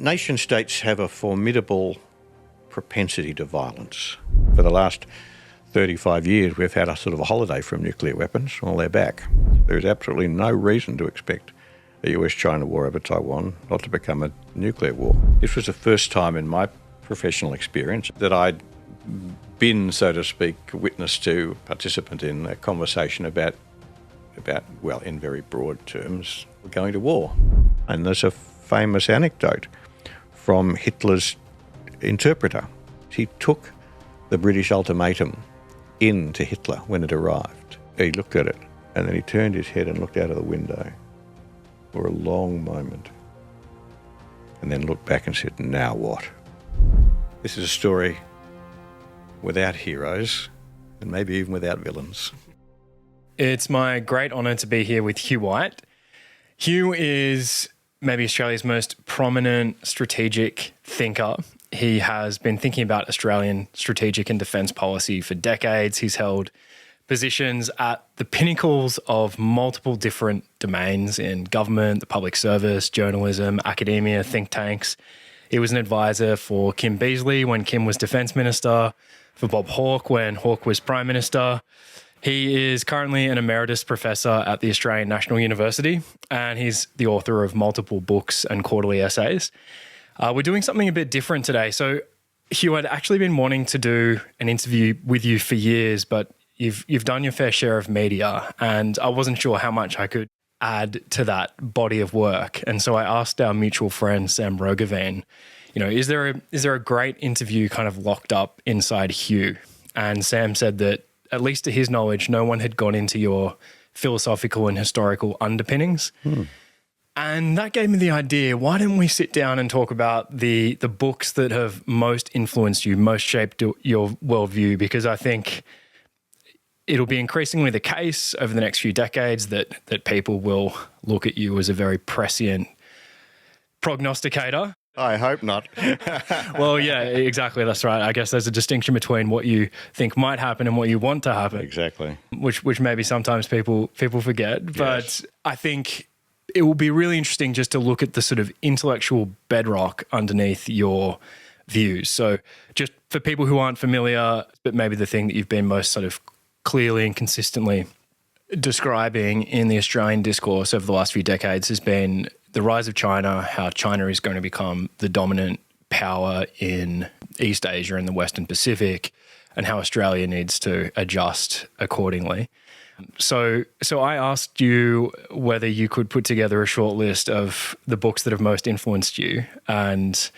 Nation-states have a formidable propensity to violence. For the last 35 years, we've had a sort of a holiday from nuclear weapons. Well, they're back. There is absolutely no reason to expect a US-China war over Taiwan not to become a nuclear war. This was the first time in my professional experience that I'd been, so to speak, witness to, participant in a conversation about, well, in very broad terms, going to war. And there's a famous anecdote from Hitler's interpreter. He took the British ultimatum in to Hitler when it arrived. He looked at it and then he turned his head and looked out of the window for a long moment and then looked back and said, "Now what?" This is a story without heroes and maybe even without villains. It's my great honour to be here with Hugh White. Hugh is maybe Australia's most prominent strategic thinker. He has been thinking about Australian strategic and defence policy for decades. He's held positions at the pinnacles of multiple different domains in government, the public service, journalism, academia, think tanks. He was an advisor for Kim Beazley when Kim was Defence Minister, for Bob Hawke when Hawke was Prime Minister. He is currently an Emeritus Professor at the Australian National University, and he's the author of multiple books and quarterly essays. We're doing something a bit different today. So, Hugh, I'd actually been wanting to do an interview with you for years, but you've done your fair share of media, and I wasn't sure how much I could add to that body of work. And so I asked our mutual friend, Sam Roggeveen, is there a great interview kind of locked up inside Hugh? And Sam said that, at least to his knowledge, no one had gone into your philosophical and historical underpinnings. And that gave me the idea, why don't we sit down and talk about the books that have most influenced you, most shaped your worldview? Because I think it'll be increasingly the case over the next few decades that people will look at you as a very prescient prognosticator. I hope not. Well, yeah, exactly. That's right. I guess there's a distinction between what you think might happen and what you want to happen. Exactly. Which maybe sometimes people forget. Yes. But I think it will be really interesting just to look at the sort of intellectual bedrock underneath your views. So just for people who aren't familiar, but maybe the thing that you've been most sort of clearly and consistently describing in the Australian discourse over the last few decades has been the rise of China, how China is going to become the dominant power in East Asia and the Western Pacific, and how Australia needs to adjust accordingly. So I asked you whether you could put together a short list of the books that have most influenced you, and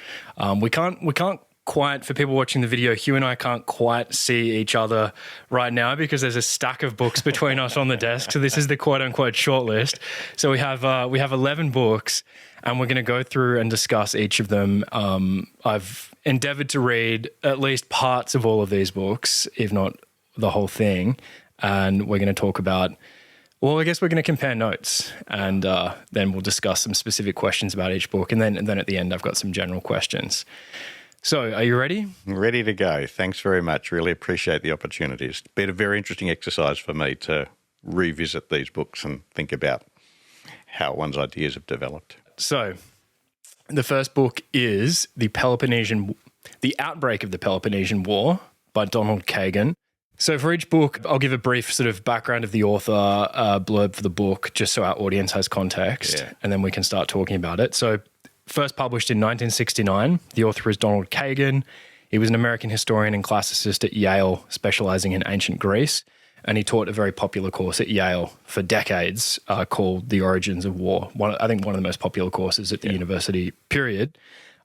we can't quite, for people watching the video, Hugh and I can't quite see each other right now because there's a stack of books between us on the desk. So this is the quote-unquote short list. So we have 11 books, and we're going to go through and discuss each of them. I've endeavoured to read at least parts of all of these books, if not the whole thing, and we're going to talk about, well, I guess we're going to compare notes, and then we'll discuss some specific questions about each book, and then at the end I've got some general questions. So, are you ready? Ready to go. Thanks very much. Really appreciate the opportunity. It's been a very interesting exercise for me to revisit these books and think about how one's ideas have developed. So, the first book is The Outbreak of the Peloponnesian War by Donald Kagan. So for each book, I'll give a brief sort of background of the author, blurb for the book, just so our audience has context, and then we can start talking about it. So first published in 1969, the author is Donald Kagan. He was an American historian and classicist at Yale, specializing in ancient Greece, and he taught a very popular course at Yale for decades called The Origins of War. I think one of the most popular courses at the university period.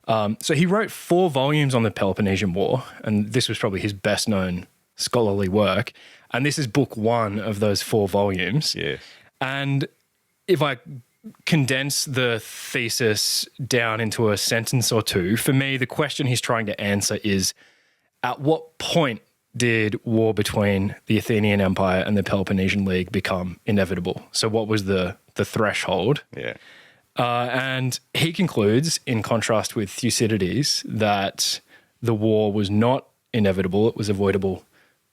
So he wrote 4 volumes on the Peloponnesian War, and this was probably his best-known scholarly work. And this is book 1 of those 4 volumes. Yeah. And if I condense the thesis down into a sentence or two, for me, the question he's trying to answer is, at what point did war between the Athenian Empire and the Peloponnesian League become inevitable? So what was the threshold? Yeah. And he concludes, in contrast with Thucydides, that the war was not inevitable, it was avoidable,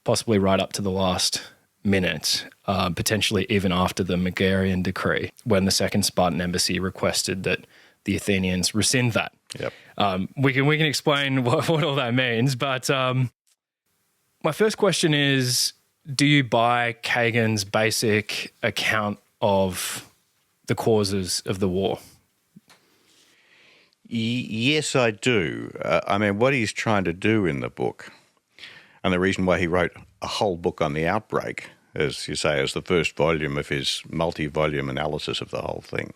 possibly right up to the last minute, potentially even after the Megarian decree, when the Second Spartan Embassy requested that the Athenians rescind that. Yep. We can explain what all that means, but my first question is, do you buy Kagan's basic account of the causes of the war? Yes, I do. I mean, what he's trying to do in the book, and the reason why he wrote a whole book on the Outbreak, as you say, as the first volume of his multi-volume analysis of the whole thing,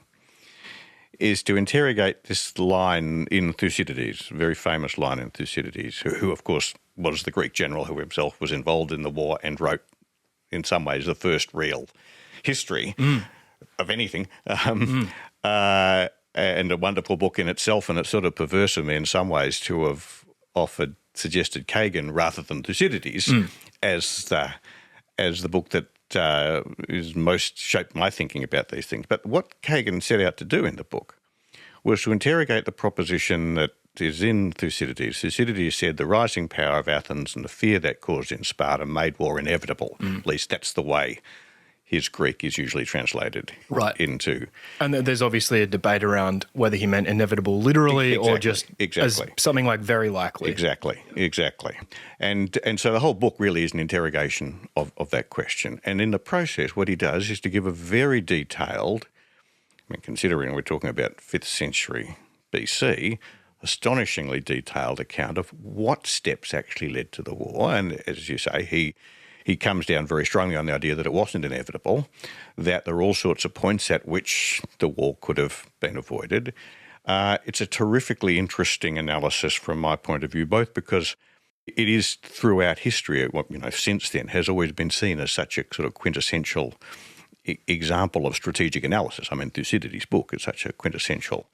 is to interrogate this line in Thucydides, a very famous line in Thucydides, who of course was the Greek general who himself was involved in the war and wrote, in some ways, the first real history of anything. And a wonderful book in itself, and it's sort of perverse of me in some ways to have suggested Kagan rather than Thucydides as the book that is most shaped my thinking about these things. But what Kagan set out to do in the book was to interrogate the proposition that is in Thucydides. Thucydides said the rising power of Athens and the fear that caused in Sparta made war inevitable. At least that's the way his Greek is usually translated into. And there's obviously a debate around whether he meant inevitable literally or just as something like very likely. Exactly. And so the whole book really is an interrogation of that question. And in the process, what he does is to give a very detailed, I mean, considering we're talking about 5th century BC, astonishingly detailed account of what steps actually led to the war. And as you say, he comes down very strongly on the idea that it wasn't inevitable, that there are all sorts of points at which the war could have been avoided. It's a terrifically interesting analysis from my point of view, both because it is throughout history, since then, has always been seen as such a sort of quintessential example of strategic analysis. I mean, Thucydides' book is such a quintessential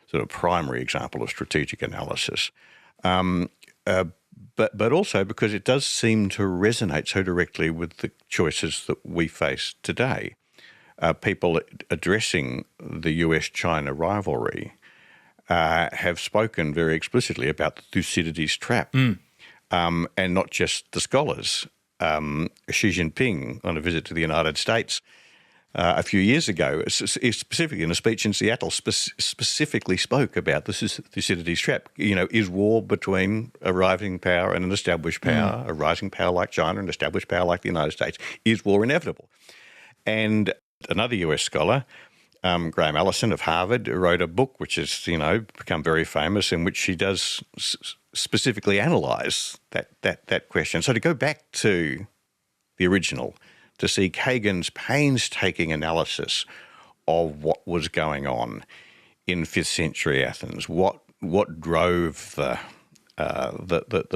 sort of primary example of strategic analysis. But also because it does seem to resonate so directly with the choices that we face today. People addressing the US-China rivalry have spoken very explicitly about the Thucydides trap, and not just the scholars. Xi Jinping, on a visit to the United States a few years ago, specifically in a speech in Seattle, specifically spoke about the Thucydides trap. Is war between a rising power and an established power, a rising power like China and an established power like the United States, is war inevitable? And another US scholar, Graham Allison of Harvard, wrote a book which has become very famous, in which she does specifically analyse that question. So to go back to the original, to see Kagan's painstaking analysis of what was going on in 5th century Athens, what drove the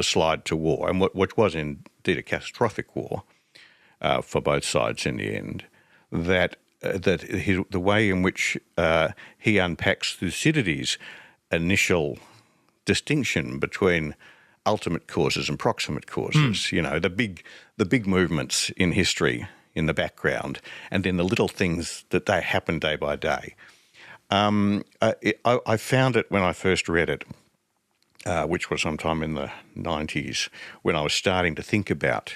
slide to war, and which was indeed a catastrophic war for both sides in the end, the way in which he unpacks Thucydides' initial distinction between ultimate causes and proximate causes, the big movements in history in the background, and then the little things that they happen day by day. I found it when I first read it, which was sometime in the 90s, when I was starting to think about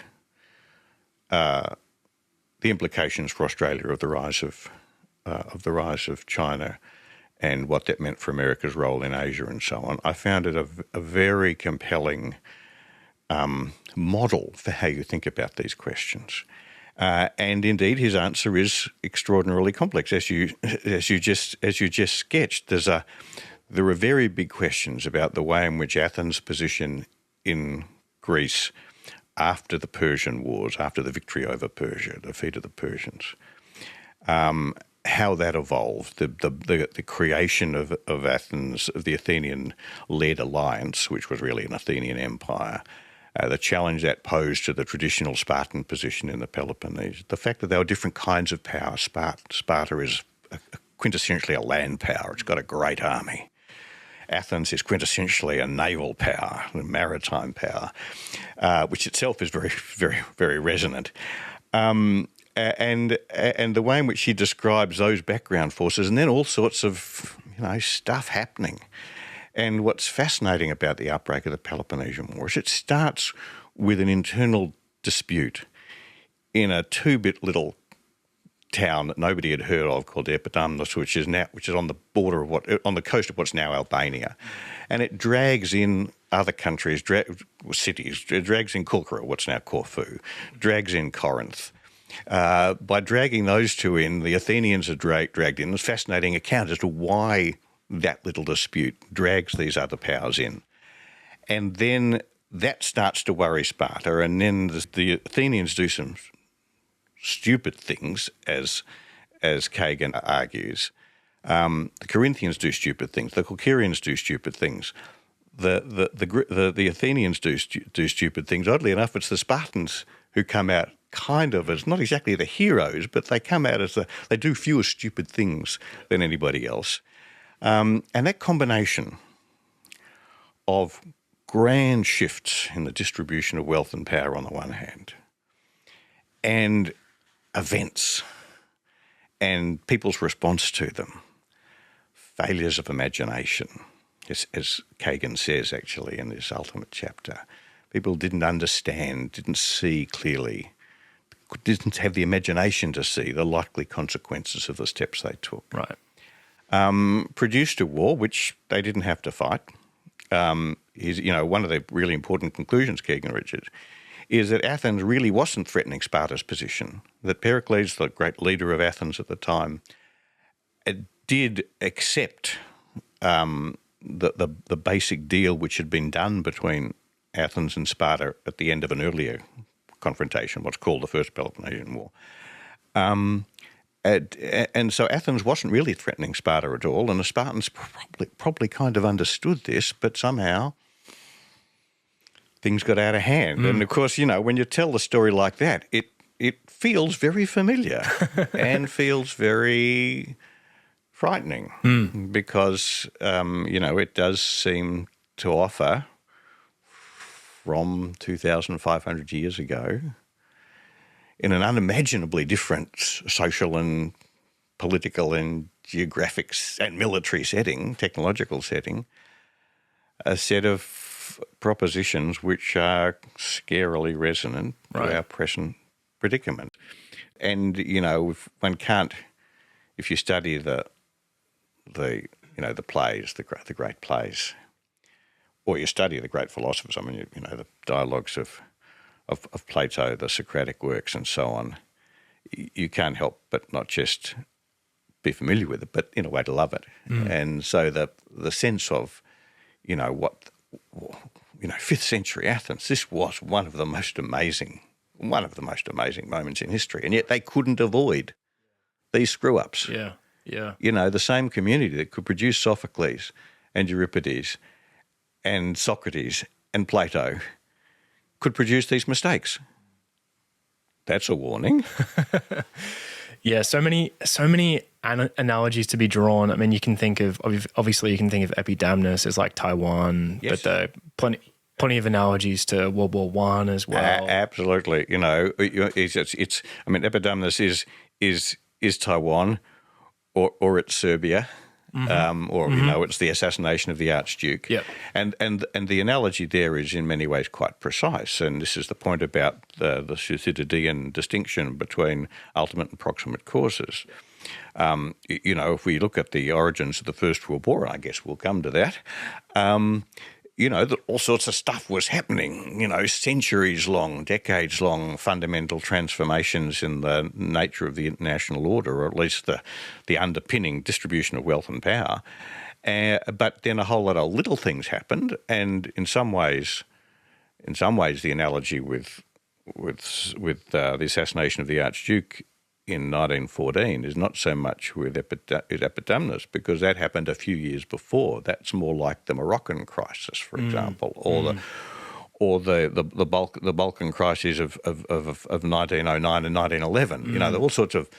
the implications for Australia of the rise of China and what that meant for America's role in Asia and so on. I found it a very compelling model for how you think about these questions. And indeed, his answer is extraordinarily complex, as you just sketched. There are very big questions about the way in which Athens' position in Greece after the Persian Wars, after the victory over Persia, the defeat of the Persians, how that evolved, the creation of Athens, of the Athenian-led alliance, which was really an Athenian empire, the challenge that posed to the traditional Spartan position in the Peloponnese, the fact that there were different kinds of power. Sparta is quintessentially a land power. It's got a great army. Athens is quintessentially a naval power, a maritime power, which itself is very, very, very resonant. And the way in which she describes those background forces, and then all sorts of stuff happening. And what's fascinating about the outbreak of the Peloponnesian War is it starts with an internal dispute in a 2-bit little town that nobody had heard of called Epidamnos, which is on the border of on the coast of what's now Albania, and it drags in other countries, cities. It drags in Corcyra, what's now Corfu, drags in Corinth. By dragging those two in, the Athenians are dragged in. It's a fascinating account as to why that little dispute drags these other powers in, and then that starts to worry Sparta, and then the Athenians do some stupid things, as Kagan argues. The Corinthians do stupid things. The Corcyrians do stupid things. The Athenians do stupid things. Oddly enough, it's the Spartans who come out kind of as not exactly the heroes, but they come out as they do fewer stupid things than anybody else. And that combination of grand shifts in the distribution of wealth and power on the one hand, and events and people's response to them, failures of imagination, as Kagan says actually in this ultimate chapter. People didn't understand, didn't see clearly, didn't have the imagination to see the likely consequences of the steps they took. Right. Produced a war which they didn't have to fight. One of the really important conclusions, Keegan Richards, is that Athens really wasn't threatening Sparta's position, that Pericles, the great leader of Athens at the time, did accept the basic deal which had been done between Athens and Sparta at the end of an earlier confrontation, what's called the First Peloponnesian War. And so Athens wasn't really threatening Sparta at all, and the Spartans probably kind of understood this, but somehow things got out of hand. And of course, when you tell the story like that, it feels very familiar and feels very frightening because, it does seem to offer from 2,500 years ago in an unimaginably different social and political and geographic and military setting, technological setting, a set of propositions which are scarily resonant to our present predicament. And, if you study the plays, the great plays, or you study the great philosophers, the dialogues of Plato, the Socratic works and so on, you can't help but not just be familiar with it, but in a way to love it. And so the sense of, 5th century Athens, this was one of the most amazing moments in history, and yet they couldn't avoid these screw-ups. Yeah, yeah. The same community that could produce Sophocles and Euripides and Socrates and Plato could produce these mistakes. That's a warning. Yeah, so many analogies to be drawn. I mean, you can think of Epidamnos as like Taiwan, yes. But there are plenty of analogies to World War I as well. Absolutely, Epidamnos is Taiwan, or it's Serbia. It's the assassination of the Archduke. Yep. And the analogy there is in many ways quite precise. And this is the point about the Thucydidean distinction between ultimate and proximate causes. If we look at the origins of the First World War, I guess we'll come to that, that all sorts of stuff was happening, centuries-long, decades-long fundamental transformations in the nature of the international order, or at least the underpinning distribution of wealth and power. But then a whole lot of little things happened, and in some ways, the analogy with the assassination of the Archduke in 1914 is not so much with Epidamnos, because that happened a few years before. That's more like the Moroccan crisis, for example, or the Balkan crises of 1909 and 1911. All sorts of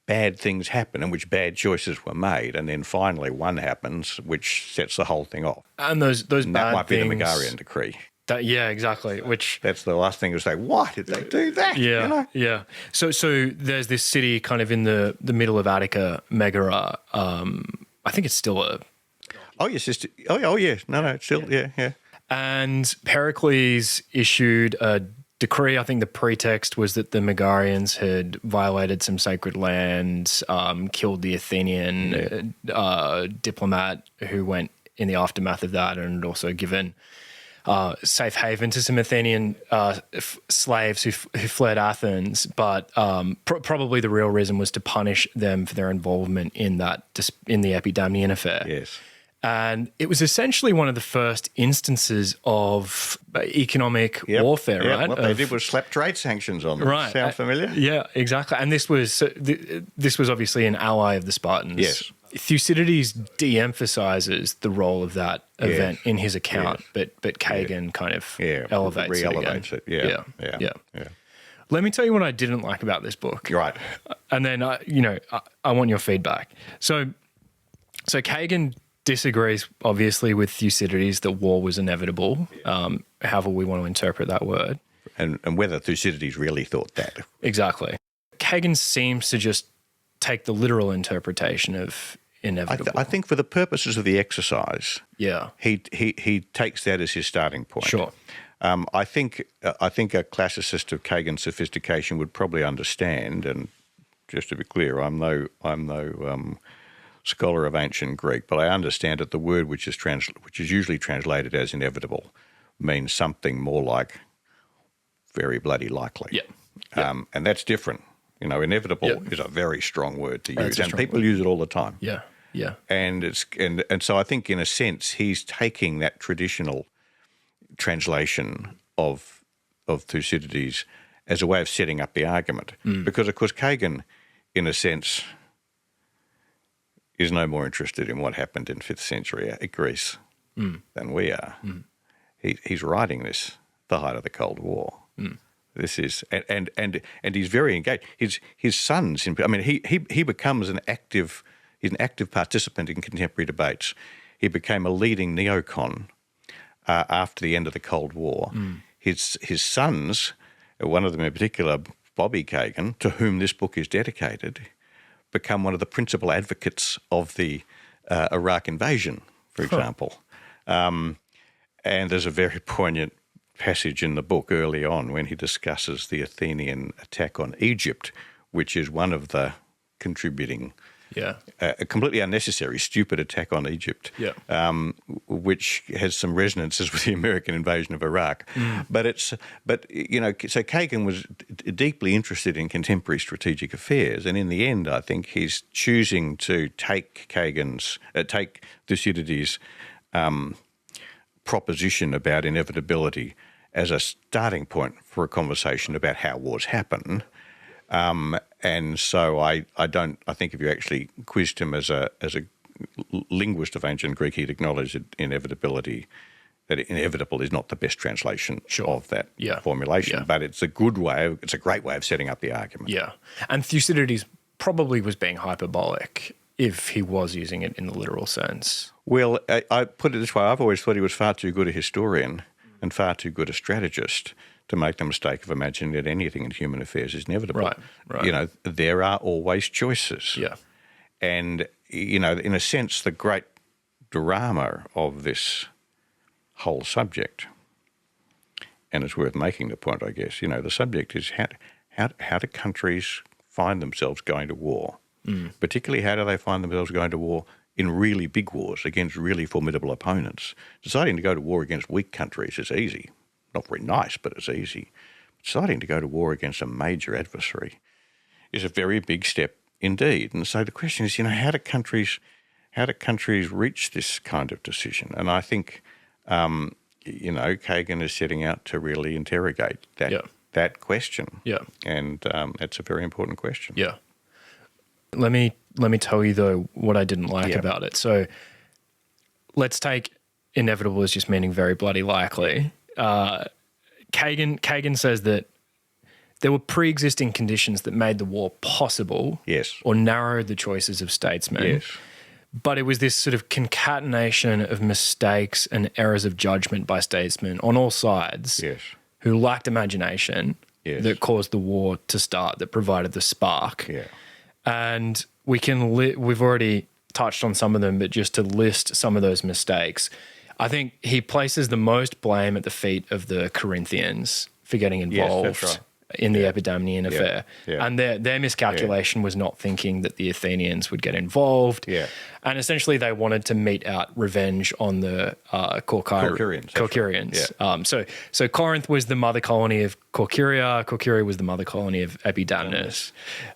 bad things happen in which bad choices were made, and then finally one happens which sets the whole thing off. And those bad that might things, be the Megarian Decree. Yeah, exactly. That's the last thing to say. Why did they do that? Yeah, yeah. So there's this city kind of in the middle of Attica, Megara. I think it's still a. Oh yes, No, it's still yeah. And Pericles issued a decree. I think the pretext was that the Megarians had violated some sacred land, killed the Athenian diplomat who went in the aftermath of that, and also given safe haven to some Athenian slaves who fled Athens. But probably the real reason was to punish them for their involvement in the Epidamnian affair. Yes. And it was essentially one of the first instances of economic warfare, right? What they did was slap trade sanctions on them. Right. Sound familiar? Yeah, exactly. And this was obviously an ally of the Spartans. Yes. Thucydides de-emphasizes the role of that event in his account, but Kagan kind of elevates it again. Yeah. Let me tell you what I didn't like about this book. Right. And then, I want your feedback. So Kagan disagrees, obviously, with Thucydides that war was inevitable, however we want to interpret that word. And whether Thucydides really thought that. Exactly. Kagan seems to just take the literal interpretation of inevitable. I think for the purposes of the exercise, he takes that as his starting point. Sure. I think a classicist of Kagan's sophistication would probably understand, and just to be clear, I'm no scholar of ancient Greek, but I understand that the word which is usually translated as inevitable means something more like very bloody likely. And that's different. Inevitable is a very strong word to use, and people use it all the time. Yeah. And so I think in a sense he's taking that traditional translation of Thucydides as a way of setting up the argument, because of course Kagan, in a sense, is no more interested in what happened in 5th century Greece than we are. He's writing this the height of the Cold War. This is and he's very engaged. His sons, he becomes an active participant in contemporary debates. He became a leading neocon after the end of the Cold War. His sons, one of them in particular, Bobby Kagan, to whom this book is dedicated, become one of the principal advocates of the Iraq invasion, for example. And there's a very poignant passage in the book early on when he discusses the Athenian attack on Egypt, which is one of the contributing, a completely unnecessary, stupid attack on Egypt, which has some resonances with the American invasion of Iraq. So Kagan was deeply interested in contemporary strategic affairs, and in the end, I think he's choosing to take Thucydides' proposition about inevitability as a starting point for a conversation about how wars happen. And so I think if you actually quizzed him as a linguist of ancient Greek, he'd acknowledge that inevitable is not the best translation of that formulation, but it's a great way of setting up the argument. Yeah. And Thucydides probably was being hyperbolic if he was using it in the literal sense. Well, I put it this way. I've always thought he was far too good a historian and far too good a strategist to make the mistake of imagining that anything in human affairs is inevitable. Right. There are always choices. Yeah. And, in a sense, the great drama of this whole subject, and it's worth making the point, I guess, the subject is how do countries find themselves going to war? Particularly, how do they find themselves going to war in really big wars against really formidable opponents? Deciding to go to war against weak countries is easy. Not very nice, but it's easy. Deciding to go to war against a major adversary is a very big step indeed. And so the question is, how do countries reach this kind of decision? And I think, Kagan is setting out to really interrogate that question. Yeah. And it's a very important question. Yeah. Let me tell you, though, what I didn't like about it. So let's take inevitable as just meaning very bloody likely. Kagan says that there were pre-existing conditions that made the war possible or narrowed the choices of statesmen. Yes. But it was this sort of concatenation of mistakes and errors of judgment by statesmen on all sides who lacked imagination that caused the war to start, that provided the spark. Yeah. And we've already touched on some of them, but just to list some of those mistakes, I think he places the most blame at the feet of the Corinthians for getting involved Yes, that's right. in the Epidamnian affair. Yeah. And their miscalculation was not thinking that the Athenians would get involved. Yeah. And essentially they wanted to mete out revenge on the Corcyrians. Corcyrians. So Corinth was the mother colony of Corcyria. Corcyria was the mother colony of Epidamus.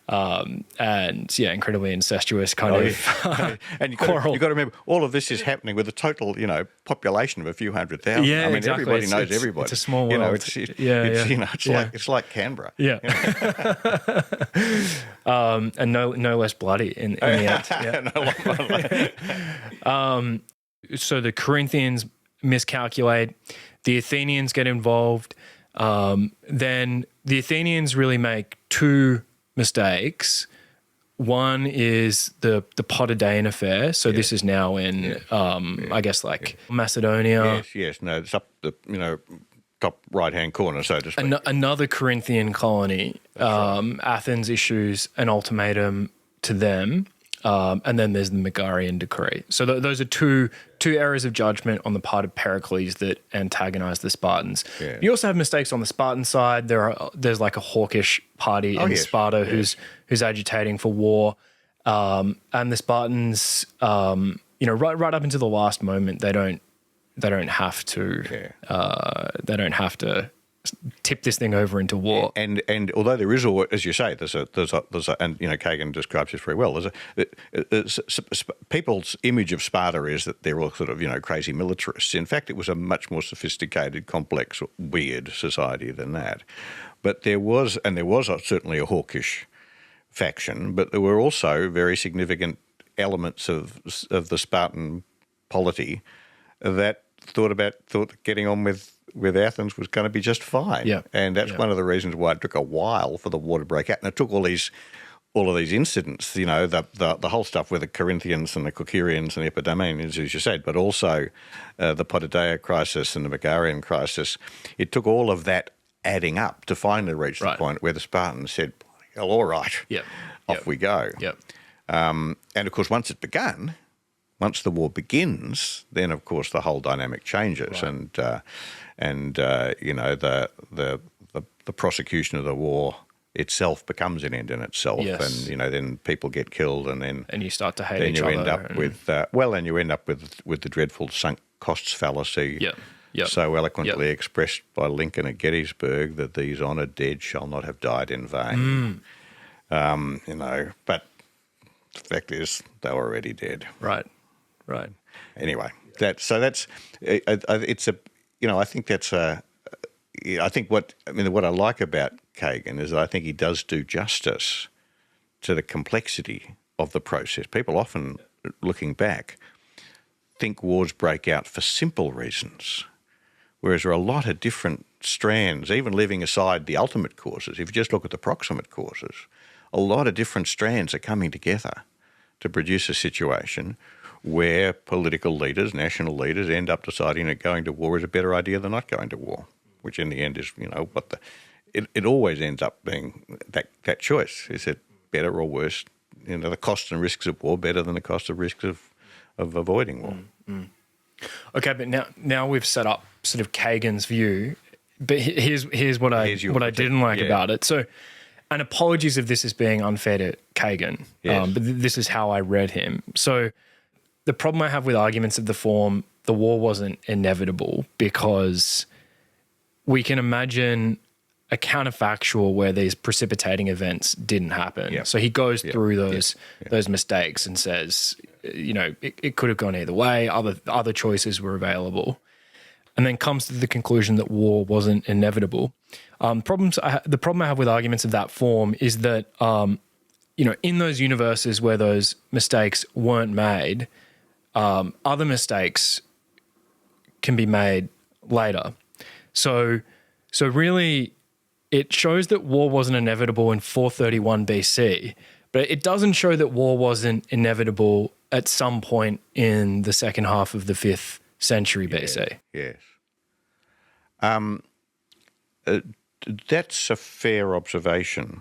And incredibly incestuous kind of and you've quarrel. got to remember, all of this is happening with a total, population of a few 100,000. Yeah, I mean, exactly. everybody knows everybody. It's a small world. It's like Canberra. And no less bloody in the end. Yeah. So the Corinthians miscalculate, the Athenians get involved. Then the Athenians really make two mistakes. One is the Potidæan affair. So this is now in, I guess, Macedonia. Yes. No, it's up the, top right-hand corner, so to speak. Another Corinthian colony. Athens issues an ultimatum to them. And then there's the Megarian decree. So those are two errors of judgment on the part of Pericles that antagonize the Spartans. Yeah. You also have mistakes on the Spartan side. There's like a hawkish party in Sparta who's agitating for war, and the Spartans, right up until the last moment, they don't have to tip this thing over into war. And although there is, as you say, there's a and Kagan describes this very well. People's image of Sparta is that they're all sort of crazy militarists. In fact, it was a much more sophisticated, complex, weird society than that. But there was certainly a hawkish faction, but there were also very significant elements of the Spartan polity that thought getting on with Athens was going to be just fine. Yeah. And that's one of the reasons why it took a while for the war to break out. And it took all of these incidents, the whole stuff with the Corinthians and the Corcyrians and the Epidamnians, as you said, but also the Potidæa crisis and the Megarian crisis. It took all of that adding up to finally reach the point where the Spartans said, well, all right, off we go. Yep. And, of course, once the war begins, then, of course, the whole dynamic changes. Right. And the prosecution of the war itself becomes an end in itself. Yes. And, then people get killed and you start to hate each other. Then you end up with the dreadful sunk costs fallacy. Yep. So eloquently expressed by Lincoln at Gettysburg that these honoured dead shall not have died in vain. But the fact is they were already dead. Right. Anyway, I think what I like about Kagan is that I think he does do justice to the complexity of the process. People often, looking back, think wars break out for simple reasons, whereas there are a lot of different strands, even leaving aside the ultimate causes. If you just look at the proximate causes, a lot of different strands are coming together to produce a situation where political leaders, national leaders, end up deciding that going to war is a better idea than not going to war, which in the end is, it always ends up being that choice. Is it better or worse? The costs and risks of war better than the cost of risks of avoiding war. Okay, but now we've set up sort of Kagan's view, but here's what I didn't like about it. So, and apologies if this is being unfair to Kagan, but this is how I read him. So the problem I have with arguments of the form, the war wasn't inevitable, because we can imagine a counterfactual where these precipitating events didn't happen. Yep. So he goes through those mistakes and says, it could have gone either way. Other choices were available, and then comes to the conclusion that war wasn't inevitable. The problem I have with arguments of that form is that in those universes where those mistakes weren't made, other mistakes can be made later. So really, it shows that war wasn't inevitable in 431 BC, but it doesn't show that war wasn't inevitable at some point in the second half of the 5th century BC. Yes. That's a fair observation,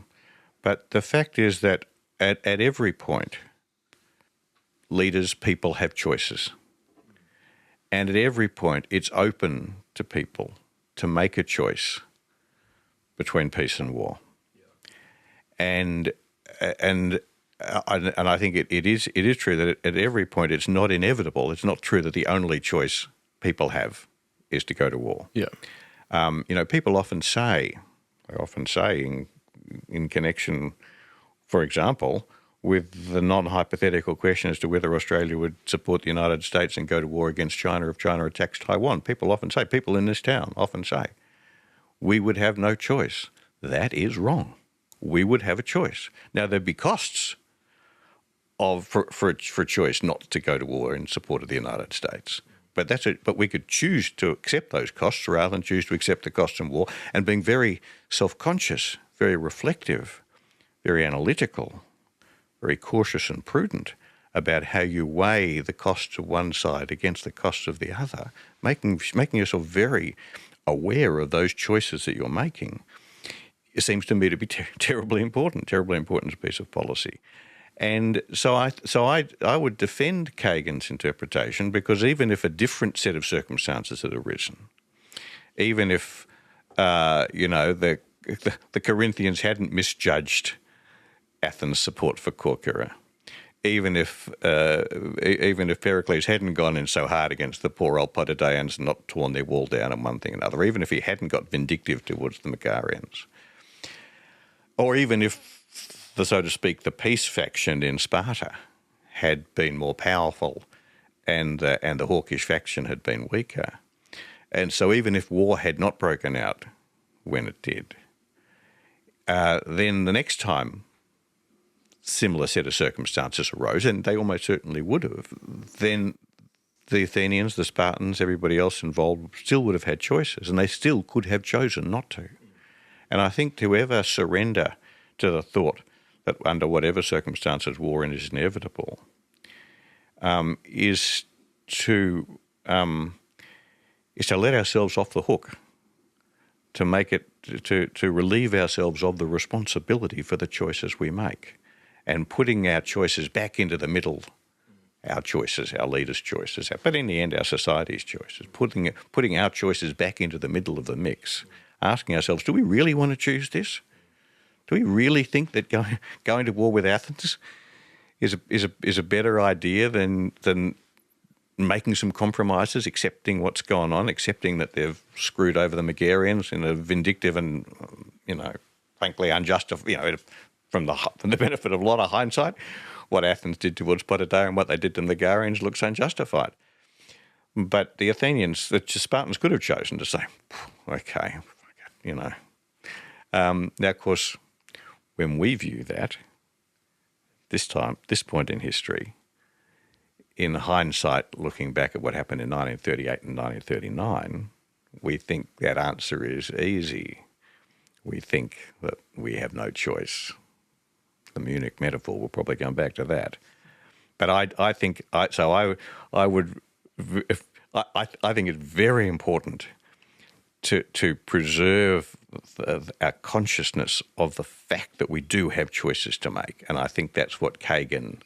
but the fact is that at every point, people have choices. And at every point, it's open to people to make a choice between peace and war. And I think it is true that at every point it's not inevitable. It's not true that the only choice people have is to go to war. Yeah. People often say in connection, for example, with the non-hypothetical question as to whether Australia would support the United States and go to war against China if China attacks Taiwan. People in this town often say, we would have no choice. That is wrong. We would have a choice. Now, there'd be costs for choice not to go to war in support of the United States. But But we could choose to accept those costs rather than choose to accept the costs in war, and being very self-conscious, very reflective, very analytical, very cautious and prudent about how you weigh the costs of one side against the costs of the other, making yourself very aware of those choices that you're making. It seems to me to be terribly important as a piece of policy. And so I would defend Kagan's interpretation, because even if a different set of circumstances had arisen, even if the Corinthians hadn't misjudged Athens' support for Corcyra, even if Pericles hadn't gone in so hard against the poor old Potidaeans and not torn their wall down and one thing and another, even if he hadn't got vindictive towards the Megarians, or even if so to speak, the peace faction in Sparta had been more powerful and the hawkish faction had been weaker. And so even if war had not broken out when it did, then the next time similar set of circumstances arose, and they almost certainly would have, then the Athenians, the Spartans, everybody else involved still would have had choices, and they still could have chosen not to. And I think to ever surrender to the thought that under whatever circumstances war is inevitable, is to let ourselves off the hook, to make it to relieve ourselves of the responsibility for the choices we make, and putting our choices back into the middle, our choices, our leaders' choices, but in the end our society's choices, putting our choices back into the middle of the mix, asking ourselves, do we really want to choose this? Do we really think that going to war with Athens is a better idea than making some compromises, accepting what's gone on, accepting that they've screwed over the Megarians in a vindictive and frankly unjustified, from the benefit of a lot of hindsight, what Athens did towards Potidaea and what they did to the Megarians looks unjustified. But the Athenians, the Spartans, could have chosen to say, okay, now of course, when we view that, this point in history, in hindsight, looking back at what happened in 1938 and 1939, we think that answer is easy. We think that we have no choice. The Munich metaphor, we'll probably come back to that. But I think it's very important to preserve our consciousness of the fact that we do have choices to make. And I think that's what Kagan,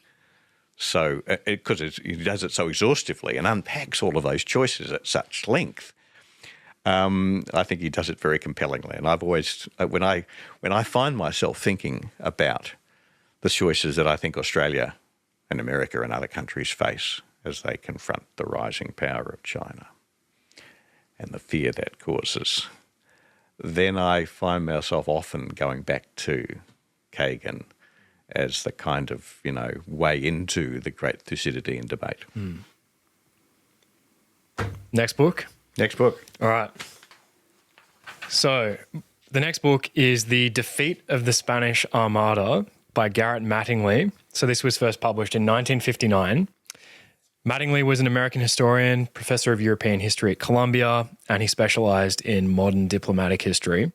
because he does it so exhaustively and unpacks all of those choices at such length, I think he does it very compellingly. And I've always, when I find myself thinking about the choices that I think Australia and America and other countries face as they confront the rising power of China and the fear that causes, then I find myself often going back to Kagan as the kind of, way into the great Thucydidean debate. Next book? Next book. All right. So the next book is The Defeat of the Spanish Armada by Garrett Mattingly. So this was first published in 1959. Mattingly was an American historian, professor of European history at Columbia, and he specialized in modern diplomatic history.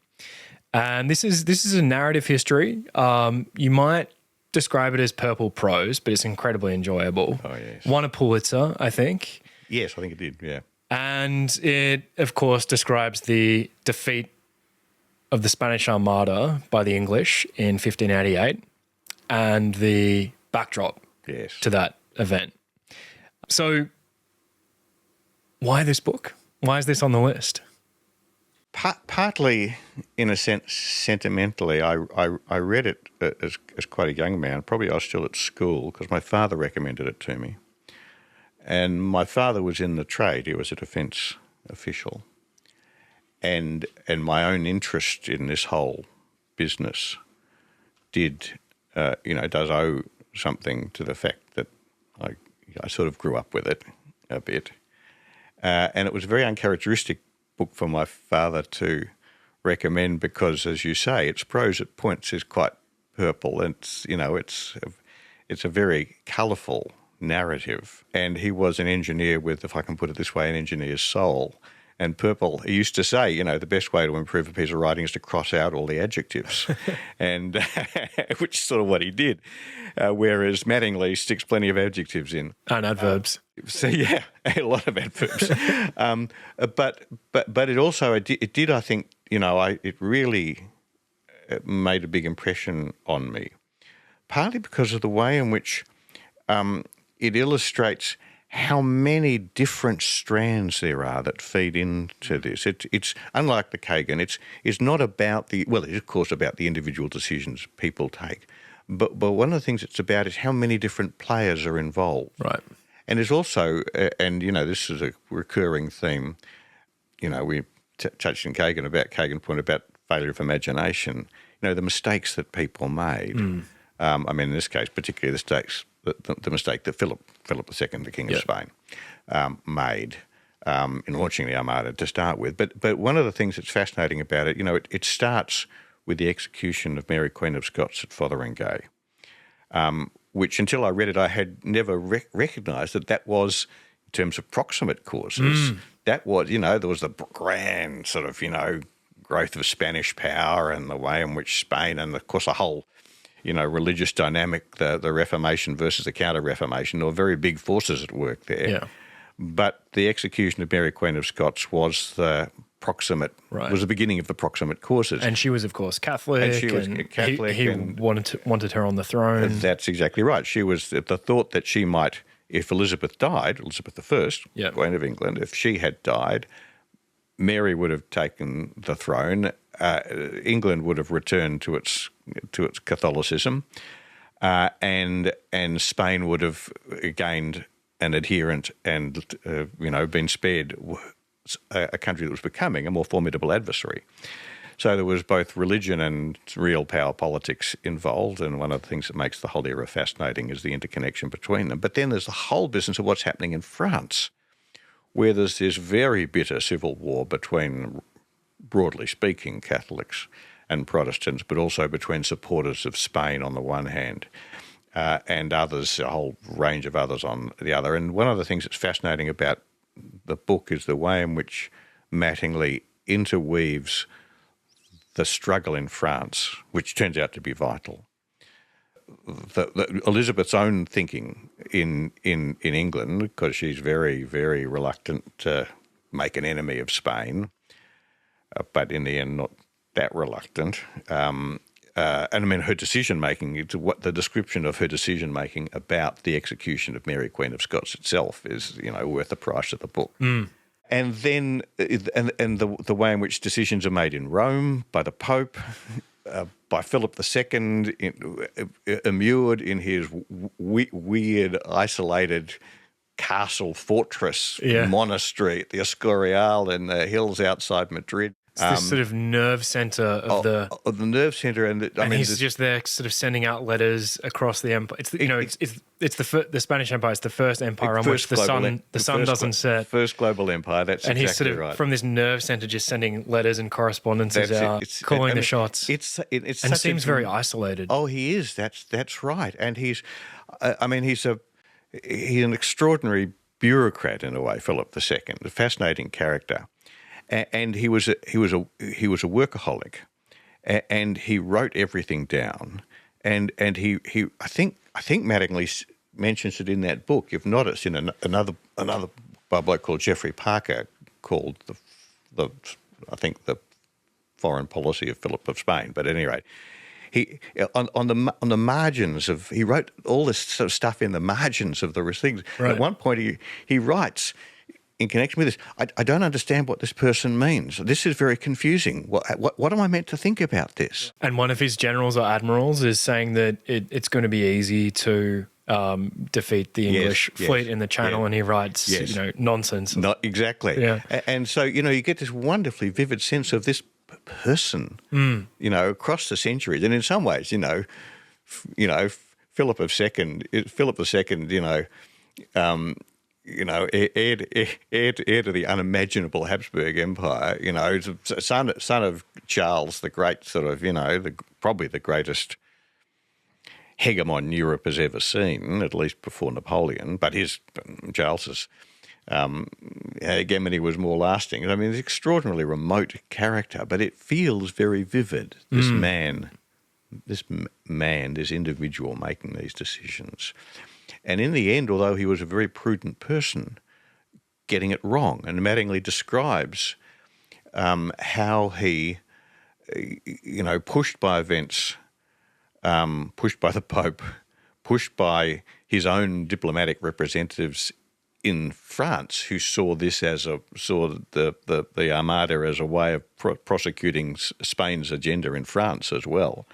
And this is a narrative history. You might describe it as purple prose, but it's incredibly enjoyable. Oh, yes. Won a Pulitzer, I think. Yes, I think it did, yeah. And it, of course, describes the defeat of the Spanish Armada by the English in 1588 and the backdrop to that event. So why this book? Why is this on the list? Partly, in a sense, sentimentally, I read it as quite a young man. Probably I was still at school because my father recommended it to me. And my father was in the trade. He was a defence official. And my own interest in this whole business does owe something to the fact that I sort of grew up with it a bit. And it was a very uncharacteristic book for my father to recommend because, as you say, its prose at points is quite purple. It's a very colourful narrative. And he was an engineer with, if I can put it this way, an engineer's soul. And purple, he used to say, the best way to improve a piece of writing is to cross out all the adjectives, and which is sort of what he did. Whereas Mattingly sticks plenty of adjectives in. And adverbs. So yeah, a lot of adverbs. But it also it did I think it really made a big impression on me, partly because of the way in which it illustrates how many different strands there are that feed into this. It's unlike the Kagan. It's not about it is of course about the individual decisions people take, but one of the things it's about is how many different players are involved. Right. And there's also, this is a recurring theme. We touched in Kagan point about failure of imagination. The mistakes that people made. In this case, particularly the mistake that Philip II, the King of Spain, made in launching the Armada to start with. But one of the things that's fascinating about it, it starts with the execution of Mary Queen of Scots at Fotheringay, which until I read it, I had never recognised that was, in terms of proximate causes, that was, there was the grand sort of, growth of Spanish power and the way in which Spain and, of course, a whole religious dynamic, the Reformation versus the Counter-Reformation, there were very big forces at work there. Yeah. But the execution of Mary Queen of Scots was the was the beginning of the proximate causes. And she was, of course, Catholic. And she was Catholic. He wanted her on the throne. That's exactly right. She was the thought that she might, if Elizabeth died, Elizabeth I, Queen of England, if she had died, Mary would have taken the throne. England would have returned to its Catholicism, and Spain would have gained an adherent and been spared a country that was becoming a more formidable adversary. So there was both religion and real power politics involved, and one of the things that makes the whole era fascinating is the interconnection between them. But then there's the whole business of what's happening in France, where there's this very bitter civil war between, broadly speaking, Catholics and Protestants, but also between supporters of Spain on the one hand and others, a whole range of others on the other. And one of the things that's fascinating about the book is the way in which Mattingly interweaves the struggle in France, which turns out to be vital. Elizabeth's own thinking in England, because she's very, very reluctant to make an enemy of Spain, but in the end not that reluctant. And her decision-making, the description of her decision-making about the execution of Mary Queen of Scots itself is, worth the price of the book. And then the way in which decisions are made in Rome by the Pope, by Philip II, immured in his weird, isolated castle fortress monastery at the Escorial in the hills outside Madrid. It's this sort of nerve centre of the nerve centre, and he's just there, sort of sending out letters across the empire. It's the Spanish Empire. It's the first empire on which the sun doesn't set. First global empire. That's and exactly he's sort of right. From this nerve centre, just sending letters and correspondences out, calling the shots. It seems very isolated. Oh, he is. That's right. And he's an extraordinary bureaucrat in a way. Philip II, a fascinating character. And he was a workaholic, and he wrote everything down. And he I think Mattingly mentions it in that book. If not, it's in another by a bloke called Geoffrey Parker, called the Foreign Policy of Philip of Spain. But at any rate, he on the margins of, he wrote all this sort of stuff in the margins of the things. Right. At one point he writes, in connection with this, I don't understand what this person means. This is very confusing. What am I meant to think about this? And one of his generals or admirals is saying that it's going to be easy to defeat the English fleet in the Channel, and he writes, nonsense. Not exactly. Yeah. And so, you get this wonderfully vivid sense of this person, across the centuries. And in some ways, Philip II, heir to the unimaginable Habsburg Empire, son of Charles the Great, sort of, probably the greatest hegemon Europe has ever seen, at least before Napoleon. But Charles's hegemony was more lasting. I mean, it's an extraordinarily remote character, but it feels very vivid. This this individual making these decisions. And in the end, although he was a very prudent person, getting it wrong. And Mattingly describes how he, pushed by events, pushed by the Pope, pushed by his own diplomatic representatives in France, who saw this as the Armada as a way of prosecuting Spain's agenda in France as well.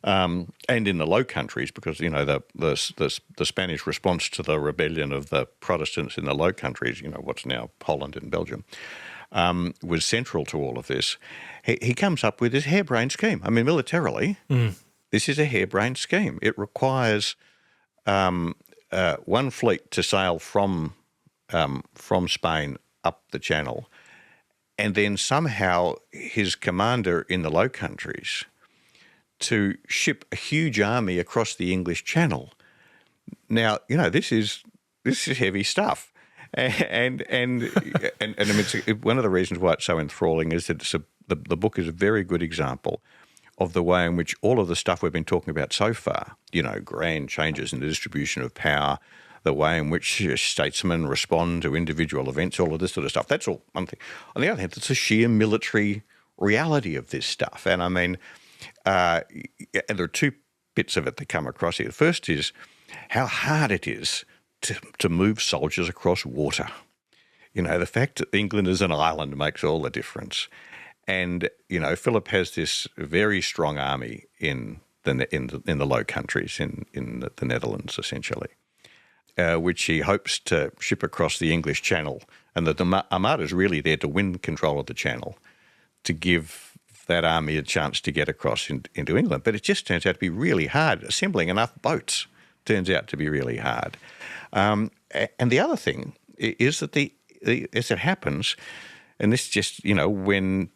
And in the Low Countries, because the Spanish response to the rebellion of the Protestants in the Low Countries, what's now Holland and Belgium, was central to all of this. He comes up with this harebrained scheme. I mean, militarily, this is a harebrained scheme. It requires one fleet to sail from Spain up the Channel, and then somehow his commander in the Low Countries to ship a huge army across the English Channel. Now, this is heavy stuff, and I mean, one of the reasons why it's so enthralling is that the book is a very good example of the way in which all of the stuff we've been talking about so far, grand changes in the distribution of power, the way in which statesmen respond to individual events, all of this sort of stuff. That's all one thing. On the other hand, it's the sheer military reality of this stuff, and I mean. And there are two bits of it that come across here. The first is how hard it is to move soldiers across water. The fact that England is an island makes all the difference. And, Philip has this very strong army in the Low Countries, in the Netherlands, essentially, which he hopes to ship across the English Channel. And the Armada is really there to win control of the Channel, to give that army a chance to get across into England. But it just turns out to be really hard. Assembling enough boats turns out to be really hard. And the other thing is that as it happens, and this just, when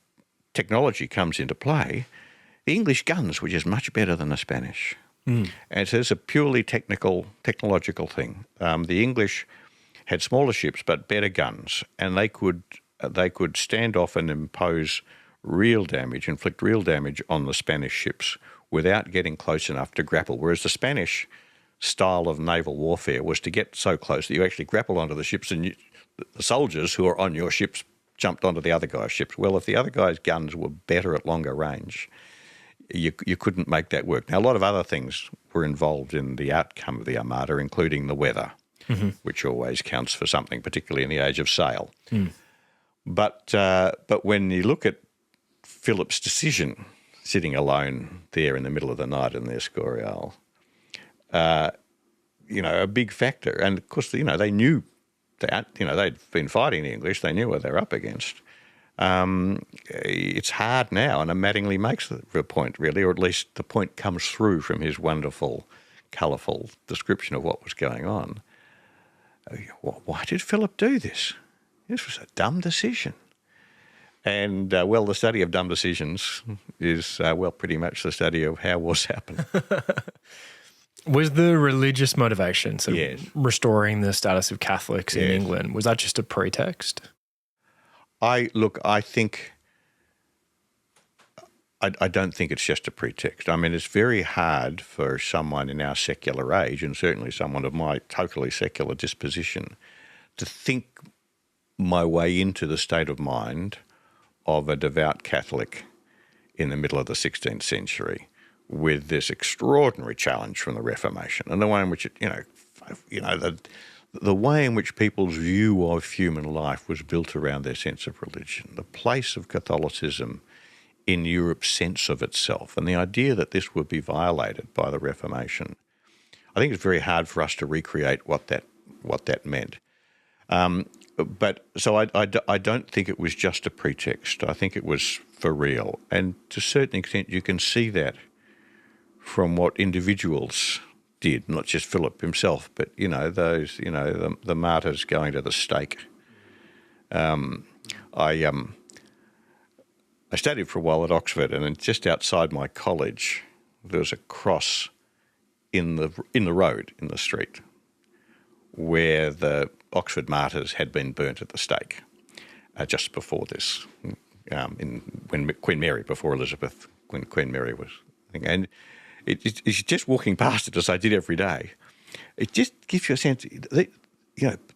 technology comes into play, the English guns were just much better than the Spanish. And so it's a purely technological thing. The English had smaller ships but better guns, and they could stand off and inflict real damage on the Spanish ships without getting close enough to grapple, whereas the Spanish style of naval warfare was to get so close that you actually grapple onto the ships and the soldiers who are on your ships jumped onto the other guy's ships. Well, if the other guy's guns were better at longer range, you couldn't make that work. Now, a lot of other things were involved in the outcome of the Armada, including the weather, which always counts for something, particularly in the age of sail. But when you look at Philip's decision, sitting alone there in the middle of the night in the Escorial, a big factor. And of course, they knew that, they'd been fighting the English. They knew what they were up against. It's hard now, and Mattingly makes the point, really, or at least the point comes through from his wonderful, colourful description of what was going on. Why did Philip do this? This was a dumb decision. And, the study of dumb decisions is, pretty much the study of how wars happen. Was the religious motivation, so restoring the status of Catholics in England, was that just a pretext? I think I don't think it's just a pretext. I mean, it's very hard for someone in our secular age, and certainly someone of my totally secular disposition, to think my way into the state of mind of a devout Catholic in the middle of the 16th century with this extraordinary challenge from the Reformation, and the one in which, the the way in which people's view of human life was built around their sense of religion, the place of Catholicism in Europe's sense of itself, and the idea that this would be violated by the Reformation, I think it's very hard for us to recreate what that meant. But so I don't think it was just a pretext. I think it was for real. And to a certain extent, you can see that from what individuals did, not just Philip himself, but, the martyrs going to the stake. I studied for a while at Oxford, and then just outside my college, there was a cross in the road, in the street, where the Oxford martyrs had been burnt at the stake just before this, when Queen Mary, before Elizabeth, when Queen Mary was. And it's just walking past it, as I did every day, it just gives you a sense that,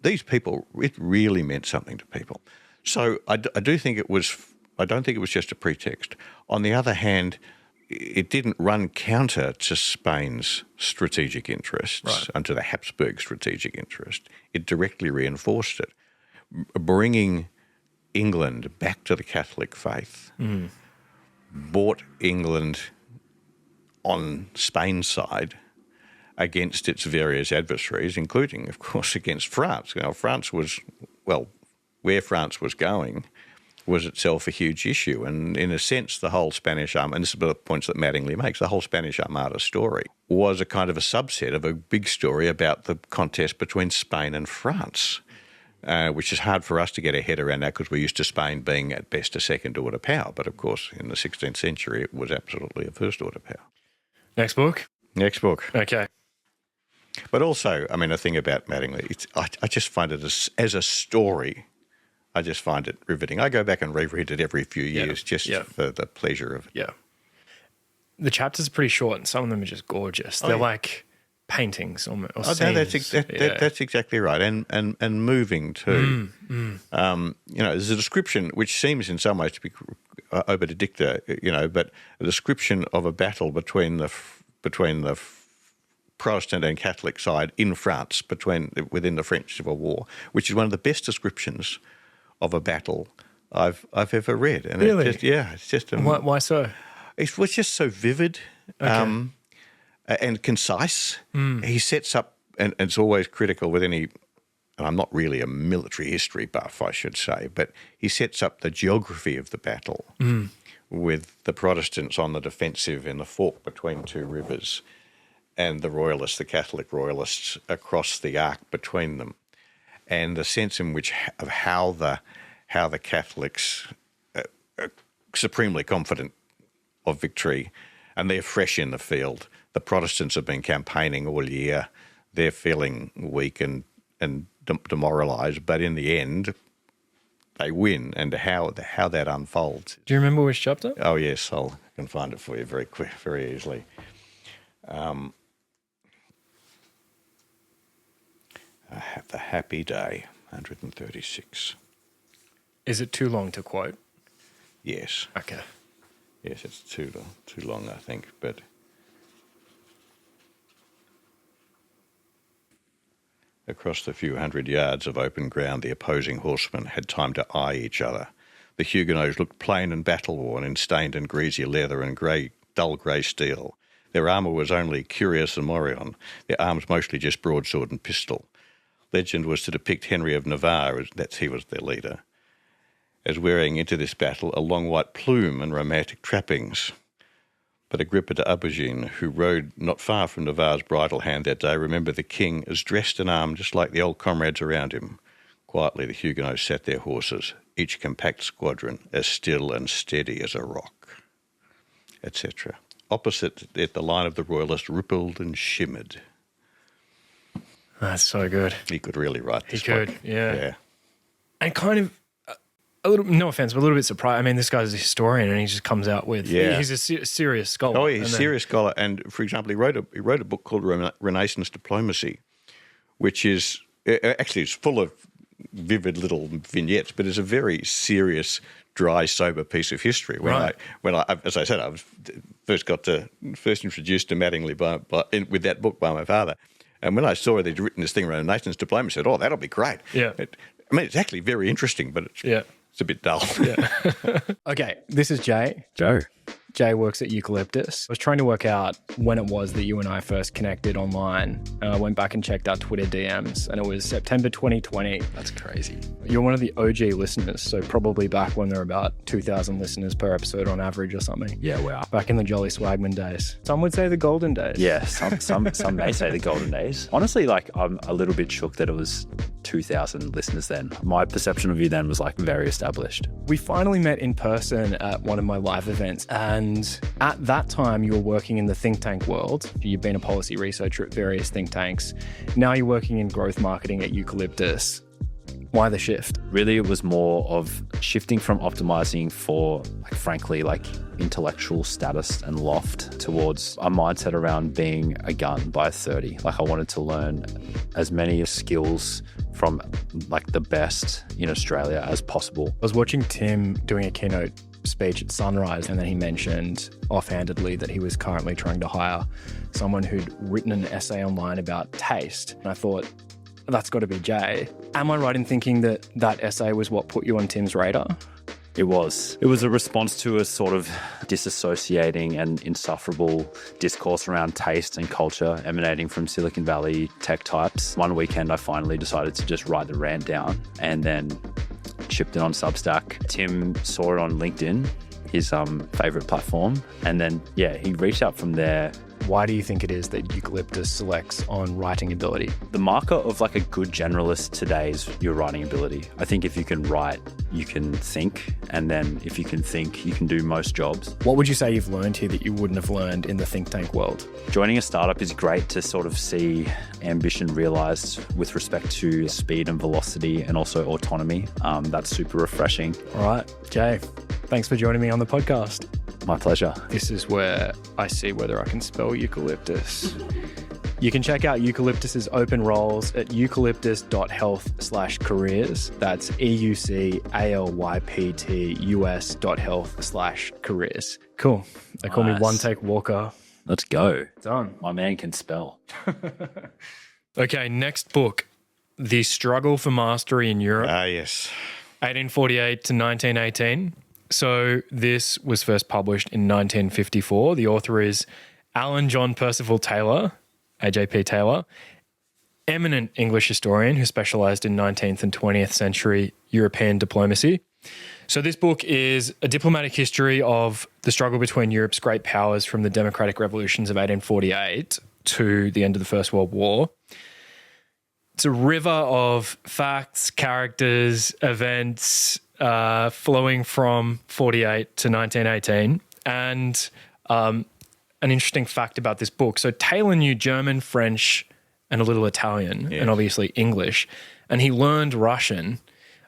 these people, it really meant something to people. So I do think it was. I don't think it was just a pretext. On the other hand, it didn't run counter to Spain's strategic interests and to the Habsburg strategic interest. It directly reinforced it, bringing England back to the Catholic faith, brought England on Spain's side against its various adversaries, including, of course, against France. Where France was going was itself a huge issue. And in a sense, the whole Spanish Armada, and this is the points that Mattingly makes, the whole Spanish Armada story was a kind of a subset of a big story about the contest between Spain and France, which is hard for us to get our head around that because we're used to Spain being at best a second-order power. But, of course, in the 16th century, it was absolutely a first-order power. Next book? Next book. Okay. But also, the thing about Mattingly, I just find it as a story, I just find it riveting. I go back and reread it every few years for the pleasure of it. Yeah. The chapters are pretty short and some of them are just gorgeous. They're like paintings or scenes. No, that's exactly right. And moving too. There's a description which seems in some ways to be obiter dicta, but a description of a battle between the Protestant and Catholic side in France within the French Civil War, which is one of the best descriptions of a battle I've ever read. And really? It's just why so? It was just so vivid and concise. He sets up, and it's always critical with any, and I'm not really a military history buff, I should say, but he sets up the geography of the battle with the Protestants on the defensive in the fork between two rivers and the Catholic royalists across the arc between them. And the sense in which of how the Catholics are supremely confident of victory, and they're fresh in the field. The Protestants have been campaigning all year. They're feeling weak and demoralised, but in the end, they win. And how that unfolds. Do you remember which chapter? Oh yes, I can find it for you very easily. The Happy Day, 136. Is it too long to quote? Yes. Okay. Yes, it's too long, I think. But across the few hundred yards of open ground, the opposing horsemen had time to eye each other. The Huguenots looked plain and battle-worn in stained and greasy leather and dull grey steel. Their armour was only cuirass and morion, their arms mostly just broadsword and pistol. Legend was to depict Henry of Navarre, he was their leader, as wearing into this battle a long white plume and romantic trappings. But Agrippa de Aubergine, who rode not far from Navarre's bridle hand that day, remembered the king as dressed and armed just like the old comrades around him. Quietly the Huguenots sat their horses, each compact squadron as still and steady as a rock, etc. Opposite it, the line of the royalists rippled and shimmered. That's so good. He could really write this book. He could, yeah. And kind of, a little, no offense, but a little bit surprised. I mean, this guy's a historian and he just comes out with, he's a serious scholar. Oh, he's a serious scholar. And, for example, he wrote a book called Renaissance Diplomacy, which is, actually it's full of vivid little vignettes, but it's a very serious, dry, sober piece of history. When I, as I said, I was first introduced to Mattingly with that book by my father. And when I saw they'd written this thing around nations diplomacy, I said, "Oh, that'll be great." Yeah. It's actually very interesting, but it's a bit dull. Yeah. Okay, this is Jay. Joe. Jay works at Eucalyptus. I was trying to work out when it was that you and I first connected online. I went back and checked our Twitter DMs, and it was September 2020. That's crazy. You're one of the OG listeners, so probably back when there were about 2,000 listeners per episode on average or something. Yeah, wow. Back in the Jolly Swagman days. Some would say the golden days. Yeah, some may say the golden days. Honestly, like, I'm a little bit shook that it was 2,000 listeners then. My perception of you then was like very established. We finally met in person at one of my live events, and at that time you were working in the think tank world. You've been a policy researcher at various think tanks. Now you're working in growth marketing at Eucalyptus. Why the shift? Really, it was more of shifting from optimizing for, like, frankly, like intellectual status and loft towards a mindset around being a gun by 30. Like, I wanted to learn as many skills from like the best in Australia as possible. I was watching Tim doing a keynote speech at Sunrise, and then he mentioned offhandedly that he was currently trying to hire someone who'd written an essay online about taste. And I thought, that's got to be Jay. Am I right in thinking that that essay was what put you on Tim's radar? It was. It was a response to a sort of disassociating and insufferable discourse around taste and culture emanating from Silicon Valley tech types. One weekend, I finally decided to just write the rant down and then shipped it on Substack. Tim saw it on LinkedIn, his favorite platform. And then, he reached out from there. Why do you think it is that Eucalyptus selects on writing ability? The marker of like a good generalist today is your writing ability. I think if you can write, you can think. And then if you can think, you can do most jobs. What would you say you've learned here that you wouldn't have learned in the think tank world? Joining a startup is great to sort of see ambition realized with respect to speed and velocity and also autonomy. That's super refreshing. All right, Jay, thanks for joining me on the podcast. My pleasure. This is where I see whether I can spell eucalyptus. You can check out Eucalyptus's open roles at eucalyptus.health/careers. That's EUCALYPTUS.health/careers. Cool. They call me One Take Walker. Let's go. Done. My man can spell. Okay, next book. The Struggle for Mastery in Europe. Yes. 1848 to 1918. So this was first published in 1954. The author is Alan John Percival Taylor, AJP Taylor, eminent English historian who specialised in 19th and 20th century European diplomacy. So this book is a diplomatic history of the struggle between Europe's great powers from the democratic revolutions of 1848 to the end of the First World War. It's a river of facts, characters, events, flowing from 48 to 1918. And an interesting fact about this book. So Taylor knew German, French, and a little Italian, and obviously English. And he learned Russian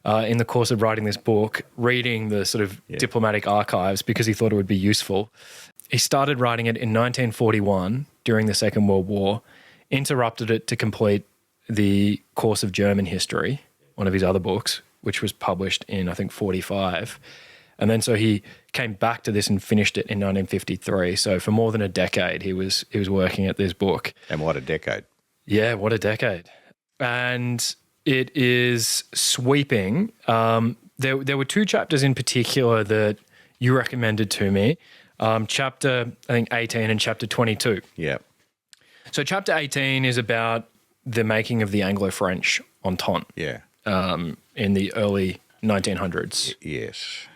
in the course of writing this book, reading the sort of diplomatic archives because he thought it would be useful. He started writing it in 1941 during the Second World War, interrupted it to complete the course of German history, one of his other books, which was published in, I think, 45. And then so he came back to this and finished it in 1953. So for more than a decade, he was working at this book. And what a decade. Yeah, what a decade. And it is sweeping. There were two chapters in particular that you recommended to me. Chapter, I think, 18 and chapter 22. Yeah. So chapter 18 is about the making of the Anglo-French Entente. Yeah. In the early 1900s. Yes.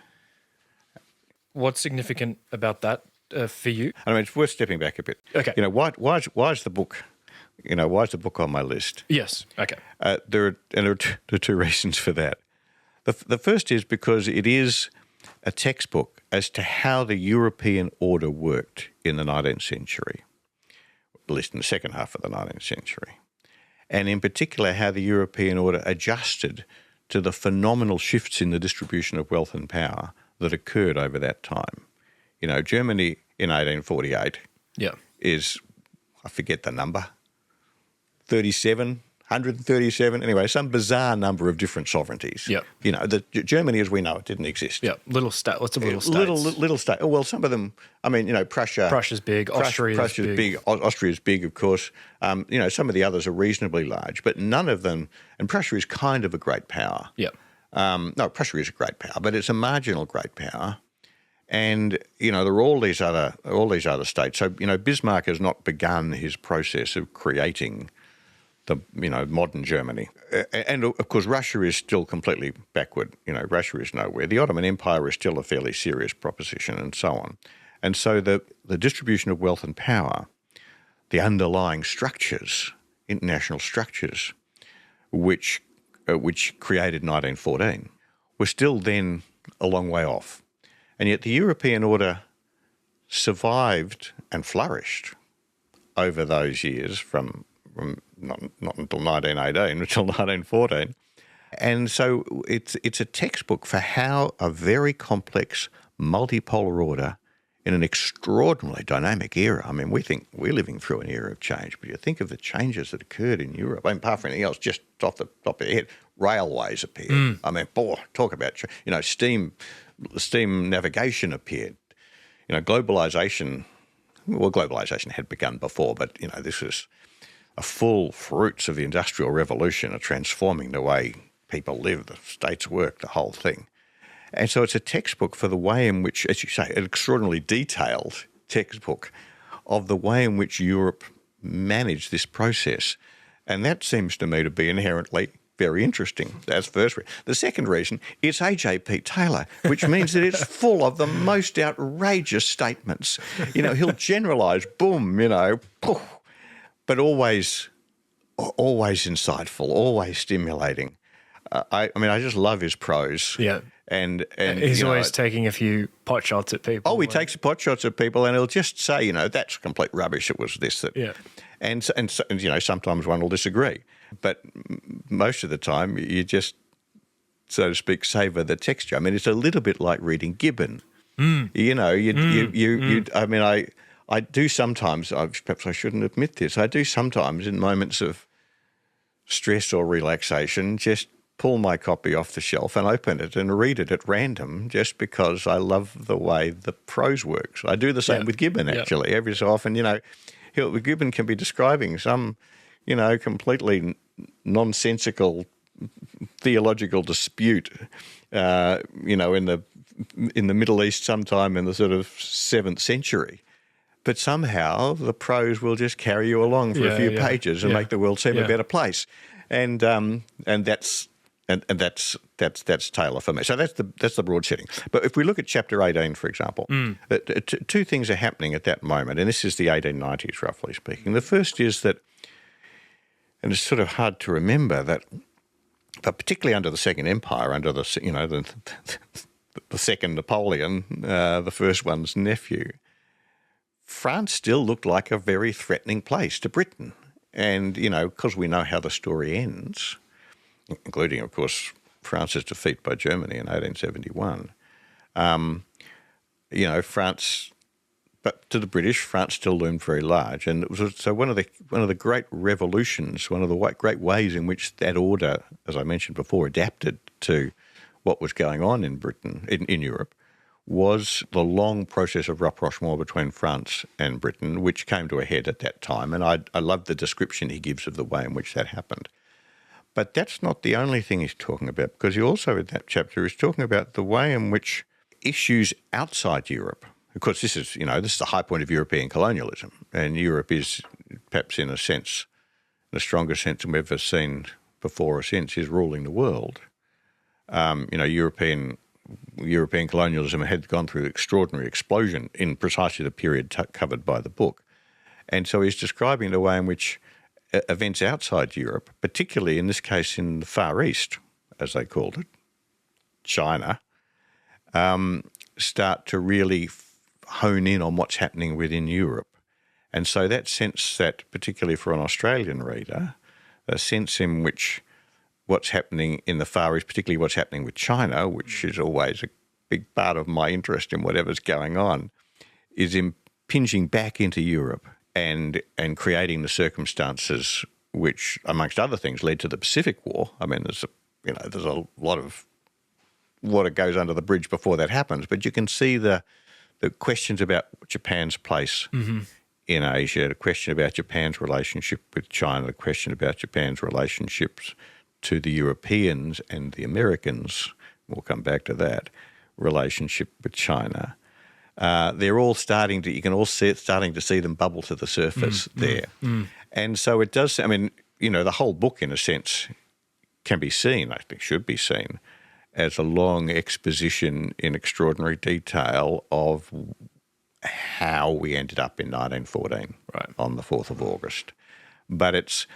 What's significant about that for you? I mean, it's worth stepping back a bit. Okay. Why is the book, why is the book on my list? Yes. Okay. There are two reasons for that. The first is because it is a textbook as to how the European order worked in the 19th century, at least in the second half of the 19th century. And in particular, how the European order adjusted to the phenomenal shifts in the distribution of wealth and power that occurred over that time. Germany in 1848 is, I forget the number, 37 137, anyway, some bizarre number of different sovereignties. Yep. You know, Germany as we know it didn't exist. Yeah, lots of little states. Little state. Oh, well, some of them, I mean, you know, Prussia's big, Austria's big. Austria's big, of course. You know, some of the others are reasonably large, but none of them, and Prussia is kind of a great power. Yeah. No, Prussia is a great power, but it's a marginal great power. And, you know, there are all these other states. So, you know, Bismarck has not begun his process of creating the, you know, modern Germany. And, of course, Russia is still completely backward. You know, Russia is nowhere. The Ottoman Empire is still a fairly serious proposition and so on. And so the distribution of wealth and power, the underlying structures, international structures, which created 1914, were still then a long way off. And yet the European order survived and flourished over those years from not until 1918, until 1914. And so it's a textbook for how a very complex multipolar order in an extraordinarily dynamic era. I mean, we think we're living through an era of change, but you think of the changes that occurred in Europe. I mean, apart from anything else, just off the top of your head, railways appeared. I mean, talk about, you know, steam navigation appeared. You know, globalisation had begun before, but, you know, this was a full fruits of the Industrial Revolution are transforming the way people live, the states work, the whole thing. And so it's a textbook for the way in which, as you say, an extraordinarily detailed textbook of the way in which Europe managed this process. And that seems to me to be inherently very interesting. That's the first reason. The second reason, it's A.J.P. Taylor, which means that it's full of the most outrageous statements. You know, he'll generalise, boom, you know, poof, but always insightful, always stimulating. I mean, I just love his prose. Yeah. And he's always taking a few pot shots at people. Oh, he takes pot shots at people, and he'll just say, you know, that's complete rubbish. It was this, that. Yeah. And you know, sometimes one will disagree, but most of the time you just, so to speak, savour the texture. I mean, it's a little bit like reading Gibbon. You know, I mean, I do sometimes. Perhaps I shouldn't admit this. I do sometimes in moments of stress or relaxation just pull my copy off the shelf and open it and read it at random just because I love the way the prose works. I do the same with Gibbon, actually. Every so often, you know, Gibbon can be describing some, you know, completely nonsensical theological dispute, you know, in the Middle East sometime in the sort of 7th century. But somehow the prose will just carry you along for a few pages and make the world seem a better place. And that's Taylor for me. So that's the broad setting. But if we look at chapter 18, for example, two things are happening at that moment, and this is the 1890s, roughly speaking. The first is that, and it's sort of hard to remember that, but particularly under the Second Empire, under the, you know, the second Napoleon, the first one's nephew, France still looked like a very threatening place to Britain. And, you know, because we know how the story ends, including, of course, France's defeat by Germany in 1871, you know, France, but to the British, France still loomed very large. And it was, so one of the great revolutions, one of the great ways in which that order, as I mentioned before, adapted to what was going on in Britain, in Europe, was the long process of rapprochement between France and Britain, which came to a head at that time. And I love the description he gives of the way in which that happened. But that's not the only thing he's talking about, because he also, in that chapter, is talking about the way in which issues outside Europe, of course, this is the high point of European colonialism, and Europe is perhaps in a sense, in a stronger sense than we've ever seen before or since, is ruling the world. European colonialism had gone through an extraordinary explosion in precisely the period covered by the book. And so he's describing the way in which events outside Europe, particularly in this case in the Far East, as they called it, China, start to really hone in on what's happening within Europe. And so that sense that, particularly for an Australian reader, a sense in which what's happening in the Far East, particularly what's happening with China, which is always a big part of my interest in whatever's going on, is impinging back into Europe and creating the circumstances which, amongst other things, led to the Pacific War. I mean, there's a lot of water goes under the bridge before that happens, but you can see the questions about Japan's place in Asia, the question about Japan's relationship with China, the question about Japan's relationships to the Europeans and the Americans, we'll come back to that, relationship with China. They're all starting to see them bubble to the surface there. And so it does, I mean, the whole book, in a sense, can be seen, I think should be seen, as a long exposition in extraordinary detail of how we ended up in 1914 on the 4th of August. But it's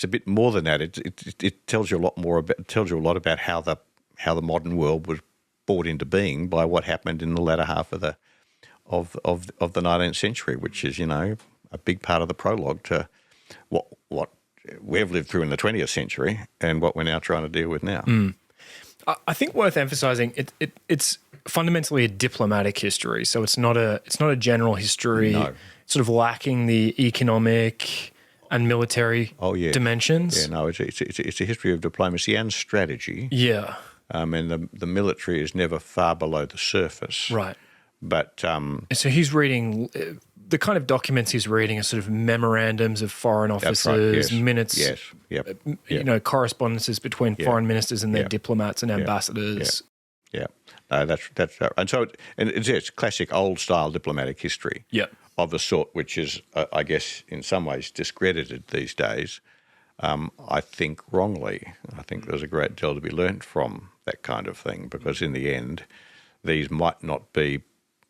a bit more than that. It tells you a lot more about, about how the modern world was brought into being by what happened in the latter half of the 19th century, which is, a big part of the prologue to what we've lived through in the 20th century and what we're now trying to deal with now. I think worth emphasising, it's fundamentally a diplomatic history, so it's not a general history. No. Sort of lacking the economic and military dimensions. Yeah, no, it's a history of diplomacy and strategy. Yeah. And the military is never far below the surface. Right. But so he's reading the kind of documents he's reading are sort of memorandums of foreign officers, minutes, correspondences between foreign ministers and their diplomats and ambassadors. Yeah, no, that's and so it's classic old style diplomatic history. Yeah. Of the sort which is, I guess, in some ways discredited these days. I think wrongly. I think there's a great deal to be learnt from that kind of thing, because in the end, these might not be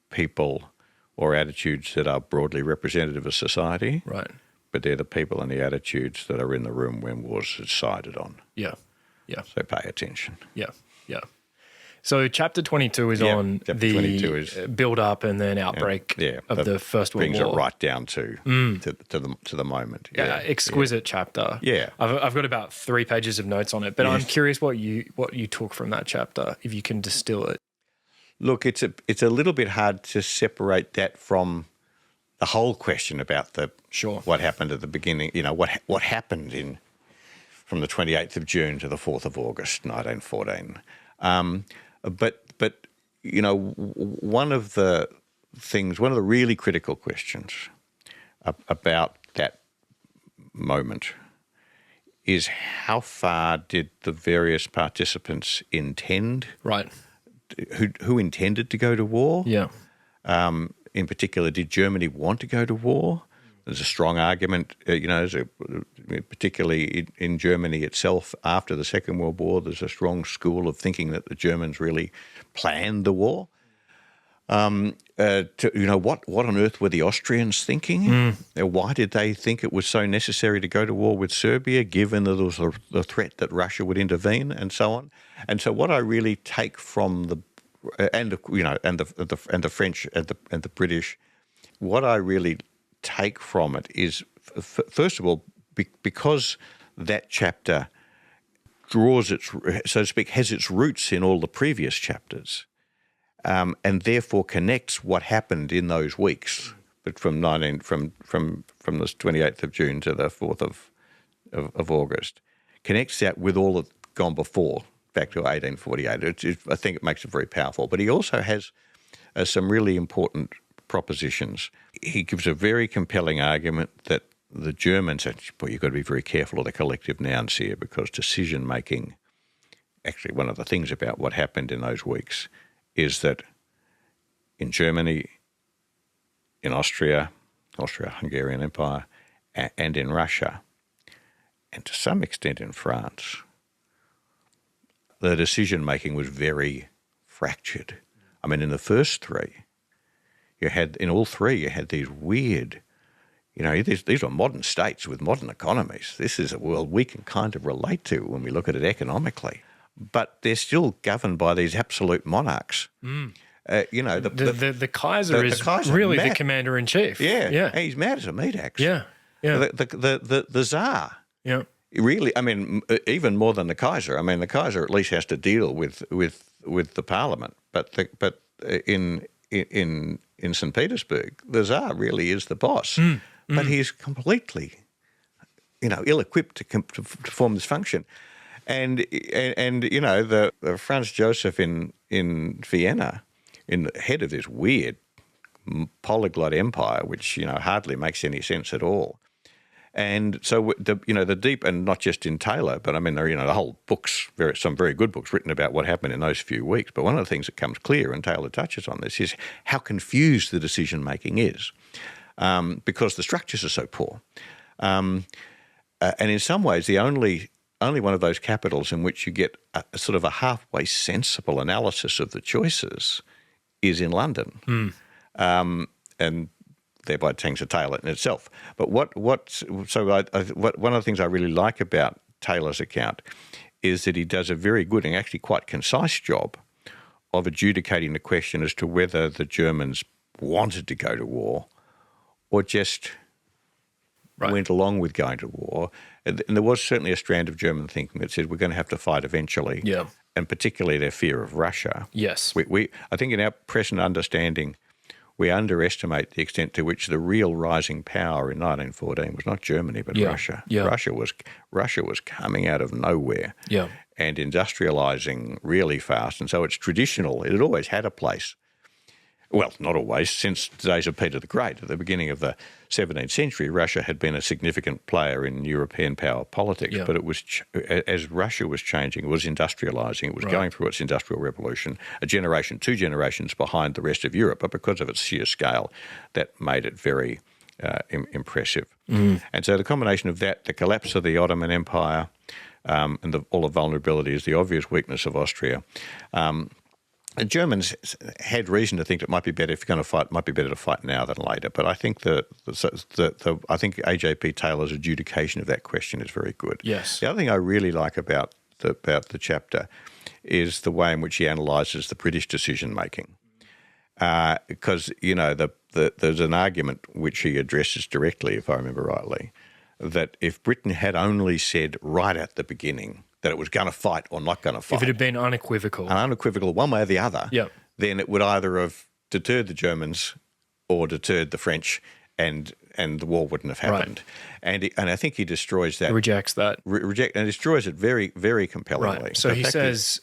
people or attitudes that are broadly representative of society. Right. But they're the people and the attitudes that are in the room when war's decided on. Yeah. Yeah. So pay attention. Yeah. Yeah. So chapter 22 is on the build-up and then outbreak of the First World War. Brings it right down to the moment. Yeah, exquisite chapter. Yeah, I've got about 3 pages of notes on it, but I'm curious what you took from that chapter, if you can distill it. Look, it's a little bit hard to separate that from the whole question about what happened at the beginning. What happened from the 28th of June to the 4th of August, 1914. But one of the really critical questions about that moment is how far did the various participants intend? Right. Who intended to go to war? Yeah. In particular, did Germany want to go to war? There's a strong argument, particularly in Germany itself after the Second World War, there's a strong school of thinking that the Germans really planned the war. What on earth were the Austrians thinking? Why did they think it was so necessary to go to war with Serbia, given that there was the threat that Russia would intervene, and so on? And so, what I really take from the French and the British, what I really take from it is, first of all, because that chapter draws its, so to speak, has its roots in all the previous chapters, and therefore connects what happened in those weeks, but from the 28th of June to the 4th of August, connects that with all that's gone before, back to 1848. I think it makes it very powerful. But he also has some really important propositions. He gives a very compelling argument that the Germans, but you've got to be very careful of the collective nouns here, because decision-making, actually one of the things about what happened in those weeks is that in Germany, in Austria-Hungarian Empire, and in Russia, and to some extent in France, the decision-making was very fractured. I mean, in the first three, you had these weird, these are modern states with modern economies. This is a world we can kind of relate to when we look at it economically. But they're still governed by these absolute monarchs. The Kaiser is really the commander-in-chief. Yeah. He's mad as a meat axe. Yeah. The Tsar. Yeah. Really, I mean, even more than the Kaiser. I mean, the Kaiser at least has to deal with the Parliament, but in St. Petersburg, the Tsar really is the boss. But he's completely ill-equipped to perform this function. And the Franz Joseph in Vienna, in the head of this weird polyglot empire, which hardly makes any sense at all. And so the deep, and not just in Taylor, but I mean the whole books, some very good books written about what happened in those few weeks. But one of the things that comes clear, and Taylor touches on this, is how confused the decision making is, because the structures are so poor. And in some ways, the only one of those capitals in which you get a sort of a halfway sensible analysis of the choices is in London, and thereby tanks a Taylor in itself. But one of the things I really like about Taylor's account is that he does a very good and actually quite concise job of adjudicating the question as to whether the Germans wanted to go to war or just went along with going to war. And there was certainly a strand of German thinking that said we're going to have to fight eventually, and particularly their fear of Russia. Yes. I think in our present understanding, we underestimate the extent to which the real rising power in 1914 was not Germany but Russia. Yeah. Russia was coming out of nowhere and industrialising really fast, and so it's traditional. It had always had a place. Well, not always. Since the days of Peter the Great, at the beginning of the 17th century, Russia had been a significant player in European power politics. But it was as Russia was changing, it was industrialising. It was going through its industrial revolution, a generation, 2 generations behind the rest of Europe. But because of its sheer scale, that made it very impressive. And so the combination of that, the collapse of the Ottoman Empire, and all the vulnerabilities, the obvious weakness of Austria. The Germans had reason to think that it might be better if you're going to fight. Might be better to fight now than later. But I think I think AJP Taylor's adjudication of that question is very good. Yes. The other thing I really like about the chapter is the way in which he analyses the British decision making, because there's an argument which he addresses directly, if I remember rightly, that if Britain had only said right at the beginning that it was going to fight or not going to fight. If it had been unequivocal. One way or the other, then it would either have deterred the Germans or deterred the French, and the war wouldn't have happened. Right. And I think he destroys that. He rejects that. And destroys it very, very compellingly. Right. So he says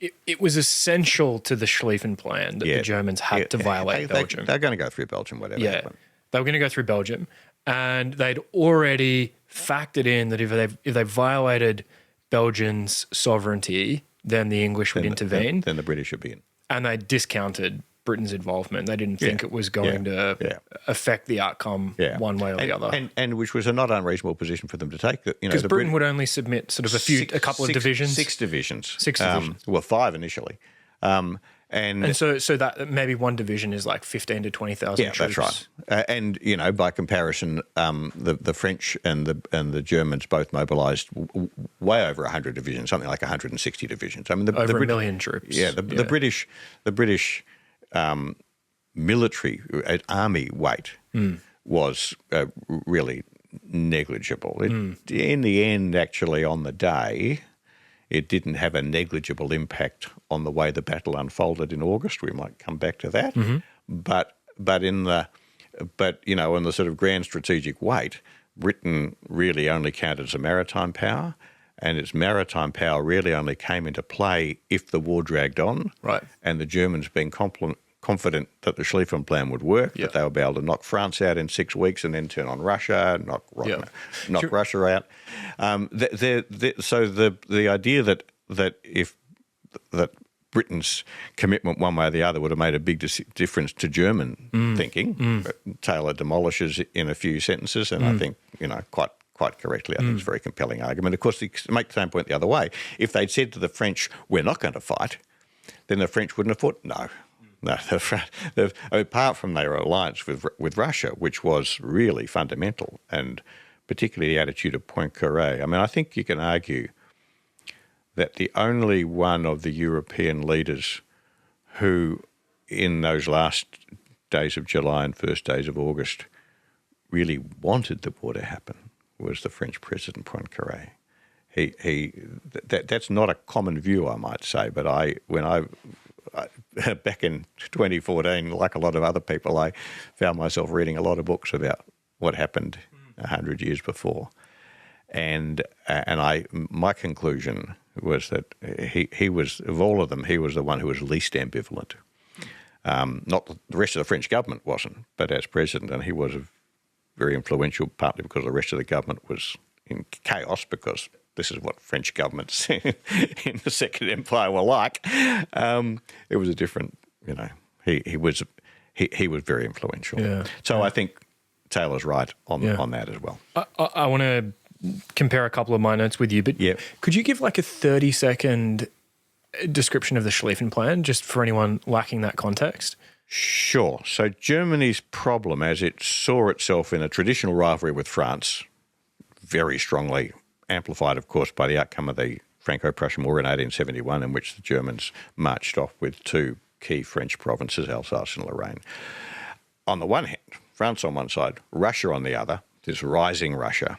it was essential to the Schlieffen Plan that the Germans had to violate Belgium. They're going to go through Belgium, whatever happened. They were going to go through Belgium, and they'd already factored in that if they violated Belgium's sovereignty, then the English would intervene. Then the British would be in. And they discounted Britain's involvement. They didn't think it was going to affect the outcome one way or the other. And which was a not unreasonable position for them to take. Because Britain would only submit sort of a couple of divisions. 6 divisions. 6 divisions. 5 initially. And so that maybe one division is like 15 to 20,000 troops. That's right. And by comparison, the French and the Germans both mobilised way over 100 divisions, something like 160 divisions. I mean, over 1 million troops. Yeah, the British military army weight was really negligible. In the end, actually, on the day, it didn't have a negligible impact on the way the battle unfolded in August. We might come back to that. But in the sort of grand strategic weight, Britain really only counted as a maritime power, and its maritime power really only came into play if the war dragged on. Right. And the Germans being confident that the Schlieffen Plan would work, that they would be able to knock France out in 6 weeks and then turn on Russia, knock Russia out. So the idea that Britain's commitment one way or the other would have made a big difference to German thinking, Taylor demolishes in a few sentences, and I think quite correctly. I think it's a very compelling argument. Of course, to make the same point the other way, if they'd said to the French, "We're not going to fight," then the French wouldn't have fought. No, apart from their alliance with Russia, which was really fundamental, and particularly the attitude of Poincaré. I mean, I think you can argue that the only one of the European leaders who, in those last days of July and first days of August, really wanted the war to happen was the French President Poincaré. That's not a common view, I might say, but back in 2014, like a lot of other people, I found myself reading a lot of books about what happened 100 years before. And my conclusion was that he was, of all of them, he was the one who was least ambivalent. Not that the rest of the French government wasn't, but as president, and he was very influential, partly because the rest of the government was in chaos, because this is what French governments in the Second Empire were like. It was a different, he was very influential. Yeah. So I think Taylor's right on that as well. I want to compare a couple of my notes with you, but could you give like a 30-second description of the Schlieffen Plan, just for anyone lacking that context? Sure. So Germany's problem, as it saw itself in a traditional rivalry with France, very strongly amplified, of course, by the outcome of the Franco-Prussian War in 1871, in which the Germans marched off with two key French provinces, Alsace and Lorraine. On the one hand, France on one side, Russia on the other, this rising Russia,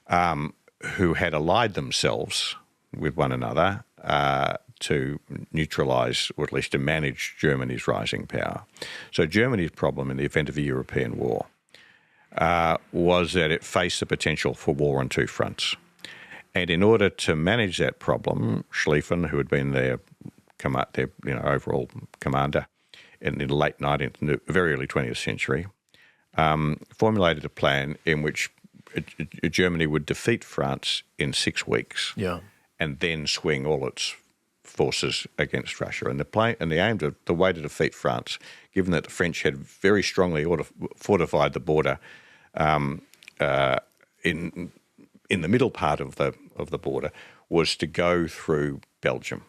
who had allied themselves with one another to neutralise, or at least to manage, Germany's rising power. So Germany's problem in the event of a European war was that it faced the potential for war on two fronts. And in order to manage that problem, Schlieffen, who had been their overall commander in the late 19th and the very early 20th century, formulated a plan in which Germany would defeat France in 6 weeks, and then swing all its forces against Russia. And the way to defeat France, given that the French had very strongly fortified the border in the middle part of the border, was to go through Belgium.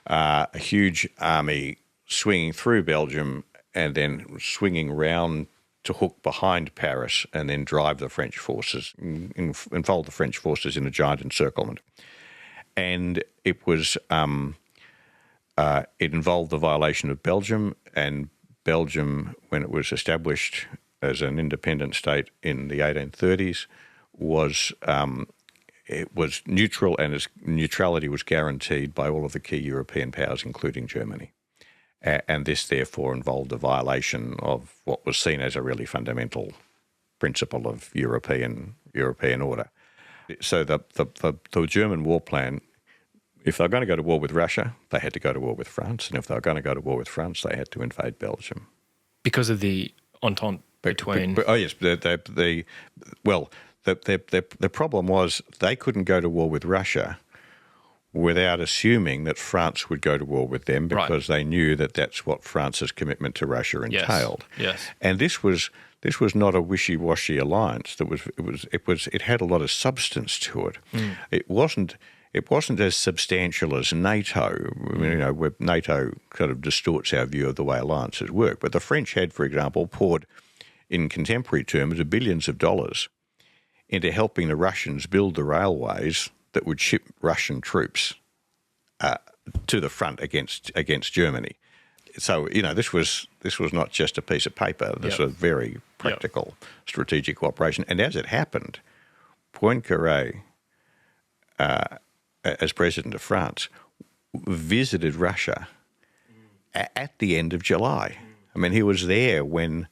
A huge army swinging through Belgium and then swinging round to Hawke behind Paris, and then drive the French forces, enfold the French forces in a giant encirclement. And it was it involved the violation of Belgium, and Belgium, when it was established as an independent state in the 1830s, it was neutral, and its neutrality was guaranteed by all of the key European powers, including Germany. And this, therefore, involved a violation of what was seen as a really fundamental principle of European order. So the German war plan, if they were going to go to war with Russia, they had to go to war with France, and if they were going to go to war with France, they had to invade Belgium. Because of the entente between... The problem was they couldn't go to war with Russia without assuming that France would go to war with them, because they knew that that's what France's commitment to Russia entailed. Yes. And this was not a wishy-washy alliance. It had a lot of substance to it. It wasn't as substantial as NATO, where NATO kind of distorts our view of the way alliances work. But the French had, for example, poured, in contemporary terms, billions of dollars into helping the Russians build the railways that would ship Russian troops to the front against Germany. So, this was not just a piece of paper. This was very practical strategic cooperation. And as it happened, Poincaré, as president of France, visited Russia at the end of July. I mean, he was there when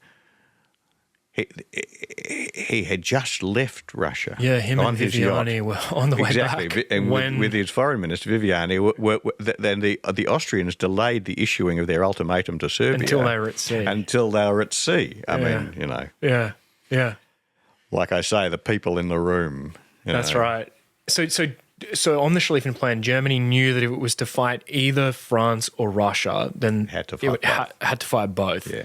he had just left Russia. Yeah, him and Viviani were on the way back. Exactly, and with his foreign minister, Viviani, then the Austrians delayed the issuing of their ultimatum to Serbia. Until they were at sea. I mean, Yeah. Like I say, the people in the room. That's right. So on the Schlieffen Plan, Germany knew that if it was to fight either France or Russia, then had to fight both. Yeah.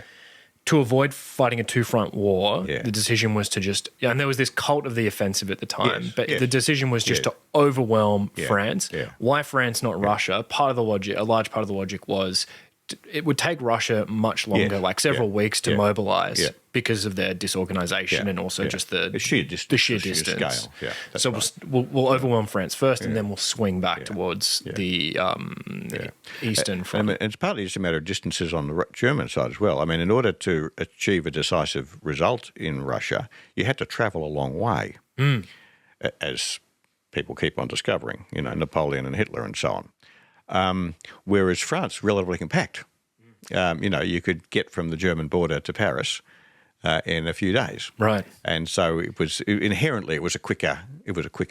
To avoid fighting a two-front war, the decision was to just... and there was this cult of the offensive at the time, the decision was just to overwhelm France. Yeah. Why France, not Russia? A large part of the logic was it would take Russia much longer, like several weeks to mobilize because of their disorganization and also just the sheer distance. Scale. Yeah, so we'll overwhelm France first, and then we'll swing back towards the eastern front. And it's partly just a matter of distances on the German side as well. I mean, in order to achieve a decisive result in Russia, you had to travel a long way, as people keep on discovering, Napoleon and Hitler and so on. Whereas France, relatively compact. You could get from the German border to Paris in a few days. Right. And so it was a quicker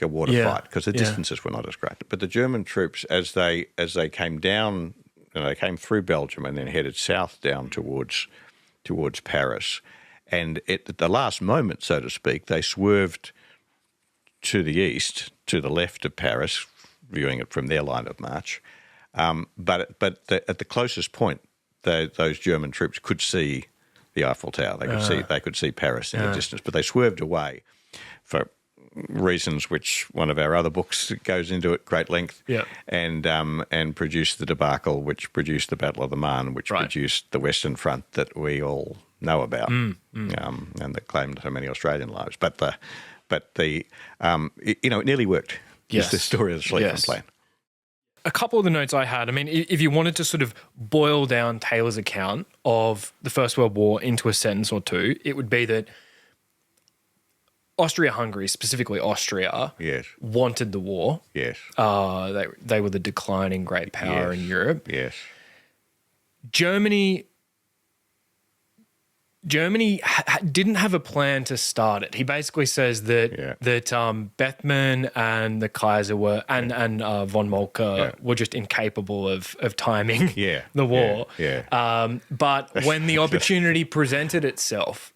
war to fight because the distances were not as great. But the German troops, as they came down, they came through Belgium and then headed south down towards Paris, and at the last moment, so to speak, they swerved to the east, to the left of Paris, viewing it from their line of march. But at the closest point, those German troops could see the Eiffel Tower. They could see Paris in the distance, but they swerved away for reasons which one of our other books goes into at great length. Yeah. And produced the debacle, which produced the Battle of the Marne, which produced the Western Front that we all know about, and that claimed so many Australian lives. But it nearly worked. Yes. It's the story of the Sleepwalk plan. A couple of the notes I had, I mean, if you wanted to sort of boil down Taylor's account of the First World War into a sentence or two, it would be that Austria-Hungary, specifically Austria, wanted the war. Yes. They were the declining great power in Europe. Yes. Germany didn't have a plan to start it. He basically says that Bethmann and the Kaiser were and von Moltke were just incapable of timing the war. But when the opportunity presented itself,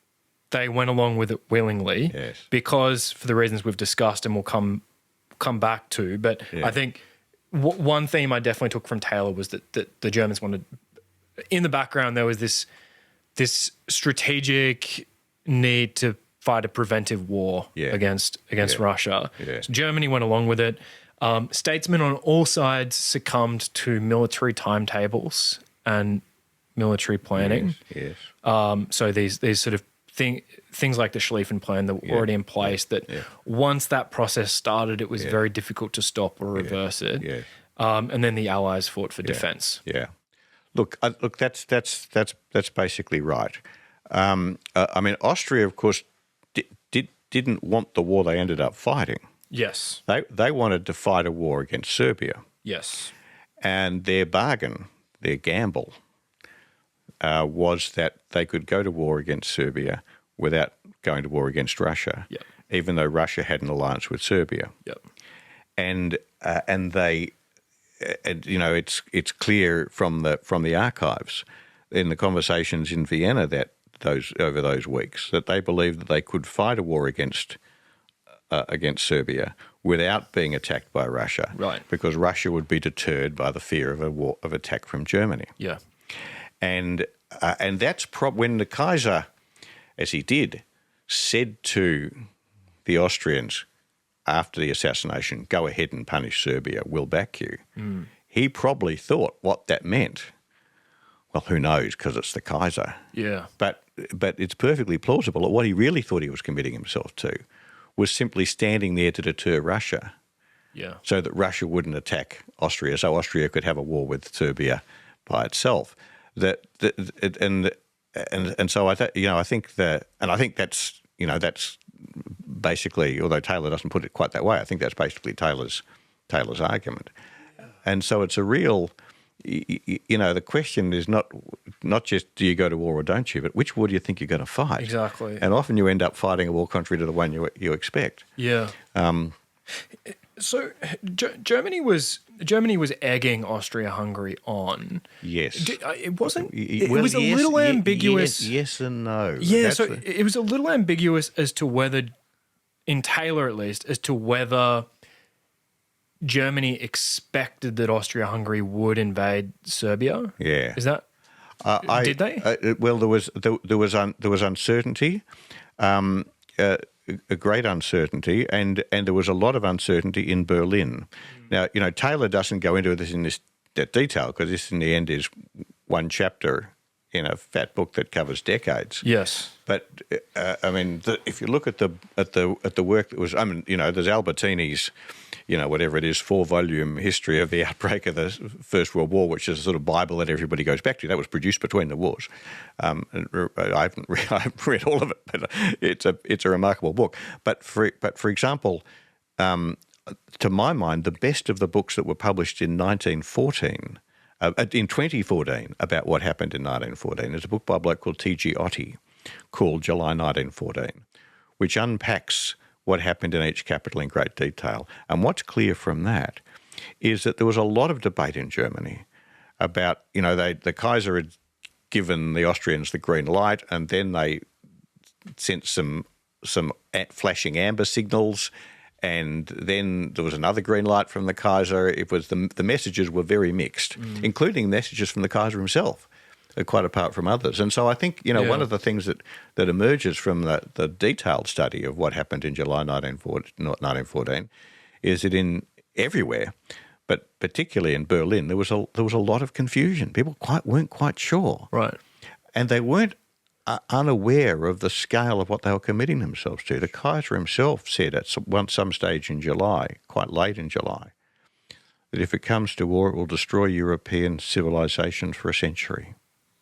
they went along with it willingly because for the reasons we've discussed and we'll come back to. But I think one theme I definitely took from Taylor was that the Germans wanted. In the background, there was this strategic need to fight a preventive war against Russia. Yeah. So Germany went along with it. Statesmen on all sides succumbed to military timetables and military planning. Yes. So these sort of things like the Schlieffen Plan that were already in place, that once that process started, it was very difficult to stop or reverse it. Yeah. And then the Allies fought for defence. Yeah. Look, that's basically right. I mean, Austria, of course, didn't want the war they ended up fighting. Yes. They wanted to fight a war against Serbia. Yes. And their bargain, their gamble, was that they could go to war against Serbia without going to war against Russia, even though Russia had an alliance with Serbia. Yep. And they. And, it's clear from the archives in the conversations in Vienna over those weeks that they believed that they could fight a war against Serbia without being attacked by Russia, right? Because Russia would be deterred by the fear of attack from Germany. Yeah, and that's when the Kaiser, as he did, said to the Austrians, after the assassination, go ahead and punish Serbia, we'll back you. He probably thought what that meant. Well, who knows, because it's the Kaiser. Yeah. But it's perfectly plausible that what he really thought he was committing himself to was simply standing there to deter Russia. Yeah. So that Russia wouldn't attack Austria, so Austria could have a war with Serbia by itself. So I think that's basically, although Taylor doesn't put it quite that way, I think that's basically Taylor's argument. And so it's a real, the question is not just do you go to war or don't you, but which war do you think you're going to fight? Exactly. And often you end up fighting a war contrary to the one you expect. Yeah. So Germany was egging Austria-Hungary on. Yes. It wasn't. It was a little ambiguous. Yes and no. Yeah. It was a little ambiguous as to whether, in Taylor at least, as to whether Germany expected that Austria-Hungary would invade Serbia. Yeah. Is that? Did they? Well, there was uncertainty. A great uncertainty, and there was a lot of uncertainty in Berlin. Now, Taylor doesn't go into this in that detail because this, in the end, is one chapter in a fat book that covers decades. Yes, but if you look at the work that was, there's Albertini's, whatever it is, 4-volume history of the outbreak of the First World War, which is a sort of Bible that everybody goes back to. That was produced between the wars. I haven't read all of it, but it's a remarkable book. But for example, to my mind, the best of the books that were published in 1914, in 2014, about what happened in 1914, is a book by a bloke called T.G. Ottey, called July 1914, which unpacks what happened in each capital in great detail. And what's clear from that is that there was a lot of debate in Germany about, the Kaiser had given the Austrians the green light, and then they sent some flashing amber signals, and then there was another green light from the Kaiser. It was the messages were very mixed, including messages from the Kaiser himself, quite apart from others. And so I think, one of the things that emerges from the detailed study of what happened in July 1914 is that in everywhere, but particularly in Berlin, there was a lot of confusion. People weren't quite sure. Right. And they weren't unaware of the scale of what they were committing themselves to. The Kaiser himself said at some stage in July, quite late in July, that if it comes to war, it will destroy European civilization for a century.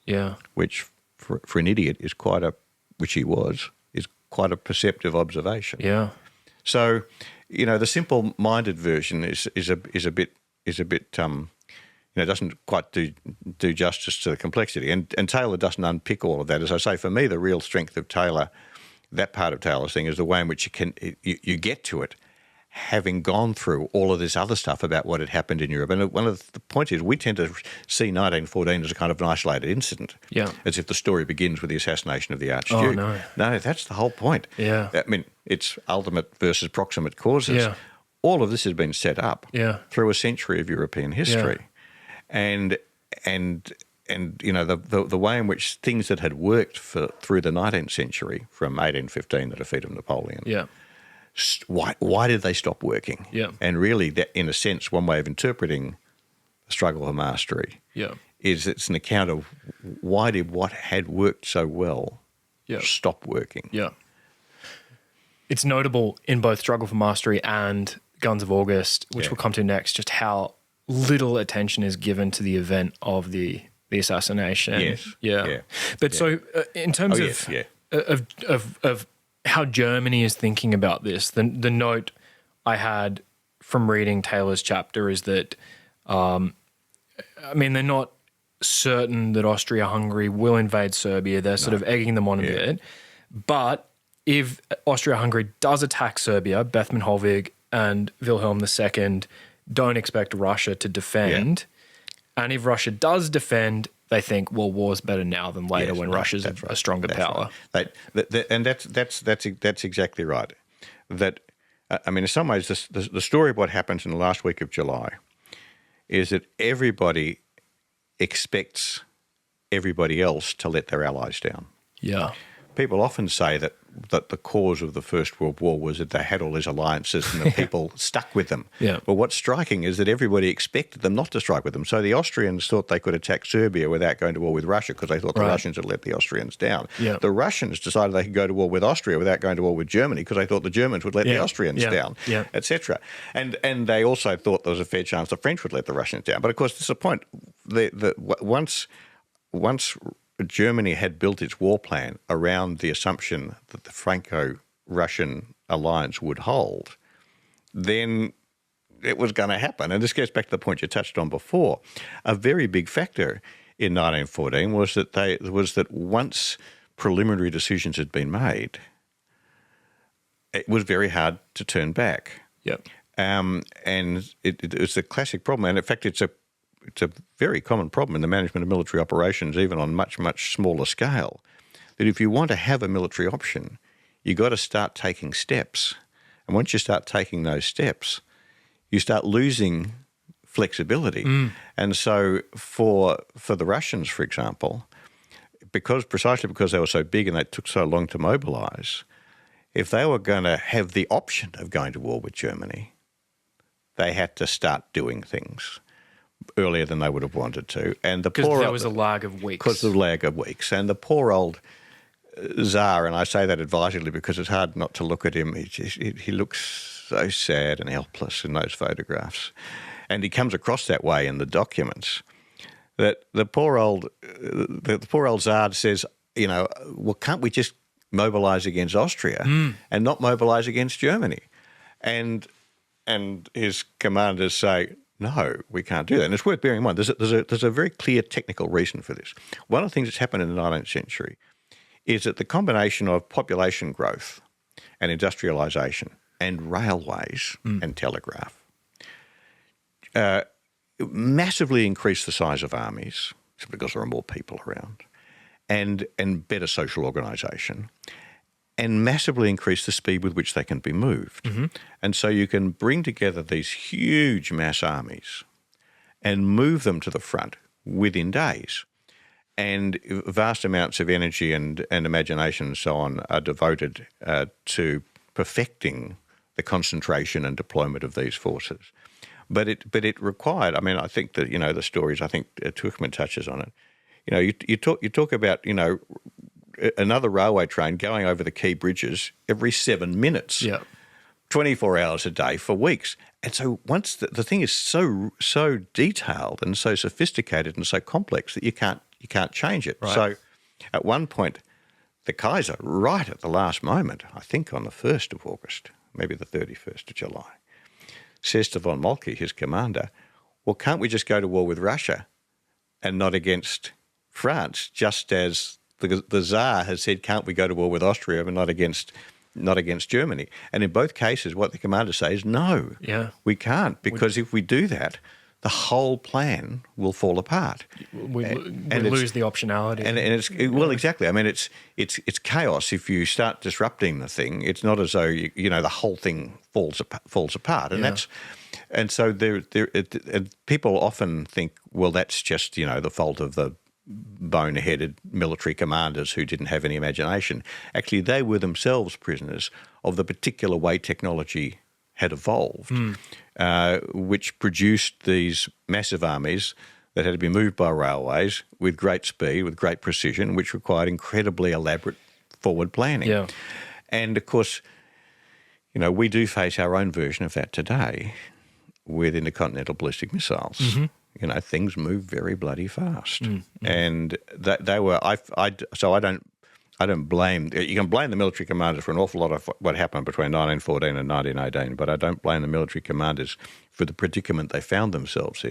Yeah. Which, for an idiot, is quite a perceptive observation. Yeah. So, the simple-minded version is a bit doesn't quite do justice to the complexity. And Taylor doesn't unpick all of that. As I say, for me, the real strength of Taylor, that part of Taylor's thing, is the way in which you get to it, having gone through all of this other stuff about what had happened in Europe. And one of the points is we tend to see 1914 as a kind of an isolated incident, as if the story begins with the assassination of the Archduke. Oh, no. No, that's the whole point. Yeah. I mean, it's ultimate versus proximate causes. Yeah. All of this has been set up through a century of European history. Yeah. And the way in which things that had worked through the 19th century, from 1815, the defeat of Napoleon, why did they stop working? Yeah. And really, that, in a sense, one way of interpreting the struggle for mastery is it's an account of why did what had worked so well stop working. Yeah. It's notable in both Struggle for Mastery and Guns of August, which we'll come to next, just how little attention is given to the event of the assassination. Yes. Yeah. But so in terms of how Germany is thinking about this, the note I had from reading Taylor's chapter is that, they're not certain that Austria-Hungary will invade Serbia. They're sort of egging them on a bit. But if Austria-Hungary does attack Serbia, Bethmann Hollweg and Wilhelm II don't expect Russia to defend. Yeah. And if Russia does defend, they think, well, war's better now than later when Russia's a stronger power. Right. And that's exactly right. That, in some ways, the story of what happens in the last week of July is that everybody expects everybody else to let their allies down. Yeah. People often say that the cause of the First World War was that they had all these alliances and the people stuck with them. Yeah. But what's striking is that everybody expected them not to strike with them. So the Austrians thought they could attack Serbia without going to war with Russia because they thought the Russians had let the Austrians down. Yeah. The Russians decided they could go to war with Austria without going to war with Germany because they thought the Germans would let the Austrians down, etc. And they also thought there was a fair chance the French would let the Russians down. But of course, there's a point. Once Germany had built its war plan around the assumption that the Franco-Russian alliance would hold, then it was going to happen. And this gets back to the point you touched on before. A very big factor in 1914 was that once preliminary decisions had been made, it was very hard to turn back. Yep. And it's a classic problem. And in fact, it's a very common problem in the management of military operations, even on much, much smaller scale, that if you want to have a military option, you got to start taking steps. And once you start taking those steps, you start losing flexibility. And so for the Russians, for example, precisely because they were so big and they took so long to mobilize, if they were going to have the option of going to war with Germany, they had to start doing things earlier than they would have wanted to. And because there was a lag of weeks. Because of the lag of weeks. And the poor old Tsar, and I say that advisedly because it's hard not to look at him, he looks so sad and helpless in those photographs. And he comes across that way in the documents, that the poor old Tsar says, well, can't we just mobilise against Austria and not mobilise against Germany? And his commanders say, no, we can't do that. And it's worth bearing in mind, there's a very clear technical reason for this. One of the things that's happened in the 19th century is that the combination of population growth and industrialisation and railways and telegraph massively increase the size of armies because there are more people around, and better social organisation, and massively increase the speed with which they can be moved. Mm-hmm. And so you can bring together these huge mass armies and move them to the front within days. And vast amounts of energy and imagination and so on are devoted to perfecting the concentration and deployment of these forces. But it required, I mean, I think that, the stories, I think Tuchman touches on it. You talk about, another railway train going over the key bridges every 7 minutes, 24 hours a day for weeks. And so once the thing is so detailed and so sophisticated and so complex that you can't change it. Right. So at one point, the Kaiser, right at the last moment, I think on the 1st of August, maybe the 31st of July, says to von Moltke, his commander, well, can't we just go to war with Russia and not against France, just as the Tsar has said, can't we go to war with Austria and not against Germany? And in both cases, what the commander says, no, we can't, because if we do that, the whole plan will fall apart. We lose the optionality. And it's well, exactly. I mean, it's chaos if you start disrupting the thing. It's not as though the whole thing falls apart, and so people often think, well, that's just the fault of the boneheaded military commanders who didn't have any imagination. Actually, they were themselves prisoners of the particular way technology had evolved, which produced these massive armies that had to be moved by railways with great speed, with great precision, which required incredibly elaborate forward planning. Yeah. And, of course, we do face our own version of that today with intercontinental ballistic missiles. Mm-hmm. Things move very bloody fast. Mm-hmm. And they were so I don't blame – you can blame the military commanders for an awful lot of what happened between 1914 and 1918, but I don't blame the military commanders for the predicament they found themselves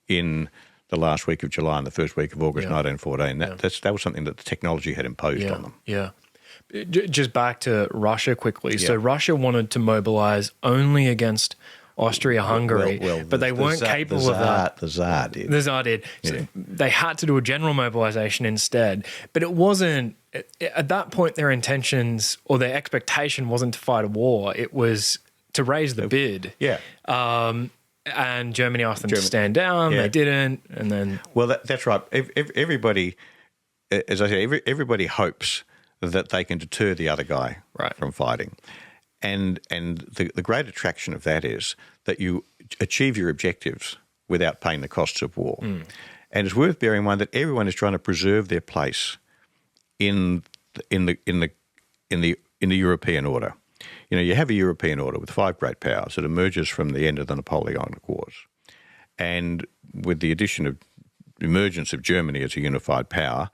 in the last week of July and the first week of August 1914. That was something that the technology had imposed on them. Yeah. Just back to Russia quickly. Yeah. So Russia wanted to mobilise only against Austria-Hungary, but they weren't capable of that. The Tsar did. The Tsar did. So yeah. They had to do a general mobilisation instead. But it wasn't – at that point their intentions or their expectation wasn't to fight a war. It was to raise the bid. Yeah. And Germany asked them to stand down. Yeah. They didn't. And then – Well, that's right. Everybody – as I said, everybody hopes that they can deter the other guy from fighting. And the great attraction of that is that you achieve your objectives without paying the costs of war. Mm. And it's worth bearing in mind that everyone is trying to preserve their place in the European order. You have a European order with 5 great powers that emerges from the end of the Napoleonic Wars, and with the addition of emergence of Germany as a unified power,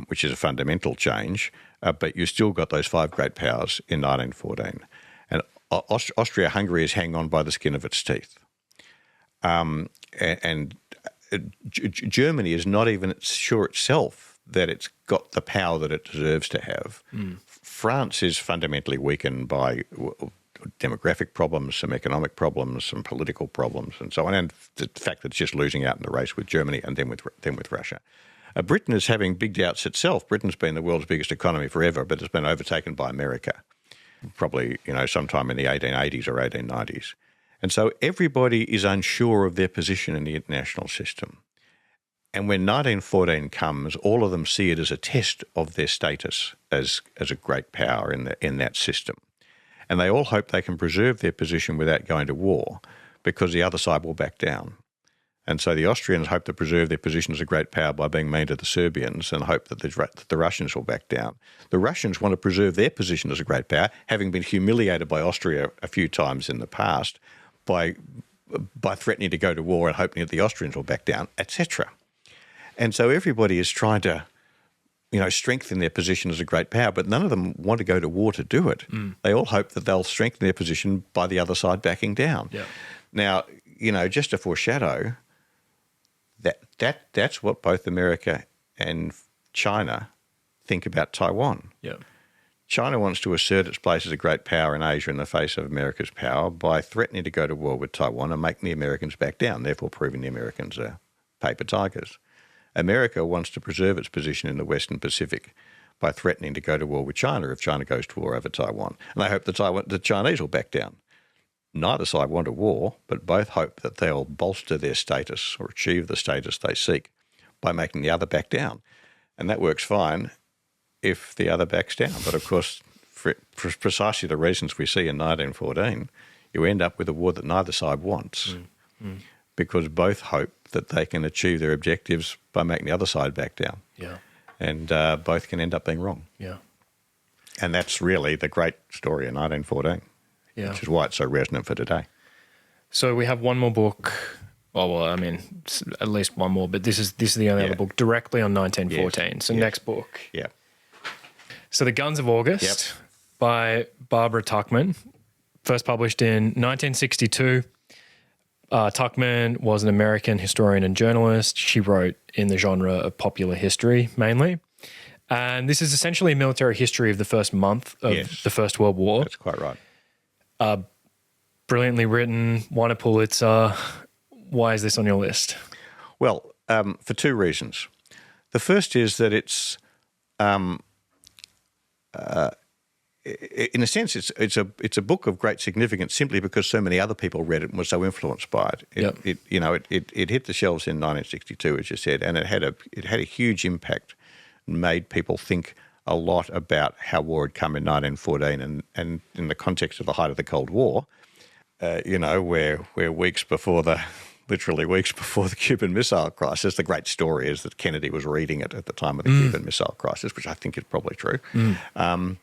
which is a fundamental change. But you still got those 5 great powers in 1914. And Austria-Hungary is hanging on by the skin of its teeth. And Germany is not even sure itself that it's got the power that it deserves to have. Mm. France is fundamentally weakened by demographic problems, some economic problems, some political problems, and so on, and the fact that it's just losing out in the race with Germany and then with Russia. Britain is having big doubts itself. Britain's been the world's biggest economy forever, but it's been overtaken by America, probably sometime in the 1880s or 1890s. And so everybody is unsure of their position in the international system. And when 1914 comes, all of them see it as a test of their status as a great power in that system. And they all hope they can preserve their position without going to war because the other side will back down. And so the Austrians hope to preserve their position as a great power by being mean to the Serbians and hope that the Russians will back down. The Russians want to preserve their position as a great power, having been humiliated by Austria a few times in the past by threatening to go to war and hoping that the Austrians will back down, etc. And so everybody is trying to, strengthen their position as a great power, but none of them want to go to war to do it. Mm. They all hope that they'll strengthen their position by the other side backing down. Yeah. Now, just to foreshadow, that's what both America and China think about Taiwan. Yeah. China wants to assert its place as a great power in Asia in the face of America's power by threatening to go to war with Taiwan and making the Americans back down, therefore proving the Americans are paper tigers. America wants to preserve its position in the Western Pacific by threatening to go to war with China if China goes to war over Taiwan. And they hope the Chinese will back down. Neither side want a war, but both hope that they'll bolster their status or achieve the status they seek by making the other back down. And that works fine if the other backs down. But of course, for precisely the reasons we see in 1914, you end up with a war that neither side wants because both hope that they can achieve their objectives by making the other side back down. Yeah. And both can end up being wrong. Yeah. And that's really the great story in 1914, which is why it's so resonant for today. So we have one more book. Well, I mean, at least one more, but this is the only other book directly on 1914. Yes. So next book. Yeah. So The Guns of August by Barbara Tuchman, first published in 1962. Tuchman was an American historian and journalist. She wrote in the genre of popular history mainly. And this is essentially a military history of the first month of the First World War. That's quite right. Brilliantly written, won a Pulitzer. Why is this on your list? Well, for two reasons. The first is that it's, in a sense, it's a book of great significance simply because so many other people read it and were so influenced by it. It hit the shelves in 1962, as you said, and it had a huge impact and made people think a lot about how war had come in 1914 and in the context of the height of the Cold War, where literally weeks before the Cuban Missile Crisis, the great story is that Kennedy was reading it at the time of the Cuban Missile Crisis, which I think is probably true. And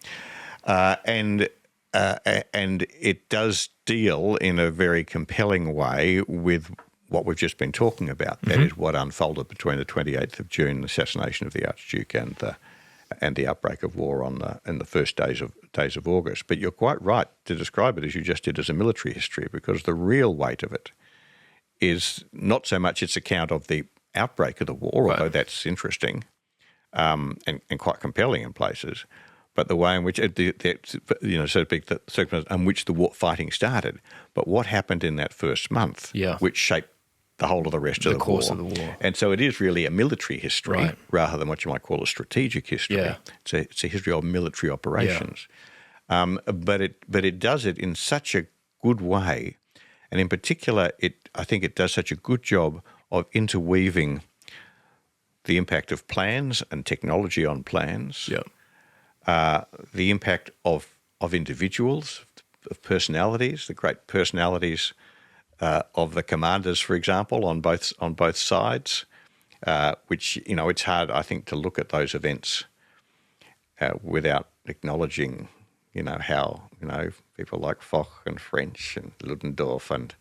it does deal in a very compelling way with what we've just been talking about. That is what unfolded between the 28th of June, the assassination of the Archduke, and the outbreak of war in the first days of August. But you're quite right to describe it as you just did as a military history, because the real weight of it is not so much its account of the outbreak of the war, although that's interesting and quite compelling in places, but the way in which, so to speak, the circumstances in which the war fighting started, but what happened in that first month, which shaped the whole of the rest of the course war. of the war. And so it is really a military history rather than what you might call a strategic history. Yeah. It's a history of military operations. Yeah. But it does it in such a good way, and in particular, I think it does such a good job of interweaving the impact of plans and technology on plans, the impact of individuals, of personalities, the great personalities of the commanders, for example, on both sides, which it's hard, I think, to look at those events without acknowledging, how people like Foch and French and Ludendorff and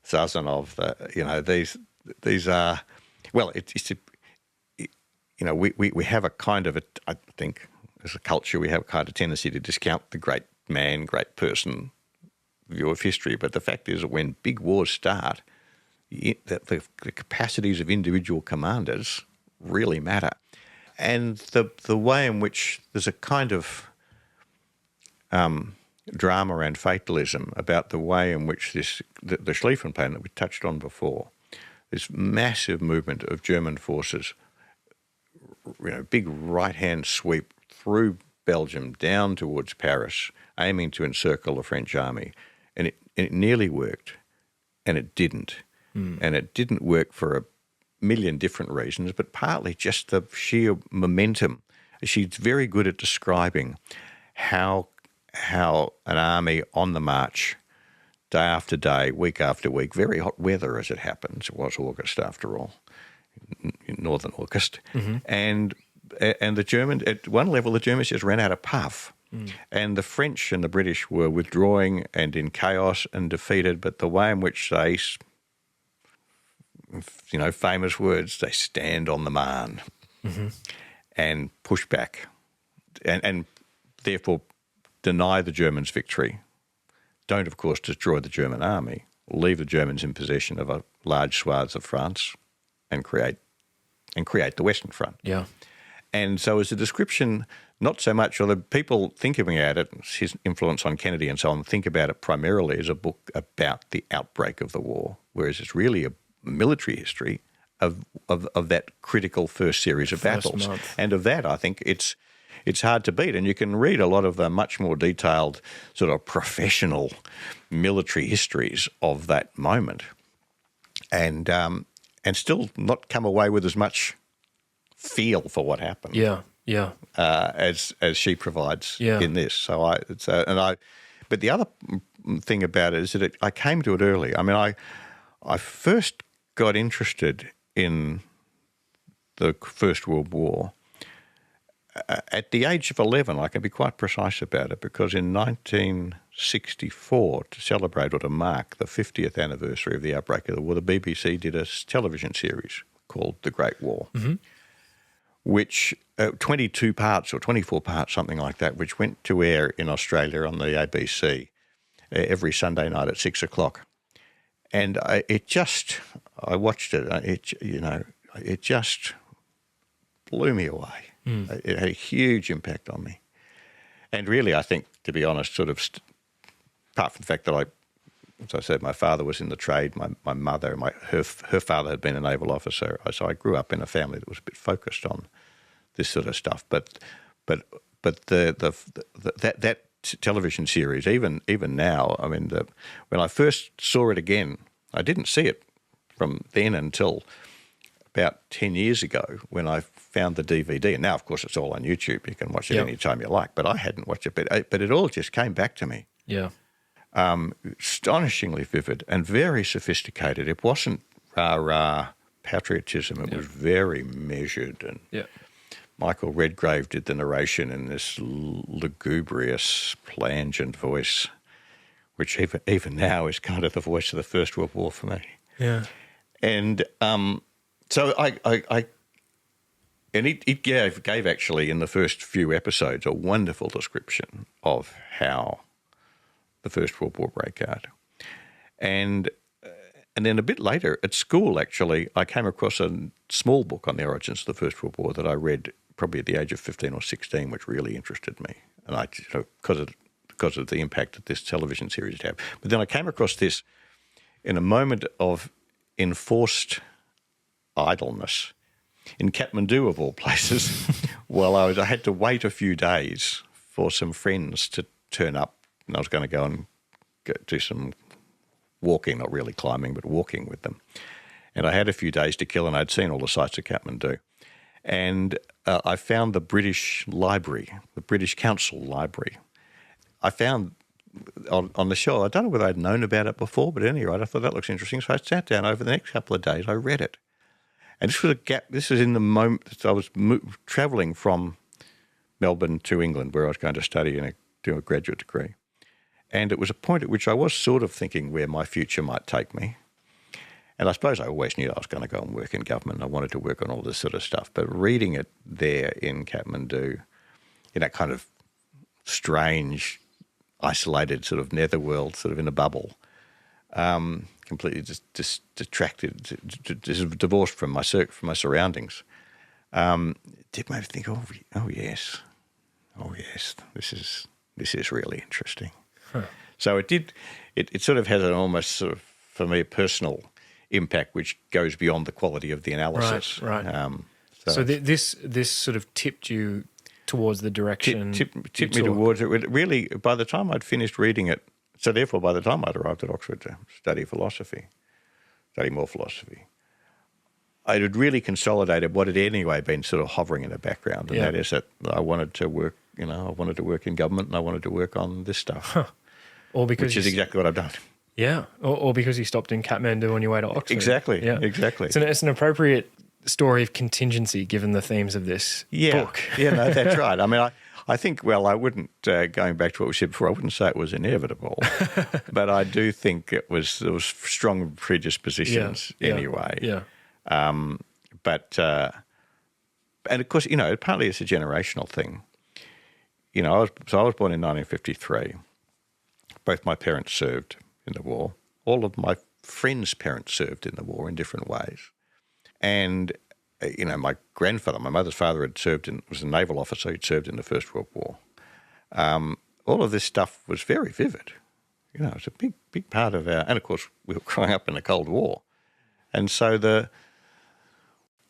Sazonov, these are, well, we have a kind of I think as a culture we have a kind of tendency to discount the great man, great person view of history. But the fact is that when big wars start, the capacities of individual commanders really matter. And the way in which there's a kind of drama and fatalism about the way in which the Schlieffen Plan that we touched on before, this massive movement of German forces, big right-hand sweep through Belgium down towards Paris, aiming to encircle the French army. And it nearly worked, and it didn't. And it didn't work for a million different reasons, but partly just the sheer momentum. She's very good at describing how an army on the march, day after day, week after week, very hot weather as it happens. It was August after all, in northern August. And the Germans, at one level, the Germans just ran out of puff. And the French and the British were withdrawing and in chaos and defeated, but the way in which they, famous words, they stand on the Marne and push back and therefore deny the Germans victory, don't, of course, destroy the German army, leave the Germans in possession of a large swathes of France and create the Western Front. Yeah. And so as a description, not so much, although people think about it, his influence on Kennedy and so on, think about it primarily as a book about the outbreak of the war, whereas it's really a military history of that critical first series of battles. Month. And of that, I think it's hard to beat. And you can read a lot of the much more detailed sort of professional military histories of that moment and still not come away with as much feel for what happened. As she provides in this. So but the other thing about it is that I came to it early. I mean, I first got interested in the First World War at the age of 11. I can be quite precise about it because in 1964, to celebrate or to mark the 50th anniversary of the outbreak of the war, the BBC did a television series called The Great War, which 22 parts or 24 parts, something like that, which went to air in Australia on the ABC every Sunday night at 6 o'clock. And I watched it. It just blew me away. It had a huge impact on me. And really, I think, to be honest, sort of, apart from the fact that as I said, my father was in the trade, my mother, her father had been a naval officer, so I grew up in a family that was a bit focused on this sort of stuff. But that television series, even now, I mean, when I first saw it again, I didn't see it from then until about 10 years ago when I found the DVD. And now, of course, it's all on YouTube. You can watch it any time you like. But I hadn't watched it. But it all just came back to me. Yeah. Astonishingly vivid and very sophisticated. It wasn't rah-rah patriotism. It was very measured. And Michael Redgrave did the narration in this lugubrious, plangent voice, which even now is kind of the voice of the First World War for me. Yeah. And so it gave actually in the first few episodes a wonderful description of how the First World War broke out. And then a bit later at school, actually, I came across a small book on the origins of the First World War that I read probably at the age of 15 or 16, which really interested me, and because of the impact that this television series had. But then I came across this in a moment of enforced idleness in Kathmandu, of all places. Well, I had to wait a few days for some friends to turn up, and I was going to go and do some walking, not really climbing, but walking with them. And I had a few days to kill, and I'd seen all the sights of Kathmandu. And I found the British Library, the British Council Library. I found on the show, I don't know whether I'd known about it before, but at any rate, I thought that looks interesting. So I sat down over the next couple of days, I read it. And this was a gap. This was in the moment that I was travelling from Melbourne to England, where I was going to study and do a graduate degree. And it was a point at which I was sort of thinking where my future might take me. And I suppose I always knew I was going to go and work in government. I wanted to work on all this sort of stuff. But reading it there in Kathmandu, in that kind of strange, isolated sort of netherworld, sort of in a bubble, completely just distracted, just divorced from my surroundings, did make me think, oh yes, this is really interesting. Huh. So it sort of has an almost sort of, for me, a personal impact which goes beyond the quality of the analysis. Right. So this sort of tipped you towards the direction. Tipped me towards it. Really, by the time I'd finished reading it, so therefore by the time I'd arrived at Oxford to study more philosophy, I had really consolidated what had anyway been sort of hovering in the background, and that is that I wanted to work. I wanted to work in government, and I wanted to work on this stuff. Huh. Which is exactly what I've done. Yeah, or because you stopped in Kathmandu on your way to Oxford. Exactly, yeah. Exactly. It's an appropriate story of contingency given the themes of this book. Yeah, no, that's right. I mean, I think, well, I wouldn't, going back to what we said before, I wouldn't say it was inevitable, but I do think there was strong predispositions anyway. Yeah. And of course, partly it's a generational thing. I was born in 1953. Both my parents served in the war. All of my friends' parents served in the war in different ways. And my grandfather, my mother's father, was a naval officer. He'd served in the First World War. All of this stuff was very vivid. It's a big part of our, and of course we were growing up in the Cold War, and so the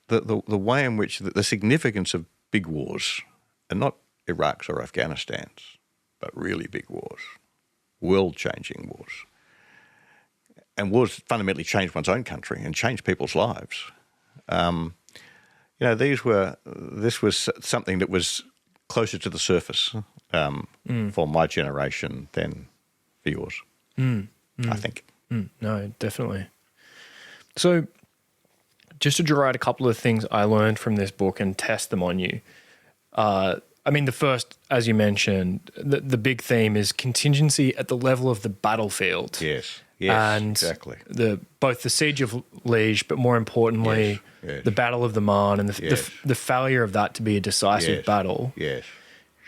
way in which the significance of big wars, and not Iraq's or Afghanistan's, but really big wars, world-changing wars, and wars fundamentally change one's own country and change people's lives. This was something that was closer to the surface for my generation than for yours, I think. No, definitely. So just to draw out a couple of things I learned from this book and test them on you. The first, as you mentioned, the big theme is contingency at the level of the battlefield. Yes, and exactly. Both the Siege of Liege, but more importantly, the Battle of the Marne and the failure of that to be a decisive battle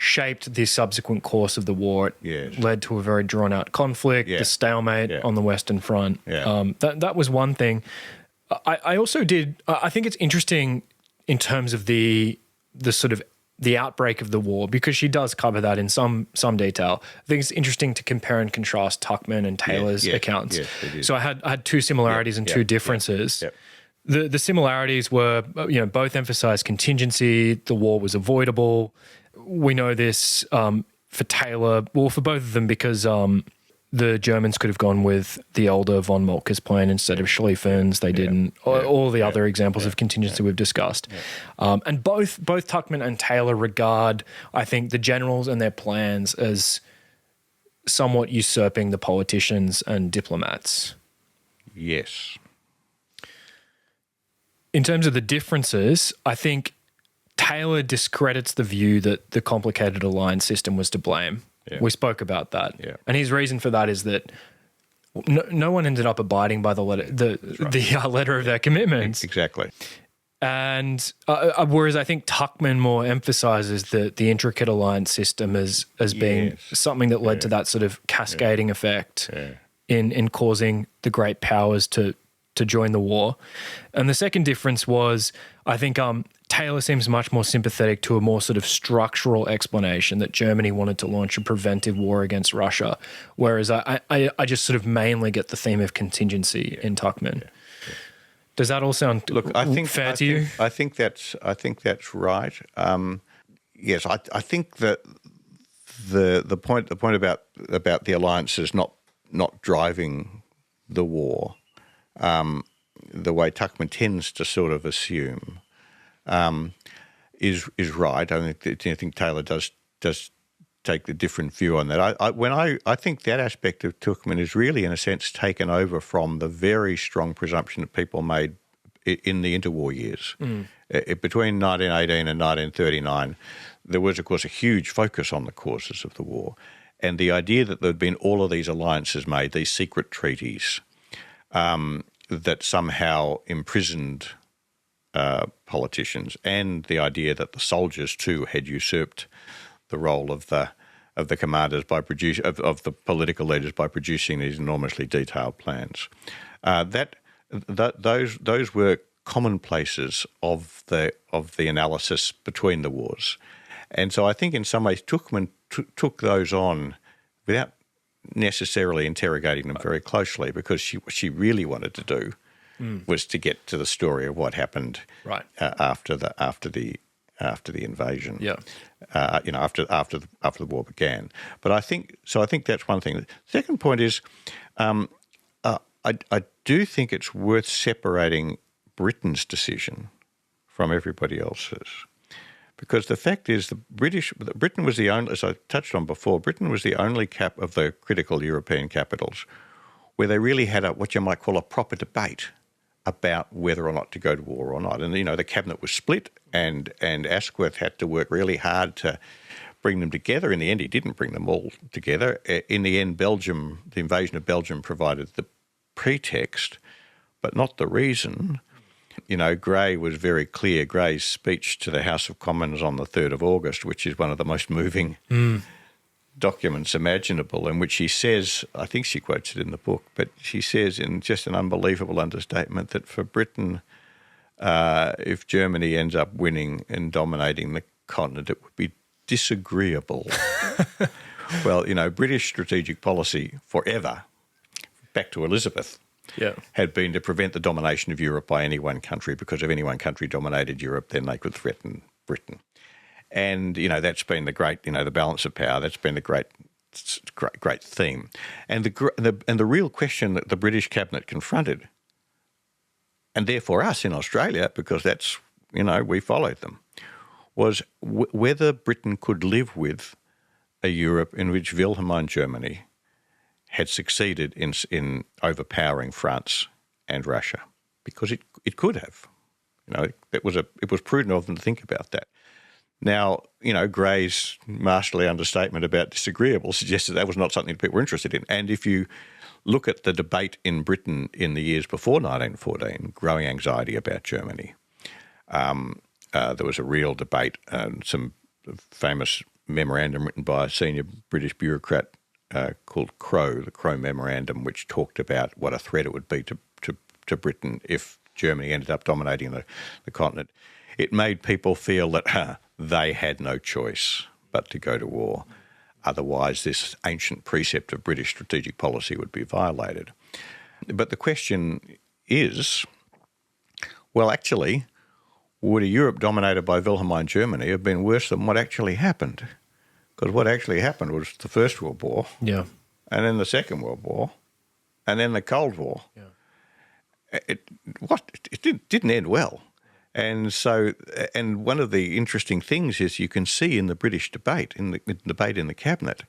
shaped the subsequent course of the war. It led to a very drawn-out conflict, the stalemate on the Western Front. That was one thing. I also did. I think it's interesting in terms of the sort of the outbreak of the war, because she does cover that in some detail. I think it's interesting to compare and contrast Tuchman and Taylor's accounts. So I had two similarities and two differences. The similarities were, both emphasized contingency. The war was avoidable. We know this for Taylor, well, for both of them, because the Germans could have gone with the older von Moltke's plan instead of Schlieffen's. They didn't. All the other examples of contingency we've discussed. And both Tuchman and Taylor regard, I think, the generals and their plans as somewhat usurping the politicians and diplomats. Yes. In terms of the differences, I think Taylor discredits the view that the complicated alliance system was to blame. We spoke about that. And his reason for that is that no one ended up abiding by the letter of their commitments. Exactly. And whereas I think Tuchman more emphasizes the intricate alliance system as being something that led to that sort of cascading effect in causing the great powers to join the war. And the second difference was, I think Taylor seems much more sympathetic to a more sort of structural explanation that Germany wanted to launch a preventive war against Russia, whereas I just sort of mainly get the theme of contingency in Tuchman. Does that all sound fair to you? I think that's right. Yes, I think that the point about the alliances not driving the war, the way Tuchman tends to sort of assume, is right. I think Taylor does take the different view on that. I think that aspect of Tuchman is really, in a sense, taken over from the very strong presumption that people made in the interwar years. Between 1918 and 1939, there was, of course, a huge focus on the causes of the war, and the idea that there had been all of these alliances made, these secret treaties that somehow imprisoned politicians, and the idea that the soldiers too had usurped the role of the commanders by of the political leaders by producing these enormously detailed plans. Those were commonplaces of the analysis between the wars, and so I think in some ways Tuchman took those on without necessarily interrogating them very closely, because what she really wanted to do was to get to the story of what happened after the invasion. After the war began. But I think that's one thing. The second point is, I do think it's worth separating Britain's decision from everybody else's, because the fact is Britain was the only, as I touched on before, Britain was the only of the critical European capitals where they really had what you might call a proper debate about whether or not to go to war or not. And, the cabinet was split, and Asquith had to work really hard to bring them together. In the end, he didn't bring them all together. In the end, the invasion of Belgium provided the pretext, but not the reason. Grey was very clear. Grey's speech to the House of Commons on the 3rd of August, which is one of the most moving documents imaginable, in which she says, I think she quotes it in the book, but she says in just an unbelievable understatement that for Britain, if Germany ends up winning and dominating the continent, it would be disagreeable. Well, British strategic policy forever, back to Elizabeth, had been to prevent the domination of Europe by any one country, because if any one country dominated Europe, then they could threaten Britain. And, that's been the great, the balance of power. That's been the great theme. And the real question that the British cabinet confronted, and therefore us in Australia, because that's, we followed them, was whether Britain could live with a Europe in which Wilhelmine Germany had succeeded in overpowering France and Russia, because it could have. It was prudent of them to think about that. Now, Gray's masterly understatement about disagreeable suggested that was not something that people were interested in. And if you look at the debate in Britain in the years before 1914, growing anxiety about Germany, there was a real debate, some famous memorandum written by a senior British bureaucrat called Crow, the Crow Memorandum, which talked about what a threat it would be to Britain if Germany ended up dominating the continent. It made people feel that they had no choice but to go to war. Otherwise, this ancient precept of British strategic policy would be violated. But the question is, well, actually, would a Europe dominated by Wilhelmine Germany have been worse than what actually happened? Because what actually happened was the First World War, and then the Second World War, and then the Cold War. Yeah. It didn't end well. And so, and one of the interesting things is you can see in the British debate, in the debate in the cabinet,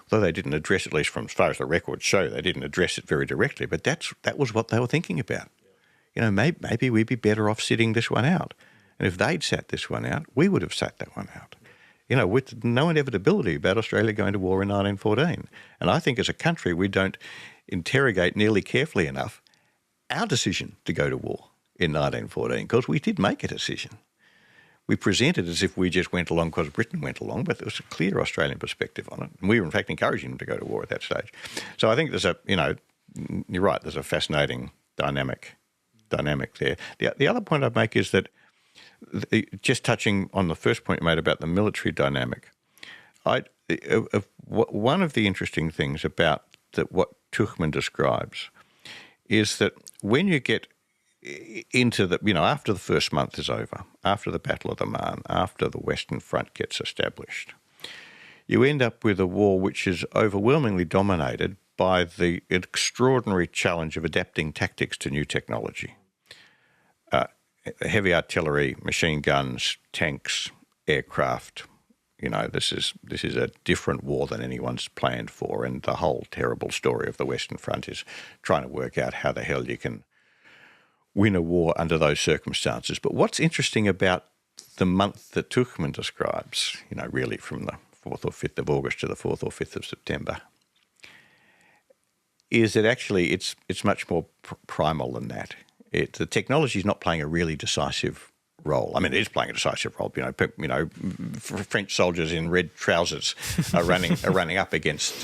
although they didn't address, at least from as far as the records show, they didn't address it very directly, but that was what they were thinking about. Maybe we'd be better off sitting this one out. And if they'd sat this one out, we would have sat that one out. With no inevitability about Australia going to war in 1914. And I think as a country, we don't interrogate nearly carefully enough our decision to go to war in 1914, because we did make a decision. We presented as if we just went along because Britain went along, but there was a clear Australian perspective on it. And we were, in fact, encouraging them to go to war at that stage. So I think there's you're right, there's a fascinating dynamic there. The other point I'd make is that, just touching on the first point you made about the military dynamic, one of the interesting things about what Tuchman describes is that when you get into after the first month is over, after the Battle of the Marne, after the Western Front gets established, you end up with a war which is overwhelmingly dominated by the extraordinary challenge of adapting tactics to new technology. Heavy artillery, machine guns, tanks, aircraft. This is a different war than anyone's planned for, and the whole terrible story of the Western Front is trying to work out how the hell you can win a war under those circumstances. But what's interesting about the month that Tuchman describes, really from the 4th or 5th of August to the 4th or 5th of September, is that actually it's much more primal than that. The technology is not playing a really decisive role. I mean, it is playing a decisive role. French soldiers in red trousers are running up against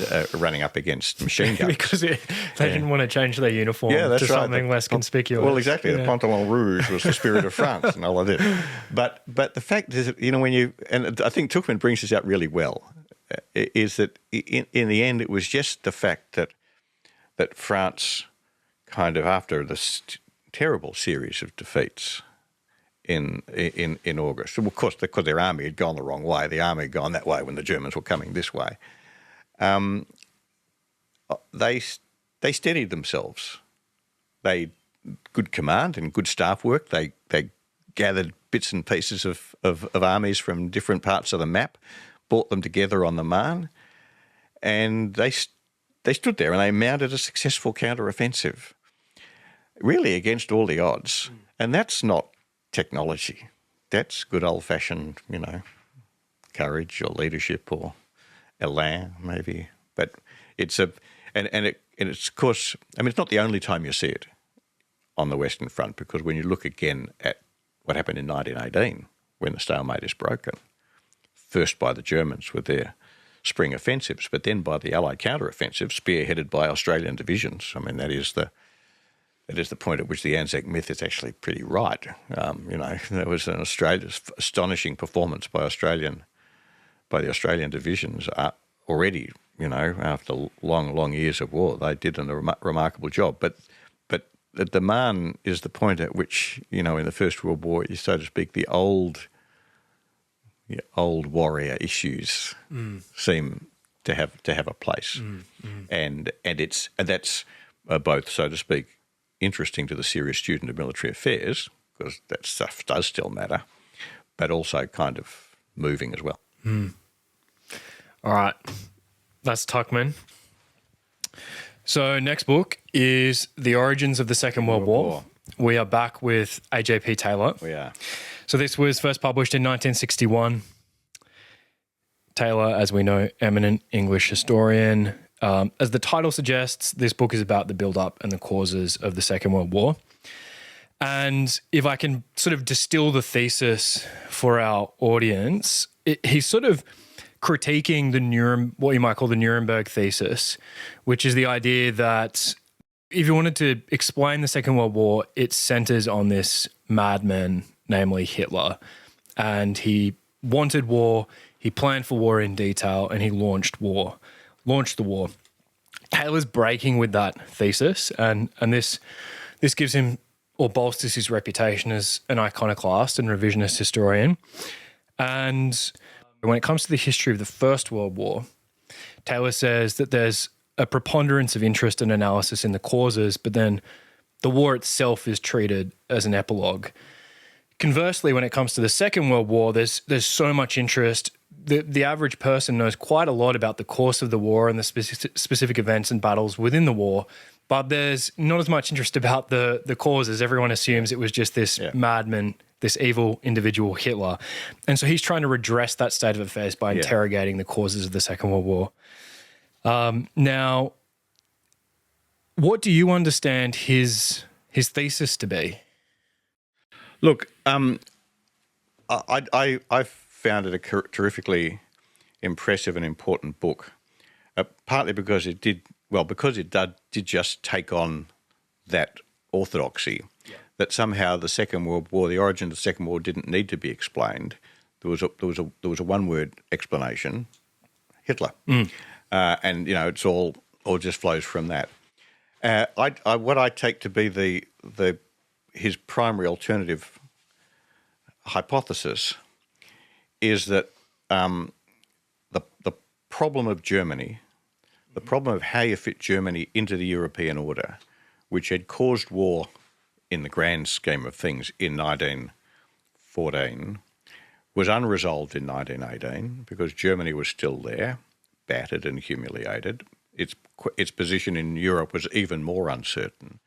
machine guns because they didn't want to change their uniform to something less conspicuous. Well, exactly. Yeah. The Pantalon Rouge was the spirit of France and all of it. But the fact is that and I think Tuchman brings this out really well, is that in the end it was just the fact that France kind of, after this terrible series of defeats in August. Of course, because their army had gone the wrong way. The army had gone that way when the Germans were coming this way. They steadied themselves. They good command and good staff work. They gathered bits and pieces of armies from different parts of the map, brought them together on the Marne, and they stood there and they mounted a successful counter-offensive, really against all the odds. And that's not technology. That's good old-fashioned, courage or leadership or elan, maybe. But it's of course, it's not the only time you see it on the Western Front, because when you look again at what happened in 1918, when the stalemate is broken, first by the Germans with their spring offensives, but then by the Allied counter-offensive spearheaded by Australian divisions. I mean, that is That is the point at which the Anzac myth is actually pretty right. There was an astonishing performance by the Australian divisions already. After long years of war, they did a remarkable job. But the demand is the point at which, in the First World War, so to speak, the old warrior issues seem to have a place, and that's both, so to speak, interesting to the serious student of military affairs, because that stuff does still matter, but also kind of moving as well. All right, that's Tuchman. So next book is The Origins of the Second World War. We are back with A.J.P. Taylor. We are. So this was first published in 1961. Taylor, as we know, eminent English historian. As the title suggests, this book is about the build-up and the causes of the Second World War. And if I can sort of distill the thesis for our audience, he's sort of critiquing what you might call the Nuremberg thesis, which is the idea that if you wanted to explain the Second World War, it centers on this madman, namely Hitler. And he wanted war, he planned for war in detail, and he launched the war. Taylor's breaking with that thesis, and this gives him, or bolsters his reputation as an iconoclast and revisionist historian. And when it comes to the history of the First World War, Taylor says that there's a preponderance of interest and analysis in the causes, but then the war itself is treated as an epilogue. Conversely, when it comes to the Second World War, there's so much interest. The average person knows quite a lot about the course of the war and the specific events and battles within the war, but there's not as much interest about the causes. Everyone assumes it was just this madman, this evil individual Hitler. And so he's trying to redress that state of affairs by interrogating the causes of the Second World War. Now, what do you understand his thesis to be? Look, I found it a terrifically impressive and important book, partly because it did just take on that orthodoxy that somehow the Second World War, the origin of the Second World War, didn't need to be explained. There was a one-word explanation: Hitler, and it's all just flows from that. What I take to be his primary alternative hypothesis is that the problem of Germany, the problem of how you fit Germany into the European order, which had caused war in the grand scheme of things in 1914, was unresolved in 1918 because Germany was still there, battered and humiliated. Its position in Europe was even more uncertain.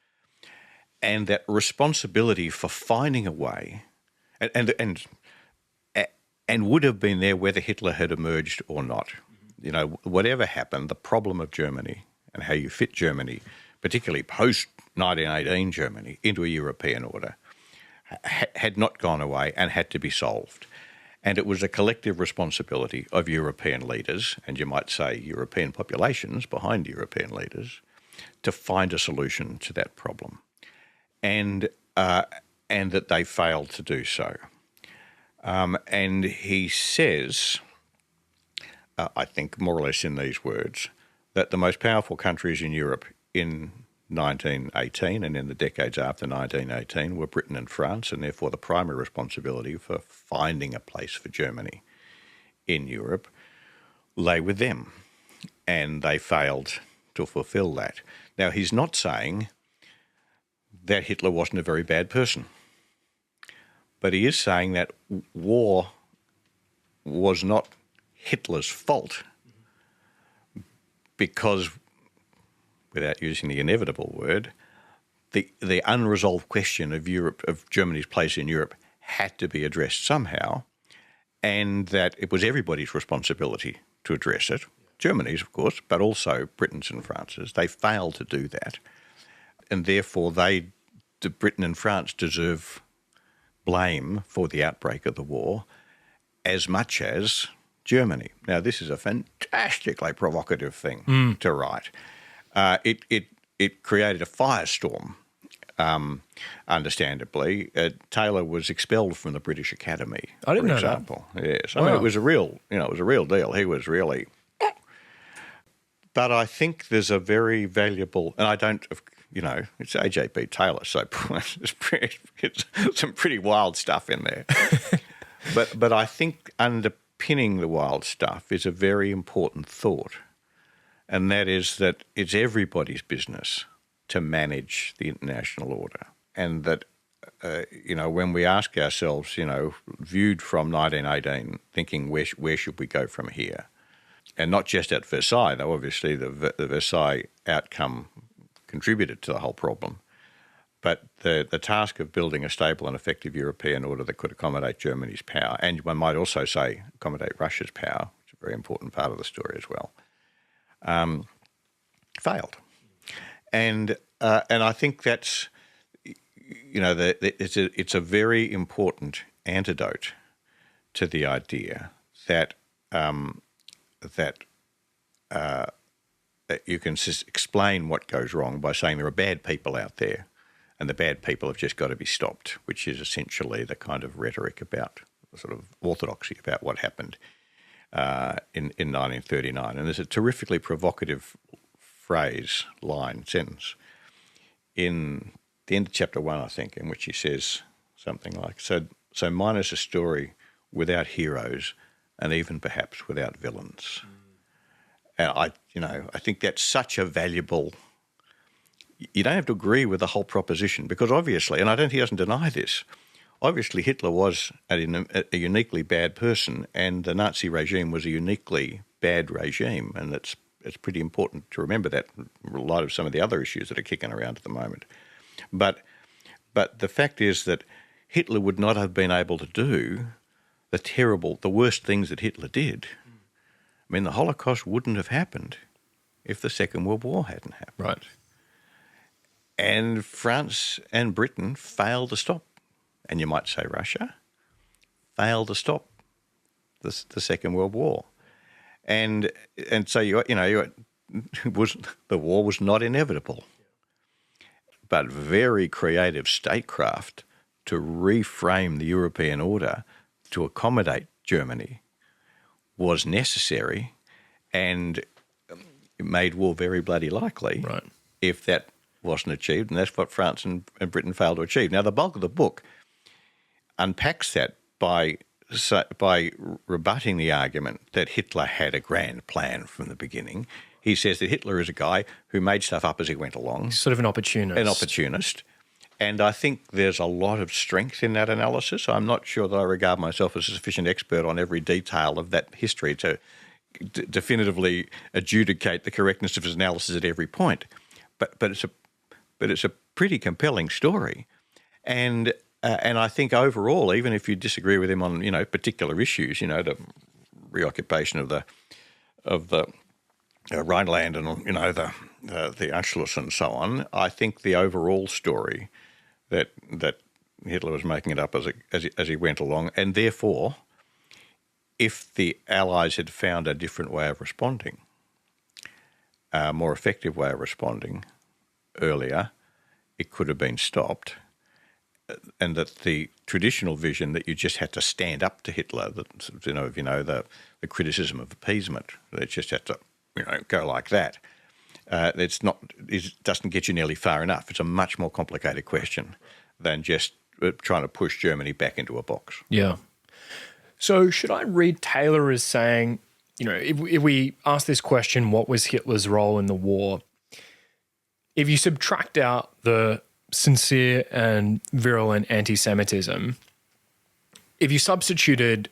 And that responsibility for finding a way, and would have been there whether Hitler had emerged or not. Whatever happened, the problem of Germany and how you fit Germany, particularly post-1918 Germany, into a European order, had not gone away and had to be solved. And it was a collective responsibility of European leaders, and you might say European populations behind European leaders, to find a solution to that problem. And that they failed to do so. And he says, I think more or less in these words, that the most powerful countries in Europe in 1918 and in the decades after 1918 were Britain and France, and therefore the primary responsibility for finding a place for Germany in Europe lay with them, and they failed to fulfill that. Now, he's not saying that Hitler wasn't a very bad person, but he is saying that war was not Hitler's fault because, without using the inevitable word, the unresolved question of Germany's place in Europe had to be addressed somehow, and that it was everybody's responsibility to address it. Germany's, of course, but also Britain's and France's. They failed to do that, and therefore Britain and France deserve blame for the outbreak of the war as much as Germany. Now, this is a fantastically provocative thing to write. It created a firestorm understandably. Taylor was expelled from the British Academy, I didn't for know that. example. Yes, I mean, it was a real deal. He was really... But I think there's a very valuable, and I don't, it's A.J.P. Taylor, so it's some pretty wild stuff in there. But I think underpinning the wild stuff is a very important thought, and that is that it's everybody's business to manage the international order, and that when we ask ourselves, viewed from 1918, thinking where should we go from here, and not just at Versailles, though obviously the Versailles outcome contributed to the whole problem, but the task of building a stable and effective European order that could accommodate Germany's power, and one might also say accommodate Russia's power, which is a very important part of the story as well, failed. And I think that's, it's a very important antidote to the idea that you can explain what goes wrong by saying there are bad people out there, and the bad people have just got to be stopped, which is essentially the kind of rhetoric about, sort of orthodoxy about what happened in 1939. And there's a terrifically provocative sentence in the end of chapter 1, I think, in which he says something like, so mine is a story without heroes and even perhaps without villains. And I think that's such a valuable... You don't have to agree with the whole proposition, because obviously, and I don't think he doesn't deny this, obviously Hitler was a uniquely bad person, and the Nazi regime was a uniquely bad regime, and it's pretty important to remember that in light of some of the other issues that are kicking around at the moment. But the fact is that Hitler would not have been able to do the worst things that Hitler did. I mean, the Holocaust wouldn't have happened if the Second World War hadn't happened. Right. And France and Britain failed to stop, and you might say Russia failed to stop the Second World War. And so the war was not inevitable, but very creative statecraft to reframe the European order to accommodate Germany was necessary, and it made war very bloody likely. Right. If that wasn't achieved, and that's what France and Britain failed to achieve. Now, the bulk of the book unpacks that by rebutting the argument that Hitler had a grand plan from the beginning. He says that Hitler is a guy who made stuff up as he went along. He's sort of an opportunist. And I think there's a lot of strength in that analysis. I'm not sure that I regard myself as a sufficient expert on every detail of that history to definitively adjudicate the correctness of his analysis at every point. But it's a pretty compelling story. And I think overall, even if you disagree with him on particular issues, the reoccupation of the Rhineland and the Anschluss and so on, I think the overall story that Hitler was making it up as he went along, and therefore, if the Allies had found a different way of responding, a more effective way of responding earlier, it could have been stopped. And that the traditional vision that you just had to stand up to Hitler, the criticism of appeasement, that it just had to go like that. It doesn't get you nearly far enough. It's a much more complicated question than just trying to push Germany back into a box. Yeah. So should I read Taylor as saying, if we ask this question, what was Hitler's role in the war? If you subtract out the sincere and virulent anti-Semitism, if you substituted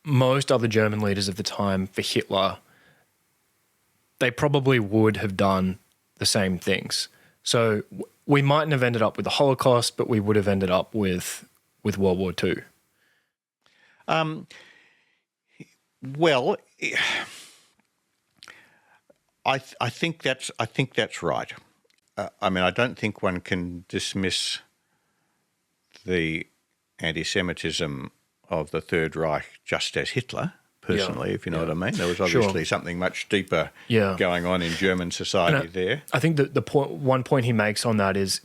most other German leaders of the time for Hitler, they probably would have done the same things. So we mightn't have ended up with the Holocaust, but we would have ended up with World War II. Well, I think that's right. I don't think one can dismiss the anti-Semitism of the Third Reich just as Hitler, personally, if you know what I mean. There was obviously something much deeper going on in German society there. I think that one point he makes on that is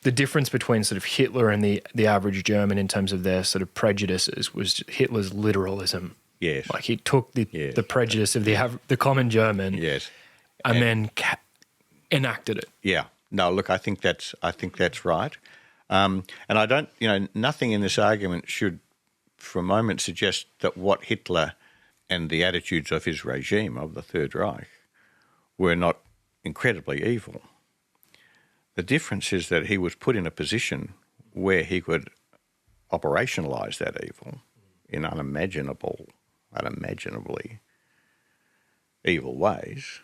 the difference between sort of Hitler and the average German in terms of their sort of prejudices was Hitler's literalism. Yes. Like he took the prejudice of the common German, Yes. and then enacted it. Yeah. No, look, I think that's right. And I don't, nothing in this argument should for a moment suggest that what Hitler and the attitudes of his regime, of the Third Reich, were not incredibly evil. The difference is that he was put in a position where he could operationalise that evil in unimaginably evil ways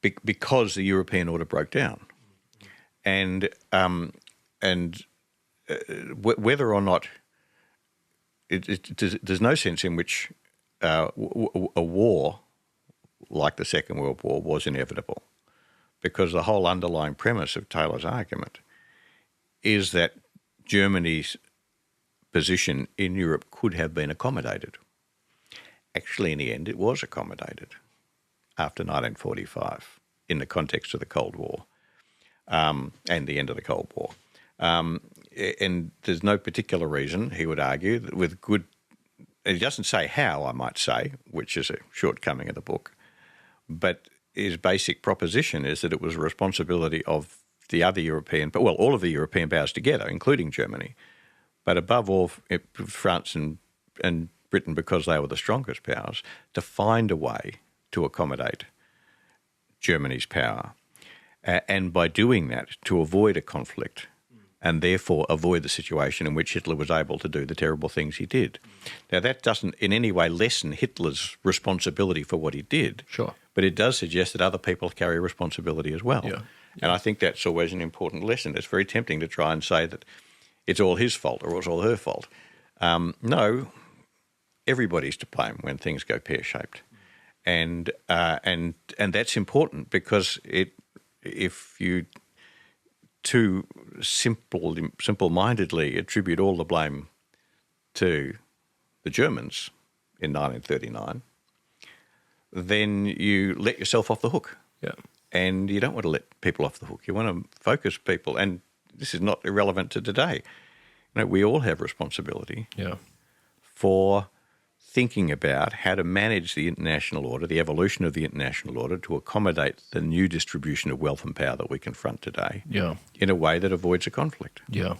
because the European order broke down. And whether or not there's no sense in which a war like the Second World War was inevitable, because the whole underlying premise of Taylor's argument is that Germany's position in Europe could have been accommodated. Actually, in the end, it was accommodated after 1945 in the context of the Cold War and the end of the Cold War. And there's no particular reason, he would argue, that with good... And he doesn't say how, I might say, which is a shortcoming of the book, but his basic proposition is that it was a responsibility of the other European... Well, all of the European powers together, including Germany, but above all France and Britain, because they were the strongest powers, to find a way to accommodate Germany's power. And by doing that, to avoid a conflict and therefore avoid the situation in which Hitler was able to do the terrible things he did. Now, that doesn't in any way lessen Hitler's responsibility for what he did. Sure. But it does suggest that other people carry responsibility as well. Yeah. And I think that's always an important lesson. It's very tempting to try and say that it's all his fault or it's all her fault. No, everybody's to blame when things go pear-shaped. And that's important because if you too simple-mindedly attribute all the blame to the Germans in 1939, then you let yourself off the hook. Yeah. And you don't want to let people off the hook. You want to focus people. And this is not irrelevant to today. We all have responsibility for thinking about how to manage the international order, the evolution of the international order, to accommodate the new distribution of wealth and power that we confront today in a way that avoids a conflict. Yeah.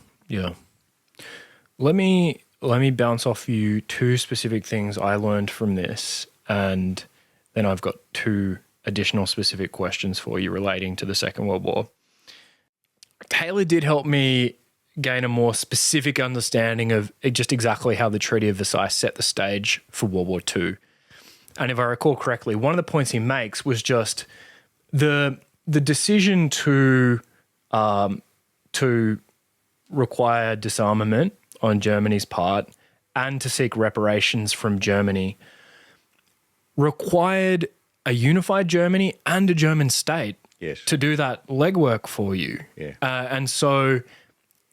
Let me bounce off you two specific things I learned from this, and then I've got two additional specific questions for you relating to the Second World War. Taylor did help me gain a more specific understanding of just exactly how the Treaty of Versailles set the stage for World War II. And if I recall correctly, one of the points he makes was just the decision to require disarmament on Germany's part and to seek reparations from Germany required a unified Germany and a German state to do that legwork for you. Yeah. And so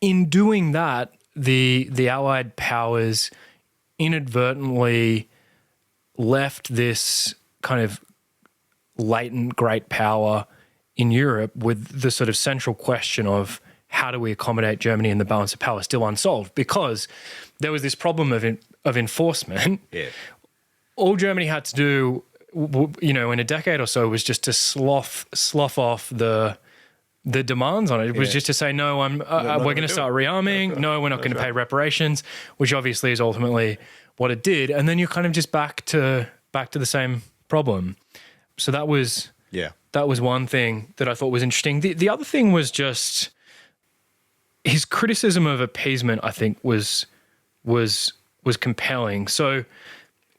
in doing that, the Allied powers inadvertently left this kind of latent great power in Europe with the sort of central question of how do we accommodate Germany and the balance of power still unsolved, because there was this problem of enforcement. Yeah. All Germany had to do, in a decade or so was just to slough off the demands on it. It was just to say, no, we're going to start rearming. Right. No, we're not going to pay reparations, which obviously is ultimately what it did. And then you're kind of just back to the same problem. So that was one thing that I thought was interesting. The other thing was just his criticism of appeasement, I think, was compelling. So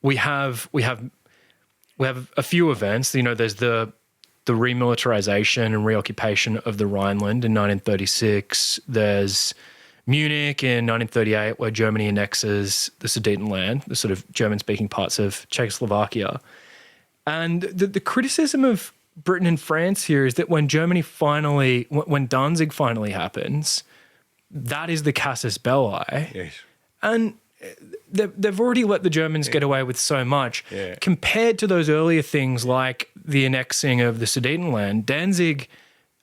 we have a few events. There's the remilitarization and reoccupation of the Rhineland in 1936. There's Munich in 1938, where Germany annexes the Sudetenland, the sort of German-speaking parts of Czechoslovakia. And the criticism of Britain and France here is that when Danzig finally happens, that is the casus belli. Yes. And they've already let the Germans get away with so much. Yeah. Compared to those earlier things like the annexing of the Sudetenland, Danzig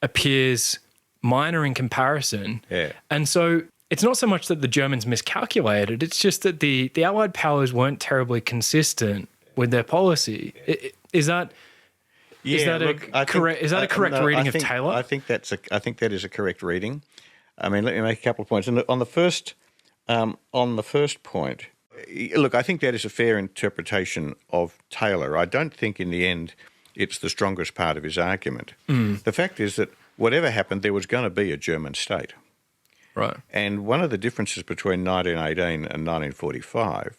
appears minor in comparison. Yeah. And so it's not so much that the Germans miscalculated, it's just that the Allied powers weren't terribly consistent with their policy. Is that a correct reading of Taylor? I think that is a correct reading. I mean, let me make a couple of points. And on the first point, look, I think that is a fair interpretation of Taylor. I don't think in the end it's the strongest part of his argument. The fact is that whatever happened, there was going to be a German state. Right. And one of the differences between 1918 and 1945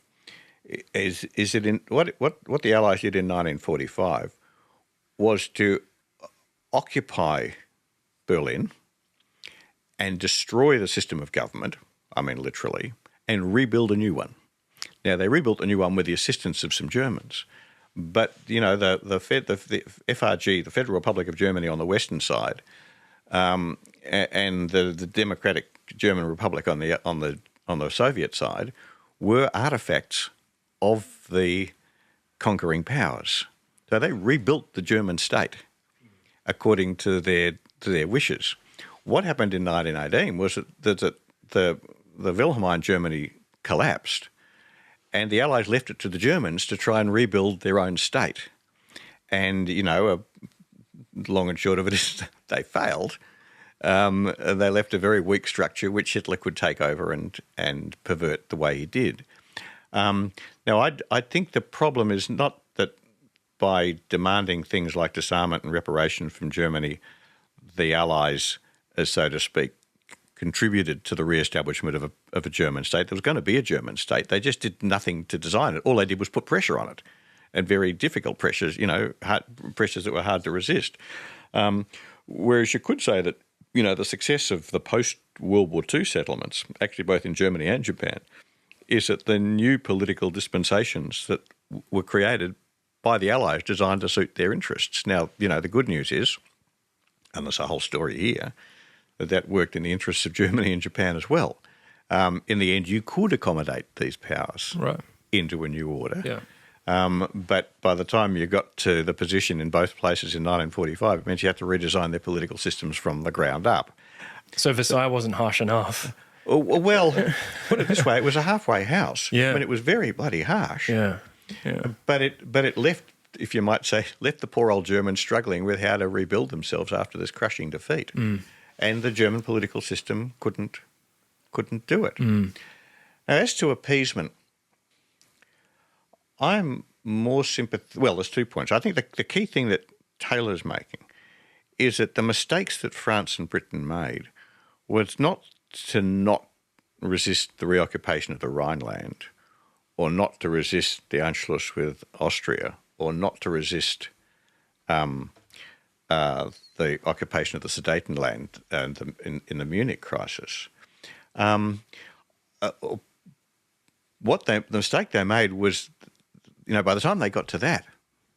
is that what the Allies did in 1945 was to occupy Berlin and destroy the system of government, I mean literally, and rebuild a new one. Now, they rebuilt a new one with the assistance of some Germans. But, the FRG, the Federal Republic of Germany on the western side, and the Democratic German Republic on the Soviet side were artifacts of the conquering powers. So they rebuilt the German state according to their wishes. What happened in 1918 was that the Wilhelmine Germany collapsed, and the Allies left it to the Germans to try and rebuild their own state. And, long and short of it is they failed. They left a very weak structure which Hitler could take over and pervert the way he did. Now, I think the problem is not that by demanding things like disarmament and reparation from Germany, the Allies, so to speak, contributed to the re-establishment of a German state. There was going to be a German state. They just did nothing to design it. All they did was put pressure on it, and very difficult pressures, pressures that were hard to resist. Whereas you could say that, the success of the post-World War II settlements, actually both in Germany and Japan, is that the new political dispensations that were created by the Allies designed to suit their interests. Now, the good news is, and there's a whole story here, that worked in the interests of Germany and Japan as well. In the end, you could accommodate these powers into a new order. Yeah. But by the time you got to the position in both places in 1945, it meant you had to redesign their political systems from the ground up. So Versailles wasn't harsh enough. Well, put it this way, it was a halfway house. Yeah. I mean, it was very bloody harsh. Yeah. But it left, if you might say, the poor old Germans struggling with how to rebuild themselves after this crushing defeat. And the German political system couldn't do it. Now, as to appeasement, I'm more sympathetic. Well, there's 2 points. I think the key thing that Taylor's making is that the mistakes that France and Britain made was not to not resist the reoccupation of the Rhineland, or not to resist the Anschluss with Austria, or not to resist the occupation of the Sudetenland in the Munich crisis. The mistake they made was, by the time they got to that,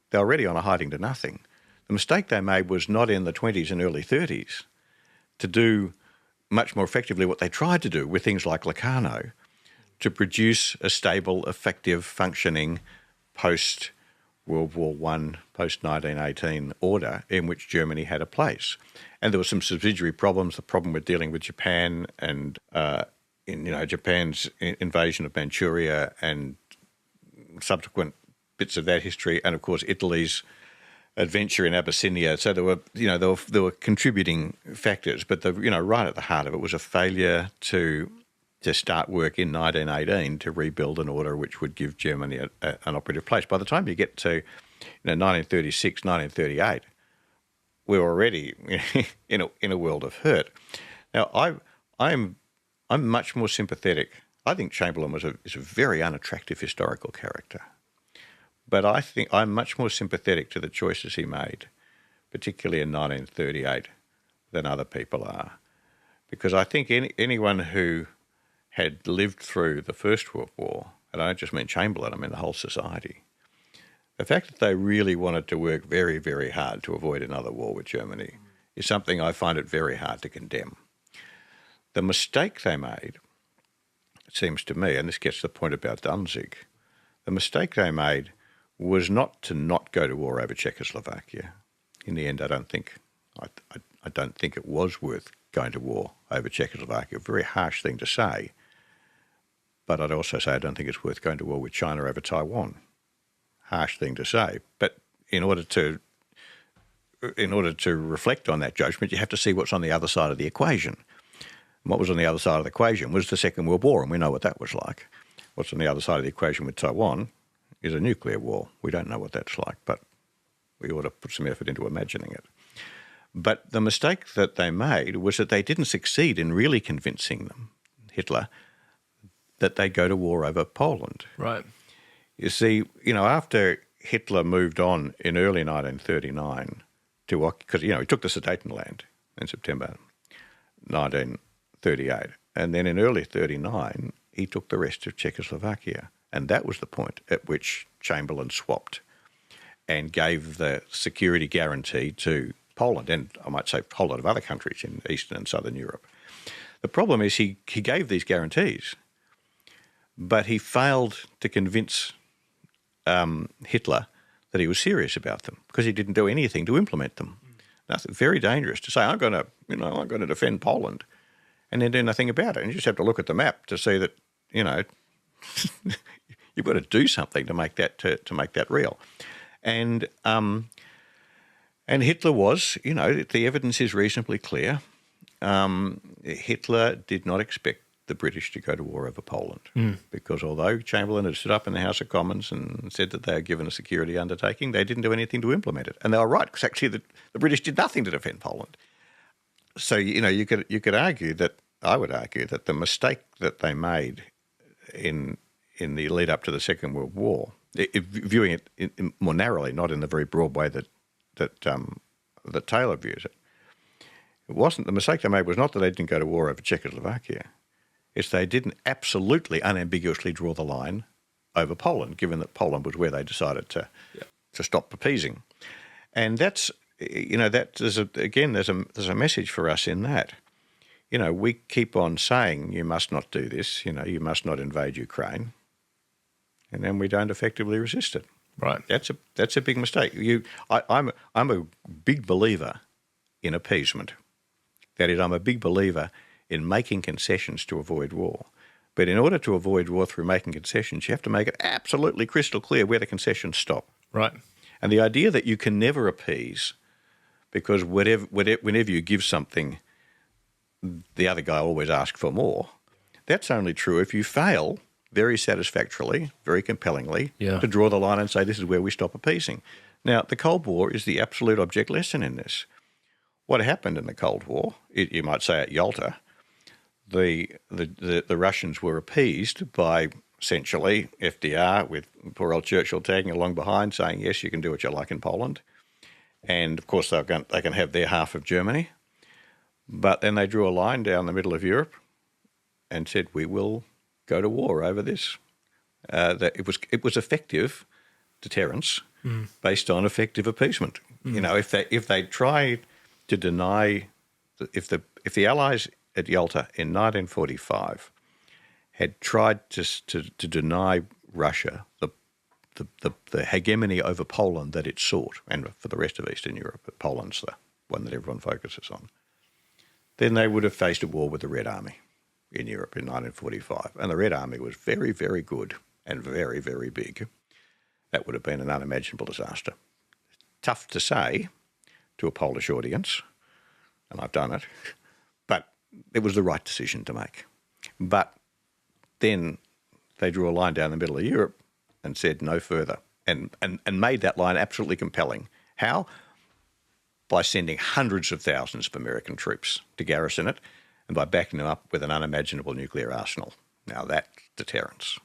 they were already on a hiding to nothing. The mistake they made was not in the 20s and early 30s to do much more effectively what they tried to do with things like Locarno, to produce a stable, effective, functioning post-World War I, post-1918 order in which Germany had a place. And there were some subsidiary problems, the problem with dealing with Japan and Japan's invasion of Manchuria and subsequent bits of that history, and of course Italy's adventure in Abyssinia. So there were contributing factors, but right at the heart of it was a failure to start work in 1918 to rebuild an order which would give Germany an operative place. By the time you get to 1936, 1938, we're already in a world of hurt. Now, I'm much more sympathetic. I think Chamberlain is a very unattractive historical character, but I think I'm much more sympathetic to the choices he made, particularly in 1938, than other people are, because I think anyone who had lived through the First World War, and I don't just mean Chamberlain, I mean the whole society, the fact that they really wanted to work very, very hard to avoid another war with Germany is something I find it very hard to condemn. The mistake they made, it seems to me, and this gets to the point about Danzig, the mistake they made was not to not go to war over Czechoslovakia. In the end, I don't think it was worth going to war over Czechoslovakia. A very harsh thing to say. But I'd also say I don't think it's worth going to war with China over Taiwan. Harsh thing to say. But in order to reflect on that judgment, you have to see what's on the other side of the equation. And what was on the other side of the equation was the Second World War, and we know what that was like. What's on the other side of the equation with Taiwan is a nuclear war. We don't know what that's like, but we ought to put some effort into imagining it. But the mistake that they made was that they didn't succeed in really convincing them, Hitler, that they'd go to war over Poland. Right. You see, after Hitler moved on in early 1939 because, he took the Sudetenland in September 1938. And then in early 1939, he took the rest of Czechoslovakia. And that was the point at which Chamberlain swapped and gave the security guarantee to Poland, and I might say a whole lot of other countries in Eastern and Southern Europe. The problem is he gave these guarantees, but he failed to convince Hitler that he was serious about them because he didn't do anything to implement them. Nothing, very dangerous to say, I'm going to defend Poland and then do nothing about it. And you just have to look at the map to see that, you've got to do something to make that real. And Hitler was, the evidence is reasonably clear. Hitler did not expect the British to go to war over Poland because although Chamberlain had stood up in the House of Commons and said that they had given a security undertaking, they didn't do anything to implement it. And they were right, because actually the British did nothing to defend Poland. So, you could argue that, I would argue that the mistake that they made in the lead up to the Second World War, viewing it more narrowly, not in the very broad way that Taylor views it, the mistake they made was not that they didn't go to war over Czechoslovakia. It's they didn't absolutely, unambiguously draw the line over Poland, given that Poland was where they decided to stop appeasing. And that's, there's a message for us in that. We keep on saying you must not do this, you must not invade Ukraine, and then we don't effectively resist it. Right. That's a big mistake. I'm a big believer in appeasement. That is, I'm a big believer in making concessions to avoid war. But in order to avoid war through making concessions, you have to make it absolutely crystal clear where the concessions stop. Right. And the idea that you can never appease because whenever you give something, the other guy always asks for more, that's only true if you fail very satisfactorily, very compellingly, to draw the line and say this is where we stop appeasing. Now, the Cold War is the absolute object lesson in this. What happened in the Cold War, you might say at Yalta, the Russians were appeased by essentially FDR with poor old Churchill tagging along behind saying, yes, you can do what you like in Poland. And, of course, they can have their half of Germany. But then they drew a line down the middle of Europe and said, we will go to war over this. That it was effective deterrence based on effective appeasement. If they tried to deny, if the Allies at Yalta in 1945 had tried to deny Russia the hegemony over Poland that it sought, and for the rest of Eastern Europe, but Poland's the one that everyone focuses on, then they would have faced a war with the Red Army in Europe in 1945. And the Red Army was very, very good and very, very big. That would have been an unimaginable disaster. Tough to say to a Polish audience, and I've done it, but it was the right decision to make. But then they drew a line down the middle of Europe and said no further, and made that line absolutely compelling. How? By sending hundreds of thousands of American troops to garrison it, and by backing them up with an unimaginable nuclear arsenal. Now that's deterrence.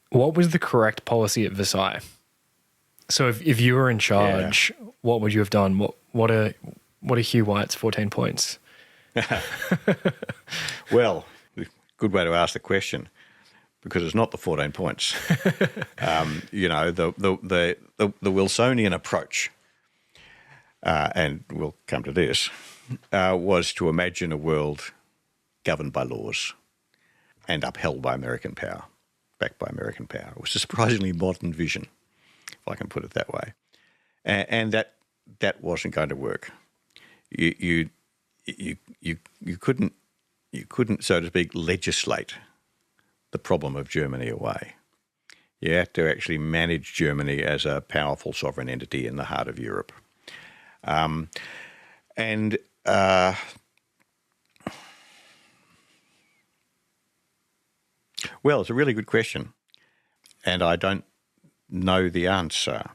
What was the correct policy at Versailles? So if you were in charge, what would you have done? What are Hugh White's 14 points? Well, good way to ask the question, because it's not the 14 points. The Wilsonian approach, and we'll come to this, was to imagine a world governed by laws and upheld by American power, backed by American power. It was a surprisingly modern vision, if I can put it that way. and that wasn't going to work. You couldn't, so to speak, legislate the problem of Germany away. You had to actually manage Germany as a powerful sovereign entity in the heart of Europe. Well, it's a really good question, and I don't know the answer,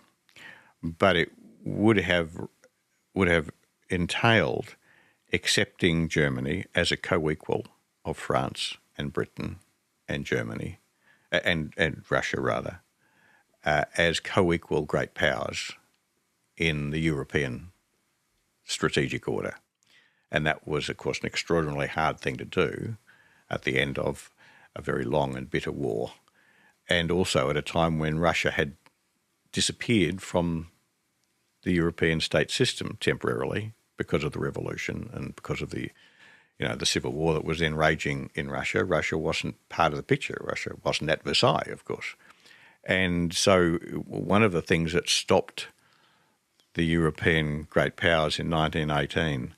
but it would have entailed accepting Germany as a co-equal of France and Britain and Germany and Russia, rather, as co-equal great powers in the European strategic order. And that was, of course, an extraordinarily hard thing to do at the end of a very long and bitter war, and also at a time when Russia had disappeared from the European state system temporarily because of the revolution and because of the civil war that was then raging in Russia. Russia wasn't part of the picture. Russia wasn't at Versailles, of course. And so one of the things that stopped the European great powers in 1918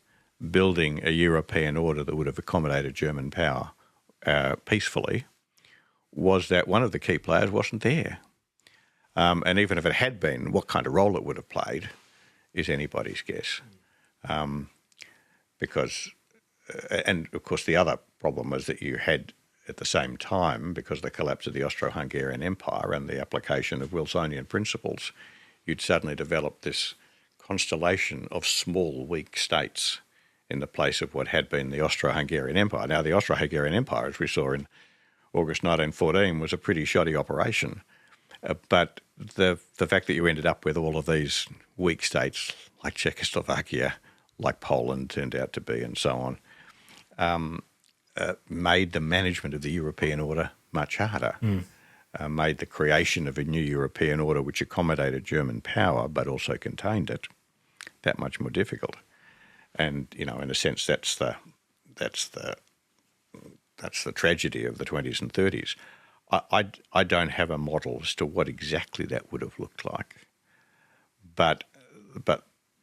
building a European order that would have accommodated German power peacefully was that one of the key players wasn't there. And even if it had been, what kind of role it would have played is anybody's guess. Because, and of course the other problem was that you had at the same time, because of the collapse of the Austro-Hungarian Empire and the application of Wilsonian principles, you'd suddenly developed this constellation of small, weak states in the place of what had been the Austro-Hungarian Empire. Now, the Austro-Hungarian Empire, as we saw in August 1914, was a pretty shoddy operation. But the fact that you ended up with all of these weak states, like Czechoslovakia, like Poland turned out to be, and so on, made the management of the European order much harder. Made the creation of a new European order which accommodated German power but also contained it that much more difficult. And in a sense, that's the tragedy of the 20s and 30s. I don't have a model as to what exactly that would have looked like, but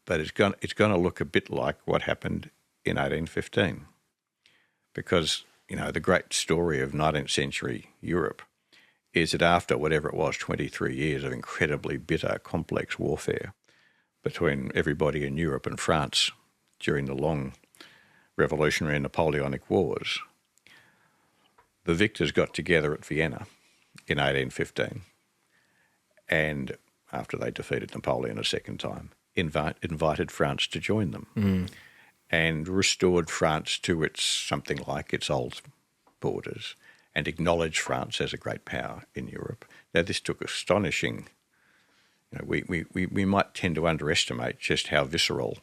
it's going to look a bit like what happened in 1815, because the great story of 19th century Europe is that after whatever it was, 23 years of incredibly bitter, complex warfare between everybody in Europe and France during the long revolutionary and Napoleonic wars, the victors got together at Vienna in 1815 and, after they defeated Napoleon a second time, invited France to join them and restored France to something like its old borders and acknowledged France as a great power in Europe. Now, this took astonishing... we might tend to underestimate just how visceral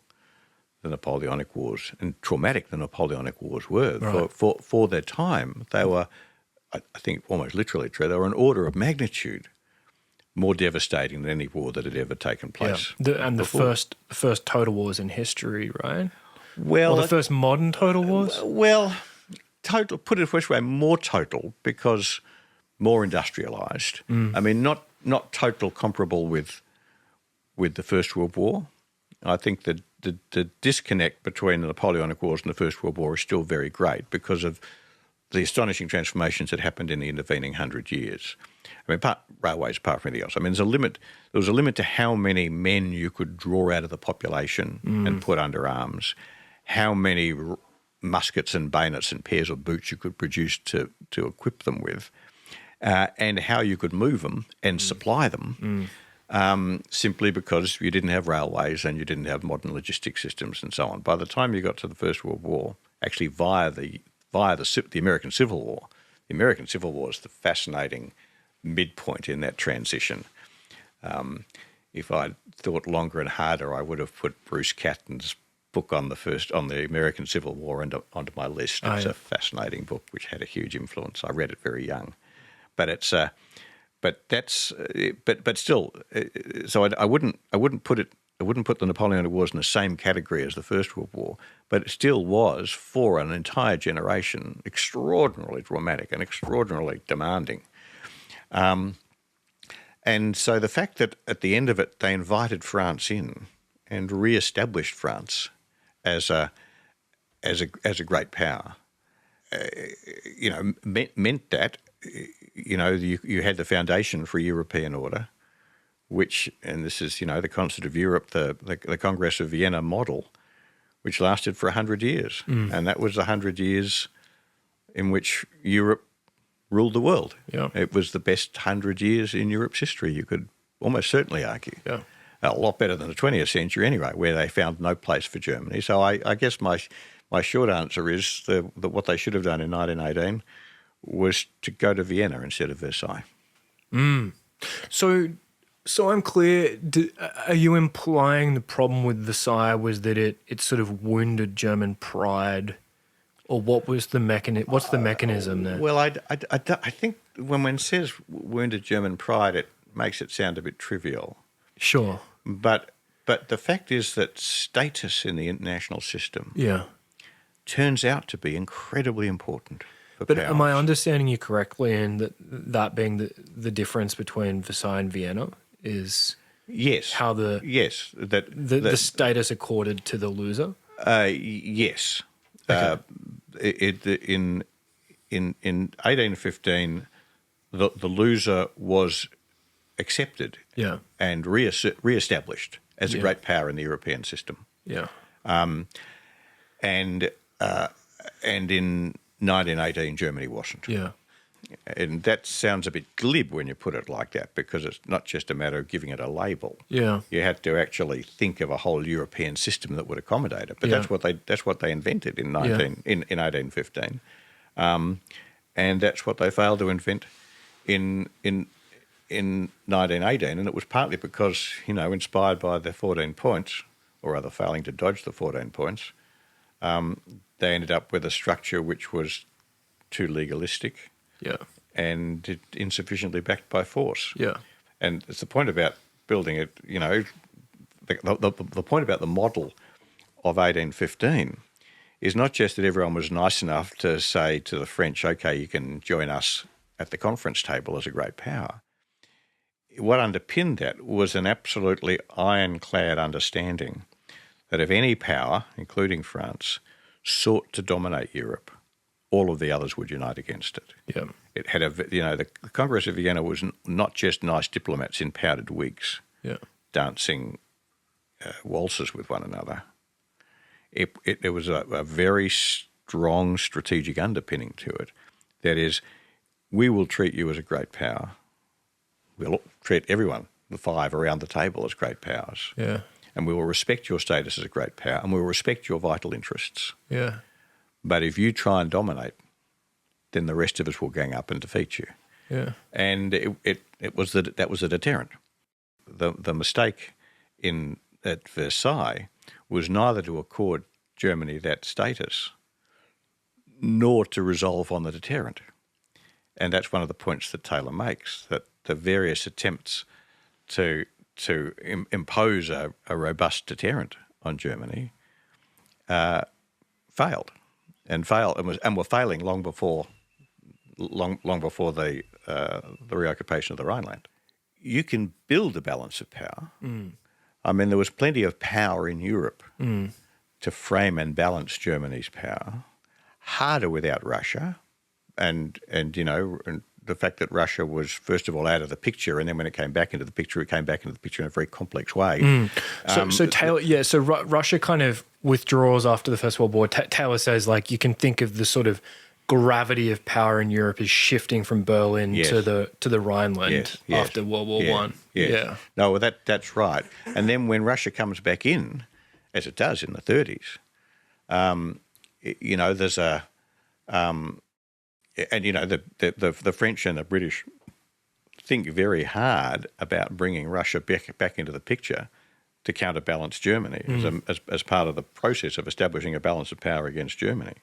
the Napoleonic Wars and traumatic the Napoleonic Wars were. Right. For their time, they were, I think, almost literally true. They were an order of magnitude more devastating than any war that had ever taken place. Yeah. The first total wars in history, right? Well, or the first modern total wars? Well, total. Put it this way, more total because more industrialised. I mean, not total comparable with the First World War. I think that the disconnect between the Napoleonic Wars and the First World War is still very great because of the astonishing transformations that happened in the intervening 100 years. I mean, railways, apart from anything else. I mean, there was a limit to how many men you could draw out of the population and put under arms, how many muskets and bayonets and pairs of boots you could produce to equip them with, and how you could move them and supply them. Simply because you didn't have railways and you didn't have modern logistics systems and so on. By the time you got to the First World War, actually via the American Civil War, the American Civil War is the fascinating midpoint in that transition. If I'd thought longer and harder, I would have put Bruce Catton's book on the American Civil War onto my list. It's a fascinating book which had a huge influence. I read it very young, but it's but still, so I wouldn't put the Napoleonic Wars in the same category as the First World War, but it still was, for an entire generation, extraordinarily dramatic and extraordinarily demanding. And so the fact that at the end of it they invited France in and re-established France as a great power, meant that you had the foundation for a European order, which, and this is the Concert of Europe, the Congress of Vienna model, which lasted for 100 years, and that was 100 years in which Europe ruled the world. Yeah. It was the best 100 years in Europe's history, you could almost certainly argue. Yeah. A lot better than the 20th century anyway, where they found no place for Germany. So I guess my short answer is that what they should have done in 1918 was to go to Vienna instead of Versailles. So I'm clear, are you implying the problem with Versailles was that it sort of wounded German pride? Or what was the what's the mechanism there? Well, I think when one says wounded German pride, it makes it sound a bit trivial. Sure. But the fact is that status in the international system turns out to be incredibly important for But powers. am I understanding you correctly in that being the difference between Versailles and Vienna is Yes. how the status accorded to the loser? Yes. Okay. In 1815, the loser was accepted and re-established as a great power in the European system. Yeah. And in 1918, Germany wasn't. Yeah. And that sounds a bit glib when you put it like that, because it's not just a matter of giving it a label. Yeah. You had to actually think of a whole European system that would accommodate it. But that's what they invented in 1815, and that's what they failed to invent in 1918. And it was partly because inspired by the 14 points, or rather failing to dodge the 14 points, they ended up with a structure which was too legalistic. Yeah. And insufficiently backed by force. Yeah. And it's the point about building it, the point about the model of 1815 is not just that everyone was nice enough to say to the French, okay, you can join us at the conference table as a great power. What underpinned that was an absolutely ironclad understanding that if any power, including France, sought to dominate Europe, all of the others would unite against it. Yeah. It had the Congress of Vienna was not just nice diplomats in powdered wigs dancing waltzes with one another. There was a very strong strategic underpinning to it. That is, we will treat you as a great power. We'll treat everyone, the five around the table, as great powers. Yeah. And we will respect your status as a great power, and we will respect your vital interests. Yeah. But if you try and dominate, then the rest of us will gang up and defeat you. Yeah. And that was a deterrent. The mistake at Versailles was neither to accord Germany that status, nor to resolve on the deterrent. And that's one of the points that Taylor makes, that the various attempts to impose a robust deterrent on Germany failed. And were failing long before the reoccupation of the Rhineland. You can build a balance of power. I mean, there was plenty of power in Europe to frame and balance Germany's power. Harder without Russia, and the fact that Russia was first of all out of the picture, and then when it came back into the picture, it came back into the picture in a very complex way. So Taylor, so Russia kind of withdraws after the First World War. Taylor says, like, you can think of the sort of gravity of power in Europe is shifting from Berlin to the Rhineland after World War One. Yeah. No, well, that's right. And then when Russia comes back in, as it does in the 30s, there's a the French and the British think very hard about bringing Russia back into the picture to counterbalance Germany as part of the process of establishing a balance of power against Germany.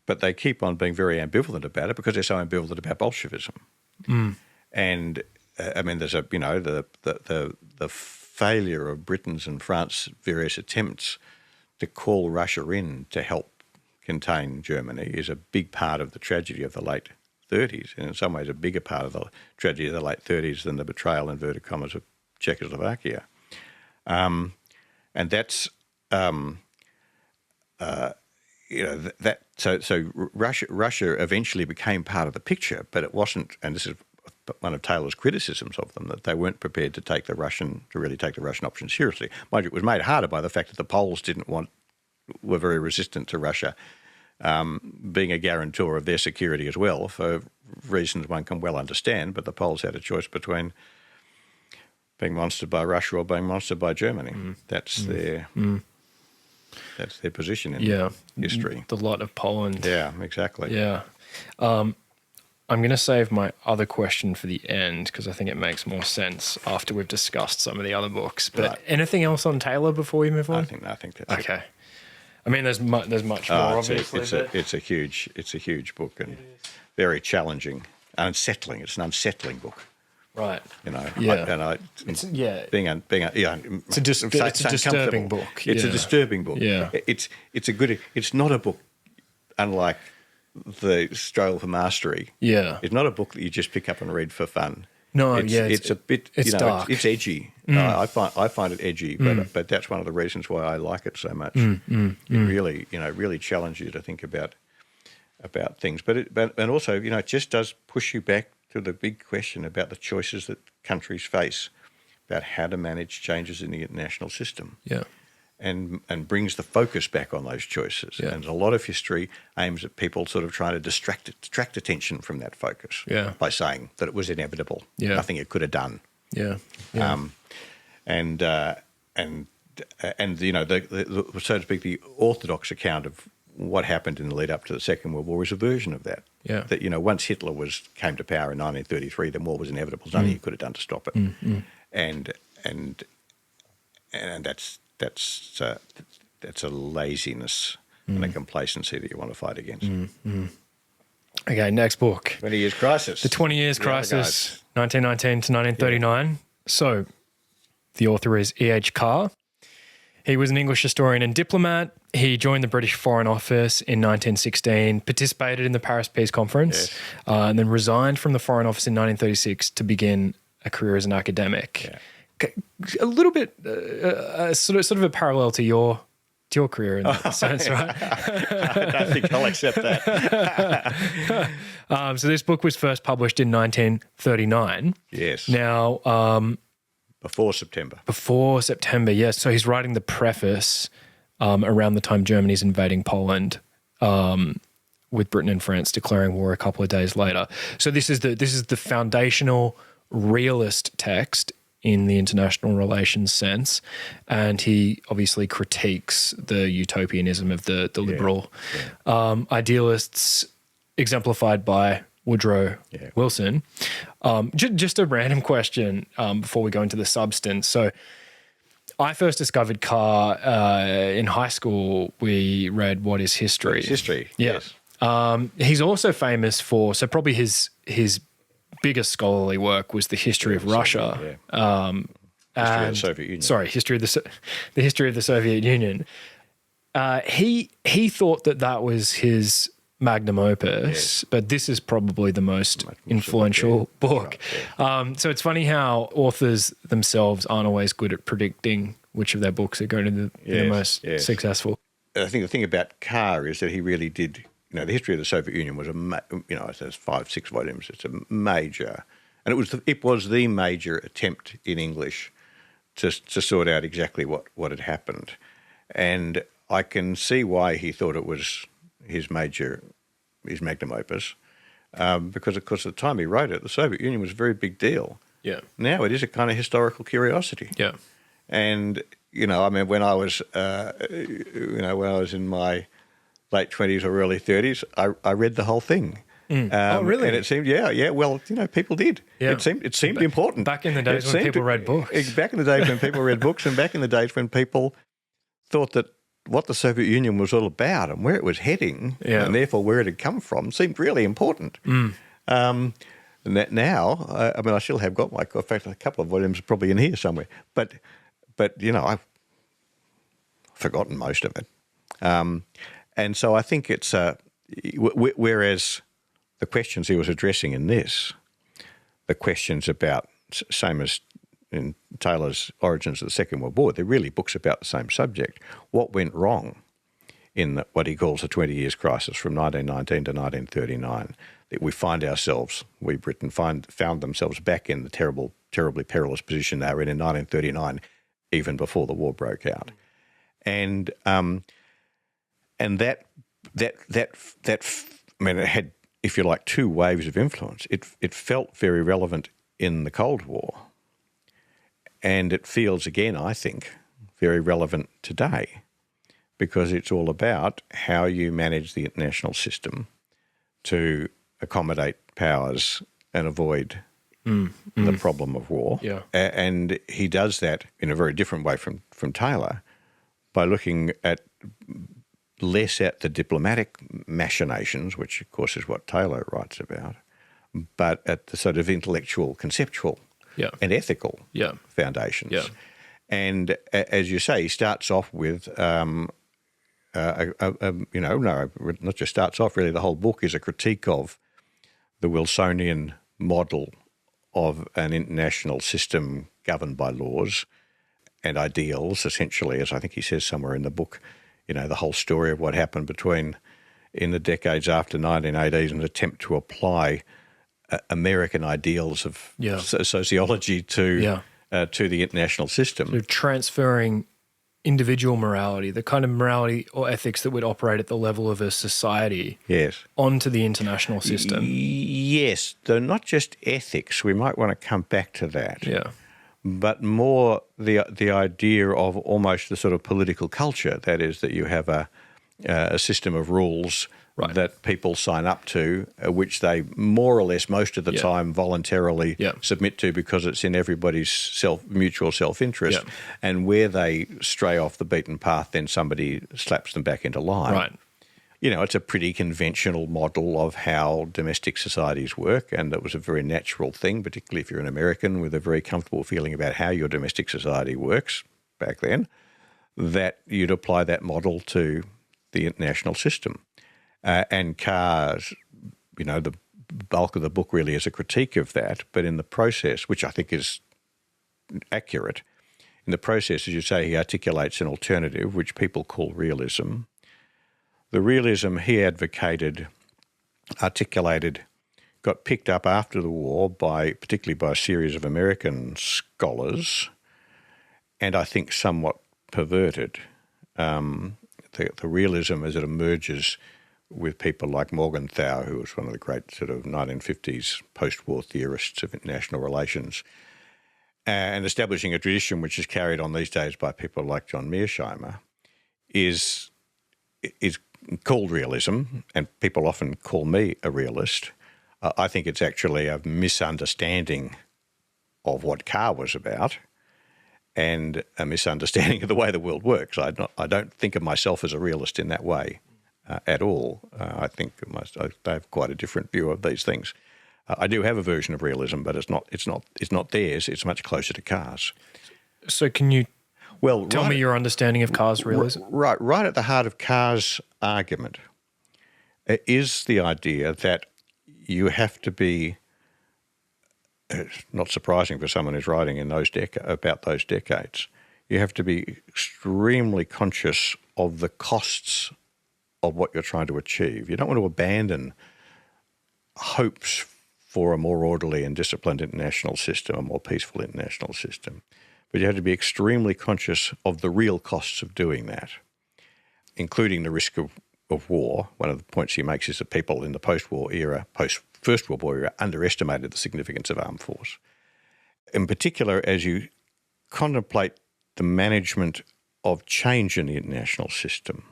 But they keep on being very ambivalent about it because they're so ambivalent about Bolshevism. And there's the failure of Britain's and France's various attempts to call Russia in to help contain Germany is a big part of the tragedy of the late 30s, and in some ways a bigger part of the tragedy of the late 30s than the betrayal, inverted commas, of Czechoslovakia. And that's, so Russia eventually became part of the picture, but it wasn't, and this is one of Taylor's criticisms of them, that they weren't prepared to really take the Russian option seriously. Mind you, it was made harder by the fact that the Poles were very resistant to Russia being a guarantor of their security as well, for reasons one can well understand, but the Poles had a choice between being monstered by Russia or being monstered by Germany. That's their position in history. The lot of Poland. Yeah, exactly. Yeah. I'm going to save my other question for the end because I think it makes more sense after we've discussed some of the other books. But Right. Anything else on Taylor before we move on? I think that's okay. it. I mean, there's much more, obviously. It's a huge book and very challenging, unsettling. It's an unsettling book. Right. Yeah. It's a disturbing book. It's a disturbing book. Yeah. It's not a book, unlike the Struggle for Mastery. Yeah. It's not a book that you just pick up and read for fun. No, it's a bit. It's dark. It's edgy. I find it edgy, but that's one of the reasons why I like it so much. It really challenges you to think about things, but also it just does push you back to the big question about the choices that countries face, about how to manage changes in the international system. Yeah. And brings the focus back on those choices. Yeah. And a lot of history aims at people sort of trying to distract attention from that focus by saying that it was inevitable, nothing it could have done. Yeah. The so to speak, the orthodox account of what happened in the lead up to the Second World War is a version of that. Yeah. That once Hitler came to power in 1933, the war was inevitable. There's nothing he could have done to stop it. And that's a laziness and a complacency that you want to fight against. Okay, next book. 20 Years Crisis. The 20 Years Crisis, 1919 to 1939. Yeah. So the author is E.H. Carr. He was an English historian and diplomat. He joined the British Foreign Office in 1916, participated in the Paris Peace Conference, and then resigned from the Foreign Office in 1936 to begin a career as an academic. Yeah. A little bit, sort of a parallel to your career in that sense, right? I don't think I'll accept that. So this book was first published in 1939. Yes. Now, before September. Before September, yes. So he's writing the preface around the time Germany's invading Poland, with Britain and France declaring war a couple of days later. So this is the foundational realist text in the international relations sense, and he obviously critiques the utopianism of the liberal idealists, exemplified by Woodrow Wilson. Just a random question before we go into the substance. So I first discovered Carr in high school. We read What is History? History, yeah. Yes. He's also famous for, so probably his biggest scholarly work was the history of Russia. History of the Soviet Union. Sorry, the history of the Soviet Union. He thought that was his magnum opus, but this is probably the most influential book. Right, so it's funny how authors themselves aren't always good at predicting which of their books are going to be the most successful. I think the thing about Carr is that he really did. The history of the Soviet Union was it's 5-6 volumes. It's a major, and it was the major attempt in English to sort out exactly what had happened, and I can see why he thought it was his magnum opus, because of course at the time he wrote it, the Soviet Union was a very big deal. Yeah. Now it is a kind of historical curiosity. Yeah. And when I was when I was in my late 20s or early 30s, I read the whole thing. Oh, really? And it seemed, well, people did. Yeah. It seemed important. Back in the days when people read books. Back in the days when people read books, and back in the days when people thought that what the Soviet Union was all about and where it was heading, and therefore where it had come from, seemed really important. And that now, I still have got in fact, a couple of volumes are probably in here somewhere, but I've forgotten most of it. And so I think it's whereas the questions he was addressing in this, the questions about, same as in Taylor's Origins of the Second World War, they're really books about the same subject. What went wrong in what he calls the 20 Years Crisis from 1919 to 1939, that we find ourselves, Britain found themselves back in the terribly perilous position they were in 1939, even before the war broke out. And that I mean, it had, if you like, two waves of influence. It felt very relevant in the Cold War, and it feels again, I think, very relevant today, because it's all about how you manage the international system to accommodate powers and avoid the problem of war. Yeah. And he does that in a very different way from Taylor, by looking at less at the diplomatic machinations, which of course is what Taylor writes about, but at the sort of intellectual, conceptual and ethical foundations. Yeah. And as you say, he starts off with, not just starts off, really the whole book is a critique of the Wilsonian model of an international system governed by laws and ideals, essentially, as I think he says somewhere in the book, the whole story of what happened in the decades after 1980, an attempt to apply American ideals of sociology to the international system. So transferring individual morality, the kind of morality or ethics that would operate at the level of a society, onto the international system. Yes, though not just ethics. We might want to come back to that. Yeah. But more the idea of almost the sort of political culture, that is, that you have a system of rules that people sign up to, which they more or less most of the time voluntarily submit to because it's in everybody's mutual self-interest. Yeah. And where they stray off the beaten path, then somebody slaps them back into line. Right. It's a pretty conventional model of how domestic societies work, and it was a very natural thing, particularly if you're an American with a very comfortable feeling about how your domestic society works back then, that you'd apply that model to the international system. And Carr's, the bulk of the book really is a critique of that, but in the process, which I think is accurate, in the process, as you say, he articulates an alternative, which people call realism. The realism he articulated, got picked up after the war particularly by a series of American scholars, and I think somewhat perverted. The realism as it emerges with people like Morgenthau, who was one of the great sort of 1950s post-war theorists of international relations, and establishing a tradition which is carried on these days by people like John Mearsheimer, is called realism, and people often call me a realist. I think it's actually a misunderstanding of what Carr was about and a misunderstanding of the way the world works. I don't think of myself as a realist in that way at all. I think they have quite a different view of these things. I do have a version of realism, but it's not theirs. It's much closer to Carr's. So can you tell me your understanding of Carr's realism? Right at the heart of Carr's argument is the idea that you have to be, not surprising for someone who's writing in about those decades, you have to be extremely conscious of the costs of what you're trying to achieve. You don't want to abandon hopes for a more orderly and disciplined international system, a more peaceful international system. But you have to be extremely conscious of the real costs of doing that, including the risk of war. One of the points he makes is that people in the post-war era, post-First World War era, underestimated the significance of armed force. In particular, as you contemplate the management of change in the international system,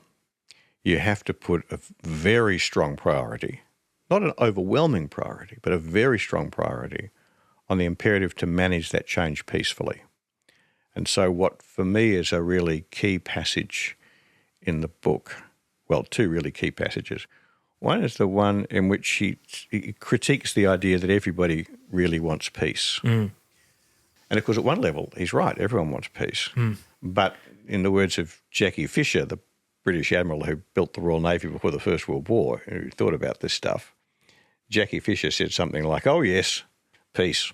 you have to put a very strong priority, not an overwhelming priority, but a very strong priority on the imperative to manage that change peacefully. And so what for me is a really key passage in the book, well, two really key passages. One is the one in which he critiques the idea that everybody really wants peace. Mm. And of course, at one level, he's right, everyone wants peace. Mm. But in the words of Jackie Fisher, the British admiral who built the Royal Navy before the First World War, who thought about this stuff, Jackie Fisher said something like, "Oh yes, peace.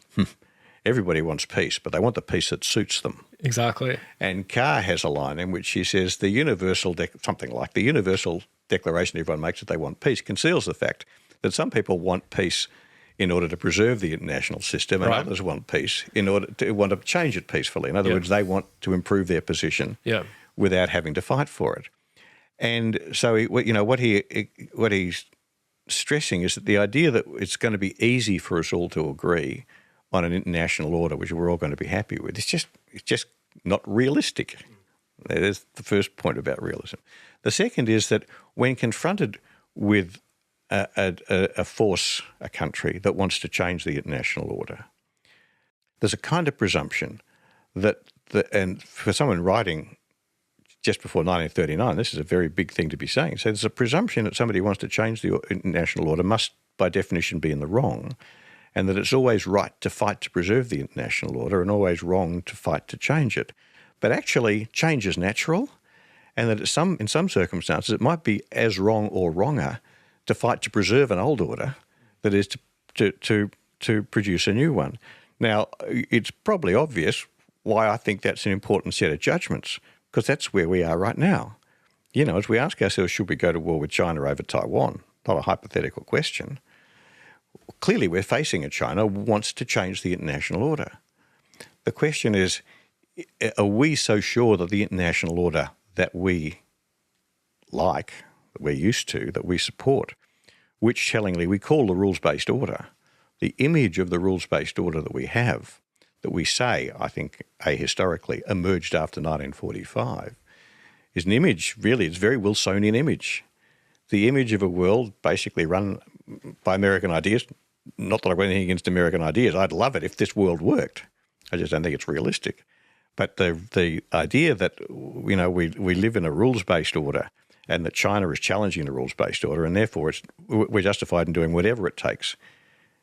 Everybody wants peace, but they want the peace that suits them." Exactly. And Carr has a line in which he says the universal declaration everyone makes that they want peace conceals the fact that some people want peace in order to preserve the international system, and others want peace in order to want to change it peacefully. In other words, they want to improve their position without having to fight for it. And so, what he's stressing is that the idea that it's going to be easy for us all to agree on an international order which we're all going to be happy with, it's just not realistic. There's the first point about realism. The second is that when confronted with a force, a country that wants to change the international order, there's a kind of presumption and for someone writing just before 1939, this is a very big thing to be saying. So there's a presumption that somebody who wants to change the international order must, by definition, be in the wrong, and that it's always right to fight to preserve the international order and always wrong to fight to change it. But actually, change is natural, and that in some circumstances it might be as wrong or wronger to fight to preserve an old order that is to produce a new one. Now, it's probably obvious why I think that's an important set of judgments, because that's where we are right now. As we ask ourselves, should we go to war with China over Taiwan? Not a hypothetical question. Clearly, we're facing a China who wants to change the international order. The question is, are we so sure that the international order that we like, that we're used to, that we support, which tellingly we call the rules-based order, the image of the rules-based order that we have, that we say, I think, ahistorically emerged after 1945, is an image, really, it's a very Wilsonian image. The image of a world basically run by American ideas. Not that I've got anything against American ideas. I'd love it if this world worked. I just don't think it's realistic. But the idea that, we live in a rules-based order and that China is challenging the rules-based order, and therefore we're justified in doing whatever it takes,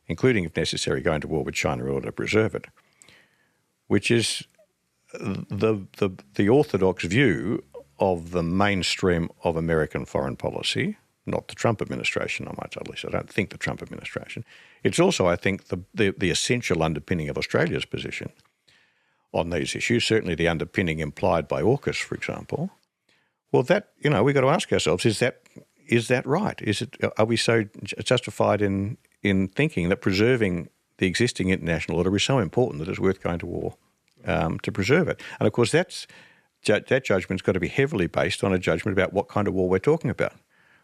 including, if necessary, going to war with China in order to preserve it, which is the orthodox view of the mainstream of American foreign policy, not the Trump administration, at least I don't think the Trump administration. It's also, I think, the essential underpinning of Australia's position on these issues, certainly the underpinning implied by AUKUS, for example. Well, that, we've got to ask ourselves, is that right? Are we so justified in thinking that preserving the existing international order is so important that it's worth going to war to preserve it? And of course, that judgment's got to be heavily based on a judgment about what kind of war we're talking about.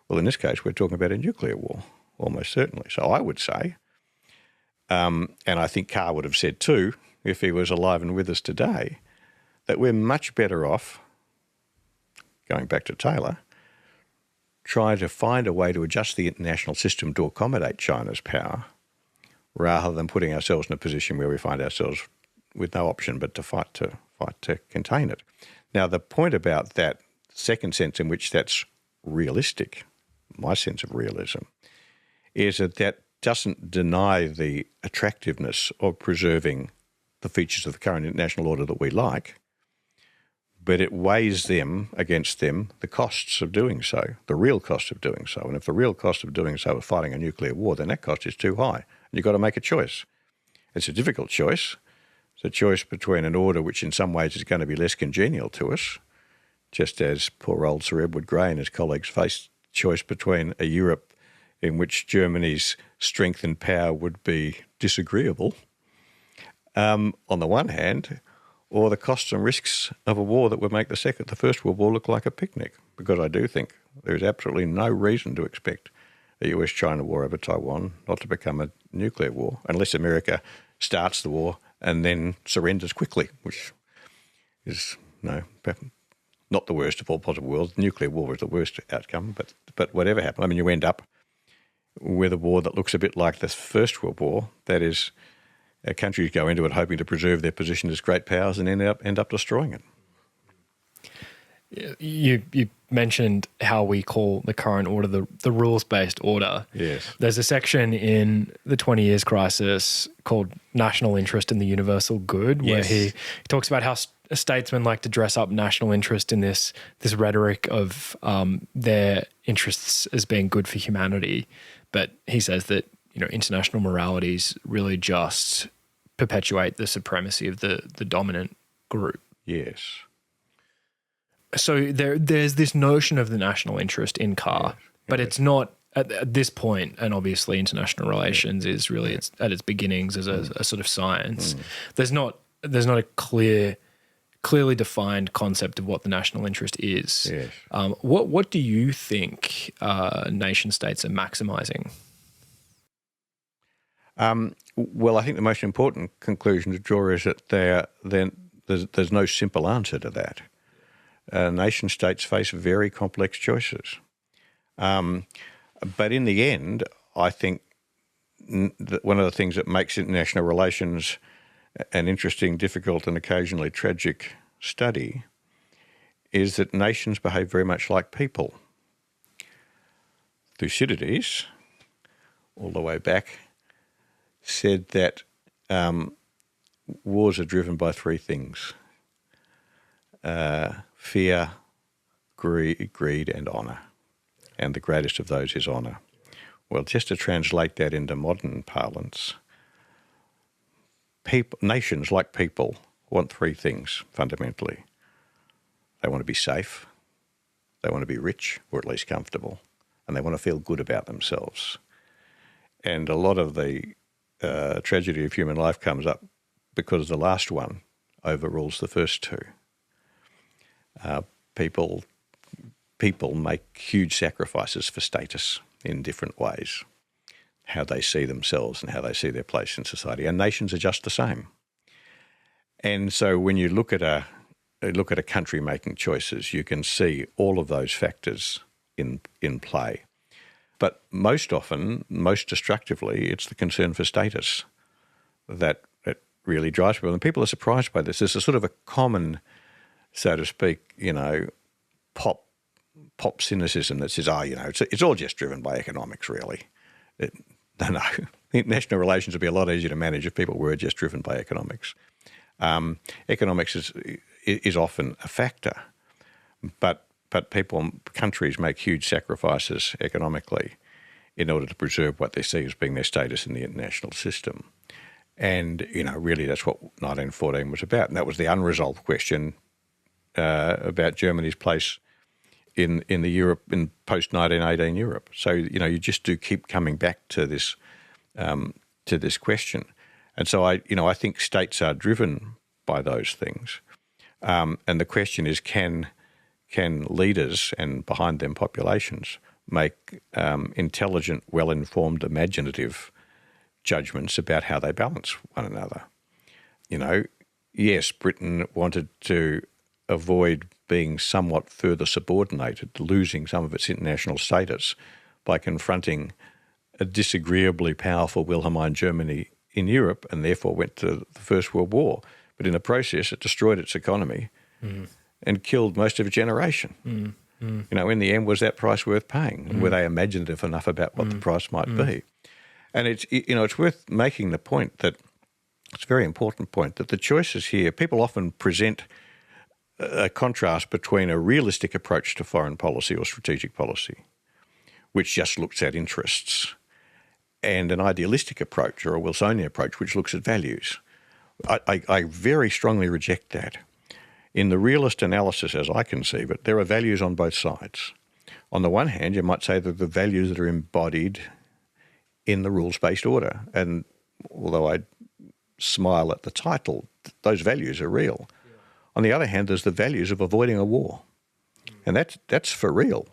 Well, in this case, we're talking about a nuclear war, almost certainly. So I would say, and I think Carr would have said too, if he was alive and with us today, that we're much better off, going back to Taylor, trying to find a way to adjust the international system to accommodate China's power, rather than putting ourselves in a position where we find ourselves with no option but to fight to contain it. Now, the point about that second sense in which that's realistic, my sense of realism, is that doesn't deny the attractiveness of preserving the features of the current international order that we like, but it weighs them against the costs of doing so, the real cost of doing so. And if the real cost of doing so is fighting a nuclear war, then that cost is too high. And you've got to make a choice. It's a difficult choice. It's a choice between an order which in some ways is going to be less congenial to us, just as poor old Sir Edward Grey and his colleagues faced choice between a Europe in which Germany's strength and power would be disagreeable, on the one hand, or the costs and risks of a war that would make the First World War look like a picnic. Because I do think there is absolutely no reason to expect a US-China war over Taiwan not to become a nuclear war, unless America starts the war and then surrenders quickly, which is not the worst of all possible worlds. Nuclear war is the worst outcome, but whatever happens, you end up with a war that looks a bit like the First World War. That is, countries go into it hoping to preserve their position as great powers and end up destroying it. You mentioned how we call the current order the rules-based order. Yes. There's a section in the 20 Years Crisis called National Interest in the Universal Good, where he talks about how statesmen like to dress up national interest in this rhetoric of their interests as being good for humanity. But he says that international moralities really just perpetuate the supremacy of the dominant group. Yes. So there's this notion of the national interest in Carr, but it's not at this point, and obviously international relations is really at its beginnings as a sort of science. There's not a clearly defined concept of what the national interest is. Yes. What do you think nation states are maximising? Well, I think the most important conclusion to draw is that there's no simple answer to that. Nation states face very complex choices. But in the end, I think that one of the things that makes international relations an interesting, difficult, and occasionally tragic study is that nations behave very much like people. Thucydides, all the way back, said that wars are driven by three things: fear, greed, and honour. And the greatest of those is honour. Well, just to translate that into modern parlance, nations, like people, want three things fundamentally. They want to be safe, they want to be rich, or at least comfortable, and they want to feel good about themselves. And a lot of the tragedy of human life comes up because the last one overrules the first two. People make huge sacrifices for status in different ways, how they see themselves and how they see their place in society. And nations are just the same. And so when you look at a country making choices, you can see all of those factors in play. But most often, most destructively, it's the concern for status that really drives people. And people are surprised by this. There's a sort of a common, so to speak, pop cynicism that says, it's all just driven by economics, really. No. National relations would be a lot easier to manage if people were just driven by economics. Economics is often a factor, but countries make huge sacrifices economically in order to preserve what they see as being their status in the international system. And, really that's what 1914 was about. And that was the unresolved question about Germany's place in post-1918 Europe. So, you just do keep coming back to this question. And so I think states are driven by those things. And the question is, can leaders and behind them populations make intelligent, well-informed, imaginative judgments about how they balance one another? Yes, Britain wanted to avoid being somewhat further subordinated, losing some of its international status by confronting a disagreeably powerful Wilhelmine Germany in Europe, and therefore went to the First World War. But in the process, it destroyed its economy and killed most of a generation. In the end, was that price worth paying? Were they imaginative enough about what the price might be? And it's worth making the point that it's a very important point that the choices here, people often present a contrast between a realistic approach to foreign policy or strategic policy, which just looks at interests, and an idealistic approach or a Wilsonian approach, which looks at values. I very strongly reject that. In the realist analysis, as I conceive it, there are values on both sides. On the one hand, you might say that the values that are embodied in the rules-based order, and although I smile at the title, those values are real. On the other hand, there's the values of avoiding a war, and that's for real.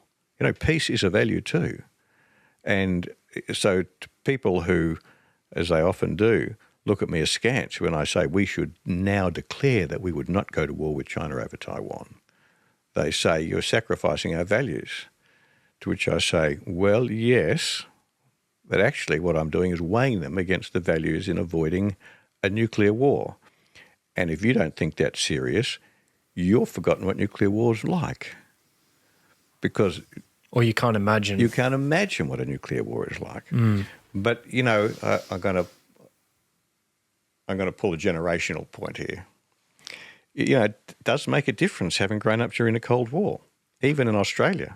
Peace is a value too. And so to people who, as they often do, look at me askance when I say we should now declare that we would not go to war with China over Taiwan, they say, you're sacrificing our values. To which I say, well, yes, but actually what I'm doing is weighing them against the values in avoiding a nuclear war. And if you don't think that's serious, you've forgotten what nuclear war is like. Or you can't imagine. You can't imagine what a nuclear war is like. But, I'm going to pull a generational point here. It does make a difference having grown up during the Cold War, even in Australia.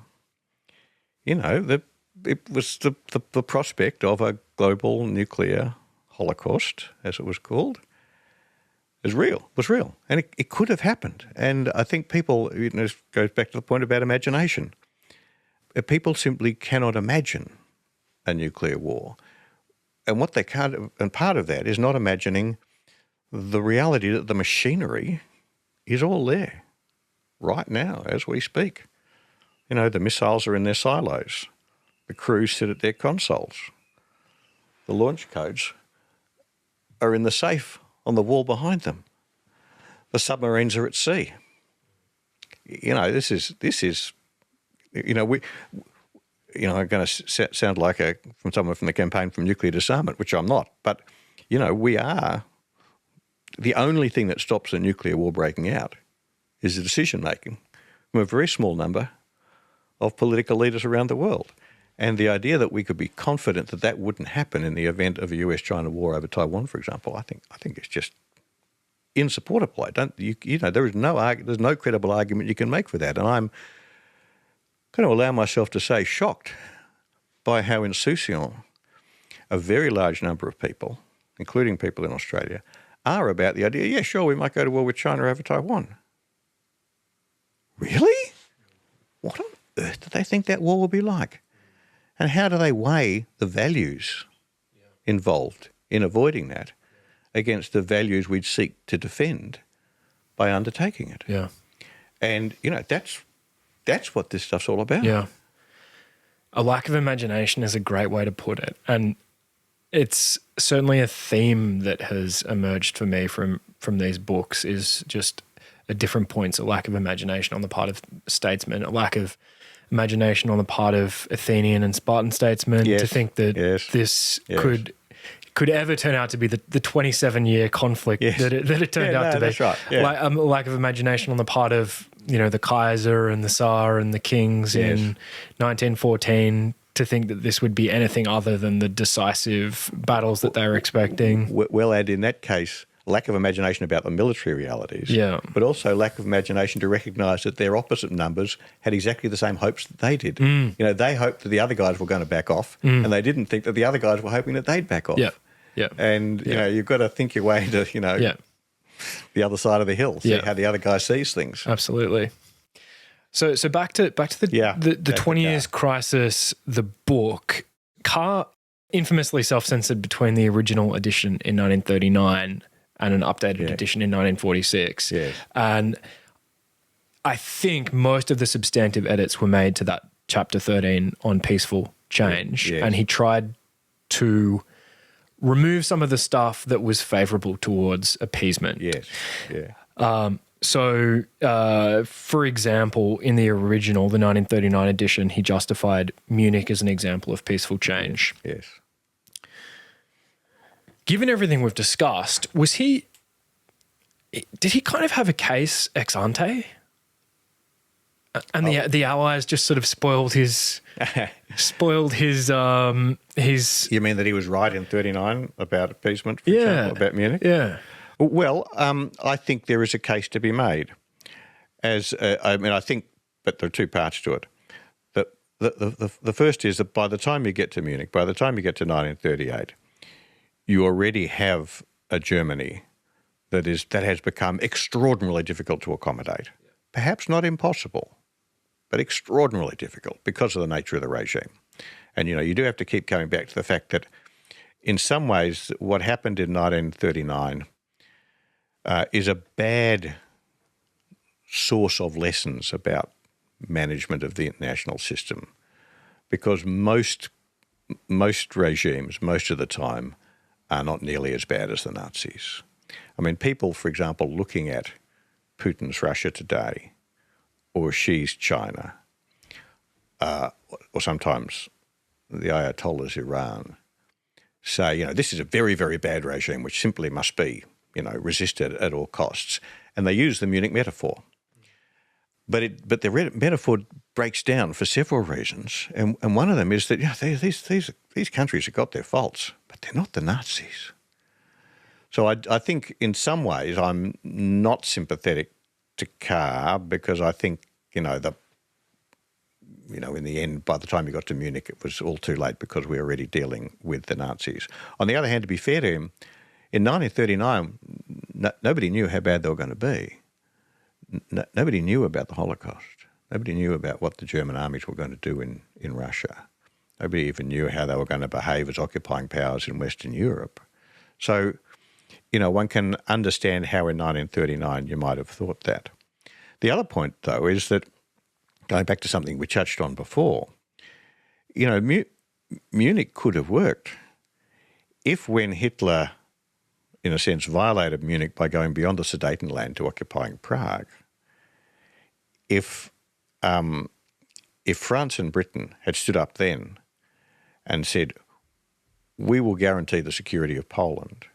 It was the prospect of a global nuclear holocaust, as it was called, was real. And it could have happened. And I think people, this goes back to the point about imagination. People simply cannot imagine a nuclear war. And what they can't, and part of that is not imagining the reality that the machinery is all there right now as we speak. The missiles are in their silos. The crews sit at their consoles. The launch codes are in the safe on the wall behind them. The submarines are at sea. This is. I'm going to sound like from someone from the campaign from nuclear disarmament, which I'm not. But we are. The only thing that stops a nuclear war breaking out is the decision making from a very small number of political leaders around the world. And the idea that we could be confident that that wouldn't happen in the event of a US-China war over Taiwan, for example, I think it's just insupportable. There's no credible argument you can make for that. And I'm going to allow myself to say shocked by how insouciant a very large number of people, including people in Australia, are about the idea, yeah, sure, we might go to war with China over Taiwan. Really? What on earth do they think that war will be like? And how do they weigh the values involved in avoiding that against the values we'd seek to defend by undertaking it? Yeah. And, that's what this stuff's all about. Yeah. A lack of imagination is a great way to put it. And it's certainly a theme that has emerged for me from these books is just at different points, a lack of imagination on the part of statesmen, a lack of imagination on the part of Athenian and Spartan statesmen to think that this could ever turn out to be the 27-year conflict that it turned out to be. That's right. Yeah. A lack of imagination on the part of the Kaiser and the Tsar and the kings in 1914 to think that this would be anything other than the decisive battles that they were expecting. Well, and in that case, lack of imagination about the military realities, but also lack of imagination to recognise that their opposite numbers had exactly the same hopes that they did. They hoped that the other guys were going to back off, and they didn't think that the other guys were hoping that they'd back off. And you've got to think your way into the other side of the hill, see how the other guy sees things. Absolutely. So back to the 20 years crisis, the book. Carr infamously self-censored between the original edition in 1939 and an updated edition in 1946. And I think most of the substantive edits were made to that chapter 13 on peaceful change. And he tried to remove some of the stuff that was favourable towards appeasement. So, for example, in the original, the 1939 edition, he justified Munich as an example of peaceful change. Given everything we've discussed, did he kind of have a case ex ante? And the Allies just sort of spoiled his. You mean that he was right in 39 about appeasement, for example, about Munich? Well, I think there is a case to be made. I think, but there are two parts to it. The first is that by the time you get to Munich, by the time you get to 1938, you already have a Germany that has become extraordinarily difficult to accommodate. Perhaps not impossible, but extraordinarily difficult because of the nature of the regime. And, you do have to keep coming back to the fact that in some ways what happened in 1939 is a bad source of lessons about management of the international system, because most regimes, most of the time, are not nearly as bad as the Nazis. I mean, people, for example, looking at Putin's Russia today or Xi's China or sometimes the Ayatollah's Iran say, this is a very, very bad regime which simply must be, resisted at all costs. And they use the Munich metaphor. But the metaphor breaks down for several reasons, and one of them is that these countries have got their faults, but they're not the Nazis. So I think in some ways I'm not sympathetic to Carr, because I think in the end, by the time he got to Munich, it was all too late because we were already dealing with the Nazis. On the other hand, to be fair to him, in 1939, nobody knew how bad they were going to be. Nobody knew about the Holocaust. Nobody knew about what the German armies were going to do in Russia. Nobody even knew how they were going to behave as occupying powers in Western Europe. So, one can understand how in 1939 you might have thought that. The other point, though, is that, going back to something we touched on before, Munich could have worked if, when Hitler, in a sense, violated Munich by going beyond the Sudetenland to occupying Prague, if France and Britain had stood up then and said, we will guarantee the security of Poland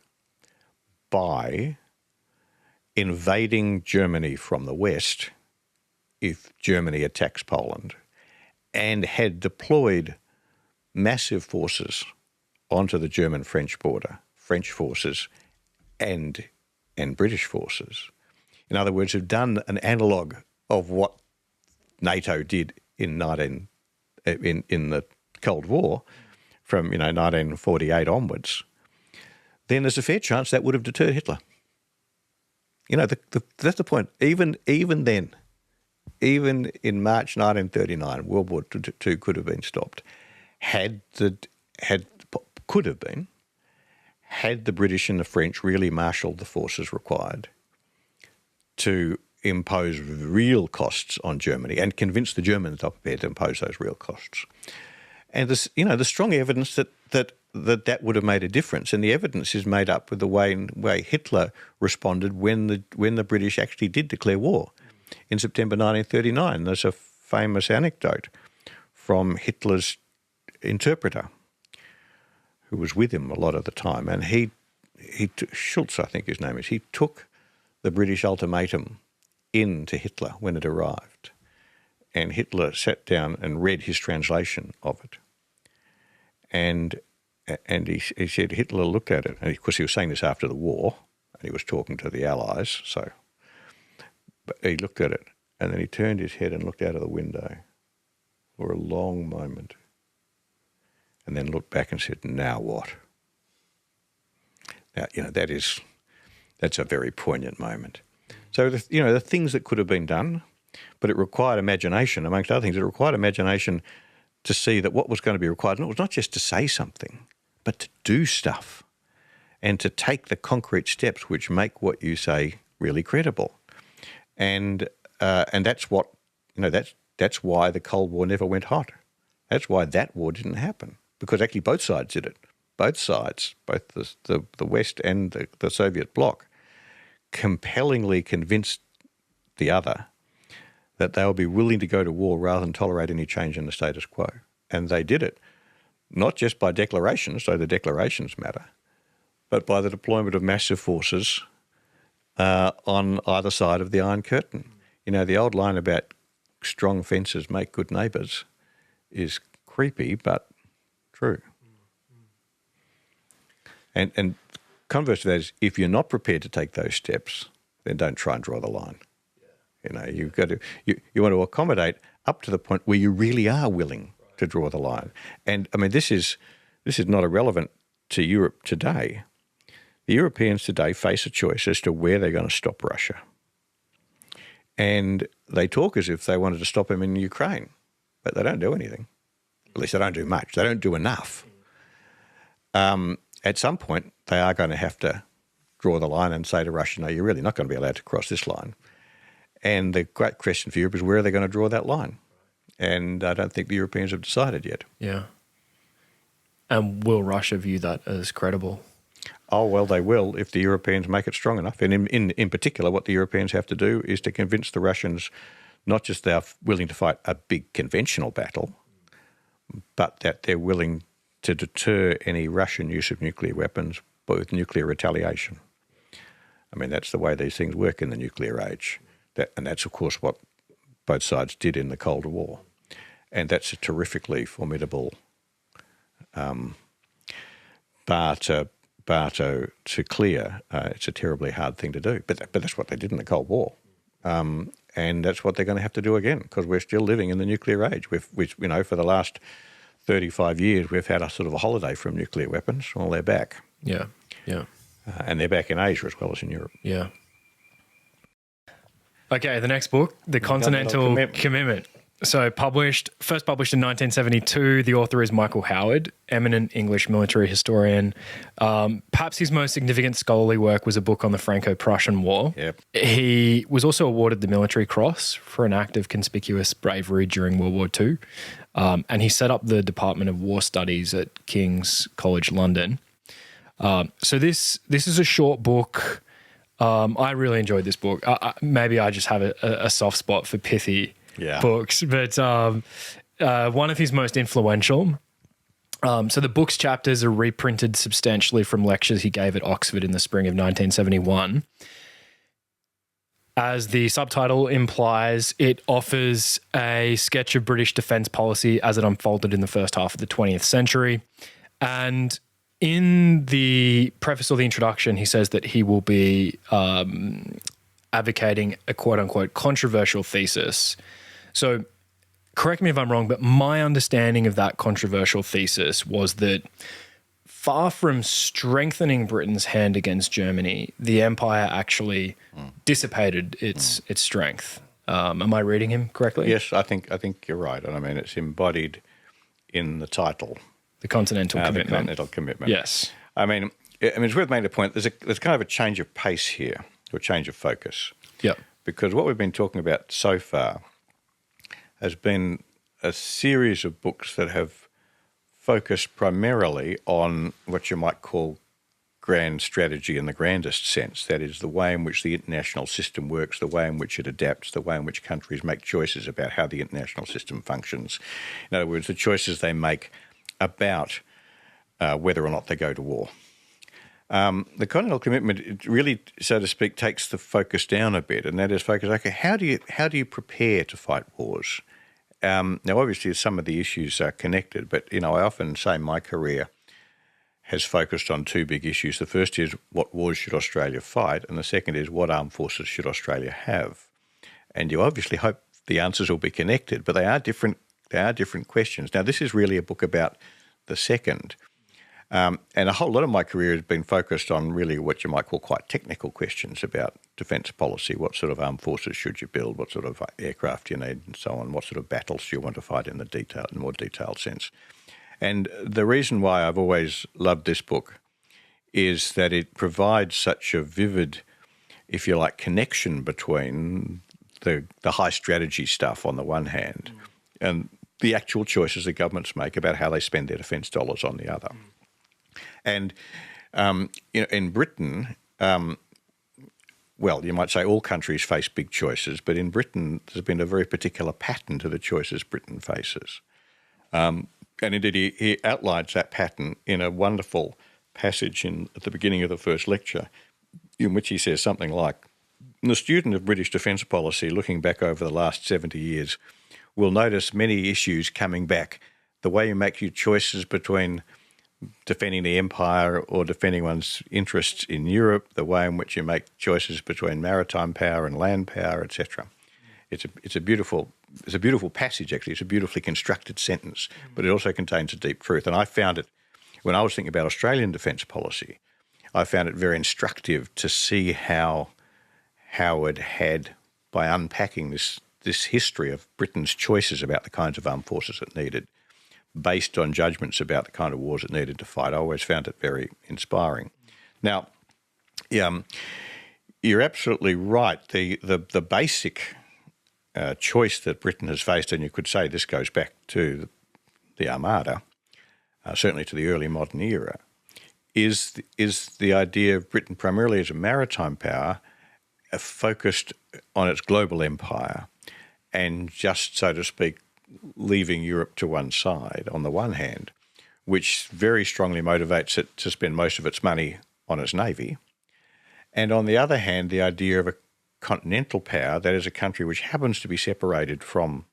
by invading Germany from the west if Germany attacks Poland, and had deployed massive forces onto the German-French border, French forces and British forces. In other words, have done an analogue of what NATO did in the Cold War from 1948 onwards, then there's a fair chance that would have deterred Hitler. That's the point. Even then, even in March 1939, World War II could have been stopped. Had the British and the French really marshalled the forces required to impose real costs on Germany and convince the Germans they were prepared to impose those real costs. And there's strong evidence that would have made a difference, and the evidence is made up with the way Hitler responded when the British actually did declare war in September 1939. There's a famous anecdote from Hitler's interpreter, who was with him a lot of the time, and Schultz, I think his name is, he took the British ultimatum in to Hitler when it arrived, and Hitler sat down and read his translation of it, and he said Hitler looked at it, and of course he was saying this after the war, and he was talking to the Allies, but he looked at it, and then he turned his head and looked out of the window for a long moment, and then looked back and said, "Now what?" Now, that's a very poignant moment. So, the things that could have been done, but it required imagination, amongst other things. It required imagination to see that what was going to be required, and it was not just to say something, but to do stuff and to take the concrete steps which make what you say really credible. And that's what, that's why the Cold War never went hot. That's why that war didn't happen, because actually both sides did it. Both sides, both the West and the Soviet bloc, compellingly convinced the other that they would be willing to go to war rather than tolerate any change in the status quo. And they did it, not just by declarations, so the declarations matter, but by the deployment of massive forces on either side of the Iron Curtain. The old line about strong fences make good neighbours is creepy but true. And converse to that is, if you're not prepared to take those steps, then don't try and draw the line. You've got to you want to accommodate up to the point where you really are willing to draw the line. And I mean, this is not irrelevant to Europe today. The Europeans today face a choice as to where they're going to stop Russia. And they talk as if they wanted to stop him in Ukraine, but they don't do anything. At least they don't do much. They don't do enough. At some point, they are going to have to draw the line and say to Russia, no, you're really not going to be allowed to cross this line. And the great question for Europe is, where are they going to draw that line? And I don't think the Europeans have decided yet. Yeah. And will Russia view that as credible? Oh, well, they will if the Europeans make it strong enough. And in particular, what the Europeans have to do is to convince the Russians not just they're willing to fight a big conventional battle, but that they're willing to deter any Russian use of nuclear weapons, but with nuclear retaliation. I mean, that's the way these things work in the nuclear age. And that's, of course, what both sides did in the Cold War. And that's a terrifically formidable bar to clear. It's a terribly hard thing to do. But that's what they did in the Cold War. and that's what they're going to have to do again, because we're still living in the nuclear age. Which, for the last 35 years, we've had a sort of a holiday from nuclear weapons. Well, they're back. Yeah, yeah. And they're back in Asia as well as in Europe. Yeah. Okay, the next book, The Continental Commitment. So first published in 1972. The author is Michael Howard, eminent English military historian. Perhaps his most significant scholarly work was a book on the Franco-Prussian War. Yep. He was also awarded the Military Cross for an act of conspicuous bravery during World War II. And he set up the Department of War Studies at King's College London. So this is a short book. I really enjoyed this book. Maybe I just have a soft spot for pithy books, but one of his most influential. So the book's chapters are reprinted substantially from lectures he gave at Oxford in the spring of 1971. As the subtitle implies, it offers a sketch of British defence policy as it unfolded in the first half of the 20th century. And in the preface or the introduction, he says that he will be advocating a quote-unquote controversial thesis. So correct me if I'm wrong, but my understanding of that controversial thesis was that far from strengthening Britain's hand against Germany, the empire actually dissipated its strength. Am I reading him correctly? Yes, I think you're right. And I mean, it's embodied in the title. The Continental Commitment. The Continental Commitment. Yes. I mean, it's worth making a point. There's kind of a change of pace here, or a change of focus. Yeah. Because what we've been talking about so far has been a series of books that have focused primarily on what you might call grand strategy in the grandest sense. That is, the way in which the international system works, the way in which it adapts, the way in which countries make choices about how the international system functions. In other words, the choices they make about whether or not they go to war. The Continental Commitment, it really, so to speak, takes the focus down a bit, and that is focus. Okay, how do you prepare to fight wars? Now, obviously, some of the issues are connected, but I often say my career has focused on two big issues. The first is what wars should Australia fight, and the second is what armed forces should Australia have. And you obviously hope the answers will be connected, but they are different. They are different questions. Now, this is really a book about the second. And a whole lot of my career has been focused on really what you might call quite technical questions about defence policy. What sort of armed forces should you build? What sort of aircraft you need and so on? What sort of battles do you want to fight in the more detailed sense? And the reason why I've always loved this book is that it provides such a vivid, if you like, connection between the high strategy stuff on the one hand and the actual choices the governments make about how they spend their defence dollars on the other. And, in Britain, well, you might say all countries face big choices, but in Britain there's been a very particular pattern to the choices Britain faces. And indeed he outlines that pattern in a wonderful passage at the beginning of the first lecture, in which he says something like, the student of British defence policy looking back over the last 70 years will notice many issues coming back. The way you make your choices between defending the empire or defending one's interests in Europe, the way in which you make choices between maritime power and land power, etc. It's a beautiful passage, actually. It's a beautifully constructed sentence, but it also contains a deep truth. And I found it, when I was thinking about Australian defence policy, I found it very instructive to see how Howard had, by unpacking this history of Britain's choices about the kinds of armed forces it needed, based on judgments about the kind of wars it needed to fight. I always found it very inspiring. Now, you're absolutely right. The basic choice that Britain has faced, and you could say this goes back to the Armada, certainly to the early modern era, is the idea of Britain primarily as a maritime power, focused on its global empire, and just, so to speak, leaving Europe to one side on the one hand, which very strongly motivates it to spend most of its money on its navy. And on the other hand, the idea of a continental power, that is a country which happens to be separated from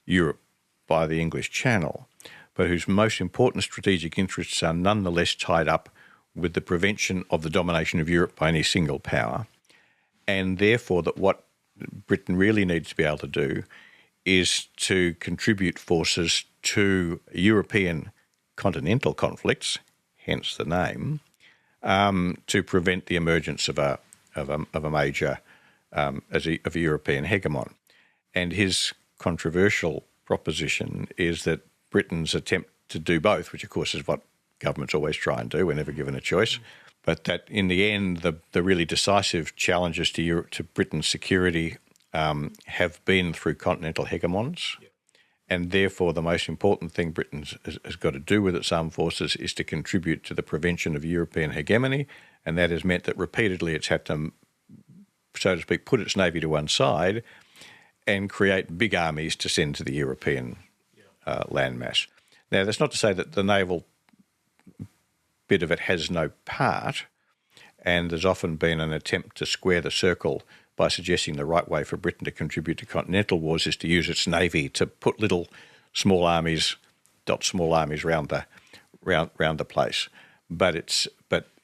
Europe by the English Channel, but whose most important strategic interests are nonetheless tied up with the prevention of the domination of Europe by any single power, and therefore that what Britain really needs to be able to do is to contribute forces to European continental conflicts, hence the name, to prevent the emergence of a major of a European hegemon. And his controversial proposition is that Britain's attempt to do both, which of course is what governments always try and do, we're never given a choice, but that in the end the really decisive challenges to Britain's security have been through continental hegemons. Yep. And therefore the most important thing Britain has got to do with its armed forces is to contribute to the prevention of European hegemony, and that has meant that repeatedly it's had to, so to speak, put its navy to one side and create big armies to send to the European landmass. Now, that's not to say that the naval bit of it has no part, and there's often been an attempt to square the circle by suggesting the right way for Britain to contribute to continental wars is to use its navy to put little small armies round the place. But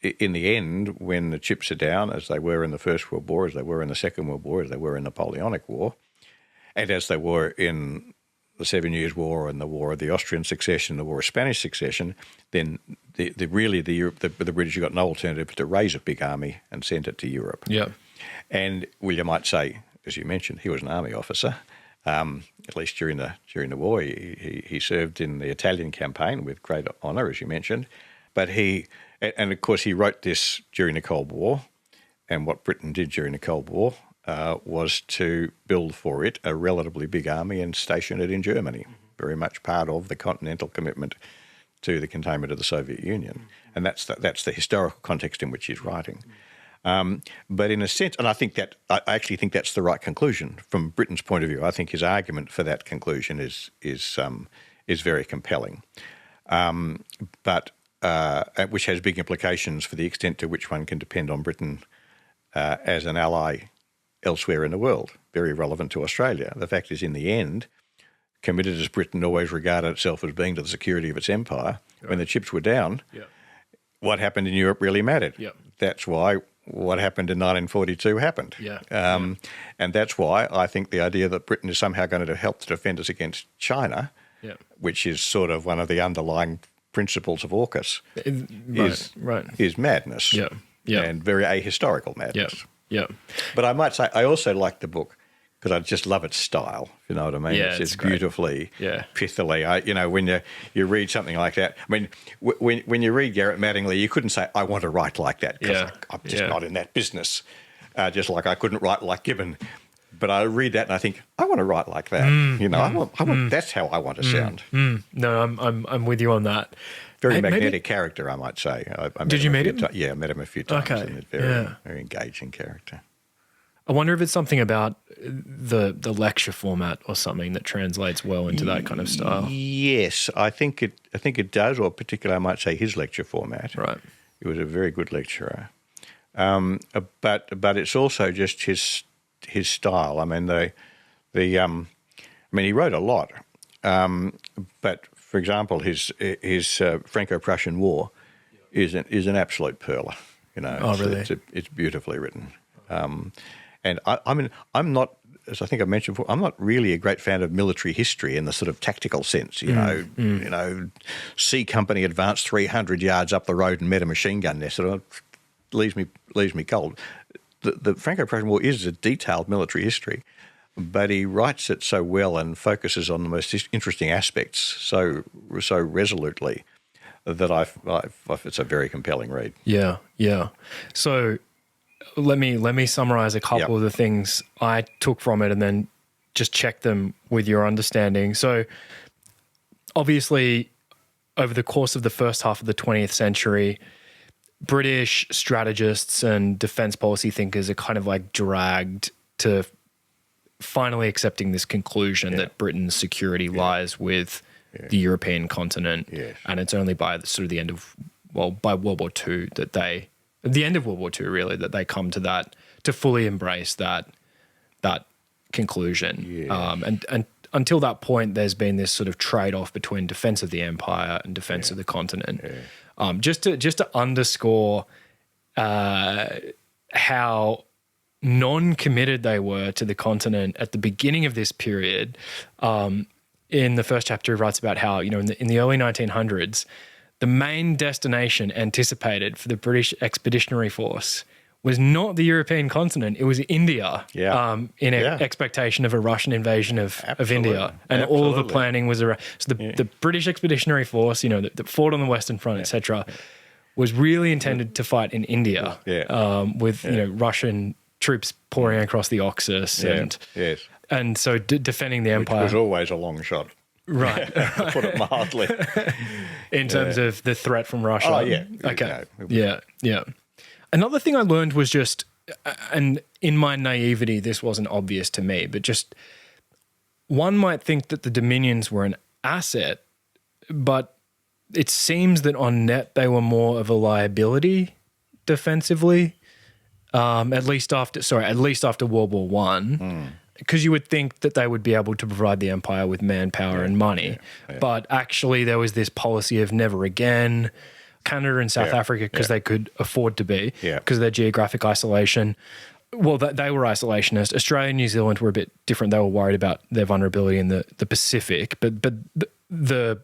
in the end, when the chips are down, as they were in the First World War, as they were in the Second World War, as they were in the Napoleonic War, and as they were in the 7 Years' War and the War of the Austrian Succession, the War of Spanish Succession, then the British have got no alternative but to raise a big army and send it to Europe. Yeah. And you might say, as you mentioned, he was an army officer. At least during the war, he served in the Italian campaign with great honour, as you mentioned. But and of course he wrote this during the Cold War, and what Britain did during the Cold War was to build for it a relatively big army and station it in Germany, very much part of the continental commitment to the containment of the Soviet Union. And that's the historical context in which he's writing. But in a sense, and I actually think that's the right conclusion from Britain's point of view. I think his argument for that conclusion is very compelling, but which has big implications for the extent to which one can depend on Britain as an ally elsewhere in the world. Very relevant to Australia. The fact is, in the end, committed as Britain always regarded itself as being to the security of its empire, right, when the chips were down, what happened in Europe really mattered. That's why what happened in 1942 happened. And that's why I think the idea that Britain is somehow going to help to defend us against China, which is sort of one of the underlying principles of AUKUS, is madness. And very ahistorical madness. But I might say I also like the book because I just love its style, if you know what I mean. It's beautifully, pithily. When you read something like that, I mean, when you read Garrett Mattingly, you couldn't say, I want to write like that because I'm just not in that business, just like I couldn't write like Gibbon. But I read that and I think, I want to write like that. I want that's how I want to sound. No, I'm with you on that. Very magnetic character, I might say. Did you meet him? Yeah, I met him a few times. Okay. And very engaging character. I wonder if it's something about the lecture format or something that translates well into that kind of style. Yes, I think it does, or particularly I might say his lecture format. Right. He was a very good lecturer. But it's also just his style. I mean, he wrote a lot. But for example, his Franco-Prussian War is an absolute pearler. Really? It's beautifully written. And I'm not, as I think I mentioned before, I'm not really a great fan of military history in the sort of tactical sense. C Company advanced 300 yards up the road and met a machine gun nest. It leaves me cold. The Franco-Prussian War is a detailed military history, but he writes it so well and focuses on the most interesting aspects so resolutely that it's a very compelling read. Yeah. So let me summarize a couple of the things I took from it and then just check them with your understanding. So obviously, over the course of the first half of the 20th century, British strategists and defense policy thinkers are kind of like dragged to finally accepting this conclusion that Britain's security lies with the European continent. And it's only by the end of, by World War II the end of World War II really, that they come to that, to fully embrace that conclusion. And until that point, there's been this sort of trade-off between defense of the empire and defense of the continent. Just to underscore how non-committed they were to the continent at the beginning of this period. In the first chapter, he writes about how, in the early 1900s, the main destination anticipated for the British Expeditionary Force was not the European continent, it was India, in expectation of a Russian invasion of India. And all the planning was around. So the British Expeditionary Force, that fought on the Western Front, etc., was really intended to fight in India with Russian troops pouring across the Oxus and so defending the empire. Which was always a long shot. Right. To put it mildly. In terms of the threat from Russia. Oh, yeah. Okay. Yeah. Another thing I learned was just, and in my naivety, this wasn't obvious to me, but just one might think that the Dominions were an asset, but it seems that on net they were more of a liability defensively, at least after World War One. Because you would think that they would be able to provide the empire with manpower and money. But actually there was this policy of never again. Canada and South Africa, because they could afford to be, because of their geographic isolation. Well, they were isolationist. Australia and New Zealand were a bit different. They were worried about their vulnerability in the Pacific. But the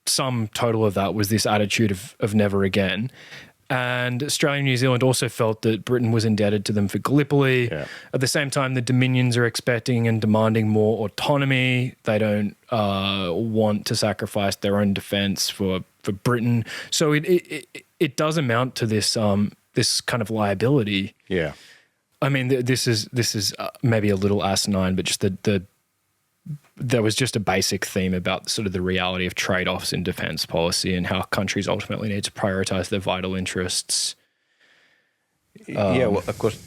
sum total of that was this attitude of never again. And Australia and New Zealand also felt that Britain was indebted to them for Gallipoli. At the same time, the Dominions are expecting and demanding more autonomy. They don't want to sacrifice their own defence for Britain. So it does amount to this this kind of liability. Yeah, I mean this is maybe a little asinine, but just there was just a basic theme about sort of the reality of trade-offs in defence policy and how countries ultimately need to prioritise their vital interests. Well, of course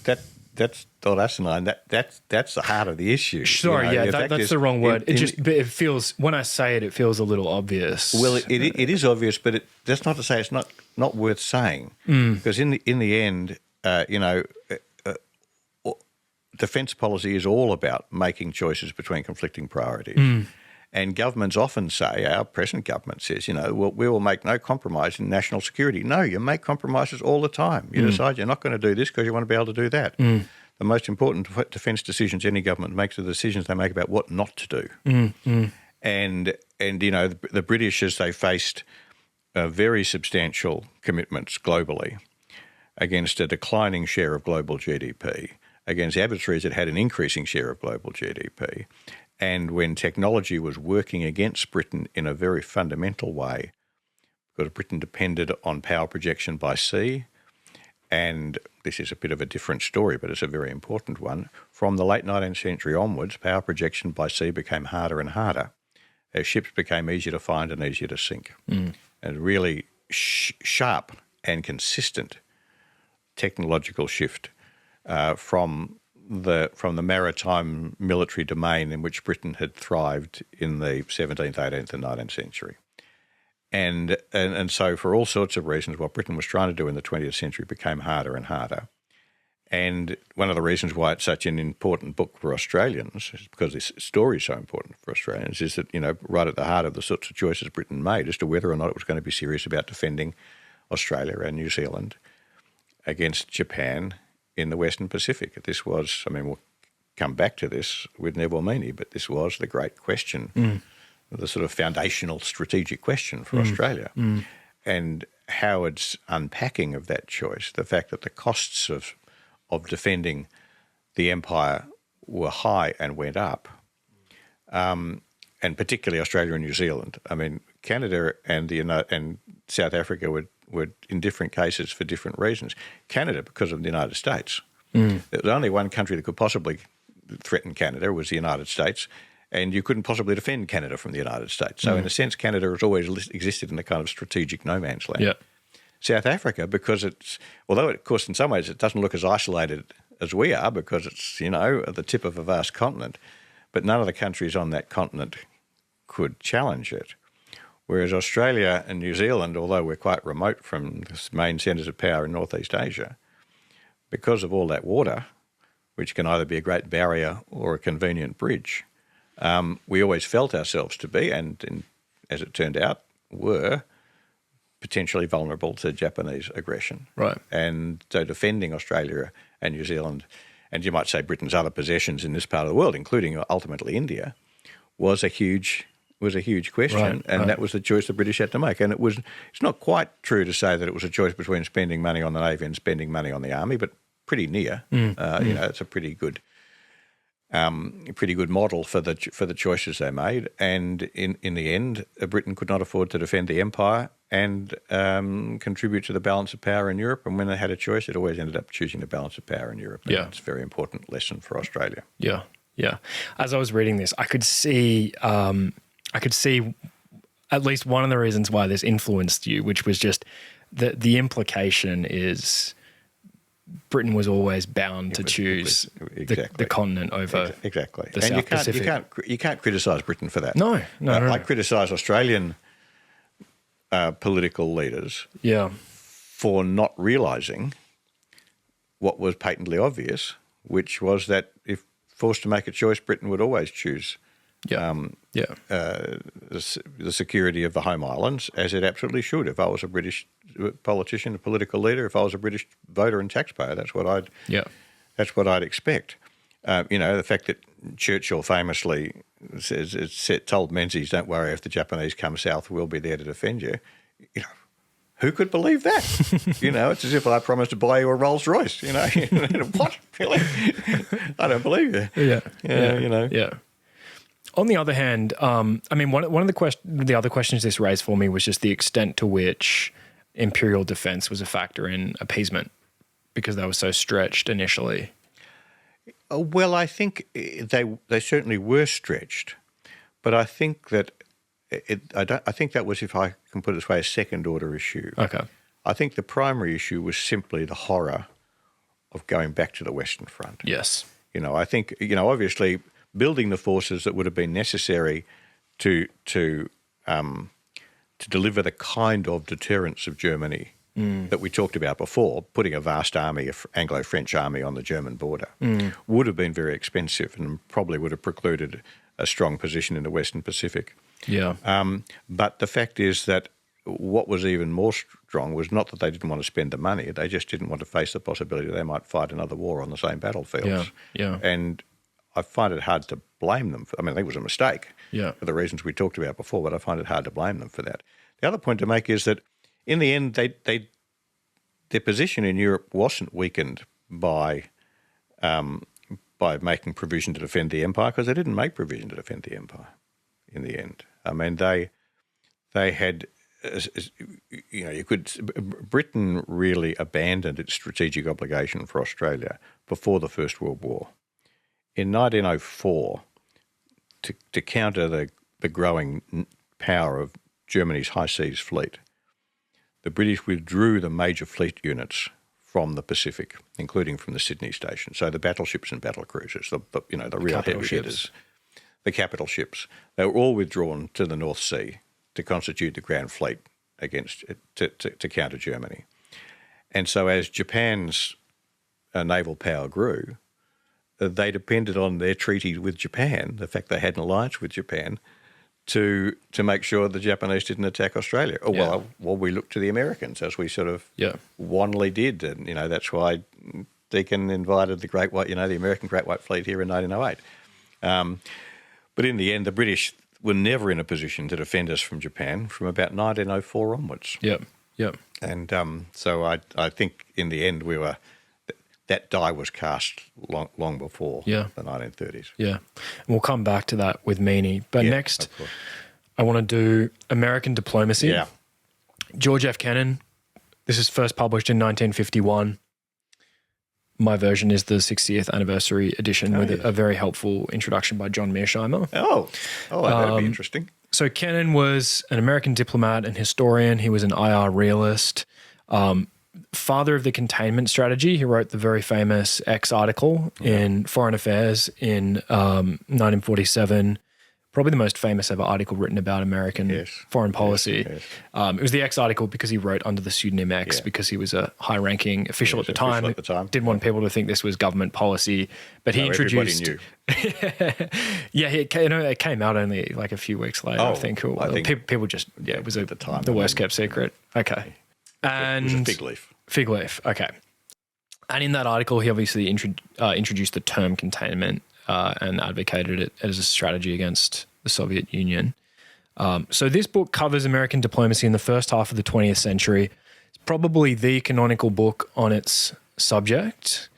that's not asinine. That's the heart of the issue. Sorry, that's the wrong word. It feels, when I say it, it feels a little obvious. Well, it is obvious, but that's not to say it's not worth saying, because in the end, defence policy is all about making choices between conflicting priorities. And governments often say, our present government says, we will make no compromise in national security. No, you make compromises all the time. You decide you're not going to do this because you want to be able to do that. The most important defence decisions any government makes are the decisions they make about what not to do. And the British, as they faced very substantial commitments globally against a declining share of global GDP, against adversaries that had an increasing share of global GDP, and when technology was working against Britain in a very fundamental way, because Britain depended on power projection by sea, and this is a bit of a different story, but it's a very important one. From the late 19th century onwards, power projection by sea became harder and harder as ships became easier to find and easier to sink. And really sharp and consistent technological shift from the maritime military domain in which Britain had thrived in the 17th, 18th and 19th century. And so for all sorts of reasons, what Britain was trying to do in the 20th century became harder and harder. And one of the reasons why it's such an important book for Australians, is because this story is so important for Australians, is that, right at the heart of the sorts of choices Britain made as to whether or not it was going to be serious about defending Australia and New Zealand against Japan in the Western Pacific. This was, we'll come back to this with Neville Meaney, but this was the great question, the sort of foundational strategic question for Australia. And Howard's unpacking of that choice, the fact that the costs of defending the empire were high and went up, and particularly Australia and New Zealand. Canada and South Africa were in different cases for different reasons. Canada, because of the United States. There was only one country that could possibly threaten Canada, was the United States, and you couldn't possibly defend Canada from the United States. So in a sense, Canada has always existed in a kind of strategic no man's land. South Africa, because although of course in some ways it doesn't look as isolated as we are, because it's, at the tip of a vast continent, but none of the countries on that continent could challenge it. Whereas Australia and New Zealand, although we're quite remote from the main centres of power in Northeast Asia, because of all that water, which can either be a great barrier or a convenient bridge, we always felt ourselves to be, and as it turned out, were potentially vulnerable to Japanese aggression. Right. And so defending Australia and New Zealand and you might say Britain's other possessions in this part of the world, including ultimately India, was a huge question, and that was the choice the British had to make. And it's not quite true to say that it was a choice between spending money on the Navy and spending money on the Army, but pretty near. It's a pretty good model for the choices they made. And in the end, Britain could not afford to defend the empire and contribute to the balance of power in Europe. And when they had a choice, it always ended up choosing the balance of power in Europe. And it's a very important lesson for Australia. Yeah, yeah. As I was reading this, I could see at least one of the reasons why this influenced you, which was just the implication is Britain was always bound to choose the continent over the South Pacific. You can't criticise Britain for that. No. I criticise Australian political leaders for not realising what was patently obvious, which was that if forced to make a choice, Britain would always choose the security of the home islands, as it absolutely should. If I was a British politician, a political leader, if I was a British voter and taxpayer, that's what I'd expect. The fact that Churchill famously told Menzies, "Don't worry, if the Japanese come south, we'll be there to defend you." Who could believe that? It's as if I promised to buy you a Rolls Royce. What? Really? I don't believe you. Yeah. On the other hand, one of the other questions this raised for me was just the extent to which imperial defence was a factor in appeasement, because they were so stretched initially. Well, I think they certainly were stretched, but I think that I think that was, if I can put it this way, a second order issue. Okay. I think the primary issue was simply the horror of going back to the Western Front. Yes. I think obviously building the forces that would have been necessary to deliver the kind of deterrence of Germany that we talked about before, putting a vast army, Anglo-French army on the German border, would have been very expensive and probably would have precluded a strong position in the Western Pacific. Yeah. But the fact is that what was even more strong was not that they didn't want to spend the money, they just didn't want to face the possibility they might fight another war on the same battlefields. Yeah. And I find it hard to blame them. I think it was a mistake for the reasons we talked about before, but I find it hard to blame them for that. The other point to make is that in the end, their position in Europe wasn't weakened by making provision to defend the empire, because they didn't make provision to defend the empire in the end. They had, Britain really abandoned its strategic obligation for Australia before the First World War. In 1904, to counter the growing power of Germany's high seas fleet, the British withdrew the major fleet units from the Pacific, including from the Sydney station. So the battleships and battle cruisers, the real heavy hitters, the capital ships, they were all withdrawn to the North Sea to constitute the Grand Fleet to counter Germany. And so as Japan's naval power grew, they depended on their treaty with Japan, the fact they had an alliance with Japan, to make sure the Japanese didn't attack Australia. Well, we looked to the Americans, as we sort of wantonly did, and that's why Deakin invited the Great White, the American Great White Fleet here in 1908. But in the end, the British were never in a position to defend us from Japan from about 1904 onwards. Yep. And so I think in the end that die was cast long before the 1930s. Yeah. And we'll come back to that with Meaney. But next, I want to do American diplomacy. Yeah. George F. Kennan. This is first published in 1951. My version is the 60th anniversary edition with a very helpful introduction by John Mearsheimer. That'd be interesting. So Kennan was an American diplomat and historian. He was an IR realist. Father of the containment strategy. He wrote the very famous X article in Foreign Affairs in 1947. Probably the most famous ever article written about American foreign policy. Yes. It was the X article because he wrote under the pseudonym X because he was a high-ranking official at the time. Didn't want people to think this was government policy, but he introduced. Everybody knew. It came out only like a few weeks later. I think people just it was at the time the worst kept secret. Okay. And it was a fig leaf. Fig leaf. Okay. And in that article, he obviously introduced the term containment and advocated it as a strategy against the Soviet Union. So this book covers American diplomacy in the first half of the 20th century. It's probably the canonical book on its subject.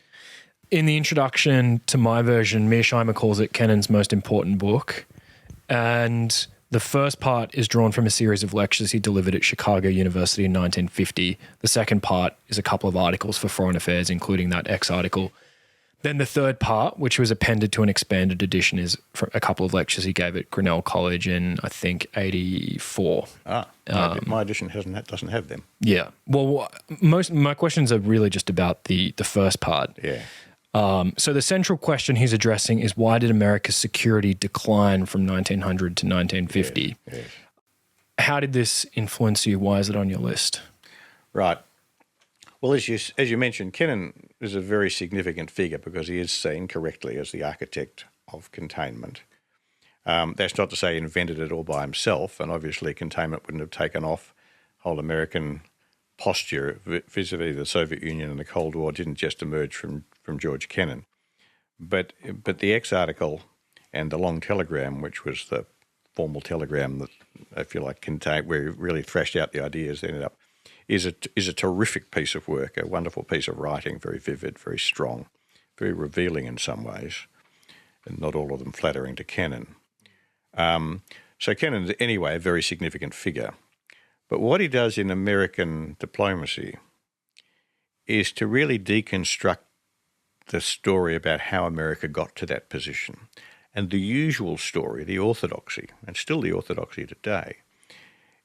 In the introduction to my version, Mearsheimer calls it Kennan's most important book. And the first part is drawn from a series of lectures he delivered at Chicago University in 1950. The second part is a couple of articles for Foreign Affairs, including that X article. Then the third part, which was appended to an expanded edition, is from a couple of lectures he gave at Grinnell College in, I think, 84. My edition doesn't have them. Yeah. Well, most my questions are really just about the first part. Yeah. So the central question he's addressing is, why did America's security decline from 1900 to 1950? Yes. How did this influence you? Why is it on your list? Right. Well, as you mentioned, Kennan is a very significant figure because he is seen correctly as the architect of containment. That's not to say he invented it all by himself, and obviously containment wouldn't have taken off. Whole American posture vis-a-vis the Soviet Union and the Cold War didn't just emerge from George Kennan. But the X article and the long telegram, which was the formal telegram that, if you like, where he really thrashed out the ideas that ended up, is a terrific piece of work, a wonderful piece of writing, very vivid, very strong, very revealing in some ways, and not all of them flattering to Kennan. So Kennan's, anyway, a very significant figure. But what he does in American diplomacy is to really deconstruct the story about how America got to that position. And the usual story, the orthodoxy, and still the orthodoxy today,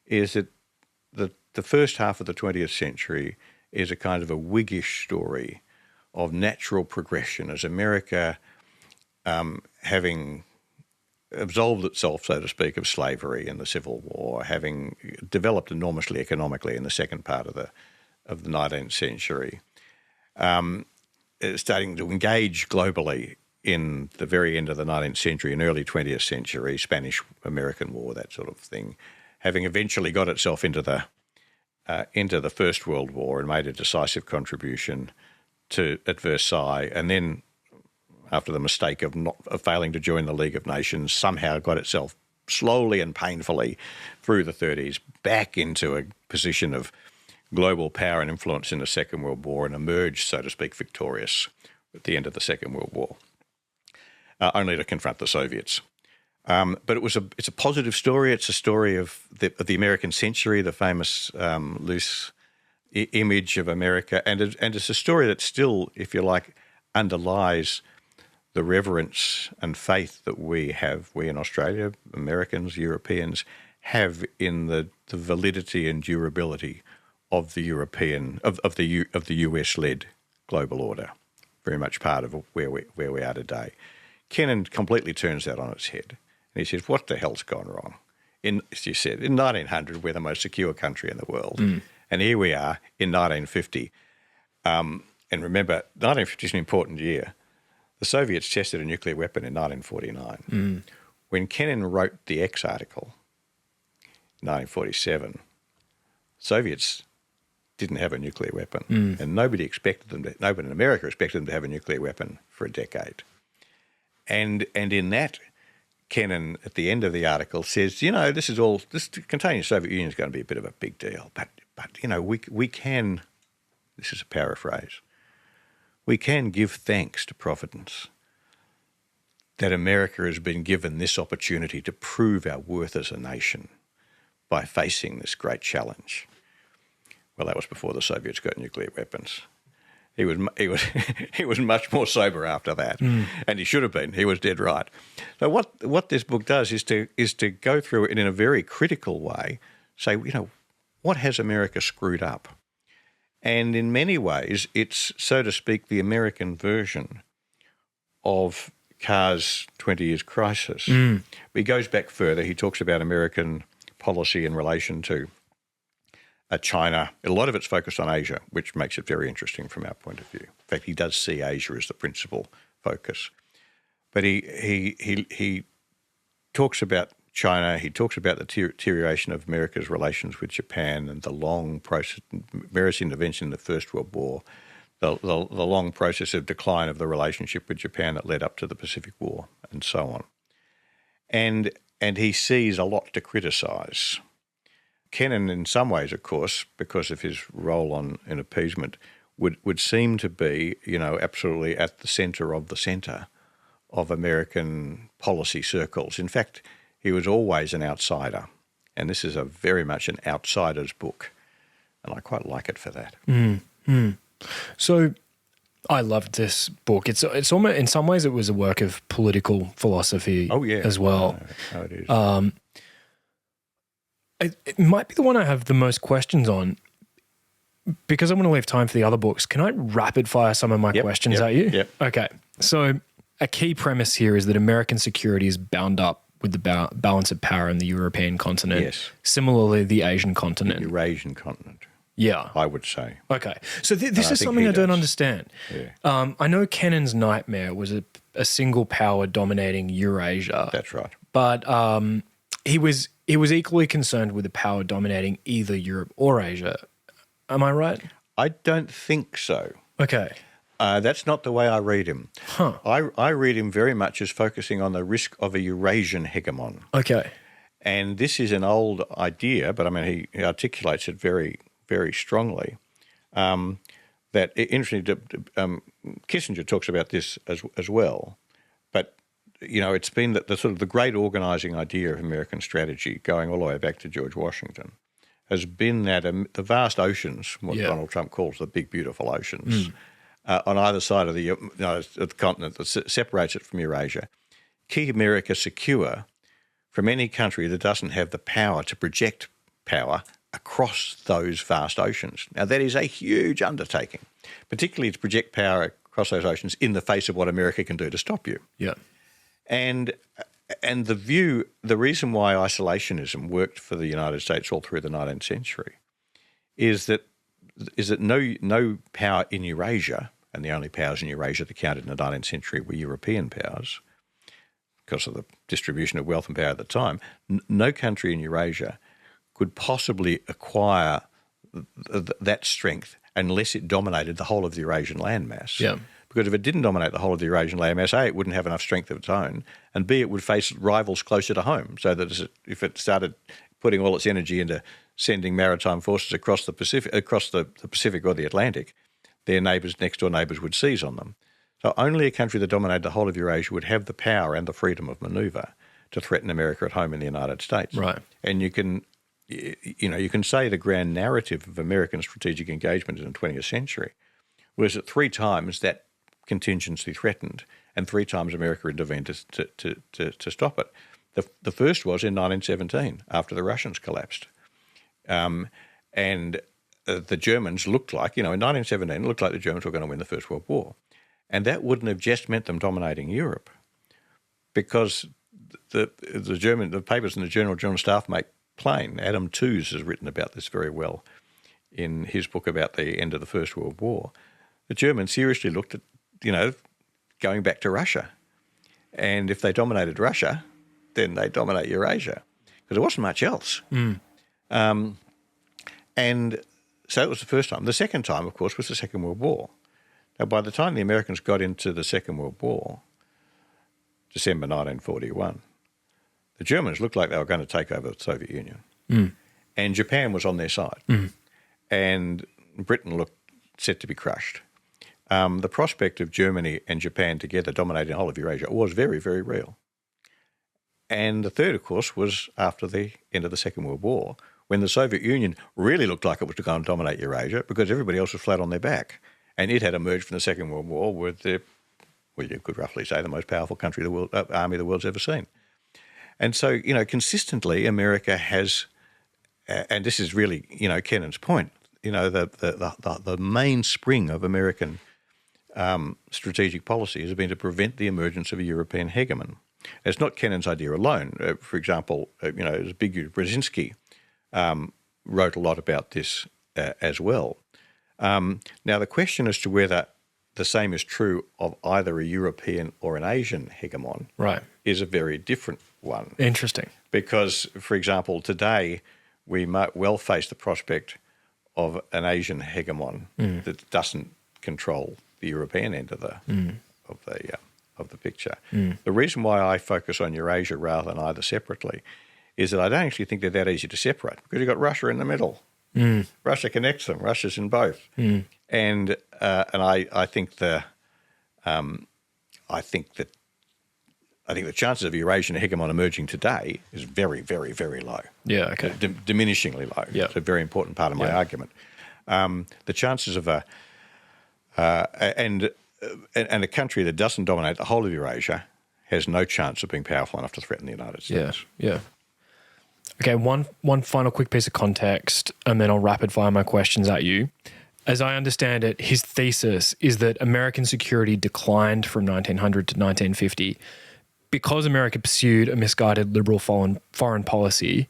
is that the first half of the 20th century is a kind of a Whiggish story of natural progression as America, having absolved itself, so to speak, of slavery in the Civil War, having developed enormously economically in the second part of the 19th century, starting to engage globally in the very end of the 19th century and early 20th century, Spanish-American War, that sort of thing, having eventually got itself into the First World War and made a decisive contribution at Versailles, and then, after the mistake of failing to join the League of Nations, somehow got itself slowly and painfully through the 30s back into a position of global power and influence in the Second World War and emerged, so to speak, victorious at the end of the Second World War, only to confront the Soviets. But it's a positive story. It's a story of the American century, the famous loose image of America, and it's a story that still, if you like, underlies the reverence and faith that we in Australia, Americans, Europeans, have in the validity and durability of the US-led global order. Very much part of where we are today. Kennan completely turns that on its head. And he says, what the hell's gone wrong? As you said, in 1900, we're the most secure country in the world. And here we are in 1950. And remember, 1950 is an important year. The Soviets tested a nuclear weapon in 1949. When Kennan wrote the X article in 1947, Soviets didn't have a nuclear weapon. And nobody in America expected them to have a nuclear weapon for a decade. And in that, Kennan, at the end of the article, says, this containing the Soviet Union is going to be a bit of a big deal, but we can, this is a paraphrase, we can give thanks to Providence that America has been given this opportunity to prove our worth as a nation by facing this great challenge. Well, that was before the Soviets got nuclear weapons. He was much more sober after that, and he should have been. He was dead right. So what this book does is to go through it in a very critical way, say, what has America screwed up? And in many ways, it's, so to speak, the American version of Carr's 20 Years Crisis. But he goes back further. He talks about American policy in relation to China. A lot of it's focused on Asia, which makes it very interesting from our point of view. In fact, he does see Asia as the principal focus. But he talks about China. He talks about the deterioration of America's relations with Japan and the long process, various intervention in the First World War, the long process of decline of the relationship with Japan that led up to the Pacific War and so on. And he sees a lot to criticise. Kennan, in some ways, of course, because of his role in appeasement, would seem to be, absolutely at the centre of American policy circles. In fact, he was always an outsider, and this is very much an outsider's book, and I quite like it for that. So I loved this book. It's almost, in some ways, it was a work of political philosophy as well. Oh, it is. It might be the one I have the most questions on. Because I want to leave time for the other books, can I rapid fire some of my questions at you? Yep. Okay. So a key premise here is that American security is bound up with the balance of power in the European continent. Yes. Similarly, the Asian continent. The Eurasian continent. Yeah. I would say. Okay. So this is something I don't understand. Yeah. I know Kennan's nightmare was a single power dominating Eurasia. That's right. But he was equally concerned with the power dominating either Europe or Asia. Am I right? I don't think so. Okay. That's not the way I read him. Huh. I read him very much as focusing on the risk of a Eurasian hegemon. Okay. And this is an old idea, but I mean, he articulates it very, very strongly. That interestingly, Kissinger talks about this as well. But it's been the sort of the great organising idea of American strategy, going all the way back to George Washington, has been that the vast oceans, what Donald Trump calls the big beautiful oceans, on either side of the continent that separates it from Eurasia, keep America secure from any country that doesn't have the power to project power across those vast oceans. Now, that is a huge undertaking, particularly to project power across those oceans in the face of what America can do to stop you. Yeah. And the reason why isolationism worked for the United States all through the 19th century is that no power in Eurasia, and the only powers in Eurasia that counted in the 19th century were European powers, because of the distribution of wealth and power at the time, no country in Eurasia could possibly acquire that strength unless it dominated the whole of the Eurasian landmass. Yeah. Because if it didn't dominate the whole of the Eurasian landmass, A, it wouldn't have enough strength of its own, and B, it would face rivals closer to home, so that if it started putting all its energy into sending maritime forces across the Pacific or the Atlantic, their next-door neighbours would seize on them. So only a country that dominated the whole of Eurasia would have the power and the freedom of manoeuvre to threaten America at home in the United States. Right. And you can say the grand narrative of American strategic engagement in the 20th century was that 3 times that contingency threatened, and 3 times America intervened to stop it. The first was in 1917, after the Russians collapsed. And the Germans looked like, in 1917, it looked like the Germans were going to win the First World War. And that wouldn't have just meant them dominating Europe, because the papers in the General Staff make plain. Adam Tooze has written about this very well in his book about the end of the First World War. The Germans seriously looked at, going back to Russia. And if they dominated Russia, then they dominate Eurasia, because there wasn't much else. And so that was the first time. The second time, of course, was the Second World War. Now, by the time the Americans got into the Second World War, December 1941, the Germans looked like they were going to take over the Soviet Union. And Japan was on their side. And Britain looked set to be crushed. The prospect of Germany and Japan together dominating the whole of Eurasia was very, very real. And the third, of course, was after the end of the Second World War, when the Soviet Union really looked like it was going to dominate Eurasia, because everybody else was flat on their back. And it had emerged from the Second World War with you could roughly say the most powerful country army the world's ever seen. And so, consistently America has, and this is really, Kennan's point, the mainspring of American strategic policy has been to prevent the emergence of a European hegemon. It's not Kennan's idea alone. For example, Brzezinski wrote a lot about this as well. Now, the question as to whether the same is true of either a European or an Asian hegemon is a very different one. Interesting. Because, for example, today we might well face the prospect of an Asian hegemon that doesn't control the European end of the picture. The reason why I focus on Eurasia rather than either separately is that I don't actually think they're that easy to separate, because you've got Russia in the middle. Russia connects them. Russia's in both, and I think the chances of Eurasian hegemon emerging today is very, very, very low. Yeah, okay. Diminishingly low. Yeah. It's a very important part of my argument. The chances of and a country that doesn't dominate the whole of Eurasia has no chance of being powerful enough to threaten the United States. Yeah. Okay, one final quick piece of context, and then I'll rapid fire my questions at you. As I understand it, his thesis is that American security declined from 1900 to 1950 because America pursued a misguided liberal foreign policy,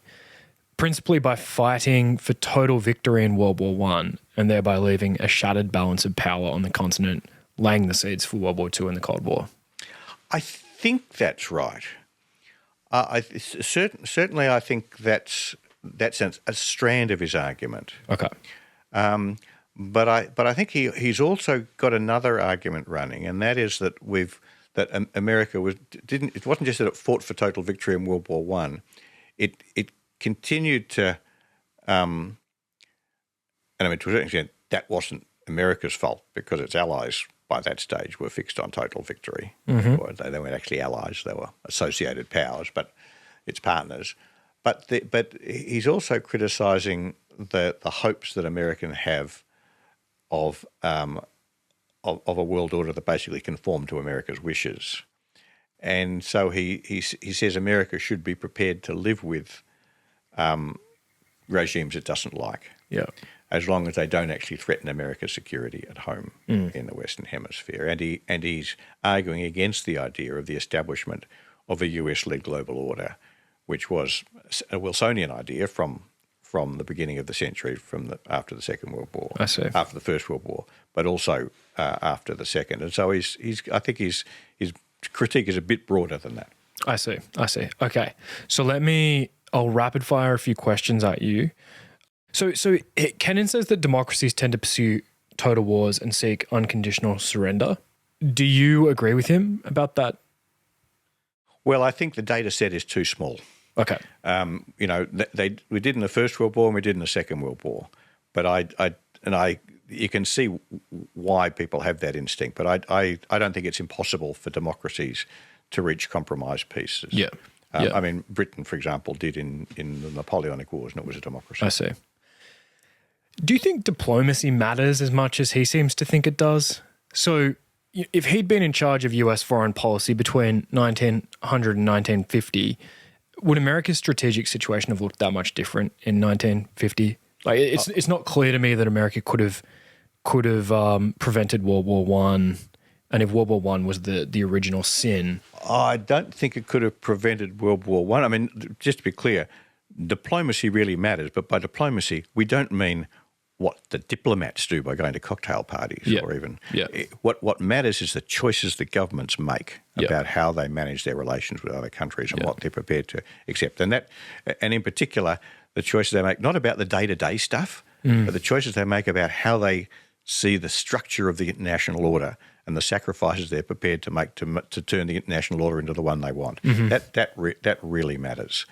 principally by fighting for total victory in World War I and thereby leaving a shattered balance of power on the continent, laying the seeds for World War II and the Cold War. I think that's right. Certainly, I think that's a strand of his argument. Okay. But I think he's also got another argument running, and that is that America it wasn't just that it fought for total victory in World War I. It continued to, and I mean, to a certain extent, that wasn't America's fault, because its allies by that stage were fixed on total victory. Or they weren't actually allies; they were associated powers, but its partners. But he's also criticising the hopes that Americans have of a world order that basically conformed to America's wishes, and so he says America should be prepared to live with regimes it doesn't like. Yeah. As long as they don't actually threaten America's security at home in the Western Hemisphere. And he's arguing against the idea of the establishment of a US-led global order, which was a Wilsonian idea from the beginning of the century, after the Second World War. I see. After the First World War, but also after the Second. And so I think his critique is a bit broader than that. I see. Okay. So I'll rapid fire a few questions at you. So Kennan says that democracies tend to pursue total wars and seek unconditional surrender. Do you agree with him about that? Well, I think the data set is too small. Okay. We did in the First World War and we did in the Second World War, but you can see why people have that instinct. But I don't think it's impossible for democracies to reach compromise pieces. Yeah. I mean, Britain, for example, did in the Napoleonic Wars, and it was a democracy. I see. Do you think diplomacy matters as much as he seems to think it does? So if he'd been in charge of US foreign policy between 1900 and 1950, would America's strategic situation have looked that much different in 1950? Like, it's not clear to me that America could have prevented World War I, and if World War I was the original sin. I don't think it could have prevented World War I. I mean, just to be clear, diplomacy really matters, but by diplomacy we don't mean what the diplomats do by going to cocktail parties or even. Yeah. What matters is the choices that governments make about how they manage their relations with other countries and what they're prepared to accept. And in particular, the choices they make, not about the day-to-day stuff, but the choices they make about how they see the structure of the international order and the sacrifices they're prepared to make to turn the international order into the one they want. That really matters.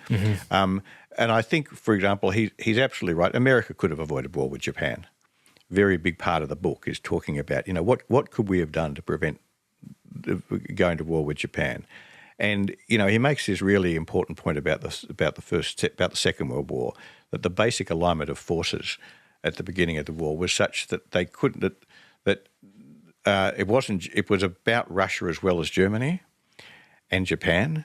And I think, for example, he's absolutely right. America could have avoided war with Japan. Very big part of the book is talking about, what could we have done to prevent going to war with Japan? And he makes this really important point about the Second World War, that the basic alignment of forces at the beginning of the war was such that they couldn't it was about Russia as well as Germany and Japan,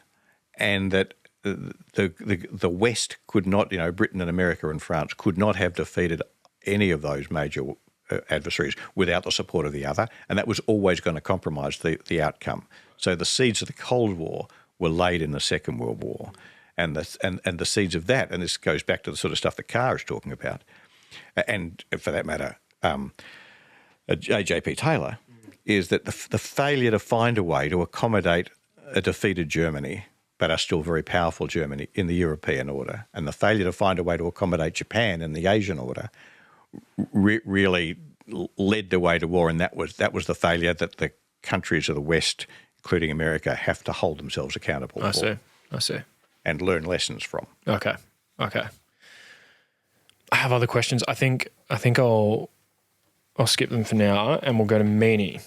and that the West could not, Britain and America and France could not have defeated any of those major adversaries without the support of the other, and that was always going to compromise the outcome. So the seeds of the Cold War were laid in the Second World War, and the seeds of that, and this goes back to the sort of stuff that Carr is talking about, and for that matter, J.P. Taylor, is that the failure to find a way to accommodate a defeated Germany, but are still very powerful Germany, in the European order, and the failure to find a way to accommodate Japan in the Asian order really led the way to war, and that was the failure that the countries of the West, including America, have to hold themselves accountable for. I see. And learn lessons from. Okay. I have other questions. I think I'll skip them for now, and we'll go to Meaney.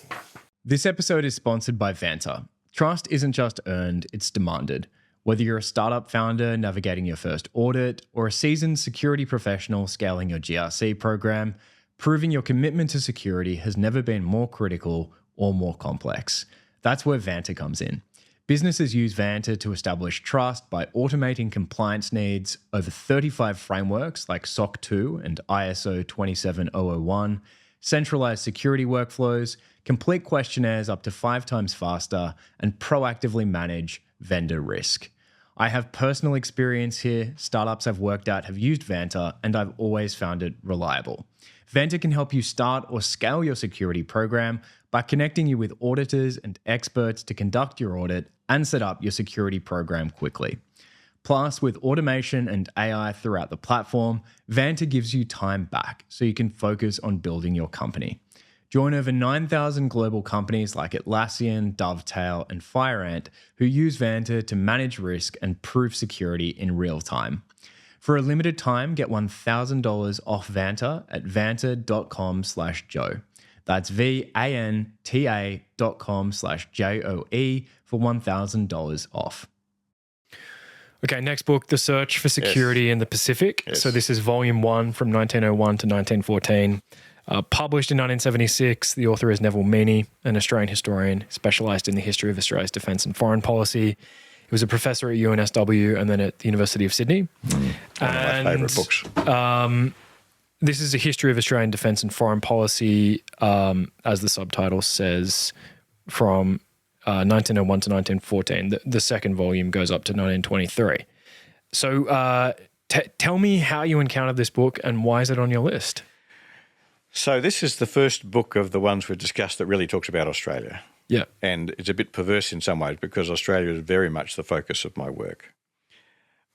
This episode is sponsored by Vanta. Trust isn't just earned, it's demanded. Whether you're a startup founder navigating your first audit or a seasoned security professional scaling your GRC program, proving your commitment to security has never been more critical or more complex. That's where Vanta comes in. Businesses use Vanta to establish trust by automating compliance needs over 35 frameworks like SOC 2 and ISO 27001, centralized security workflows, complete questionnaires up to 5 times faster, and proactively manage vendor risk. I have personal experience here. Startups I've worked at have used Vanta, and I've always found it reliable. Vanta can help you start or scale your security program by connecting you with auditors and experts to conduct your audit and set up your security program quickly. Plus, with automation and AI throughout the platform, Vanta gives you time back so you can focus on building your company. Join over 9,000 global companies like Atlassian, Dovetail, and FireAnt who use Vanta to manage risk and prove security in real time. For a limited time, get $1,000 off Vanta at vanta.com/Joe. That's VANTA.com/JOE for $1,000 off. Okay, next book, The Search for Security in the Pacific. Yes. So this is volume 1 from 1901 to 1914. Published in 1976, the author is Neville Meaney, an Australian historian specialised in the history of Australia's defence and foreign policy. He was a professor at UNSW and then at the University of Sydney. One of my favourite books. This is a history of Australian defence and foreign policy, as the subtitle says, from 1901 to 1914. The second volume goes up to 1923. So tell me how you encountered this book and why is it on your list? So this is the first book of the ones we've discussed that really talks about Australia. Yeah. And it's a bit perverse in some ways because Australia is very much the focus of my work.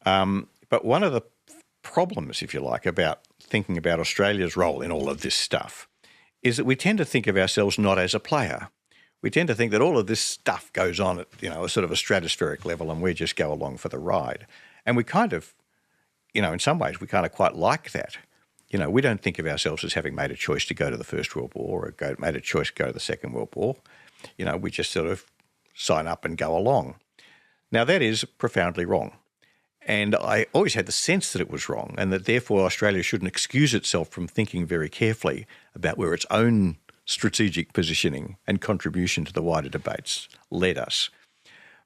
But one of the problems, if you like, about thinking about Australia's role in all of this stuff is that we tend to think of ourselves not as a player. We tend to think that all of this stuff goes on at, a sort of a stratospheric level and we just go along for the ride. And we kind of, in some ways, we kind of quite like that. We don't think of ourselves as having made a choice to go to the First World War or made a choice to go to the Second World War. We just sort of sign up and go along. Now, that is profoundly wrong. And I always had the sense that it was wrong and that therefore Australia shouldn't excuse itself from thinking very carefully about where its own strategic positioning and contribution to the wider debates led us.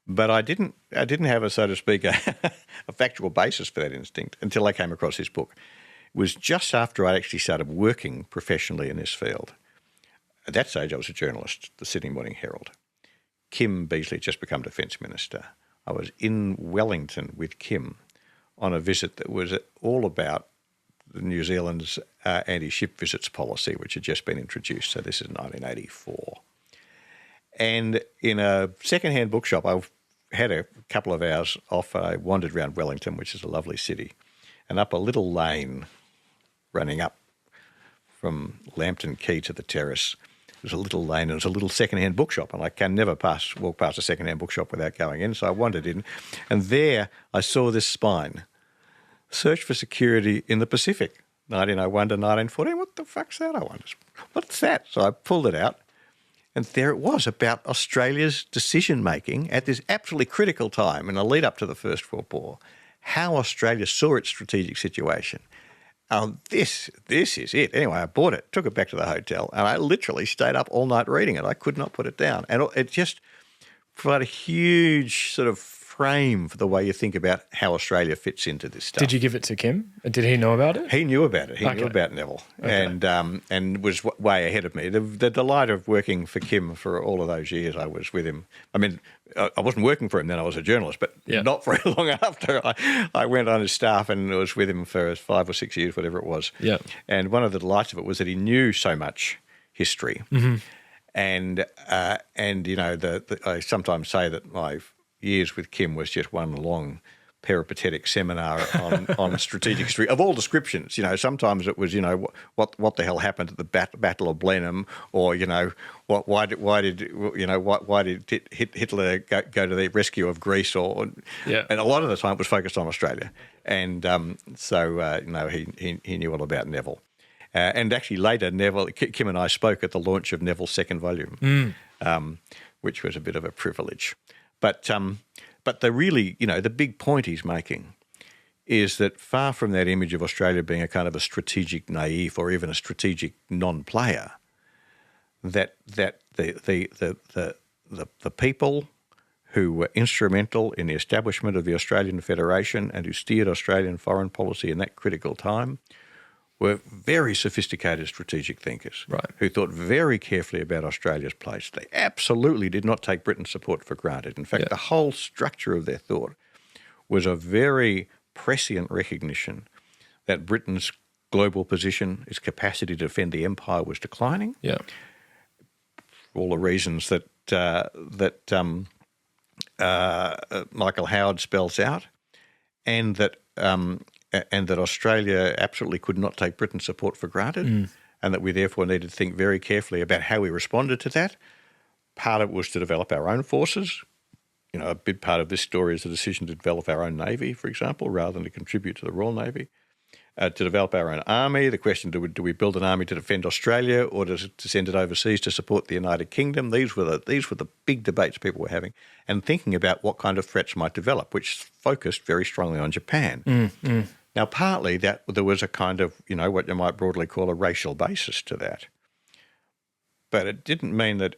But I didn't have a, so to speak, a factual basis for that instinct until I came across this book. It was just after I actually started working professionally in this field. At that stage, I was a journalist, the Sydney Morning Herald. Kim Beazley had just become Defence Minister. I was in Wellington with Kim on a visit that was all about New Zealand's anti-ship visits policy, which had just been introduced. So this is 1984. And in a second-hand bookshop, I had a couple of hours off. I wandered around Wellington, which is a lovely city, and up a little lane running up from Lambton Quay to the terrace. There's a little lane and there's a little second-hand bookshop, and I can never walk past a second-hand bookshop without going in. So I wandered in, and there I saw this spine, Search for Security in the Pacific, 1901 to 1914. What the fuck's that, I wondered? What's that? So I pulled it out, and there it was about Australia's decision-making at this absolutely critical time in the lead-up to the First World War, how Australia saw its strategic situation. This is it. Anyway, I bought it, took it back to the hotel, and I literally stayed up all night reading it. I could not put it down. And it just provided a huge sort of frame for the way you think about how Australia fits into this stuff. Did you give it to Kim? Did he know about it? He knew about it. He knew about Neville, and was way ahead of me. The delight of working for Kim for all of those years I was with him. I mean, I wasn't working for him then, I was a journalist, but not very long after I went on his staff and was with him for 5 or 6 years, whatever it was. Yeah. And one of the delights of it was that he knew so much history. Mm-hmm. And I sometimes say that my years with Kim was just one long peripatetic seminar on strategic history of all descriptions. Sometimes it was, what the hell happened at the Battle of Blenheim, or why did Hitler go to the rescue of Greece, and a lot of the time it was focused on Australia, and he knew all about Neville. And actually later, Kim and I spoke at the launch of Neville's second volume, which was a bit of a privilege. But the really, the big point he's making is that far from that image of Australia being a kind of a strategic naive or even a strategic non-player, that the people who were instrumental in the establishment of the Australian Federation and who steered Australian foreign policy in that critical time were very sophisticated strategic thinkers, right, who thought very carefully about Australia's place. They absolutely did not take Britain's support for granted. In fact, the whole structure of their thought was a very prescient recognition that Britain's global position, its capacity to defend the empire, was declining. Yeah, for all the reasons that Michael Howard spells out, and that Australia absolutely could not take Britain's support for granted, and that we therefore needed to think very carefully about how we responded to that. Part of it was to develop our own forces. A big part of this story is the decision to develop our own navy, for example, rather than to contribute to the Royal Navy. To develop our own army, the question, do we build an army to defend Australia, or to send it overseas to support the United Kingdom? These were the big debates people were having, and thinking about what kind of threats might develop, which focused very strongly on Japan. Now, partly that there was a kind of, what you might broadly call a racial basis to that. But it didn't mean that,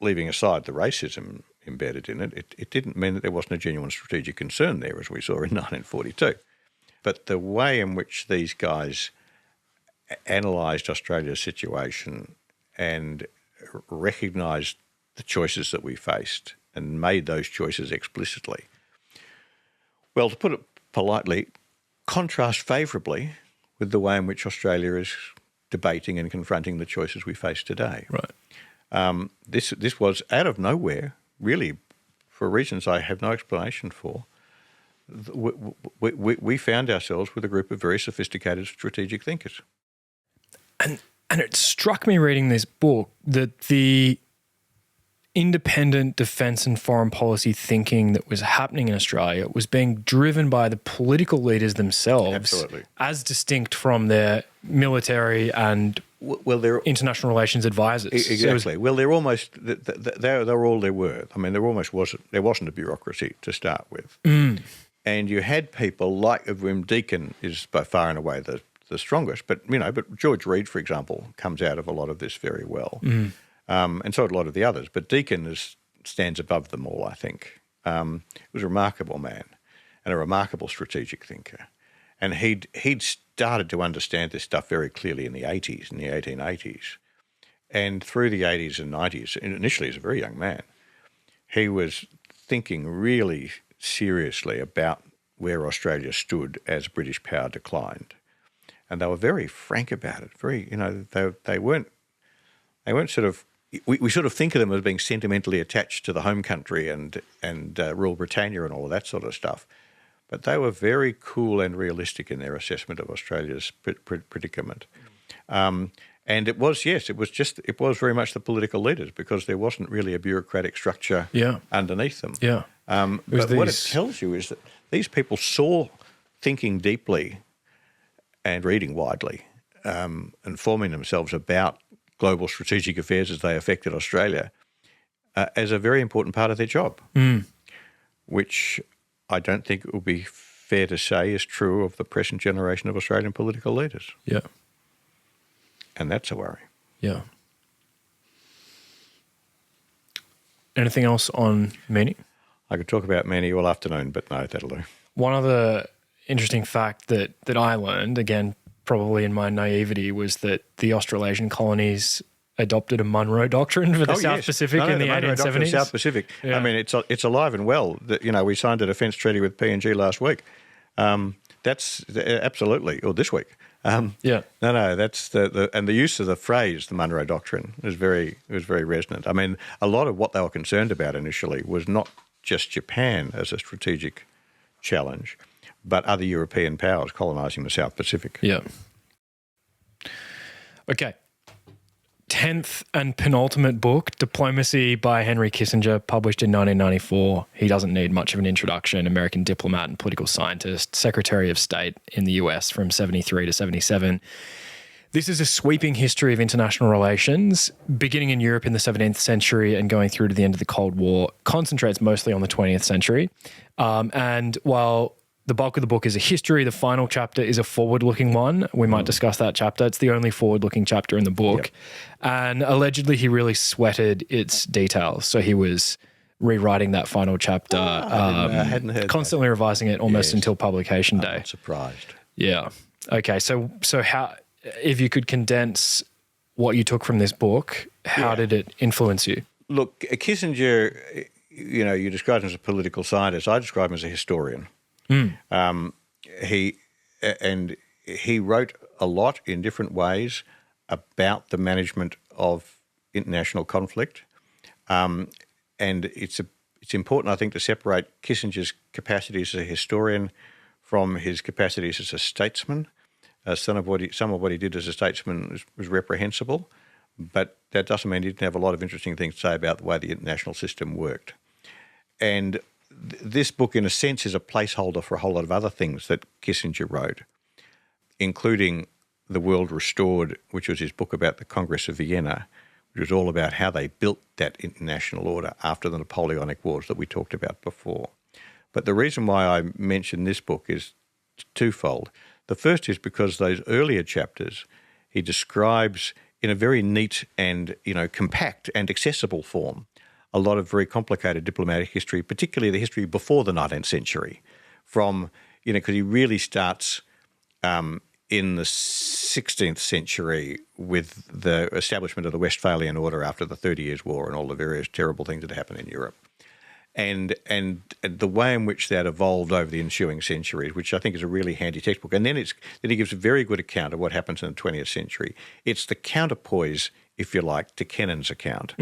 leaving aside the racism embedded in it, it didn't mean that there wasn't a genuine strategic concern there, as we saw in 1942. But the way in which these guys analysed Australia's situation and recognised the choices that we faced and made those choices explicitly, well, to put it politely, contrast favourably with the way in which Australia is debating and confronting the choices we face today. Right. This was out of nowhere, really, for reasons I have no explanation for. We found ourselves with a group of very sophisticated strategic thinkers. And it struck me reading this book that the independent defence and foreign policy thinking that was happening in Australia was being driven by the political leaders themselves, absolutely, as distinct from their military and international relations advisors. Exactly. They're almost they're all there were. I mean, there wasn't a bureaucracy to start with, and you had people like, of whom Deakin is by far and away the strongest. But George Reid, for example, comes out of a lot of this very well. And so a lot of the others. But Deakin stands above them all, I think. He was a remarkable man and a remarkable strategic thinker. And he'd started to understand this stuff very clearly in the 1880s. And through the 80s and 90s, initially as a very young man, he was thinking really seriously about where Australia stood as British power declined. And they were very frank about it. They weren't sort of... We sort of think of them as being sentimentally attached to the home country and Rule Britannia and all of that sort of stuff. But they were very cool and realistic in their assessment of Australia's predicament. And it was very much the political leaders, because there wasn't really a bureaucratic structure underneath them. Yeah. But what it tells you is that these people saw thinking deeply and reading widely and forming themselves about global strategic affairs as they affected Australia as a very important part of their job, which I don't think it would be fair to say is true of the present generation of Australian political leaders. Yeah. And that's a worry. Yeah. Anything else on Meaney? I could talk about Meaney all afternoon, but no, that'll do. One other interesting fact that I learned, again, probably in my naivety, was that the Australasian colonies adopted a Monroe Doctrine for the South Pacific in the 1870s. South Pacific. Yeah. I mean, it's alive and well. We signed a defence treaty with PNG last week. That's absolutely, or this week. That's and the use of the phrase the Monroe Doctrine was very resonant. I mean, a lot of what they were concerned about initially was not just Japan as a strategic challenge, but other European powers colonising the South Pacific. Yeah. Okay. 10th and penultimate book, Diplomacy by Henry Kissinger, published in 1994. He doesn't need much of an introduction. American diplomat and political scientist, Secretary of State in the US from 73 to 77. This is a sweeping history of international relations, beginning in Europe in the 17th century and going through to the end of the Cold War. Concentrates mostly on the 20th century. And while the bulk of the book is a history, the final chapter is a forward-looking one. We might discuss that chapter. It's the only forward-looking chapter in the book. Yep. And allegedly, he really sweated its details. So he was rewriting that final chapter, I hadn't heard constantly revising it almost until publication day. I'm not surprised. Yeah. Okay. So how, if you could condense what you took from this book, how did it influence you? Look, Kissinger, you described him as a political scientist. I describe him as a historian. He wrote a lot in different ways about the management of international conflict, and it's important, I think, to separate Kissinger's capacities as a historian from his capacities as a statesman. Some of what he did as a statesman was reprehensible, but that doesn't mean he didn't have a lot of interesting things to say about the way the international system worked. And this book, in a sense, is a placeholder for a whole lot of other things that Kissinger wrote, including The World Restored, which was his book about the Congress of Vienna, which was all about how they built that international order after the Napoleonic Wars that we talked about before. But the reason why I mention this book is twofold. The first is because those earlier chapters he describes in a very neat and, compact and accessible form a lot of very complicated diplomatic history, particularly the history before the 19th century, from, because he really starts in the 16th century with the establishment of the Westphalian Order after the 30 Years' War and all the various terrible things that happened in Europe. And the way in which that evolved over the ensuing centuries, which I think is a really handy textbook. And then he gives a very good account of what happens in the 20th century. It's the counterpoise, if you like, to Kennan's account.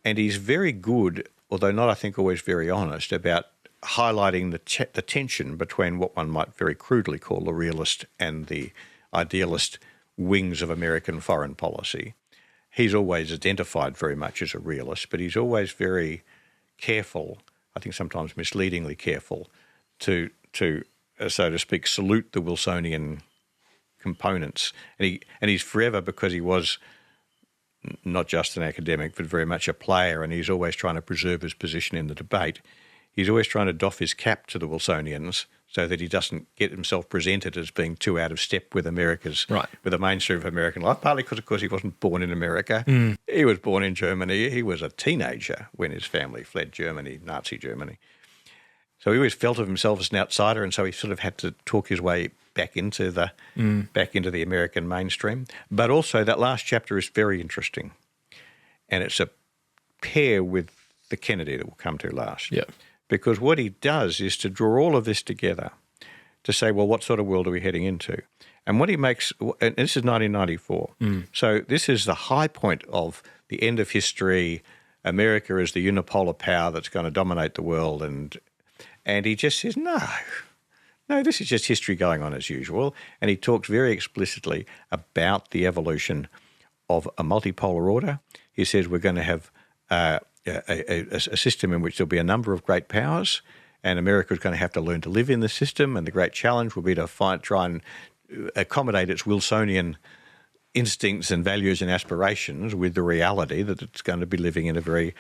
And he's very good, although not, I think, always very honest, about highlighting the tension between what one might very crudely call the realist and the idealist wings of American foreign policy. He's always identified very much as a realist, but he's always very careful, I think sometimes misleadingly careful, to so to speak, salute the Wilsonian components. And he's forever, because he was not just an academic, but very much a player, and he's always trying to preserve his position in the debate. He's always trying to doff his cap to the Wilsonians so that he doesn't get himself presented as being too out of step with with the mainstream of American life, partly because, of course, he wasn't born in America. He was born in Germany. He was a teenager when his family fled Germany, Nazi Germany. So he always felt of himself as an outsider, and so he sort of had to talk his way back into the American mainstream. But also that last chapter is very interesting, and it's a pair with the Kennedy that we'll come to last. Yeah. Because what he does is to draw all of this together to say, well, what sort of world are we heading into? And what he makes, and this is 1994, so this is the high point of the end of history. America is the unipolar power that's going to dominate the world, and he just says, no, this is just history going on as usual. And he talks very explicitly about the evolution of a multipolar order. He says we're going to have a system in which there'll be a number of great powers, and America's going to have to learn to live in the system, and the great challenge will be to try and accommodate its Wilsonian instincts and values and aspirations with the reality that it's going to be living in a very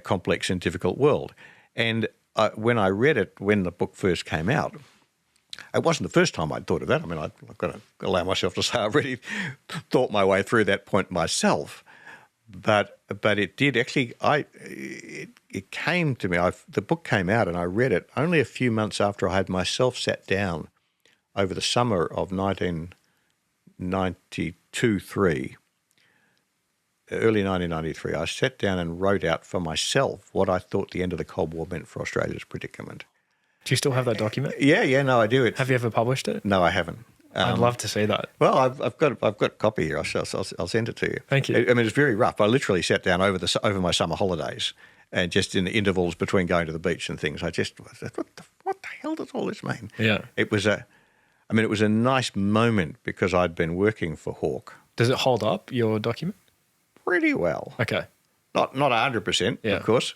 complex and difficult world. And when I read it, when the book first came out, it wasn't the first time I'd thought of that. I mean, I've got to allow myself to say I've already thought my way through that point myself. But it did actually. It came to me. The book came out, and I read it only a few months after I had myself sat down over the summer of 1992-3, early 1993. I sat down and wrote out for myself what I thought the end of the Cold War meant for Australia's predicament. Do you still have that document? Yeah, no, I do. Have you ever published it? No, I haven't. I'd love to see that. Well, I've got a copy here. I'll send it to you. Thank you. I mean, it's very rough. I literally sat down over my summer holidays, and just in the intervals between going to the beach and things, I just what the hell does all this mean? Yeah. It was a nice moment because I'd been working for Hawke. Does it hold up, your document? Pretty well. Okay. Not 100%, of course.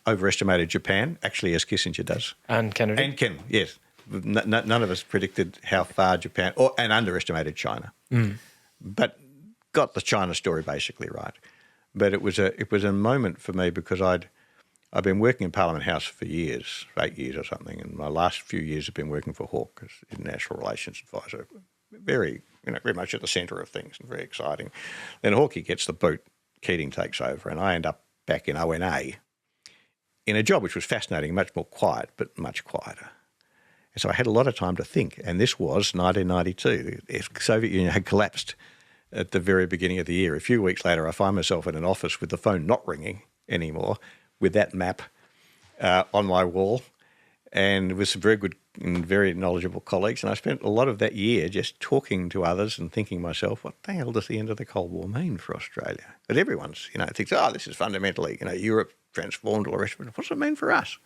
Overestimated Japan, actually, as Kissinger does. And Kennedy? And Kennan, yes. None of us predicted how far Japan, and underestimated China. But got the China story basically right. But it was a moment for me because I've been working in Parliament House for years, 8 years or something, and my last few years have been working for Hawke as International Relations Advisor. Very much at the centre of things and very exciting. Then Hawke gets the boot, Keating takes over, and I end up back in ONA in a job which was fascinating, much more quiet, but much quieter. And so I had a lot of time to think, and this was 1992. The Soviet Union had collapsed at the very beginning of the year. A few weeks later, I find myself in an office with the phone not ringing anymore, with that map on my wall, and with some very good and very knowledgeable colleagues. And I spent a lot of that year just talking to others and thinking to myself, what the hell does the end of the Cold War mean for Australia? But everyone's, thinks, this is fundamentally, Europe transformed, all the rest of it. What does it mean for us?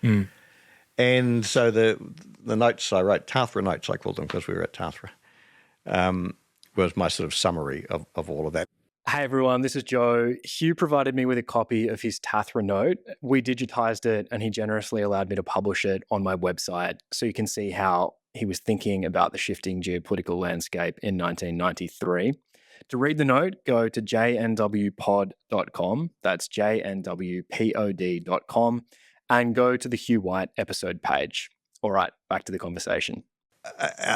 And so the notes I wrote, Tathra notes I called them because we were at Tathra, was my sort of summary of all of that. Hey everyone, this is Joe. Hugh provided me with a copy of his Tathra note. We digitized it and he generously allowed me to publish it on my website so you can see how he was thinking about the shifting geopolitical landscape in 1993. To read the note, go to jnwpod.com. That's jnwpod.com, and go to the Hugh White episode page. All right, back to the conversation.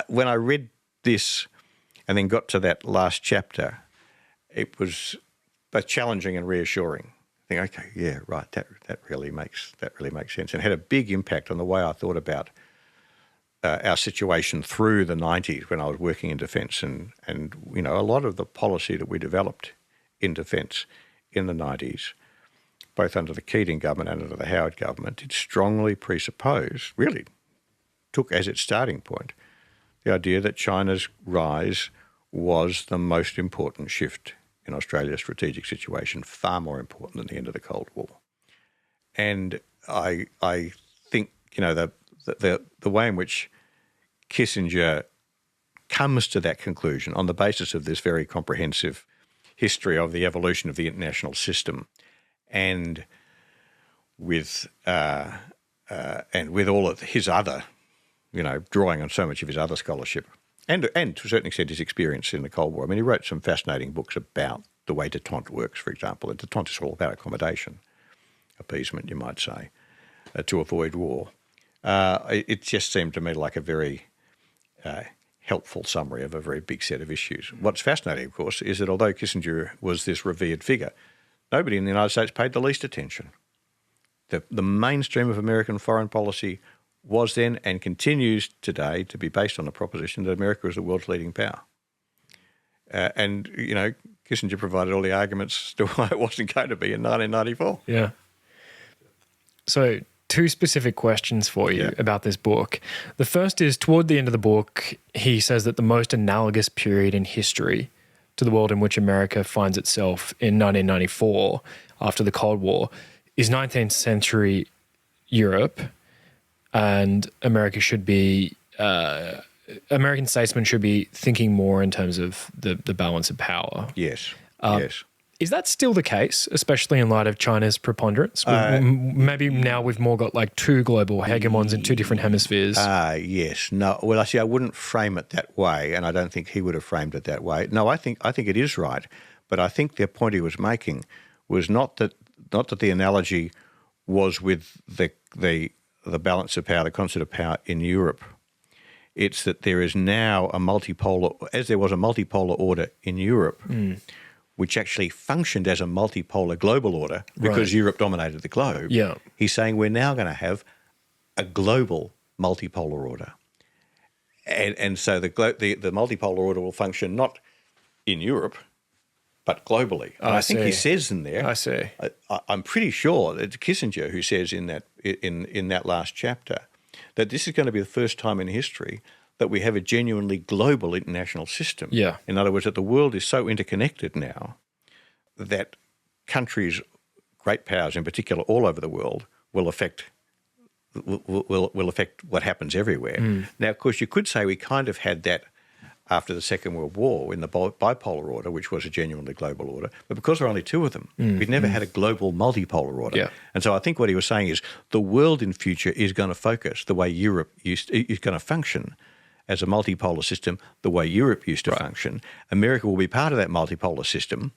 When I read this and then got to that last chapter, it was both challenging and reassuring. I think, okay, yeah, right, that really makes sense, and had a big impact on the way I thought about our situation through the 90s when I was working in defence, and a lot of the policy that we developed in defence in the 90s, both under the Keating government and under the Howard government, did strongly presuppose, really took as its starting point, the idea that China's rise was the most important shift in Australia's strategic situation, far more important than the end of the Cold War. And I think, the way in which Kissinger comes to that conclusion on the basis of this very comprehensive history of the evolution of the international system, and with all of his other, drawing on so much of his other scholarship, and to a certain extent his experience in the Cold War. I mean, he wrote some fascinating books about the way détente works, for example. And détente is all about accommodation, appeasement, you might say, to avoid war. It just seemed to me like a very helpful summary of a very big set of issues. What's fascinating, of course, is that although Kissinger was this revered figure, nobody in the United States paid the least attention. The mainstream of American foreign policy was then and continues today to be based on the proposition that America is the world's leading power. And Kissinger provided all the arguments to why it wasn't going to be in 1994. Yeah. So 2 specific questions for you about this book. The first is, toward the end of the book, he says that the most analogous period in history to the world in which America finds itself in 1994 after the Cold War is 19th century Europe, and American statesmen should be thinking more in terms of the balance of power. Yes, yes. Is that still the case, especially in light of China's preponderance? Maybe now we've more got like 2 global hegemons in 2 different hemispheres. Yes. No. Well, I wouldn't frame it that way, and I don't think he would have framed it that way. No, I think it is right, but I think the point he was making was not that the analogy was with the balance of power, the concept of power in Europe. It's that there is now as there was a multipolar order in Europe, which actually functioned as a multipolar global order because Europe dominated the globe. Yeah. He's saying we're now going to have a global multipolar order. And so the multipolar order will function not in Europe, but globally. And I think he says in there, I see. I'm pretty sure it's Kissinger who says in that last chapter that this is going to be the first time in history that we have a genuinely global international system. Yeah. In other words, that the world is so interconnected now that countries, great powers in particular, all over the world will affect will affect what happens everywhere. Now, of course, you could say we kind of had that after the Second World War in the bipolar order, which was a genuinely global order. But because there are only two of them, we've never had a global multipolar order. Yeah. And so I think what he was saying is the world in future is going to focus the way Europe is going to function as a multipolar system, the way Europe used to function. America will be part of that multipolar system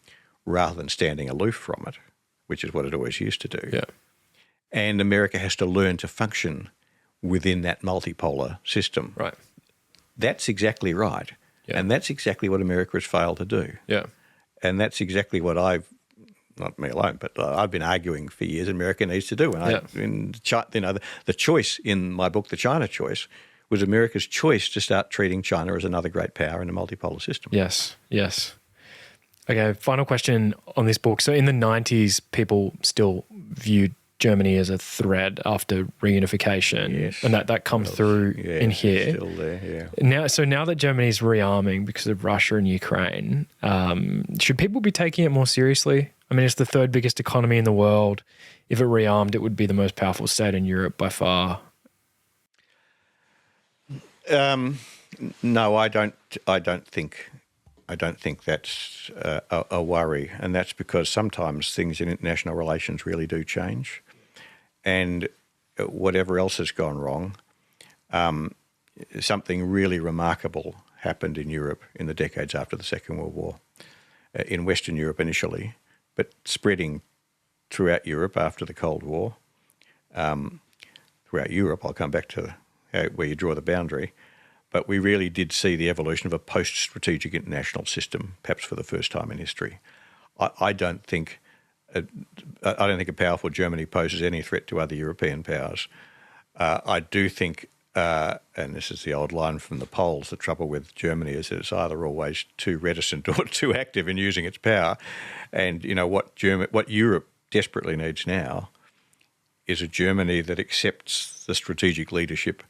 rather than standing aloof from it, which is what it always used to do. Yeah. And America has to learn to function within that multipolar system. Right. That's exactly right. Yeah. And that's exactly what America has failed to do. Yeah. And that's exactly what not me alone, but I've been arguing for years America needs to do. And the choice in my book, The China Choice, was America's choice to start treating China as another great power in a multipolar system. Yes, yes. Okay, final question on this book. So in the 90s, people still viewed Germany as a threat after reunification, yes. and that comes through in here. Still there, yeah. Now that Germany's rearming because of Russia and Ukraine, should people be taking it more seriously? I mean, it's the third biggest economy in the world. If it rearmed, it would be the most powerful state in Europe by far. No, I don't think that's a worry, and that's because sometimes things in international relations really do change, and whatever else has gone wrong, something really remarkable happened in Europe in the decades after the Second World War, in Western Europe initially, but spreading throughout Europe after the Cold War. Throughout Europe, I'll come back to where you draw the boundary. But we really did see the evolution of a post-strategic international system, perhaps for the first time in history. I don't think a powerful Germany poses any threat to other European powers. I do think, and this is the old line from the Poles, the trouble with Germany is that it's either always too reticent or too active in using its power. And what Europe desperately needs now is a Germany that accepts the strategic leadership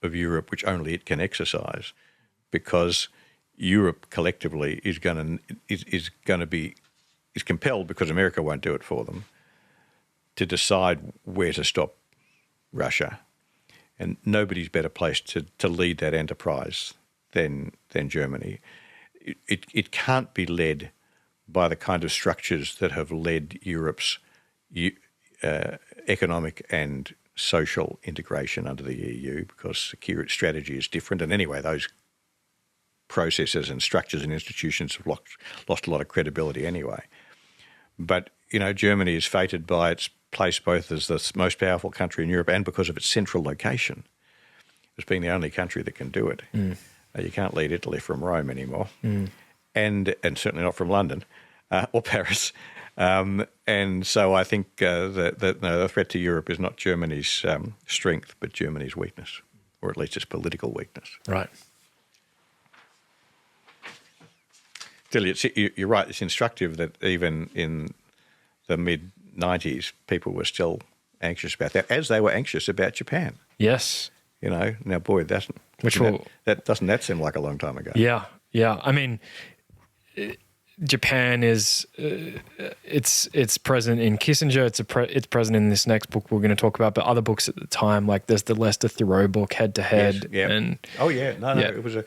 of Europe, which only it can exercise, because Europe collectively is compelled, because America won't do it for them, to decide where to stop Russia, and nobody's better placed to lead that enterprise than Germany. It can't be led by the kind of structures that have led Europe's economic and social integration under the EU, because security strategy is different. And anyway, those processes and structures and institutions have lost a lot of credibility anyway. But, Germany is fated by its place both as the most powerful country in Europe and because of its central location as being the only country that can do it. You can't lead Italy from Rome anymore, and certainly not from London or Paris. And so I think the threat to Europe is not Germany's strength, but Germany's weakness, or at least its political weakness. Right. Still, you're right. It's instructive that even in the mid-90s, people were still anxious about that, as they were anxious about Japan. Yes. Now, boy, doesn't that seem like a long time ago? Yeah. I mean, Japan is it's present in Kissinger. It's present in this next book we're going to talk about, but other books at the time, like there's the Lester Thoreau book, Head to Head. Yes, yeah. It was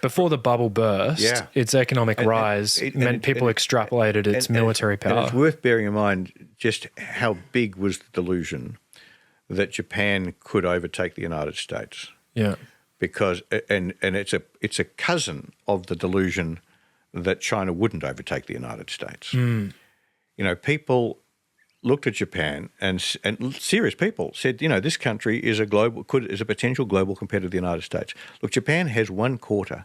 before the bubble burst. Its economic rise meant people extrapolated its military power. And it's worth bearing in mind just how big was the delusion that Japan could overtake the United States. Yeah, because and it's a cousin of the delusion that China wouldn't overtake the United States. People looked at Japan and serious people said, this country is a potential global competitor to the United States. Look, Japan has 1/4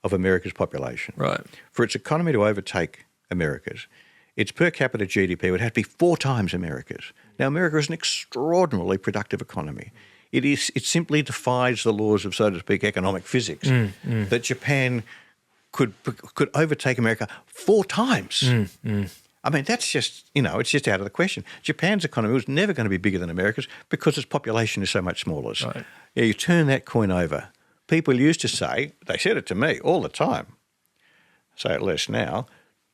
of America's population. Right. For its economy to overtake America's, its per capita GDP would have to be 4 times America's. Now, America is an extraordinarily productive economy. It simply defies the laws of, so to speak, economic physics that Japan could overtake America 4 times. I mean, that's just, it's just out of the question. Japan's economy was never going to be bigger than America's because its population is so much smaller. Right. Yeah, you turn that coin over. People used to say, they said it to me all the time, say it less now,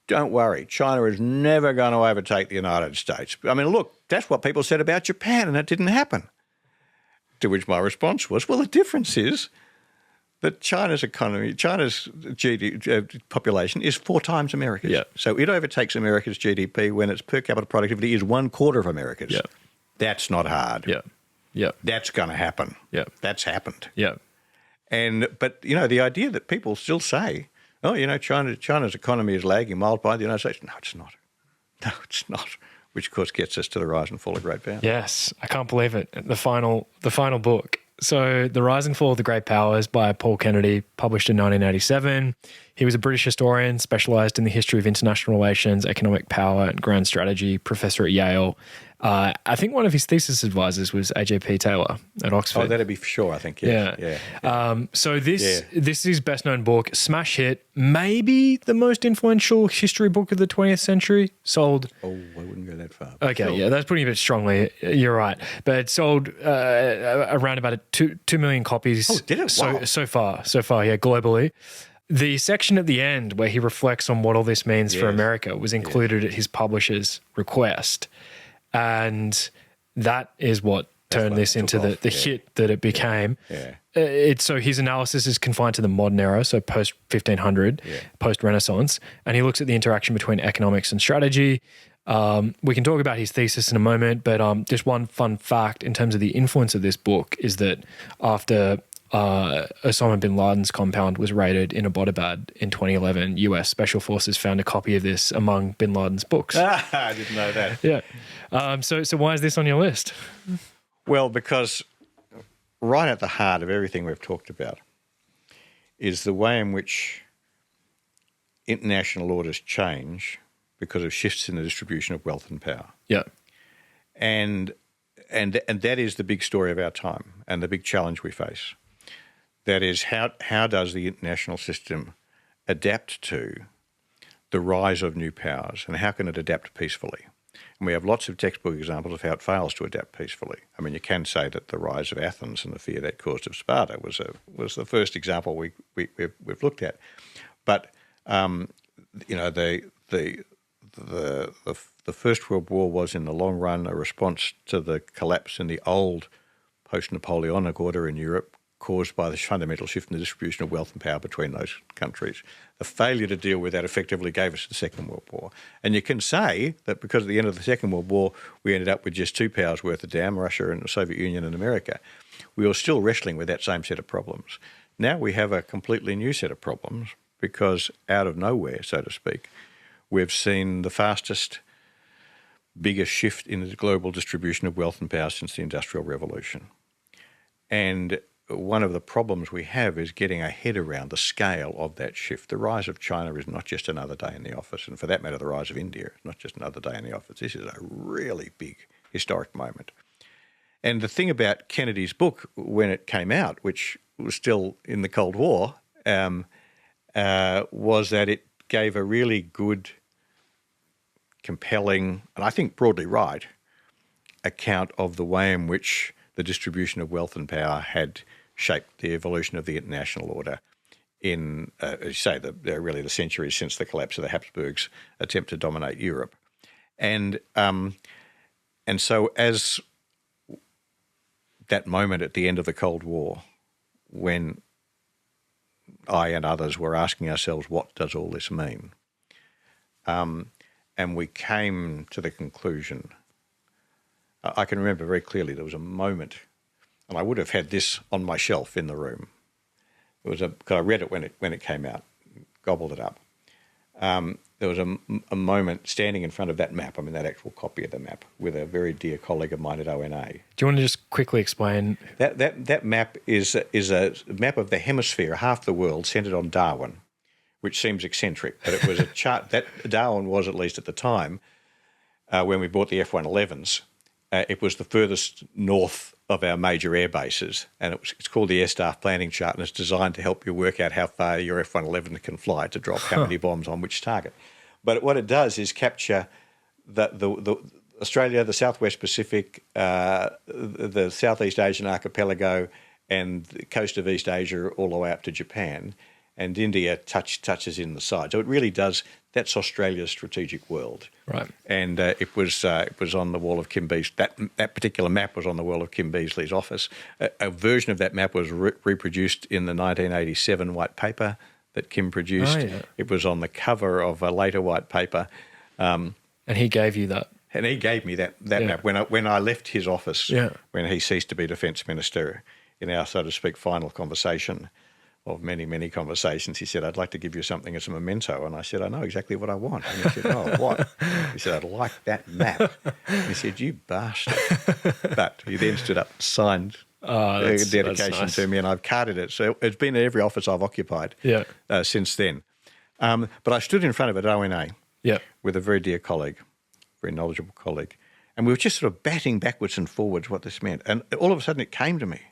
don't worry, China is never going to overtake the United States. I mean, look, that's what people said about Japan, and it didn't happen. To which my response was, well, the difference is that China's population is 4 times America's. Yeah. So it overtakes America's GDP when its per capita productivity is 1/4 of America's. Yeah. That's not hard. Yeah. Yeah. That's going to happen. Yeah. That's happened. Yeah. But the idea that people still say, oh, China's economy is lagging miles behind the United States. No, it's not. No, it's not. Which, of course, gets us to The Rise and Fall of Great Power. Yes, I can't believe it. The final book. So, The Rise and Fall of the Great Powers by Paul Kennedy, published in 1987. He was a British historian, specialised in the history of international relations, economic power, and grand strategy, professor at Yale. I think one of his thesis advisors was A.J.P. Taylor at Oxford. Oh, that'd be for sure, I think, yes. Yeah. So this is his best-known book, smash hit, maybe the most influential history book of the 20th century, sold... Oh, I wouldn't go that far. Okay, sure. yeah, that's putting it a bit strongly. You're right. But it sold around about 2 million copies. Oh, did it? Wow. So far, yeah, globally. The section at the end where he reflects on what all this means for America was included at his publisher's request. And that is what turned this into the hit that it became. Yeah. So his analysis is confined to the modern era, so post-1500, post-Renaissance, and he looks at the interaction between economics and strategy. We can talk about his thesis in a moment, but just one fun fact in terms of the influence of this book is that after Osama bin Laden's compound was raided in Abbottabad in 2011, US Special Forces found a copy of this among bin Laden's books. I didn't know that. Yeah. So why is this on your list? Well, because right at the heart of everything we've talked about is the way in which international orders change because of shifts in the distribution of wealth and power. Yeah. And that is the big story of our time and the big challenge we face. That is, how does the international system adapt to the rise of new powers, and how can it adapt peacefully? And we have lots of textbook examples of how it fails to adapt peacefully. I mean, you can say that the rise of Athens and the fear that caused of Sparta was the first example we've looked at. But the First World War was, in the long run, a response to the collapse in the old post-Napoleonic order in Europe, caused by the fundamental shift in the distribution of wealth and power between those countries. The failure to deal with that effectively gave us the Second World War. And you can say that because at the end of the Second World War, we ended up with just 2 powers worth of damn, Russia and the Soviet Union and America. We were still wrestling with that same set of problems. Now we have a completely new set of problems because out of nowhere, so to speak, we've seen the fastest, biggest shift in the global distribution of wealth and power since the Industrial Revolution. And one of the problems we have is getting our head around the scale of that shift. The rise of China is not just another day in the office, and for that matter, the rise of India is not just another day in the office. This is a really big historic moment. And the thing about Kennedy's book when it came out, which was still in the Cold War, was that it gave a really good, compelling, and I think broadly right, account of the way in which the distribution of wealth and power had shaped the evolution of the international order in, as you say, really the centuries since the collapse of the Habsburgs' attempt to dominate Europe. And so as that moment at the end of the Cold War, when I and others were asking ourselves, what does all this mean? And we came to the conclusion, I can remember very clearly there was a moment, and I would have had this on my shelf in the room. It was because I read it when it came out, gobbled it up. There was a moment standing in front of that map, that actual copy of the map, with a very dear colleague of mine at ONA. Do you want to just quickly explain? That map is a map of the hemisphere, half the world, centred on Darwin, which seems eccentric, but it was a chart that Darwin was, at least at the time, when we bought the F-111s, it was the furthest north of our major air bases, and it's called the Air Staff Planning Chart, and it's designed to help you work out how far your F-111 can fly to drop how many bombs on which target. But what it does is capture the Australia, the Southwest Pacific, the Southeast Asian archipelago, and the coast of East Asia all the way up to Japan, and India touches in the side. So it really does that's Australia's strategic world. Right. And it was on the wall of Kim Beazley. That particular map was on the wall of Kim Beazley's office. A version of that map was reproduced in the 1987 white paper that Kim produced. Oh, yeah. It was on the cover of a later white paper. And he gave you that. And he gave me that map when I left his office, when he ceased to be Defence Minister, in our, so to speak, final conversation of many, many conversations. He said, I'd like to give you something as a memento. And I said, I know exactly what I want. And he said, oh, what? He said, I'd like that map. He said, you bastard. But he then stood up and signed a dedication to me, and I've carded it. So it's been in every office I've occupied since then. But I stood in front of it at ONA with a very dear colleague, very knowledgeable colleague, and we were just sort of batting backwards and forwards what this meant. And all of a sudden it came to me,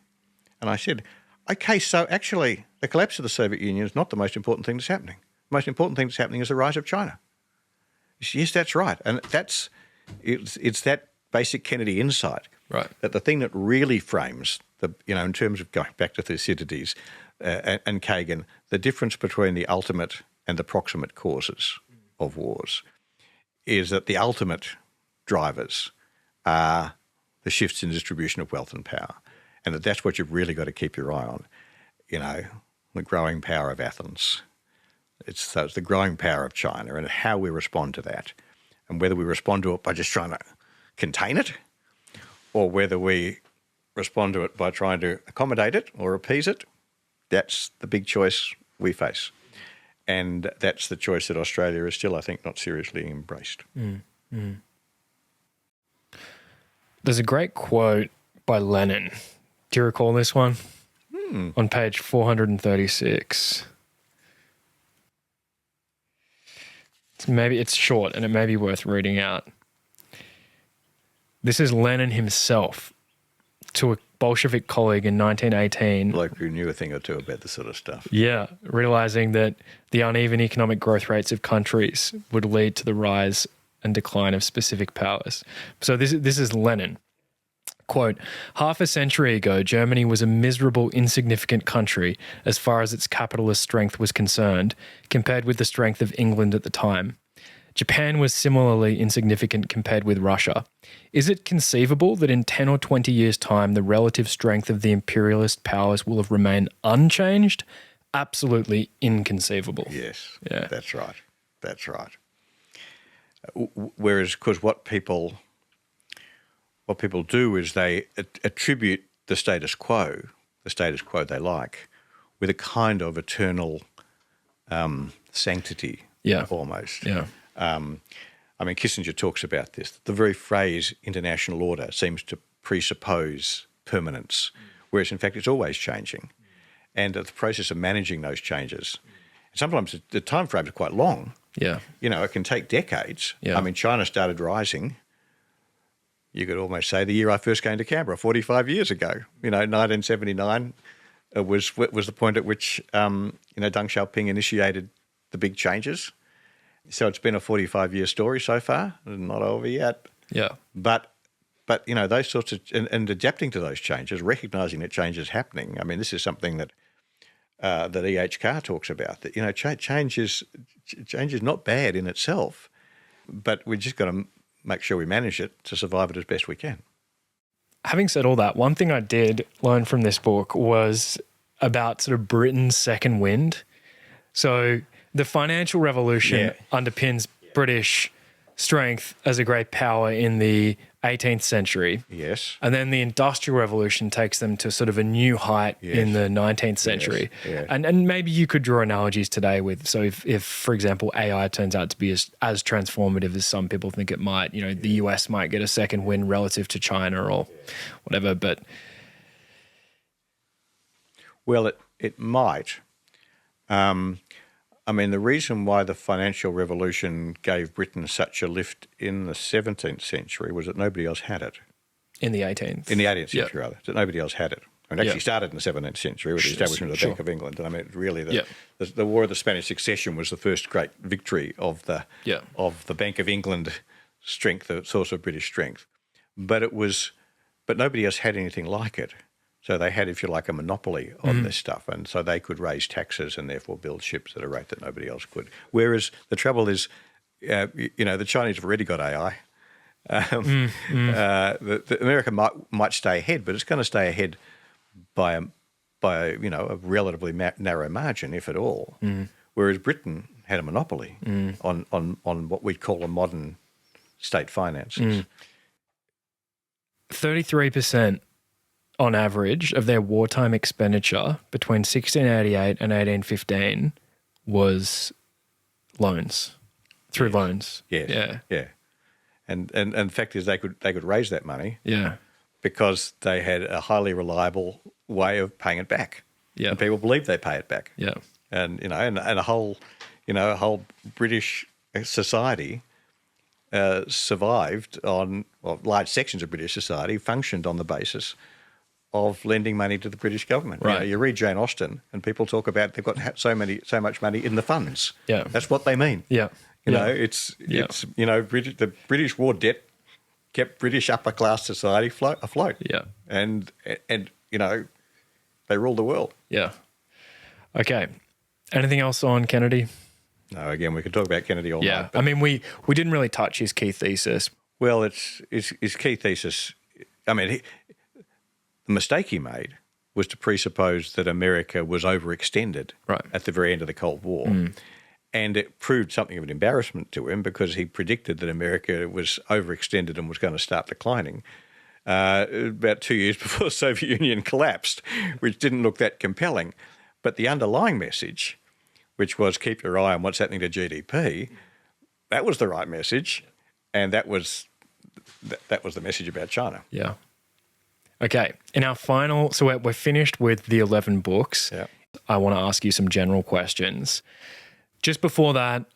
and I said, okay, so actually the collapse of the Soviet Union is not the most important thing that's happening. The most important thing that's happening is the rise of China. He said, yes, that's right. And it's that basic Kennedy insight, that the thing that really frames, in terms of going back to Thucydides and Kagan, the difference between the ultimate and the proximate causes of wars is that the ultimate drivers are the shifts in distribution of wealth and power, and that's what you've really got to keep your eye on. The growing power of Athens. It's the growing power of China and how we respond to that, and whether we respond to it by just trying to contain it, or whether we respond to it by trying to accommodate it or appease it. That's the big choice we face. And that's the choice that Australia is still, I think, not seriously embraced. There's a great quote by Lenin. Do you recall this one? On page 436. It's short and it may be worth reading out. This is Lenin himself to a Bolshevik colleague in 1918. Like who knew a thing or two about this sort of stuff. Yeah, realizing that the uneven economic growth rates of countries would lead to the rise and decline of specific powers. So this is Lenin. Quote, half a century ago, Germany was a miserable, insignificant country as far as its capitalist strength was concerned, compared with the strength of England at the time. Japan was similarly insignificant compared with Russia. Is it conceivable that in 10 or 20 years' time, the relative strength of the imperialist powers will have remained unchanged? Absolutely inconceivable. Yes, yeah. That's right. That's right. Whereas, because what people do is they attribute the status quo they like, with a kind of eternal sanctity, almost. Yeah. Kissinger talks about this. The very phrase international order seems to presuppose permanence, whereas in fact it's always changing. And the process of managing those changes, sometimes the time frames are quite long. Yeah. It can take decades. Yeah. China started rising, you could almost say, the year I first came to Canberra, 45 years ago. 1979 was the point at which, Deng Xiaoping initiated the big changes. So it's been a 45-year story so far, not over yet. Yeah. But those sorts of, and adapting to those changes, recognising that change is happening. This is something that E.H. Carr talks about, that, change is not bad in itself, but we've just got to make sure we manage it to survive it as best we can. Having said all that, one thing I did learn from this book was about sort of Britain's second wind. So the financial revolution underpins British strength as a great power in the 18th century. Yes. And then the Industrial Revolution takes them to sort of a new height in the 19th century. Yes. And maybe you could draw analogies today with, so if for example, AI turns out to be as transformative as some people think it might, the US might get a second wind relative to China or whatever, but... Well, it might. The reason why the financial revolution gave Britain such a lift in the 17th century was that nobody else had it. In the 18th. In the 18th century, rather, that nobody else had it. It actually started in the 17th century with the establishment of the Bank of England. Really, the War of the Spanish Succession was the first great victory of the Bank of England strength, the source of British strength. But nobody else had anything like it. So they had, if you like, a monopoly on this stuff, and so they could raise taxes and therefore build ships at a rate that nobody else could. Whereas the trouble is, the Chinese have already got AI. America might stay ahead, but it's going to stay ahead by a relatively narrow margin, if at all. Whereas Britain had a monopoly on what we call a modern state finances. 33% on average of their wartime expenditure between 1688 and 1815 was loans, through loans. Yes. Yeah. And the fact is they could raise that money. Yeah. Because they had a highly reliable way of paying it back. Yeah. And people believed they pay it back. Yeah. And a whole British society survived on, large sections of British society functioned on the basis of lending money to the British government. Right. You read Jane Austen and people talk about they've got so much money in the funds. Yeah. That's what they mean. Yeah. It's the British war debt kept British upper class society afloat. Yeah. And they ruled the world. Yeah. Okay. Anything else on Kennedy? No, again, we could talk about Kennedy all Yeah. night. I mean, we didn't really touch his key thesis. Well, his key thesis, the mistake he made was to presuppose that America was overextended at the very end of the Cold War. And it proved something of an embarrassment to him because he predicted that America was overextended and was going to start declining about 2 years before the Soviet Union collapsed, which didn't look that compelling. But the underlying message, which was keep your eye on what's happening to GDP, that was the right message, and that was the message about China. Yeah. Okay. In our final, so we're finished with the 11 books. Yeah. I want to ask you some general questions. Just before that,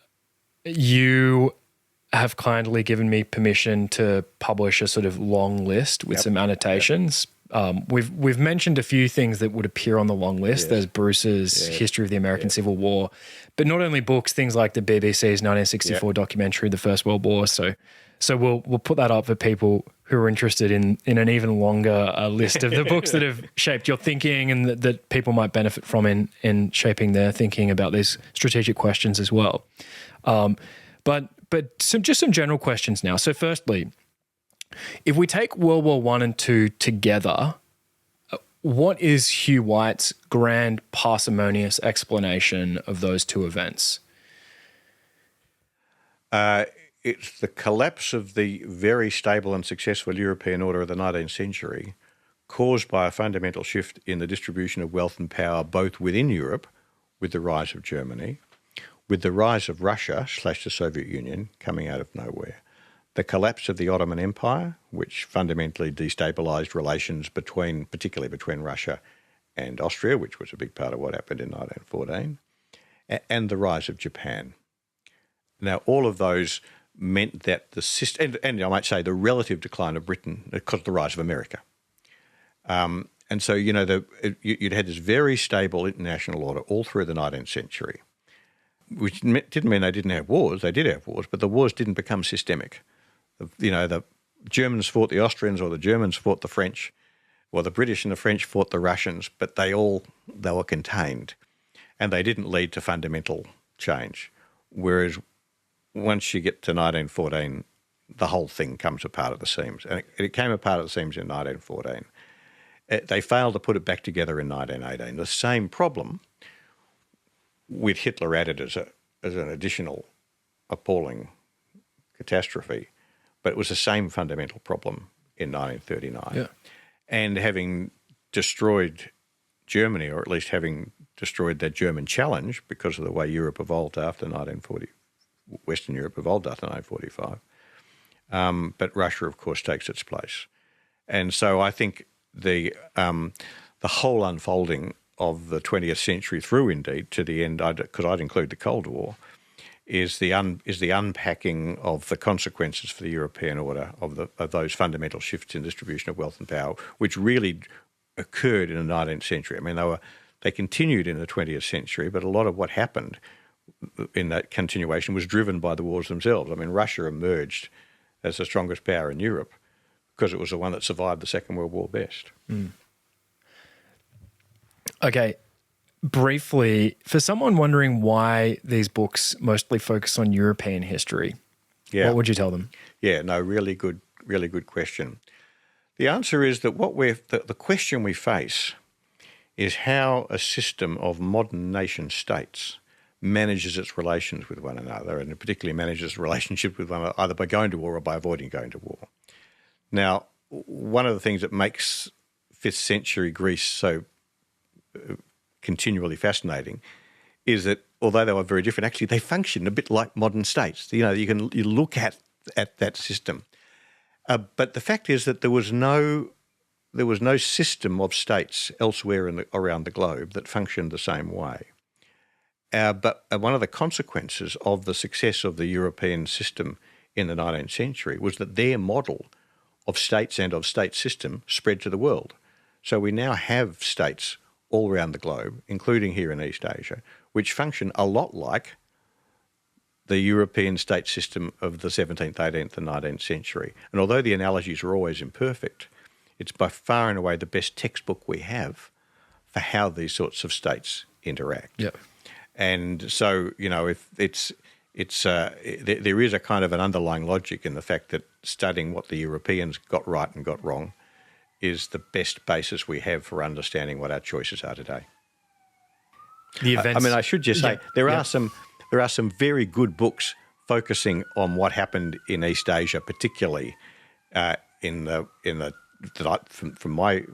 you have kindly given me permission to publish a sort of long list with some annotations. We've mentioned a few things that would appear on the long list. Yes. There's Bruce's History of the American Civil War, but not only books, things like the BBC's 1964 documentary, The First World War. So we'll put that up for people who are interested in an even longer list of the books that have shaped your thinking and that people might benefit from in shaping their thinking about these strategic questions as well. But some general questions now. So firstly, if we take World War I and II together, what is Hugh White's grand parsimonious explanation of those two events? It's the collapse of the very stable and successful European order of the 19th century caused by a fundamental shift in the distribution of wealth and power both within Europe, with the rise of Germany, with the rise of Russia / the Soviet Union coming out of nowhere, the collapse of the Ottoman Empire, which fundamentally destabilised relations particularly between Russia and Austria, which was a big part of what happened in 1914, and the rise of Japan. Now, all of those meant that the system, and I might say the relative decline of Britain because of the rise of America. And so, you'd had this very stable international order all through the 19th century, which didn't mean they didn't have wars. They did have wars, but the wars didn't become systemic. The Germans fought the Austrians, or the Germans fought the French, or the British and the French fought the Russians, but they were contained, and they didn't lead to fundamental change. Whereas once you get to 1914, the whole thing comes apart at the seams. And it came apart at the seams in 1914. They failed to put it back together in 1918. The same problem, with Hitler added as an additional appalling catastrophe, but it was the same fundamental problem in 1939. Yeah. And having destroyed Germany, or at least having destroyed that German challenge because of the way Europe evolved after 1940, Western Europe evolved after 1945. But Russia, of course, takes its place. And so I think the whole unfolding of the 20th century through, indeed, to the end, because I'd include the Cold War, is the unpacking of the consequences for the European order of those fundamental shifts in distribution of wealth and power, which really occurred in the 19th century. I mean, they continued in the 20th century, but a lot of what happened in that continuation was driven by the wars themselves. I mean, Russia emerged as the strongest power in Europe because it was the one that survived the Second World War best. Mm. Okay, briefly, for someone wondering why these books mostly focus on European history, what would you tell them? Yeah, no, really good question. The answer is that the question we face is how a system of modern nation states manages its relations with one another, and particularly manages relationship with one another either by going to war or by avoiding going to war. Now, one of the things that makes 5th century Greece so continually fascinating is that although they were very different, actually they function a bit like modern states. You look at that system. But the fact is that there was no system of states elsewhere around the globe that functioned the same way. But one of the consequences of the success of the European system in the 19th century was that their model of states and of state system spread to the world. So we now have states all around the globe, including here in East Asia, which function a lot like the European state system of the 17th, 18th and 19th century. And although the analogies are always imperfect, it's by far and away the best textbook we have for how these sorts of states interact. Yeah. And so, if there is a kind of an underlying logic in the fact that studying what the Europeans got right and got wrong is the best basis we have for understanding what our choices are today. The events. I should just say there are some very good books focusing on what happened in East Asia, particularly from my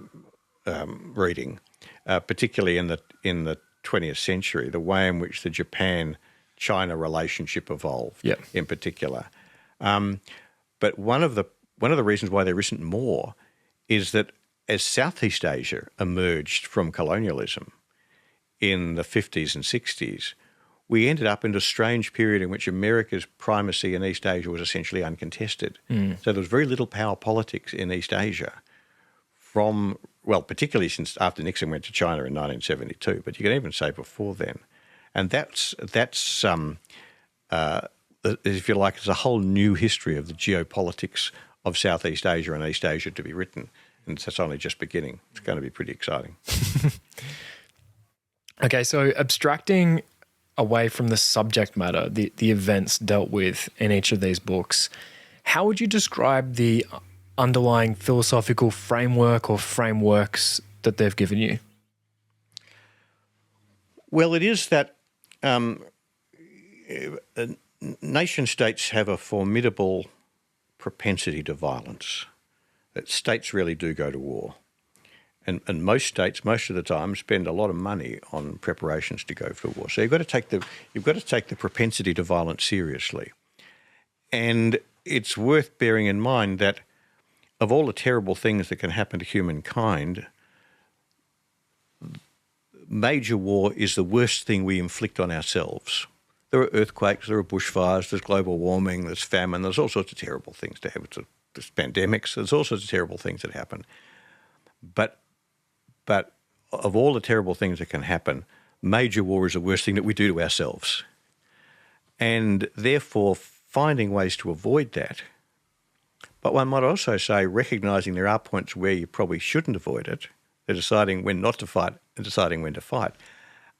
reading, particularly in the 20th century, the way in which the Japan-China relationship evolved, in particular. But one of the reasons why there isn't more is that as Southeast Asia emerged from colonialism in the 50s and 60s, we ended up in a strange period in which America's primacy in East Asia was essentially uncontested. So there was very little power politics in East Asia particularly since after Nixon went to China in 1972, but you can even say before then. And that's if you like, it's a whole new history of the geopolitics of Southeast Asia and East Asia to be written. And that's only just beginning. It's going to be pretty exciting. Okay, so abstracting away from the subject matter, the events dealt with in each of these books, how would you describe the underlying philosophical framework or frameworks that they've given you? Well, it is that nation states have a formidable propensity to violence. That states really do go to war. And most states, most of the time, spend a lot of money on preparations to go for war. So you've got to take the propensity to violence seriously. And it's worth bearing in mind that of all the terrible things that can happen to humankind, major war is the worst thing we inflict on ourselves. There are earthquakes, there are bushfires, there's global warming, there's famine, there's all sorts of terrible things to happen. There's pandemics, there's all sorts of terrible things that happen. But of all the terrible things that can happen, major war is the worst thing that we do to ourselves. And therefore, finding ways to avoid that. But one might also say recognising there are points where you probably shouldn't avoid it, deciding when not to fight and deciding when to fight,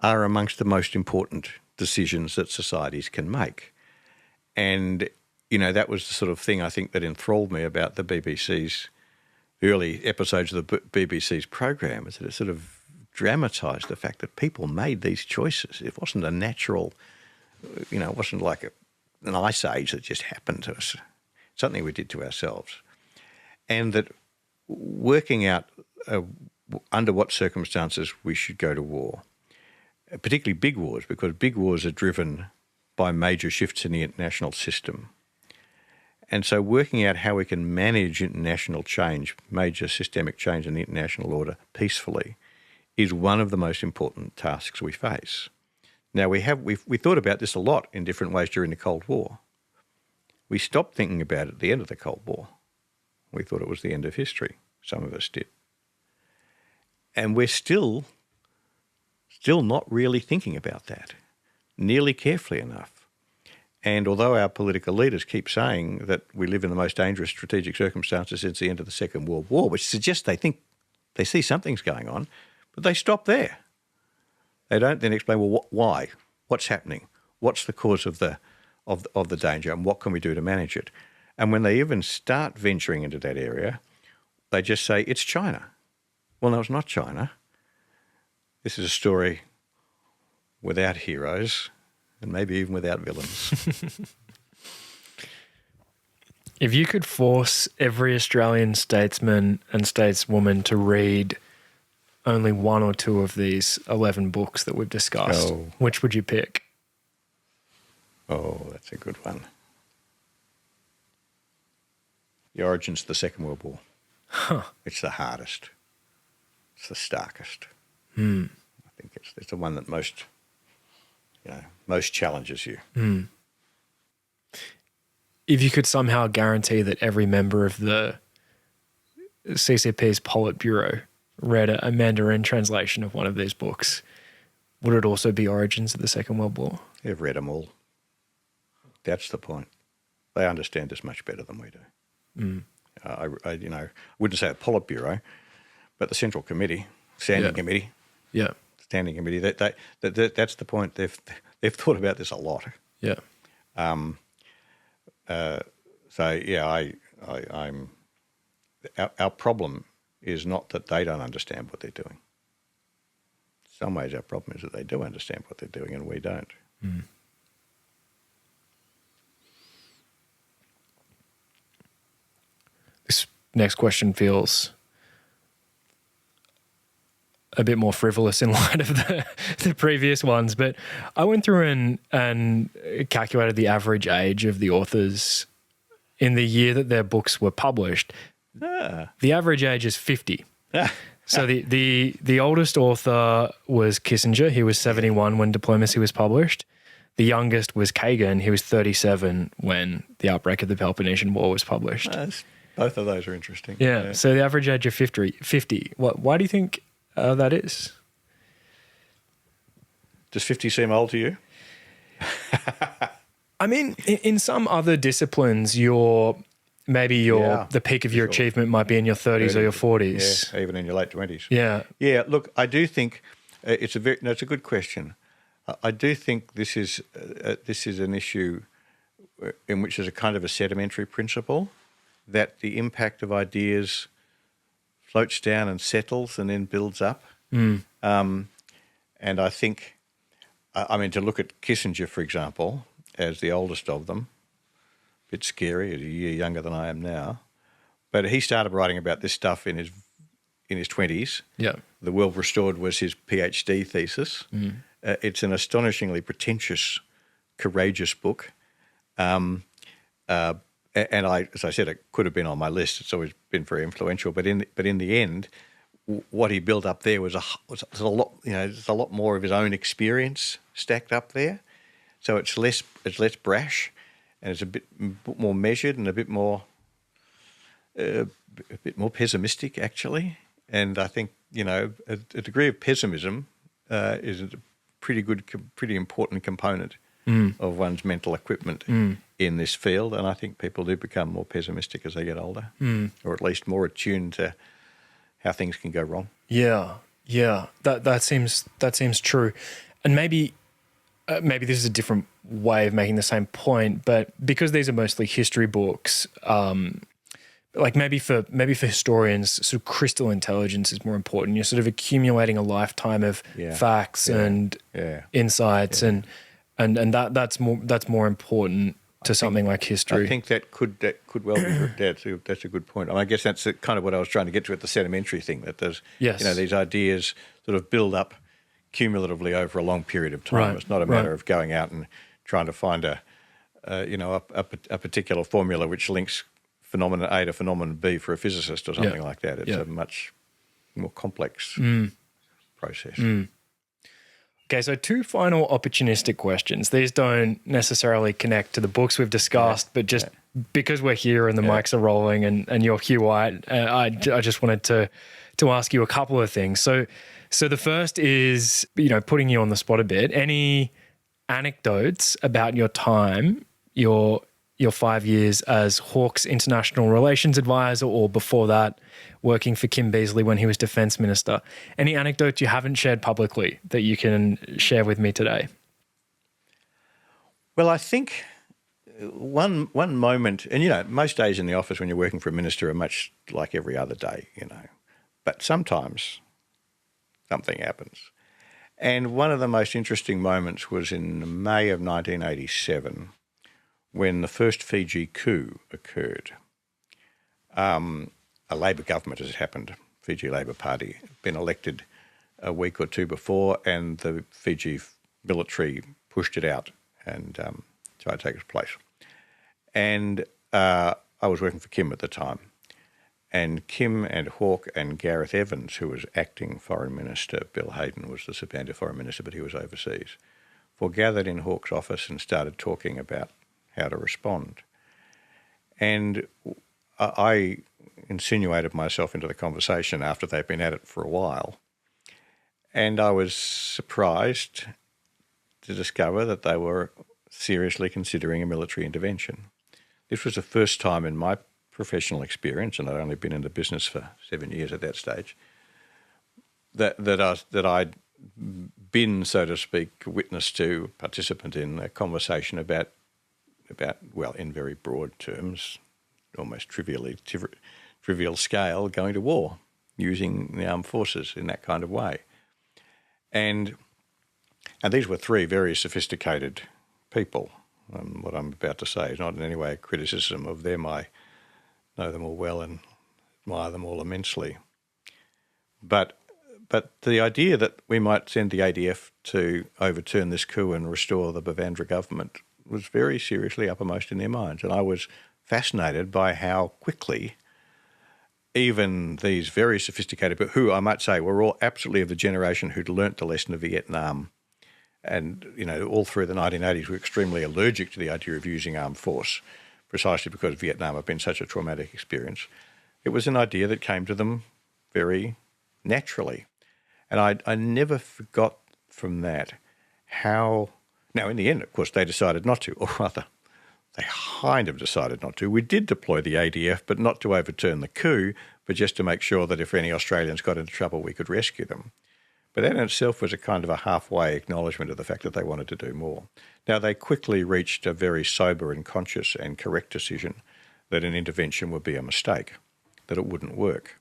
are amongst the most important decisions that societies can make. And, that was the sort of thing I think that enthralled me about the BBC's early episodes of the BBC's program, is that it sort of dramatised the fact that people made these choices. It wasn't a natural, it wasn't like an ice age that just happened to us. Something we did to ourselves. And that working out under what circumstances we should go to war, particularly big wars, because big wars are driven by major shifts in the international system. And so working out how we can manage international change, major systemic change in the international order peacefully, is one of the most important tasks we face. Now, we thought about this a lot in different ways during the Cold War. We stopped thinking about it at the end of the Cold War. We thought it was the end of history. Some of us did. And we're still not really thinking about that nearly carefully enough. And although our political leaders keep saying that we live in the most dangerous strategic circumstances since the end of the Second World War, which suggests they think they see something's going on, but they stop there. They don't then explain, well, why? What's happening? What's the cause of the danger, and what can we do to manage it? And when they even start venturing into that area, they just say, it's China. Well, no, it's not China. This is a story without heroes and maybe even without villains. If you could force every Australian statesman and stateswoman to read only one or two of these 11 books that we've discussed, which would you pick? Oh, that's a good one. The Origins of the Second World War. Huh. It's the hardest. It's the starkest. Hmm. I think it's the one that most challenges you. Hmm. If you could somehow guarantee that every member of the CCP's Politburo read a Mandarin translation of one of these books, would it also be Origins of the Second World War? They've read them all. That's the point. They understand this much better than we do. Mm. I wouldn't say a Politburo, but the Central Committee, Standing Committee. Yeah. Standing Committee. That's the point. They've thought about this a lot. Yeah. Our problem is not that they don't understand what they're doing. In some ways, our problem is that they do understand what they're doing and we don't. Mm. This next question feels a bit more frivolous in light of the previous ones, but I went through and calculated the average age of the authors in the year that their books were published. The average age is 50. So the oldest author was Kissinger. He was 71 when Diplomacy was published. The youngest was Kagan. He was 37 when The Outbreak of the Peloponnesian War was published. Both of those are interesting. Yeah. So the average age of 50. Why do you think that is? Does 50 seem old to you? I mean, in some other disciplines, the peak of your achievement might be in your 30s or your 40s. Yeah, even in your late 20s. Yeah. Yeah, look, I do think it's a good question. I do think this is an issue in which there's a kind of a sedimentary principle that the impact of ideas floats down and settles and then builds up. Mm. And I think, to look at Kissinger, for example, as the oldest of them, a bit scary, a year younger than I am now, but he started writing about this stuff in his 20s. Yeah. The World Restored was his PhD thesis. Mm. It's an astonishingly pretentious, courageous book. And as I said, it could have been on my list. It's always been very influential. But in the end, what he built up there was a lot. There's a lot more of his own experience stacked up there. So it's less brash, and it's a bit more measured and a bit more pessimistic actually. And I think a degree of pessimism is a pretty important component of one's mental equipment in this field, and I think people do become more pessimistic as they get older, or at least more attuned to how things can go wrong. Yeah, that seems true, and maybe this is a different way of making the same point, but because these are mostly history books, like maybe for historians, sort of crystal intelligence is more important. You're sort of accumulating a lifetime of facts and insights, and that's more important to something like history. I think that could well be. That's a good point. I guess that's kind of what I was trying to get to at the sedimentary thing. That there's these ideas sort of build up cumulatively over a long period of time. Right. It's not a matter of going out and trying to find a particular formula which links phenomenon A to phenomenon B for a physicist or something like that. It's a much more complex process. Mm. Okay, so two final opportunistic questions. These don't necessarily connect to the books we've discussed, but just because we're here and the mics are rolling and you're Hugh White, I just wanted to ask you a couple of things. So the first is, putting you on the spot a bit. Any anecdotes about your time, your your 5 years as Hawke's international relations advisor, or before that, working for Kim Beazley when he was defense minister. Any anecdotes you haven't shared publicly that you can share with me today? Well, I think one moment, and most days in the office when you're working for a minister are much like every other day, but sometimes something happens. And one of the most interesting moments was in May of 1987 when the first Fiji coup occurred. A Labor government has happened, Fiji Labor Party, been elected a week or two before, and the Fiji military pushed it out and tried to take its place. And I was working for Kim at the time. And Kim and Hawke and Garrett Evans, who was acting foreign minister, Bill Hayden was the substantive foreign minister, but he was overseas, gathered in Hawke's office and started talking about how to respond. And I insinuated myself into the conversation after they'd been at it for a while. And I was surprised to discover that they were seriously considering a military intervention. This was the first time in my professional experience, and I'd only been in the business for 7 years at that stage, that I'd been, so to speak, witness to, participant in a conversation about, well, in very broad terms, almost trivial scale, going to war, using the armed forces in that kind of way. And these were three very sophisticated people. What I'm about to say is not in any way a criticism of them. I know them all well and admire them all immensely. But the idea that we might send the ADF to overturn this coup and restore the Bavandra government was very seriously uppermost in their minds. And I was fascinated by how quickly even these very sophisticated, but who I might say were all absolutely of the generation who'd learnt the lesson of Vietnam, and all through the 1980s were extremely allergic to the idea of using armed force, precisely because Vietnam had been such a traumatic experience. It was an idea that came to them very naturally. And I never forgot from that how... Now, in the end, of course, they decided not to, or rather, they kind of decided not to. We did deploy the ADF, but not to overturn the coup, but just to make sure that if any Australians got into trouble, we could rescue them. But that in itself was a kind of a halfway acknowledgement of the fact that they wanted to do more. Now, they quickly reached a very sober and conscious and correct decision that an intervention would be a mistake, that it wouldn't work.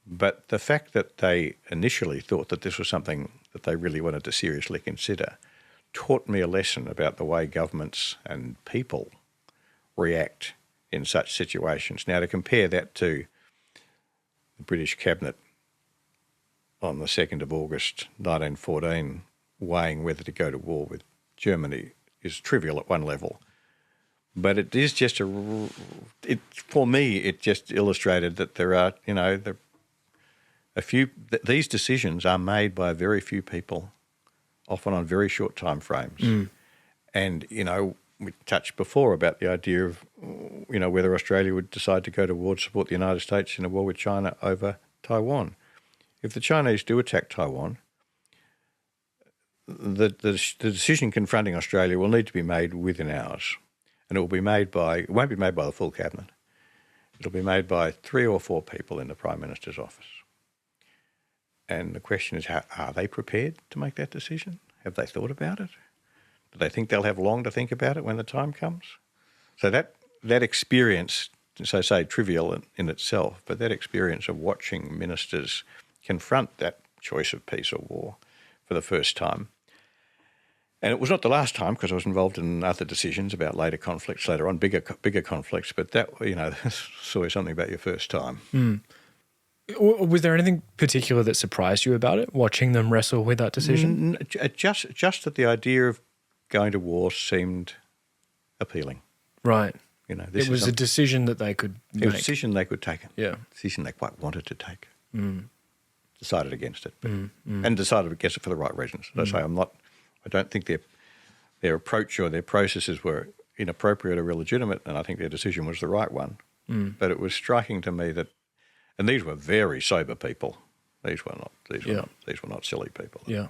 But the fact that they initially thought that this was something that they really wanted to seriously consider taught me a lesson about the way governments and people react in such situations. Now, to compare that to the British Cabinet on the 2nd of August 1914 weighing whether to go to war with Germany is trivial at one level. But it is just for me, it just illustrated that there are, these decisions are made by very few people, often on very short time frames. And, we touched before about the idea of, whether Australia would decide to go to war to support the United States in a war with China over Taiwan. If the Chinese do attack Taiwan, the decision confronting Australia will need to be made within hours. And it won't be made by the full cabinet. It'll be made by 3 or 4 people in the Prime Minister's office. And the question is, are they prepared to make that decision? Have they thought about it? Do they think they'll have long to think about it when the time comes? So that experience, as I say, trivial in itself, but that experience of watching ministers confront that choice of peace or war for the first time. And it was not the last time, because I was involved in other decisions about later conflicts later on, bigger conflicts, but that, it's always something about your first time. Was there anything particular that surprised you about it, watching them wrestle with that decision? Just that the idea of going to war seemed appealing. Right. It was a decision that they could make. It was a decision they could take. Yeah. A decision they quite wanted to take. Decided against it. And decided against it for the right reasons. As I say, I don't think their approach or their processes were inappropriate or illegitimate, and I think their decision was the right one. But it was striking to me that, and these were very sober people. These were not silly people. Yeah.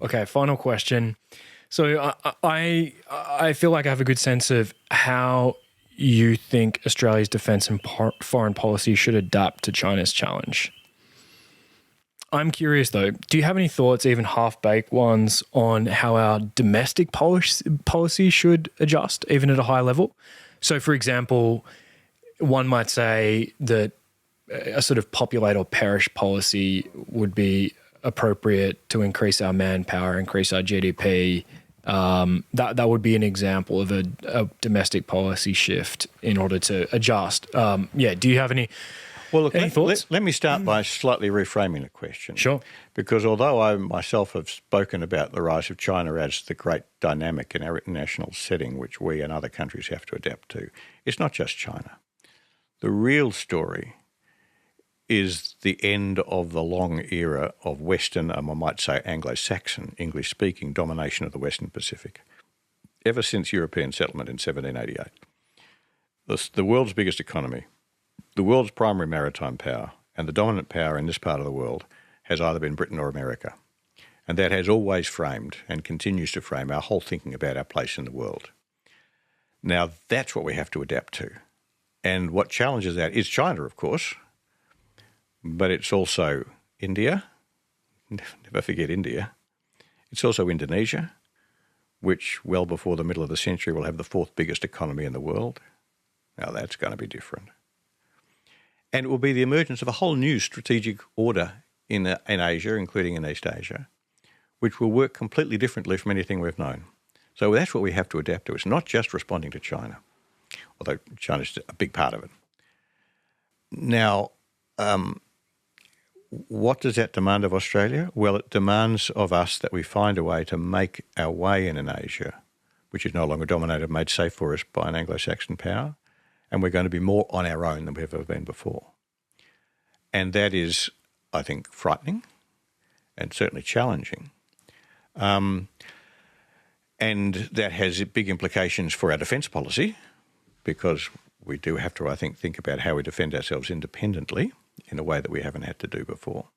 Okay, final question. So I feel like I have a good sense of how you think Australia's defence and foreign policy should adapt to China's challenge. I'm curious though, do you have any thoughts, even half-baked ones, on how our domestic policy should adjust, even at a high level? So for example, one might say that a sort of populate or perish policy would be appropriate to increase our manpower, increase our GDP. That would be an example of a domestic policy shift in order to adjust. Do you have any thoughts? Let me start by slightly reframing the question. Sure. Because although I myself have spoken about the rise of China as the great dynamic in our international setting, which we and other countries have to adapt to, it's not just China. The real story is the end of the long era of Western, and I might say Anglo-Saxon, English-speaking domination of the Western Pacific. Ever since European settlement in 1788, the world's biggest economy, the world's primary maritime power, and the dominant power in this part of the world has either been Britain or America. And that has always framed and continues to frame our whole thinking about our place in the world. Now, that's what we have to adapt to. And what challenges that is China, of course, but it's also India. Never forget India. It's also Indonesia, which well before the middle of the century will have the fourth biggest economy in the world. Now, that's going to be different. And it will be the emergence of a whole new strategic order in Asia, including in East Asia, which will work completely differently from anything we've known. So that's what we have to adapt to. It's not just responding to China, although China's a big part of it. Now, what does that demand of Australia? Well, it demands of us that we find a way to make our way in Asia, which is no longer dominated, made safe for us by an Anglo-Saxon power, and we're going to be more on our own than we've ever been before. And that is, I think, frightening and certainly challenging. And that has big implications for our defence policy, because we do have to, I think about how we defend ourselves independently in a way that we haven't had to do before.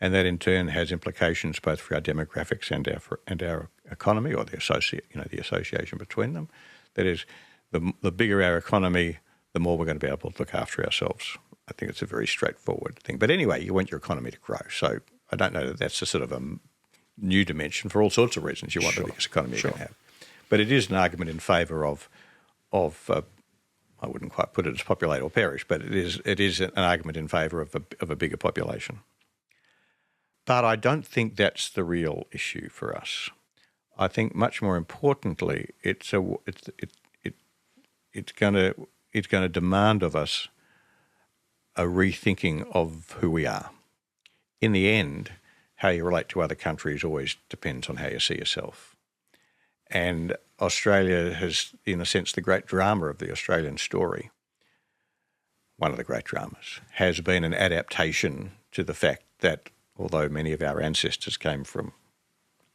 And that in turn has implications both for our demographics and our economy, or the association between them. That is, the bigger our economy, the more we're going to be able to look after ourselves. I think it's a very straightforward thing. But anyway, you want your economy to grow. So I don't know that that's a sort of a new dimension for all sorts of reasons. You want the biggest economy you can have. But it is an argument in favour of I wouldn't quite put it as populate or perish, but it is an argument in favour of a bigger population. But I don't think that's the real issue for us. I think much more importantly, it's going to demand of us a rethinking of who we are. In the end, how you relate to other countries always depends on how you see yourself. And Australia has, in a sense, the great drama of the Australian story, one of the great dramas, has been an adaptation to the fact that although many of our ancestors came from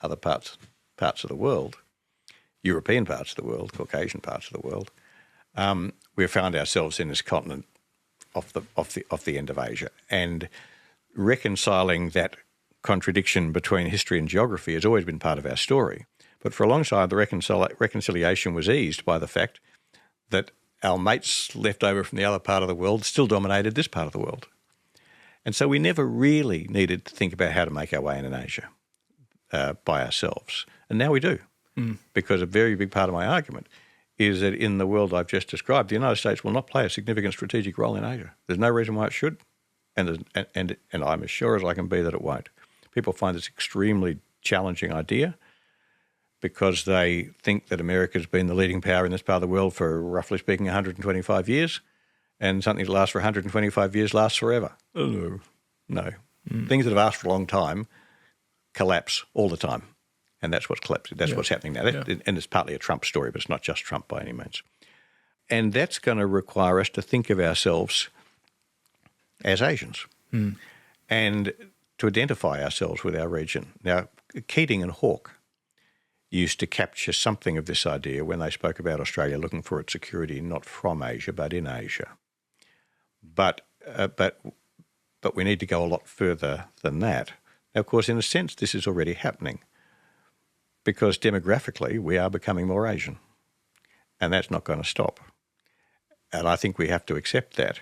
other parts of the world, European parts of the world, Caucasian parts of the world, we found ourselves in this continent off the end of Asia. And reconciling that contradiction between history and geography has always been part of our story. But for a long time, the reconciliation was eased by the fact that our mates left over from the other part of the world still dominated this part of the world. And so we never really needed to think about how to make our way in Asia by ourselves. And now we do, because a very big part of my argument is that in the world I've just described, the United States will not play a significant strategic role in Asia. There's no reason why it should, and I'm as sure as I can be that it won't. People find this extremely challenging idea because they think that America's been the leading power in this part of the world for, roughly speaking, 125 years, and something that lasts for 125 years lasts forever. Oh, no. Things that have lasted for a long time collapse all the time, and that's what's collapsing. That's what's happening now. And it's partly a Trump story, but it's not just Trump by any means. And that's going to require us to think of ourselves as Asians and to identify ourselves with our region. Now, Keating and Hawke used to capture something of this idea when they spoke about Australia looking for its security not from Asia but in Asia. But we need to go a lot further than that. Now, of course, in a sense, this is already happening. because demographically we are becoming more Asian, and that's not going to stop. And I think we have to accept that.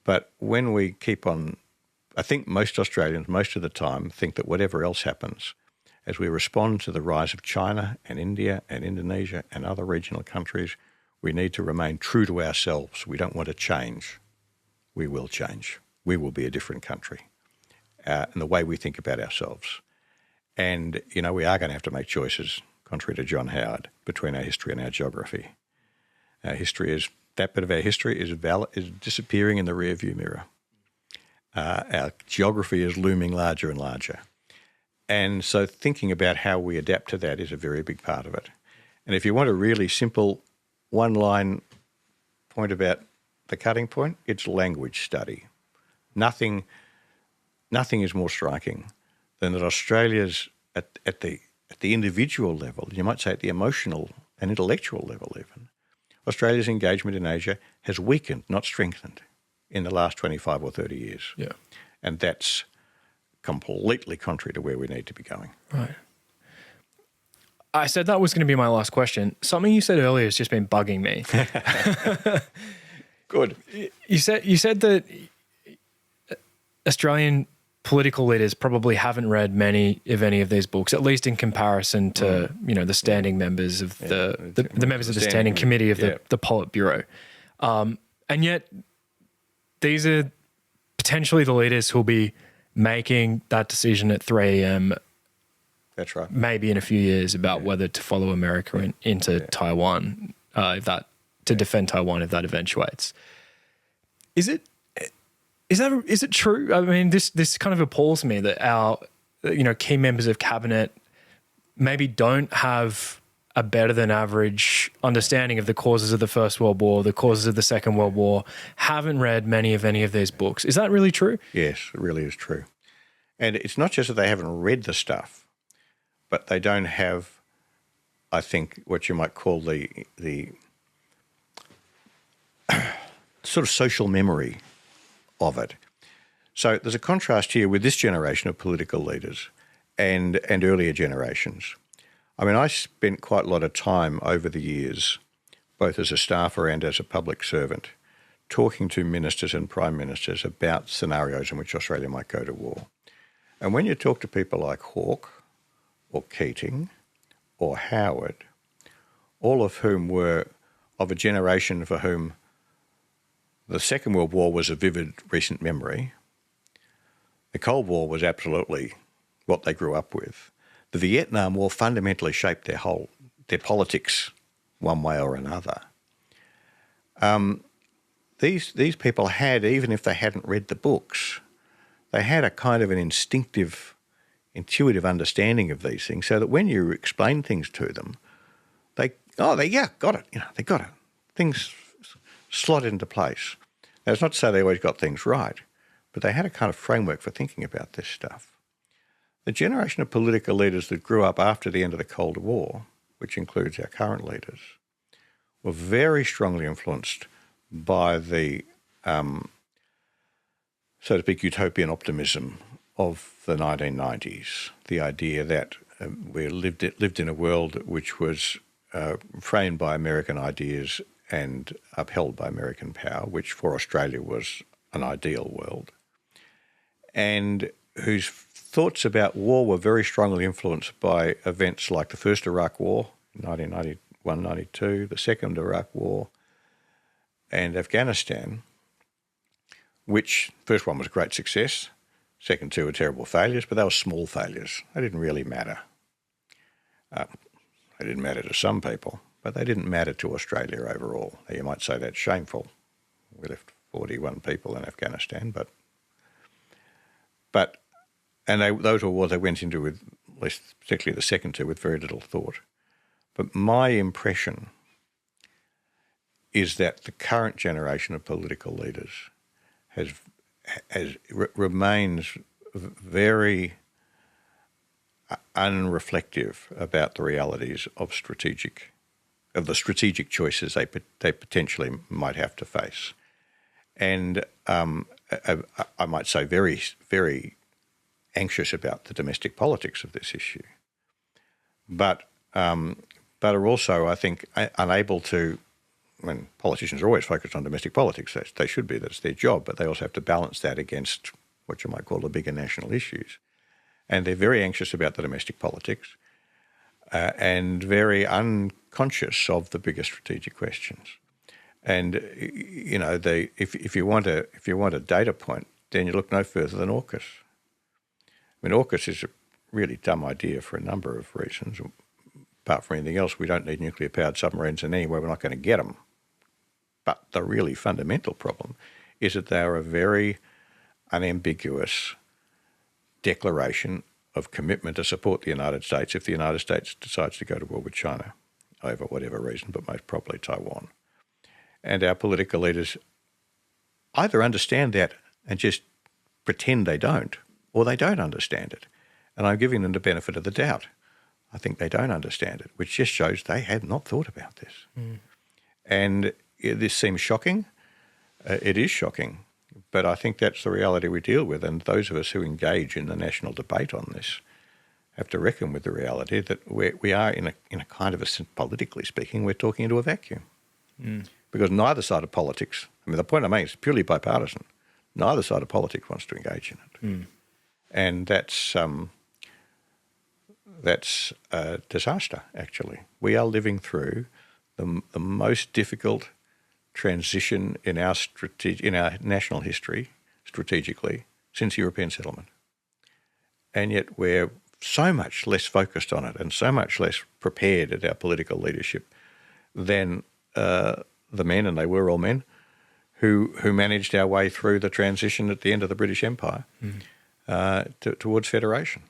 But when we keep on, I think most Australians, most of the time, think that whatever else happens, as we respond to the rise of China and India and Indonesia and other regional countries, we need to remain true to ourselves. We don't want to change. We will change. We will be a different country in the way we think about ourselves. And, we are going to have to make choices, contrary to John Howard, between our history and our geography. That bit of our history is disappearing in the rearview mirror. Our geography is looming larger and larger. And so thinking about how we adapt to that is a very big part of it. And if you want a really simple one-line point about the cutting point, it's language study. Nothing is more striking than that Australia's at the individual level, you might say at the emotional and intellectual level even, Australia's engagement in Asia has weakened, not strengthened, in the last 25 or 30 years. Yeah. And that's completely contrary to where we need to be going. Right. I said that was going to be my last question. Something you said earlier has just been bugging me. Good. You said that Australian political leaders probably haven't read many, if any, of these books, at least in comparison to the standing members of the members of the standing committee of the Politburo, and yet these are potentially the leaders who'll be making that decision at 3 a.m. That's right. Maybe in a few years about whether to follow America into Taiwan, to defend Taiwan if that eventuates. Is it true? I mean, this kind of appalls me that our key members of cabinet maybe don't have a better than average understanding of the causes of the First World War, the causes of the Second World War, haven't read many of any of these books. Is that really true? Yes, it really is true. And it's not just that they haven't read the stuff, but they don't have, I think, what you might call the sort of social memory of it. So there's a contrast here with this generation of political leaders and earlier generations. I mean, I spent quite a lot of time over the years, both as a staffer and as a public servant, talking to ministers and prime ministers about scenarios in which Australia might go to war. And when you talk to people like Hawke or Keating or Howard, all of whom were of a generation for whom the Second World War was a vivid recent memory, the Cold War was absolutely what they grew up with. The Vietnam War fundamentally shaped their politics one way or another. These people had, even if they hadn't read the books, they had a kind of an intuitive understanding of these things, so that when you explain things to them, they got it. They got it. Things slotted into place. Now, it's not to say they always got things right, but they had a kind of framework for thinking about this stuff. The generation of political leaders that grew up after the end of the Cold War, which includes our current leaders, were very strongly influenced by the, so to speak, utopian optimism of the 1990s, the idea that we lived in a world which was framed by American ideas and upheld by American power, which for Australia was an ideal world, and whose thoughts about war were very strongly influenced by events like the First Iraq War in 1991-92, the Second Iraq War, and Afghanistan, which first one was a great success, second two were terrible failures, but they were small failures. They didn't really matter. They didn't matter to some people, but they didn't matter to Australia overall. Now, you might say that's shameful. We left 41 people in Afghanistan, but those were wars they went into with, at least particularly the second two, with very little thought. But my impression is that the current generation of political leaders remains very unreflective about the realities of the strategic choices they potentially might have to face, and I might say very, very anxious about the domestic politics of this issue. but are also, I think, unable to. I mean, politicians are always focused on domestic politics. They should be. That's their job. But they also have to balance that against what you might call the bigger national issues. And they're very anxious about the domestic politics and very unconscious of the bigger strategic questions. And you know, if you want a data point, then you look no further than AUKUS. I mean, AUKUS is a really dumb idea for a number of reasons. Apart from anything else, we don't need nuclear-powered submarines, and anyway, we're not going to get them. But the really fundamental problem is that they are a very unambiguous declaration of commitment to support the United States if the United States decides to go to war with China over whatever reason, but most probably Taiwan. And our political leaders either understand that and just pretend they don't, or they don't understand it. And I'm giving them the benefit of the doubt. I think they don't understand it, which just shows they have not thought about this. And this seems shocking. It is shocking. But I think that's the reality we deal with. And those of us who engage in the national debate on this have to reckon with the reality that we are in a kind of a, politically speaking, we're talking into a vacuum. Because neither side of politics, I mean, the point I make is purely bipartisan. Neither side of politics wants to engage in it. And that's a disaster, actually. We are living through the most difficult transition in our national history, strategically, since European settlement. And yet we're so much less focused on it and so much less prepared at our political leadership than the men, and they were all men, who managed our way through the transition at the end of the British Empire towards federation.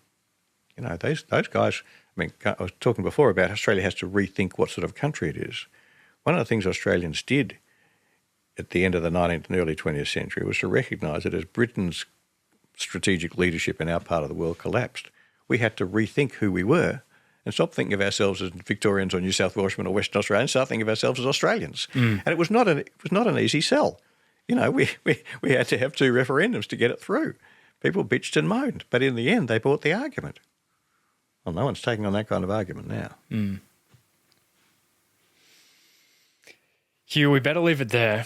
You know, those guys, I mean, I was talking before about Australia has to rethink what sort of country it is. One of the things Australians did at the end of the 19th and early 20th century was to recognise that as Britain's strategic leadership in our part of the world collapsed, we had to rethink who we were and stop thinking of ourselves as Victorians or New South Welshmen or Western Australians, start thinking of ourselves as Australians. And it was not an easy sell. You know, we had to have 2 referendums to get it through. People bitched and moaned, but in the end they bought the argument. Well, no one's taking on that kind of argument now. Hugh, we better leave it there.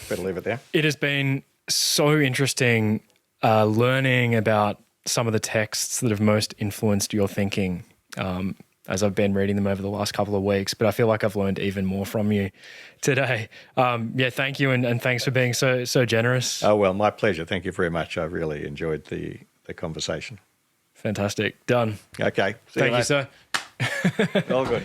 It has been so interesting learning about some of the texts that have most influenced your thinking as I've been reading them over the last couple of weeks, but I feel like I've learned even more from you today. Thank you, and thanks for being so generous. Oh, well, my pleasure. Thank you very much. I really enjoyed the conversation. Fantastic. Done. Okay. Thank you, sir. All good.